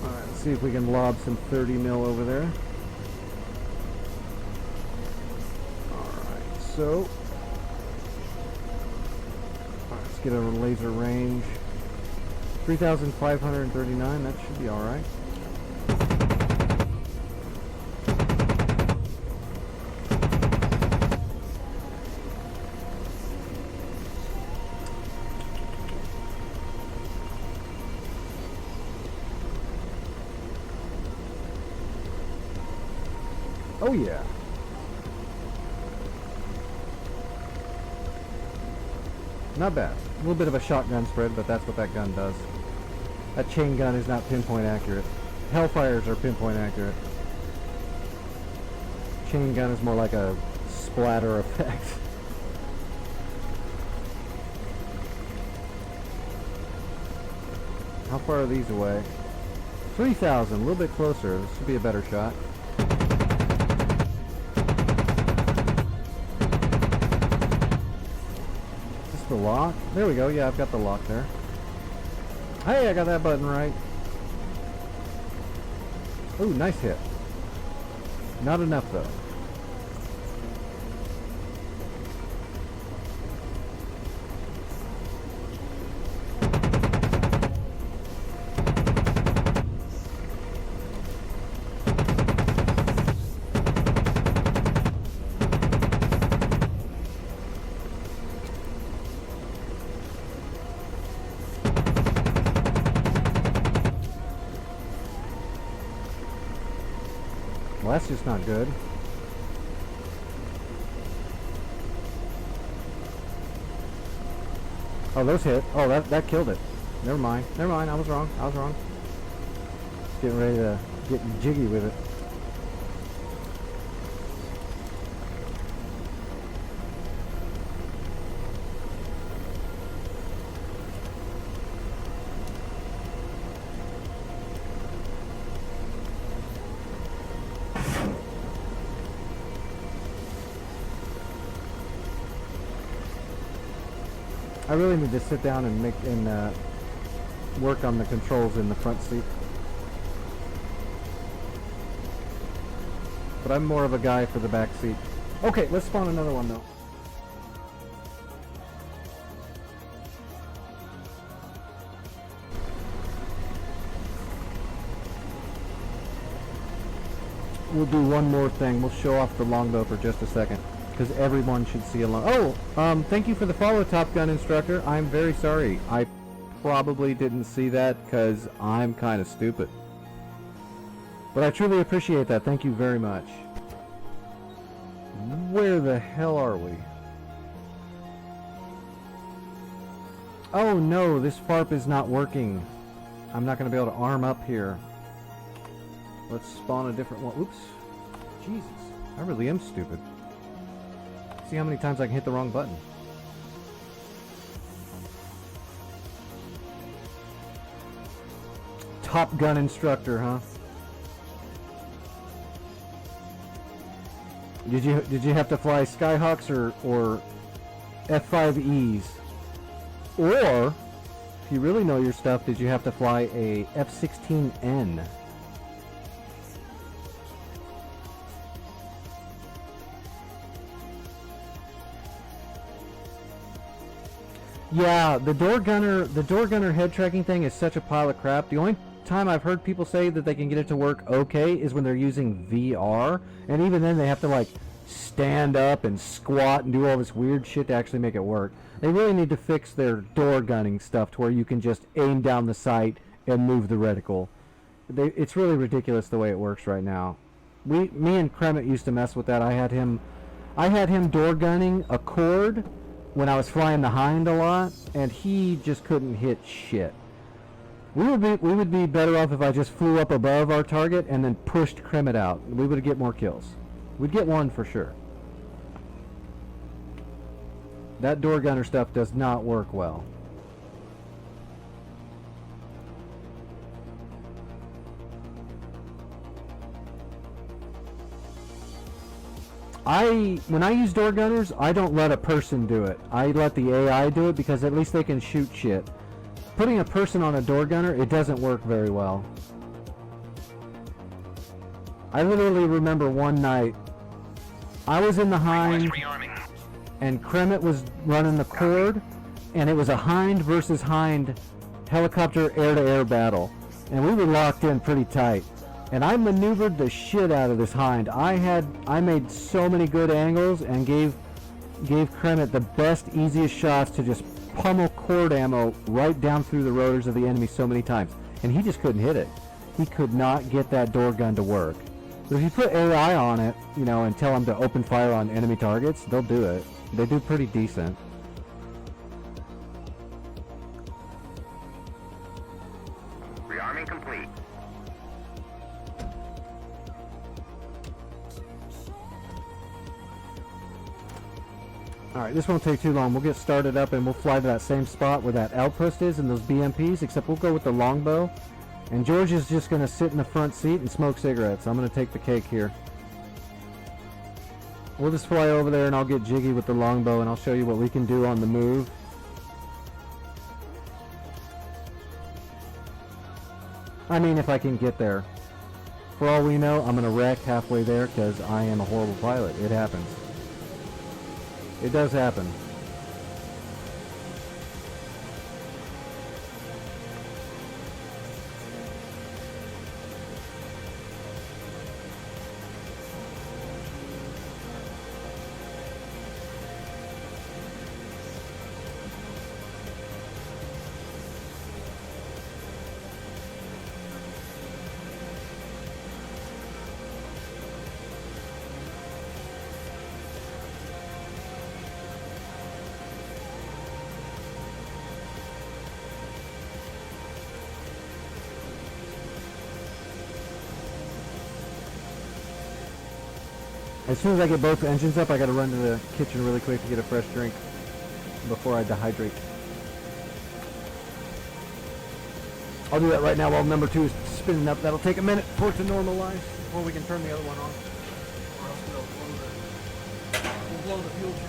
Alright, let's see if we can lob some 30 mil over there. Alright, so let's get a laser range. 3,539, that should be alright. Oh yeah. Not bad. A little bit of a shotgun spread, but that's what that gun does. That chain gun is not pinpoint accurate. Hellfires are pinpoint accurate. Chain gun is more like a splatter effect. How far are these away? 3,000, a little bit closer. This should be a better shot. The lock? There we go. Yeah, I've got the lock there. Hey, I got that button right. Ooh, nice hit. Not enough though. Well, that's just not good. Oh, those hit. Oh, that killed it. Never mind. Never mind. I was wrong. I was wrong. Getting ready to get jiggy with it. I really need to sit down and work on the controls in the front seat. But I'm more of a guy for the back seat. Okay, let's spawn another one though. We'll do one more thing. We'll show off the longbow for just a second, because everyone should see a long. Oh, thank you for the follow, Top Gun instructor. I'm very sorry. I probably didn't see that because I'm kind of stupid. But I truly appreciate that. Thank you very much. Where the hell are we? Oh no, this FARP is not working. I'm not going to be able to arm up here. Let's spawn a different one. Oops. Jesus, I really am stupid. See how many times I can hit the wrong button. Top Gun instructor, huh? Did you have to fly Skyhawks or F5Es? Or, if you really know your stuff, did you have to fly a F-16N? Yeah, the door gunner head tracking thing is such a pile of crap. The only time I've heard people say that they can get it to work okay is when they're using VR, and even then they have to like stand up and squat and do all this weird shit to actually make it work. They really need to fix their door gunning stuff to where you can just aim down the sight and move the reticle. It's really ridiculous the way it works right now. Me and Kremet used to mess with that. I had him door gunning a cord when I was flying the Hind a lot, and he just couldn't hit shit. We would be better off if I just flew up above our target and then pushed Kremet out. We would get more kills. We'd get one for sure. That door gunner stuff does not work well. When I use door gunners, I don't let a person do it. I let the AI do it because at least they can shoot shit. Putting a person on a door gunner, it doesn't work very well. I literally remember one night, I was in the Hind, and Kremet was running the cord, and it was a Hind versus Hind helicopter air-to-air battle. And we were locked in pretty tight. And I maneuvered the shit out of this Hind. I made so many good angles and gave Kremet the best, easiest shots to just pummel cord ammo right down through the rotors of the enemy so many times. And he just couldn't hit it. He could not get that door gun to work. But if you put AI on it, you know, and tell them to open fire on enemy targets, they'll do it. They do pretty decent. Rearming complete. Alright, this won't take too long. We'll get started up and we'll fly to that same spot where that outpost is and those BMPs, except we'll go with the longbow. And George is just going to sit in the front seat and smoke cigarettes. I'm going to take the cake here. We'll just fly over there and I'll get jiggy with the longbow and I'll show you what we can do on the move. I mean, if I can get there. For all we know, I'm going to wreck halfway there because I am a horrible pilot. It happens. It does happen. As soon as I get both engines up, I gotta run to the kitchen really quick to get a fresh drink before I dehydrate. I'll do that right now while number 2 is spinning up. That'll take a minute for it to normalize before we can turn the other one on. Or else we'll blow the fuel tank.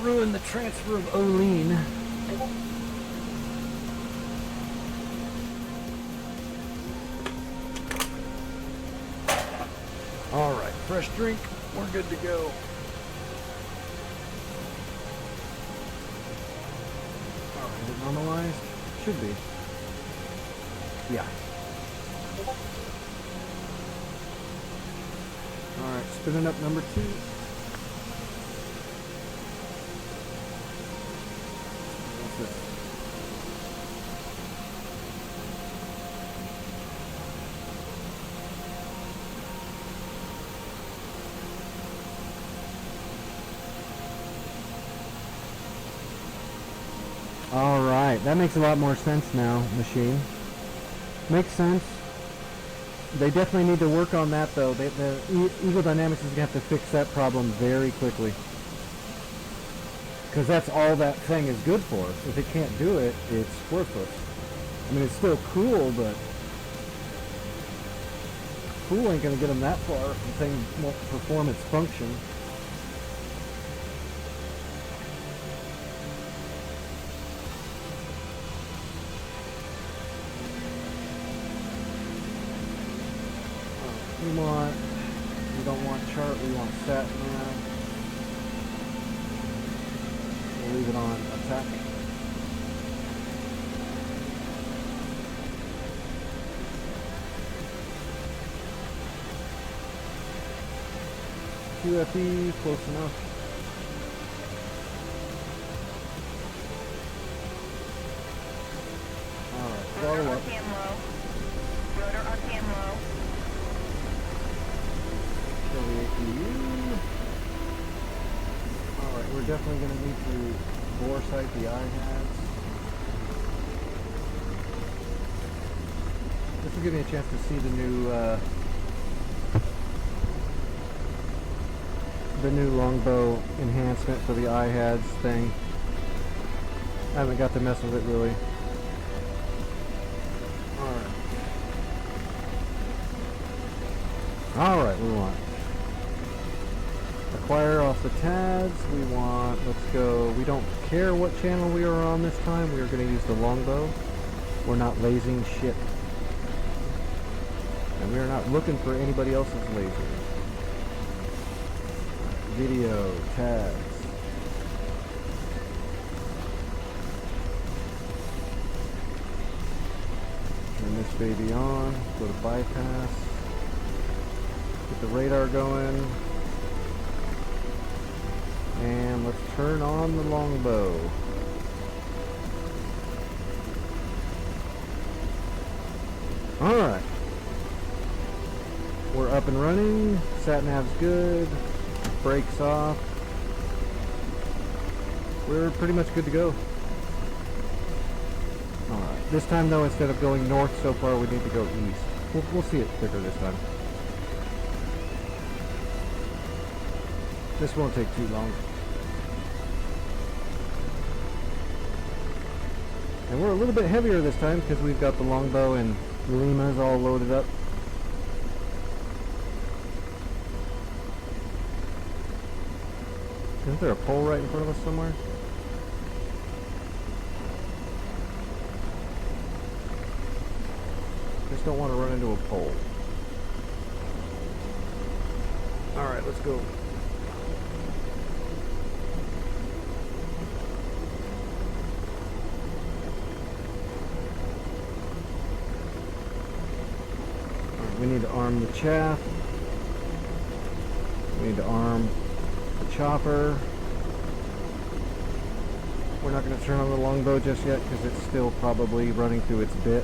Ruin the transfer of Olean. Alright, fresh drink, we're good to go. Alright, is it normalized? Should be. Yeah. Alright, spinning up number 2. Alright, that makes a lot more sense now, machine. Makes sense. They definitely need to work on that though. The Eagle Dynamics is going to have to fix that problem very quickly. Because that's all that thing is good for. If it can't do it, it's worthless. I mean, it's still cool, but cool ain't going to get them that far if the thing won't perform its function. We don't want chart, we want sat nav. We'll leave it on attack. QFE, close enough. Alright, throttle up. RPM low. Rotor RPM low. There we you. Alright, we're definitely going to need to bore sight the IHADs. This will give me a chance to see the new longbow enhancement for the IHADs thing. I haven't got to mess with it really. Alright, we want acquire off the tabs. We want, let's go, we don't care what channel we are on this time. We are going to use the longbow. We're not lasing shit. And we are not looking for anybody else's laser. Video, tabs. Turn this baby on, go to bypass. Get the radar going. And let's turn on the longbow. Alright. We're up and running. Sat-nav's good. Brakes off. We're pretty much good to go. Alright. This time though, instead of going north so far, we need to go east. We'll see it quicker this time. This won't take too long. And we're a little bit heavier this time because we've got the longbow and Limas all loaded up. Isn't there a pole right in front of us somewhere? Just don't want to run into a pole. Alright, let's go. We need to arm the chaff. We need to arm the chopper. We're not going to turn on the longbow just yet because it's still probably running through its bit.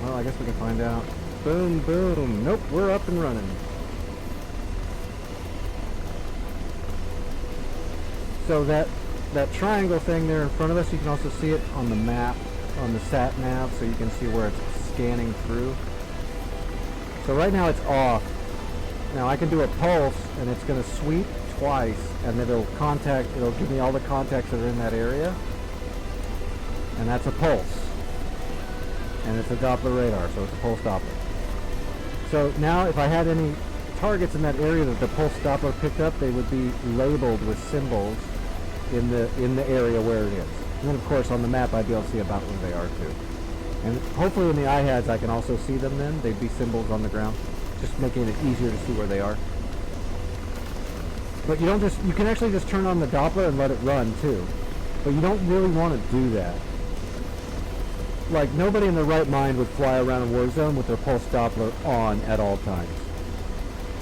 Well, I guess we can find out. Boom, boom. Nope, we're up and running. So that triangle thing there in front of us, you can also see it on the map, on the sat nav, so you can see where it's scanning through. So right now it's off. Now I can do a pulse and it's going to sweep twice and it'll give me all the contacts that are in that area. And that's a pulse. And it's a Doppler radar, so it's a pulse Doppler. So now if I had any targets in that area that the pulse Doppler picked up, they would be labeled with symbols in the area where it is. And then of course on the map I'd be able to see about where they are too. And hopefully in the IHADs I can also see them then. They'd be symbols on the ground, just making it easier to see where they are. But you can actually just turn on the Doppler and let it run too. But you don't really want to do that. Like nobody in their right mind would fly around a war zone with their pulse Doppler on at all times.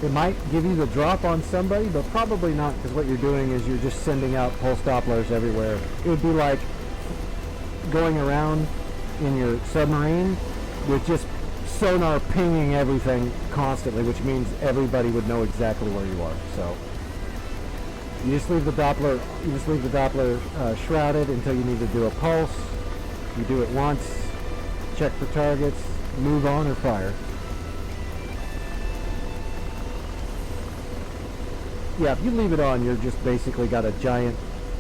It might give you the drop on somebody, but probably not, because what you're doing is you're just sending out pulse Dopplers everywhere. It would be like going around in your submarine with just sonar pinging everything constantly, which means everybody would know exactly where you are. So you just leave the Doppler, shrouded until you need to do a pulse. You do it once, check for targets, move on or fire. Yeah, if you leave it on, you're just basically got a giant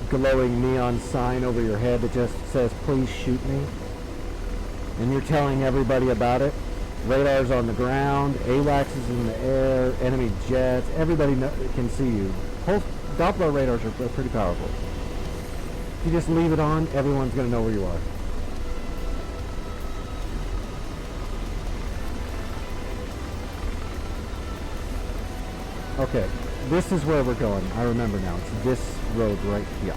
glowing neon sign over your head that just says, please shoot me. And you're telling everybody about it. Radar's on the ground, AWACS is in the air, enemy jets, everybody can see you. Doppler radars are pretty powerful. If you just leave it on, everyone's going to know where you are. Okay. This is where we're going. I remember now. It's this road right here.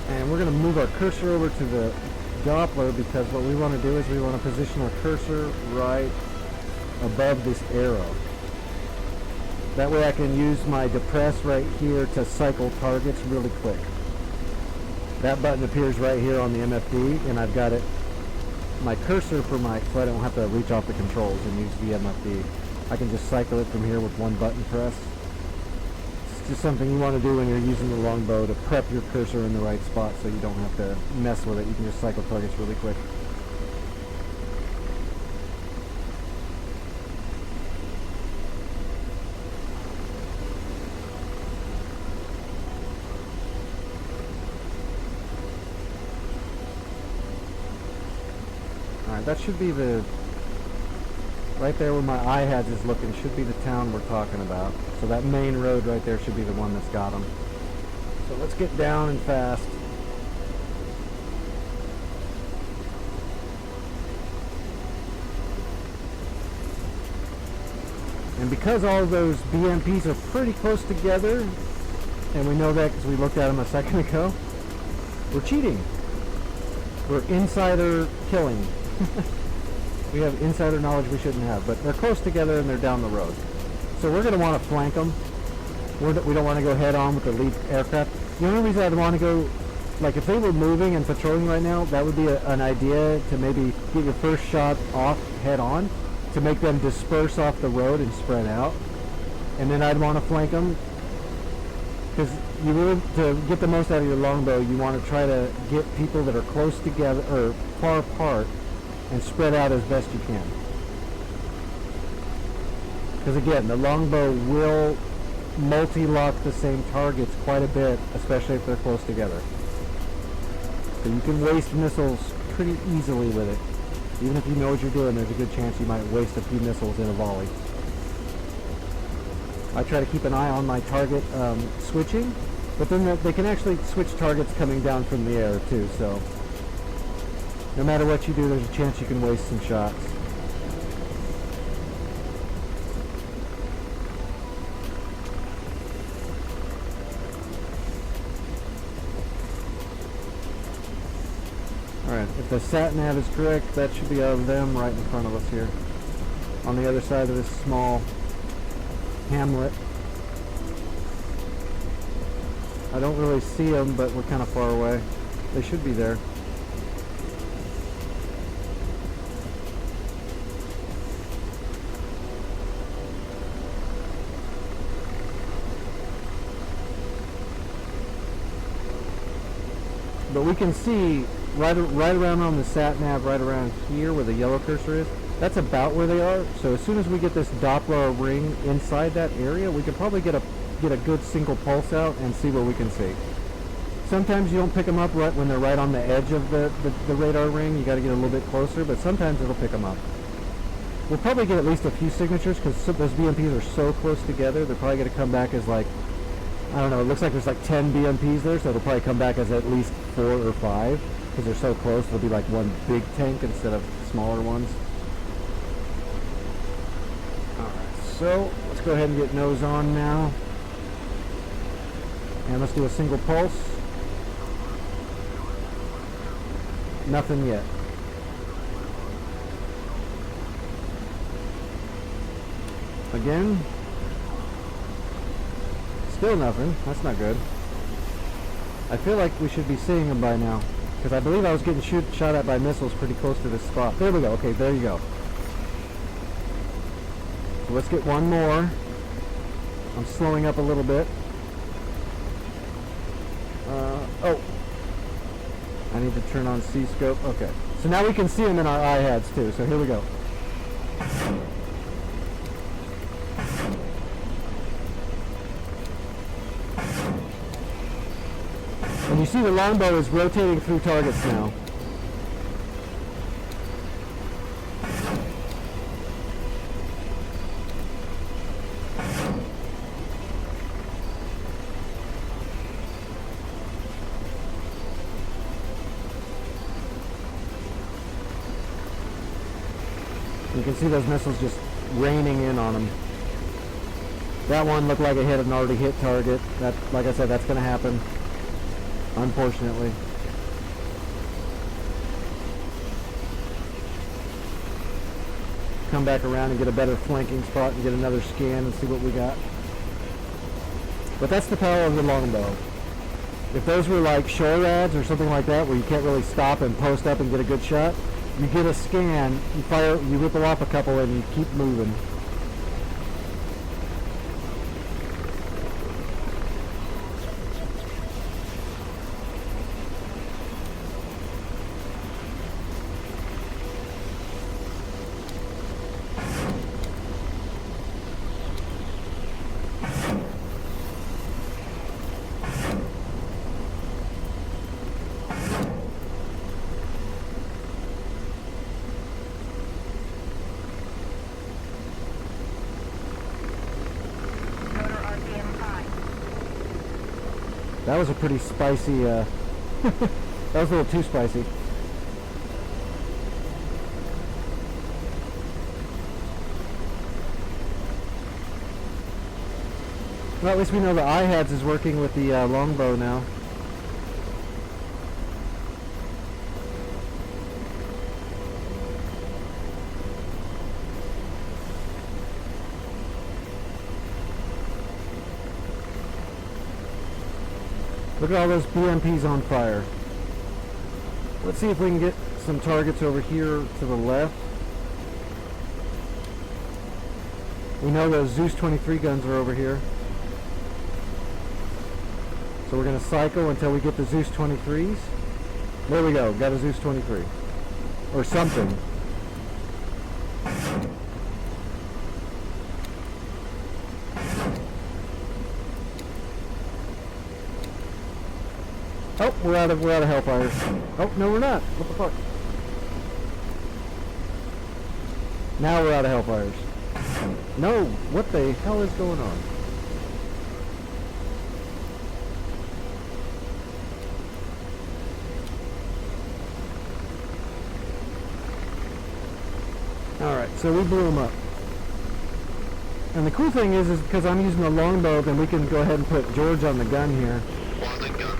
And we're going to move our cursor over to the Doppler because what we want to do is we want to position our cursor right above this arrow. That way I can use my depress right here to cycle targets really quick. That button appears right here on the MFD, and I've got it, my cursor for my, so I don't have to reach off the controls and use the MFD. I can just cycle it from here with one button press. It's just something you want to do when you're using the longbow to prep your cursor in the right spot so you don't have to mess with it. You can just cycle targets really quick. Alright, that should be the, right there where my iHads is looking, should be the town we're talking about. So that main road right there should be the one that's got them. So let's get down and fast. And because all those BMPs are pretty close together, and we know that because we looked at them a second ago, we're cheating. We're insider killing. We have insider knowledge we shouldn't have, but they're close together and they're down the road. So we're going to want to flank them. We don't want to go head on with the lead aircraft. The only reason I'd want to go, like if they were moving and patrolling right now, that would be an idea to maybe get your first shot off head on, to make them disperse off the road and spread out. And then I'd want to flank them, because you really, to get the most out of your longbow, you want to try to get people that are close together or far apart and spread out as best you can. Because again, the longbow will multi-lock the same targets quite a bit, especially if they're close together. So you can waste missiles pretty easily with it. Even if you know what you're doing, there's a good chance you might waste a few missiles in a volley. I try to keep an eye on my target switching, but then they can actually switch targets coming down from the air too, so no matter what you do, there's a chance you can waste some shots. Alright, if the sat-nav is correct, that should be of them right in front of us here. On the other side of this small hamlet. I don't really see them, but we're kind of far away. They should be there. But we can see right around on the sat-nav, right around here where the yellow cursor is, that's about where they are. So as soon as we get this Doppler ring inside that area, we can probably get a good single pulse out and see what we can see. Sometimes you don't pick them up right when they're right on the edge of the radar ring. You got to get a little bit closer, but sometimes it'll pick them up. We'll probably get at least a few signatures because those BMPs are so close together. They're probably going to come back as like, I don't know, it looks like there's like 10 BMPs there, so it'll probably come back as at least 4 or 5 because they're so close. It'll be like one big tank instead of smaller ones. Alright, so let's go ahead and get nose on now. And let's do a single pulse. Nothing yet. Again. Still nothing. That's not good. I feel like we should be seeing them by now, because I believe I was getting shot at by missiles pretty close to this spot. There we go. Okay, there you go. So let's get one more. I'm slowing up a little bit. Oh. I need to turn on C-scope. Okay. So now we can see them in our iHads too. So here we go. And you see the longbow is rotating through targets now. You can see those missiles just raining in on them. That one looked like it hit an already hit target. That, like I said, that's going to happen, unfortunately. Come back around and get a better flanking spot and get another scan and see what we got. But that's the power of the longbow. If those were like shore rads or something like that, where you can't really stop and post up and get a good shot, you get a scan, you fire, you ripple off a couple, and you keep moving. Rotor RPM 5. That was a pretty spicy, that was a little too spicy. Well, at least we know the iHads is working with the longbow now. Look at all those BMPs on fire. Let's see if we can get some targets over here to the left. We know those Zeus 23 guns are over here. So we're going to cycle until we get the Zeus 23s. There we go, got a Zeus 23. Or something. Oh, we're out of hellfires. Oh, no we're not. What the fuck? Now we're out of hellfires. No, what the hell is going on? Alright, so we blew them up. And the cool thing is because I'm using a longbow, then we can go ahead and put George on the gun here. On the gun.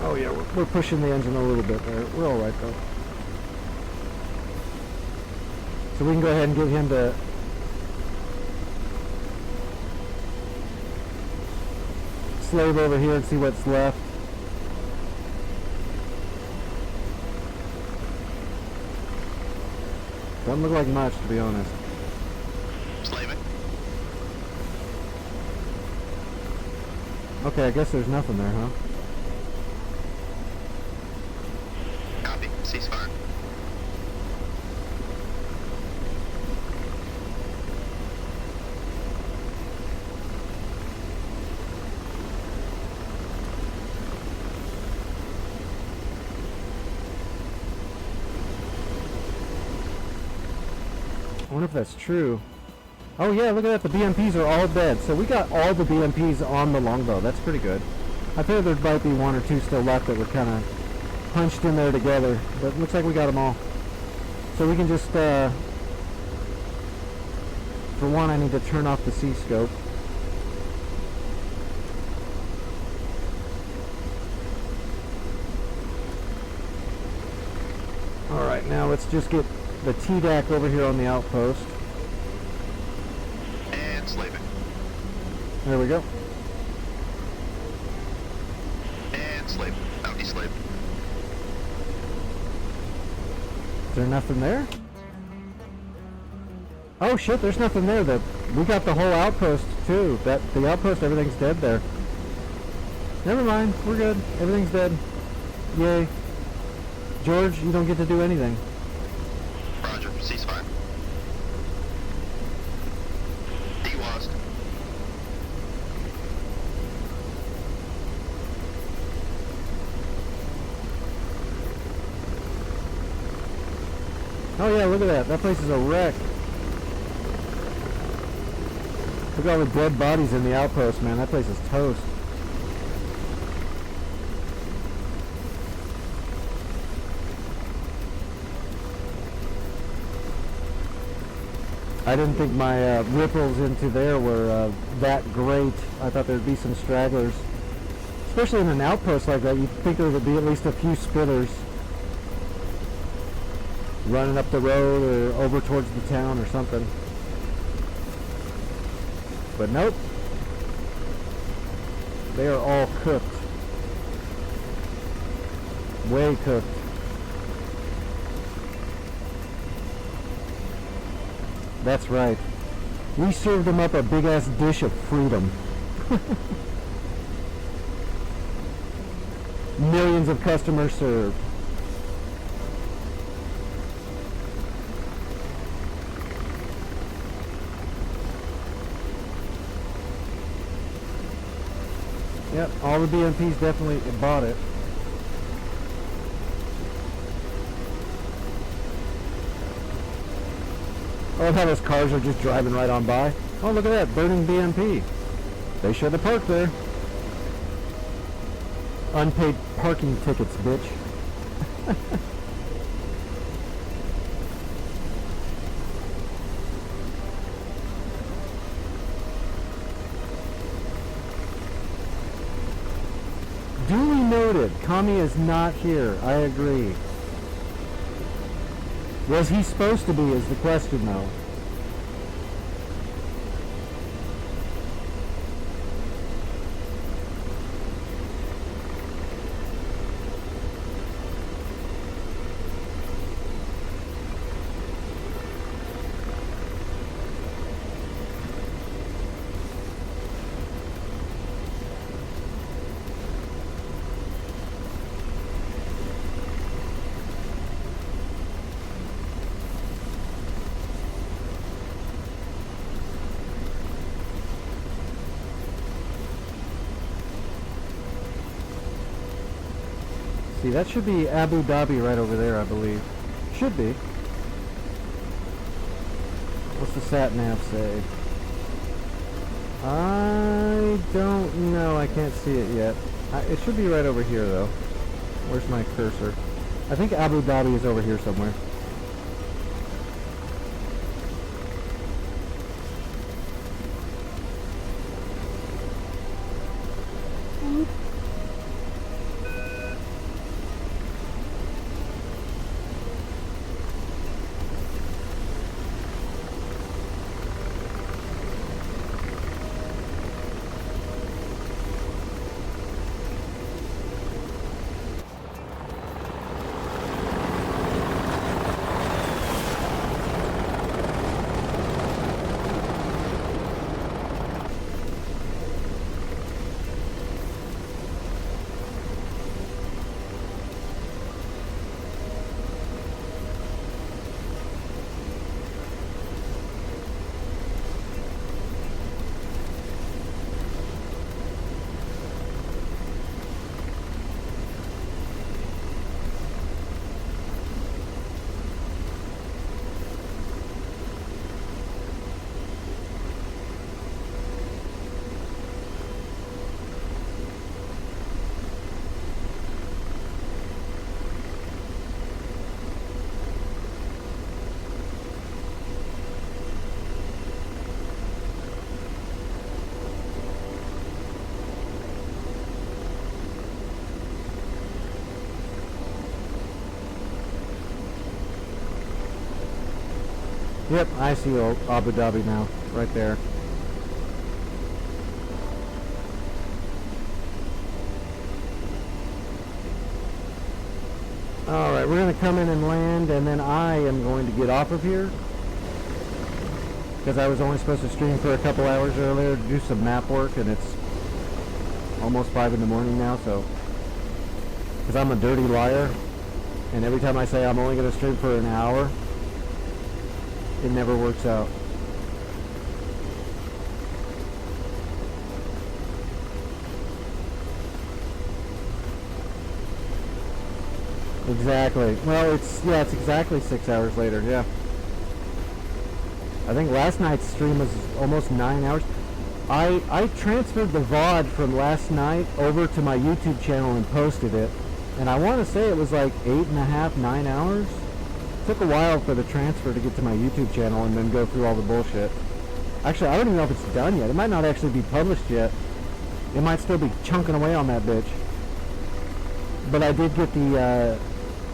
Oh yeah, we're pushing the engine a little bit there. We're alright though. So we can go ahead and get him to slave over here and see what's left. Doesn't look like much, to be honest. Slave it. Okay, I guess there's nothing there, huh? Copy. Ceasefire. I wonder if that's true. Oh yeah, look at that, the BMPs are all dead. So we got all the BMPs on the longbow. That's pretty good. I figured there might be one or two still left that were kind of punched in there together, but it looks like we got them all. So we can just, for one, I need to turn off the C-scope. Alright, now let's just get the TDAC over here on the outpost. And slave it. There we go. And slave it. Bounty slave. Is there nothing there? Oh shit, there's nothing there. We got the whole outpost too. The outpost, everything's dead there. Never mind, we're good. Everything's dead. Yay. George, you don't get to do anything. Roger. Ceasefire. DWASD. Oh yeah, look at that. That place is a wreck. Look at all the dead bodies in the outpost, man. That place is toast. I didn't think my ripples into there were that great. I thought there'd be some stragglers. Especially in an outpost like that, you'd think there would be at least a few spitters. running up the road or over towards the town or something. But nope. They are all cooked. Way cooked. That's right. We served them up a big ass dish of freedom. Millions of customers served. Yep, all the BMPs definitely bought it. I love how those cars are just driving right on by. Oh, look at that, burning BMP. They should have parked there. Unpaid parking tickets, bitch. Duly noted, Kami is not here. I agree. Was he supposed to be is the question though. See, that should be Abu Dhabi right over there, I believe. Should be. What's the sat nav say? I don't know. I can't see it yet. It should be right over here, though. Where's my cursor? I think Abu Dhabi is over here somewhere. Yep, I see Abu Dhabi now, right there. Alright, we're going to come in and land, and then I am going to get off of here. Because I was only supposed to stream for a couple hours earlier to do some map work, and it's almost 5 in the morning now, so... Because I'm a dirty liar, and every time I say I'm only going to stream for an hour, it never works out. Exactly. Well, it's exactly 6 hours later, yeah. I think last night's stream was almost 9 hours. I transferred the VOD from last night over to my YouTube channel and posted it. And I want to say it was like 8.5, 9 hours. Took a while for the transfer to get to my YouTube channel and then go through all the bullshit. Actually, I don't even know if it's done yet. It might not actually be published yet. It might still be chunking away on that bitch. But I did get the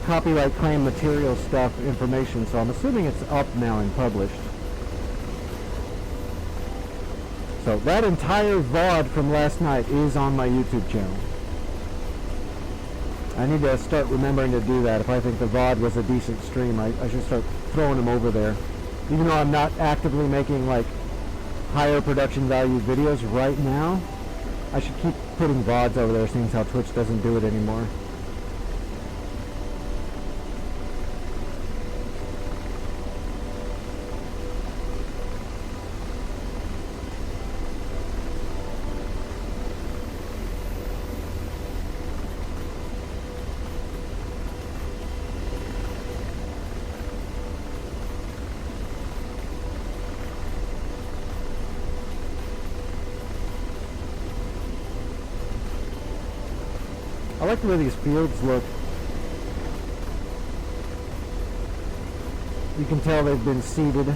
copyright claim material stuff information, so I'm assuming it's up now and published. So that entire VOD from last night is on my YouTube channel. I need to start remembering to do that. If I think the VOD was a decent stream, I should start throwing them over there. Even though I'm not actively making like higher production value videos right now, I should keep putting VODs over there, seeing how Twitch doesn't do it anymore. I like the way these fields look. You can tell they've been seeded.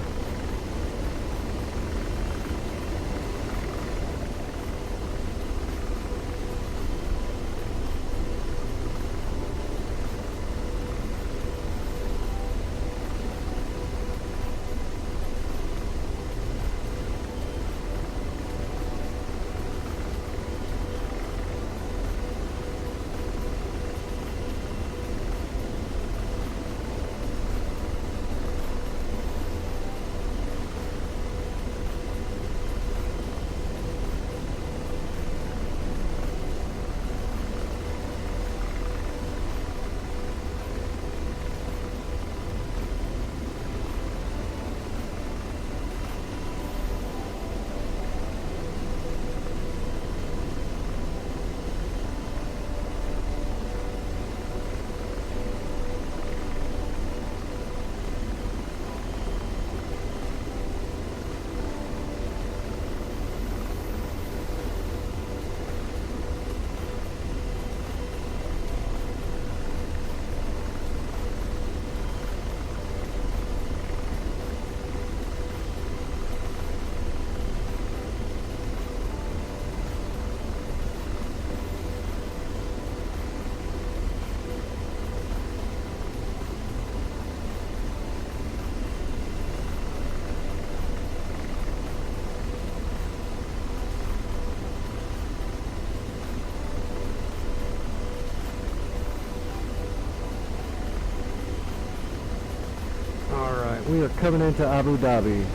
We are coming into Abu Dhabi.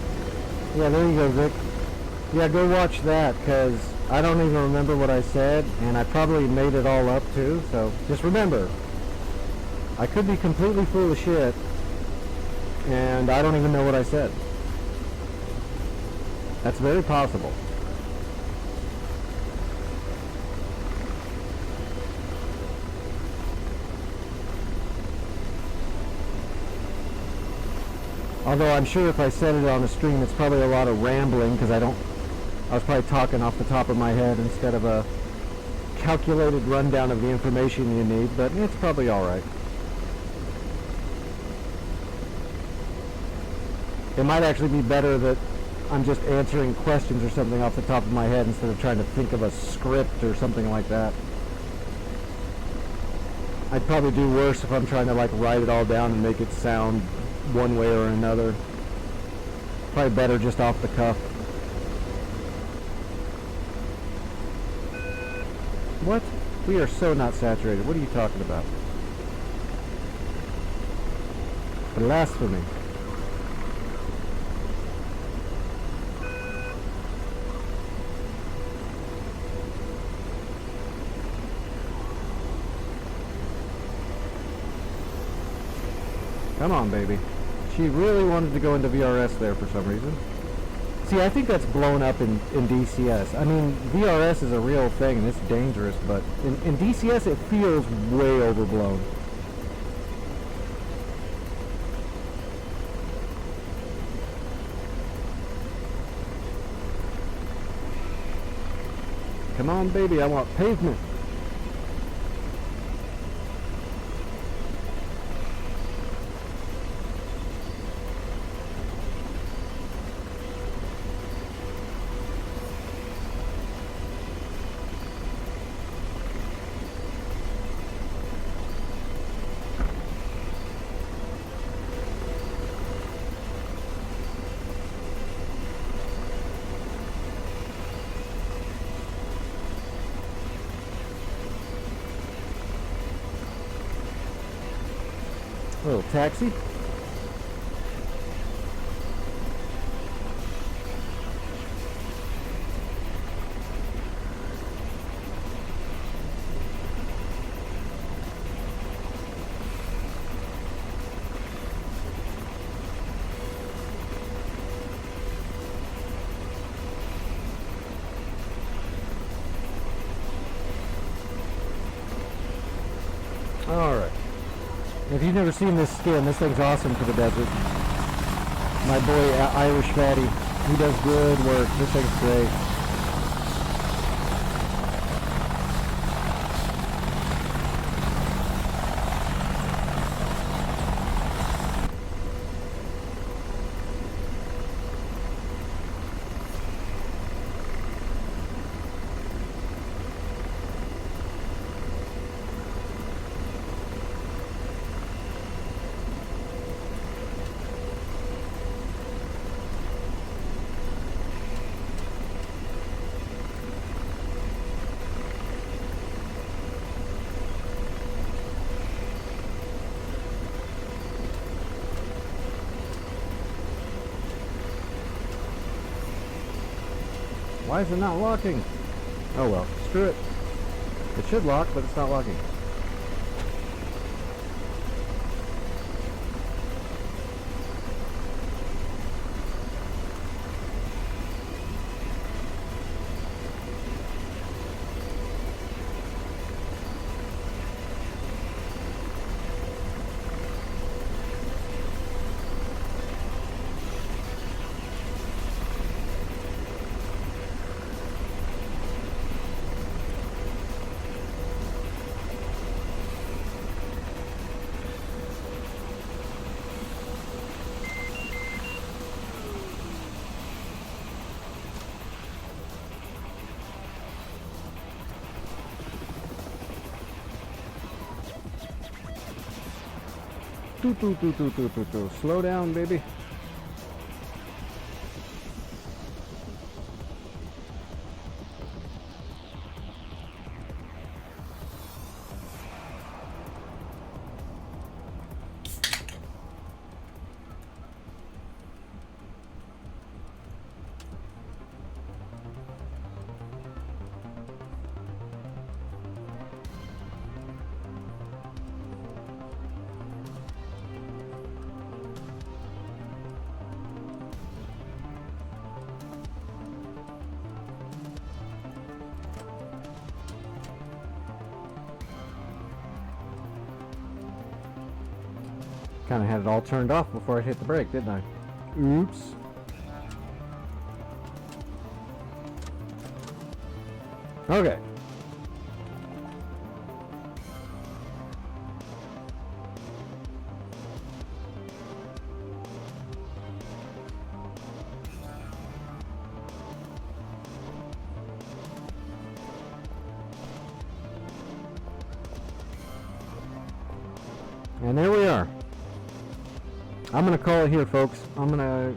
Yeah, there you go, Vic. Yeah, go watch that, because I don't even remember what I said, and I probably made it all up too, so just remember, I could be completely full of shit, and I don't even know what I said. That's very possible. Although I'm sure if I said it on a stream, it's probably a lot of rambling, because I was probably talking off the top of my head instead of a calculated rundown of the information you need, but it's probably alright. It might actually be better that I'm just answering questions or something off the top of my head instead of trying to think of a script or something like that. I'd probably do worse if I'm trying to like write it all down and make it sound one way or another. Probably better just off the cuff. What? We are so not saturated. What are you talking about? Blasphemy. Come on, baby. She really wanted to go into VRS there for some reason. See, I think that's blown up in DCS. I mean, VRS is a real thing and it's dangerous, but in DCS it feels way overblown. Come on, baby, I want pavement. little taxi. Alright. If you've never seen this skin, this thing's awesome for the desert. My boy Irish Fatty, he does good work. This thing's great. Why is it not locking? Oh well, screw it. It should lock, but it's not locking. Slow down, baby. Kind of had it all turned off before I hit the brake, didn't I? Oops. Okay. And there we are. I'm going to call it here, folks. I'm going to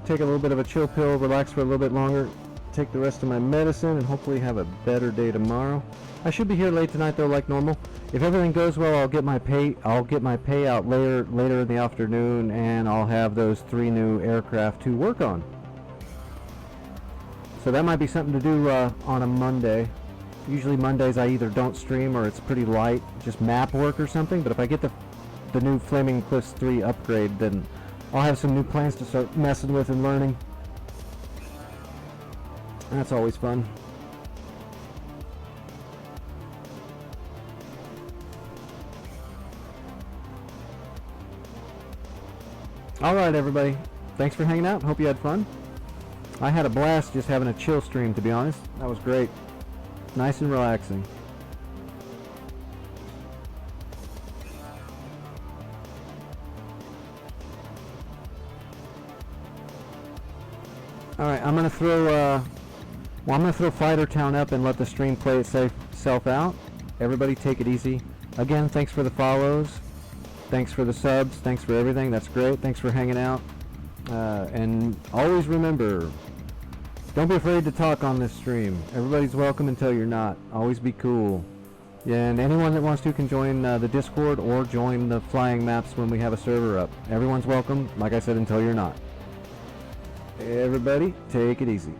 take a little bit of a chill pill, relax for a little bit longer, take the rest of my medicine, and hopefully have a better day tomorrow. I should be here late tonight, though, like normal. If everything goes well, I'll get my payout later in the afternoon, and I'll have those 3 new aircraft to work on. So that might be something to do on a Monday. Usually Mondays I either don't stream or it's pretty light, just map work or something. But if I get the new Flaming Cliffs 3 upgrade, then I'll have some new plans to start messing with and learning. That's always fun. Alright everybody, thanks for hanging out, hope you had fun. I had a blast just having a chill stream, to be honest. That was great. Nice and relaxing. Alright, I'm gonna throw Fighter Town up and let the stream play itself out. Everybody take it easy. Again, thanks for the follows. Thanks for the subs. Thanks for everything. That's great. Thanks for hanging out. And always remember, don't be afraid to talk on this stream. Everybody's welcome until you're not. Always be cool. Yeah, and anyone that wants to can join the Discord or join the flying maps when we have a server up. Everyone's welcome, like I said, until you're not. Everybody, take it easy.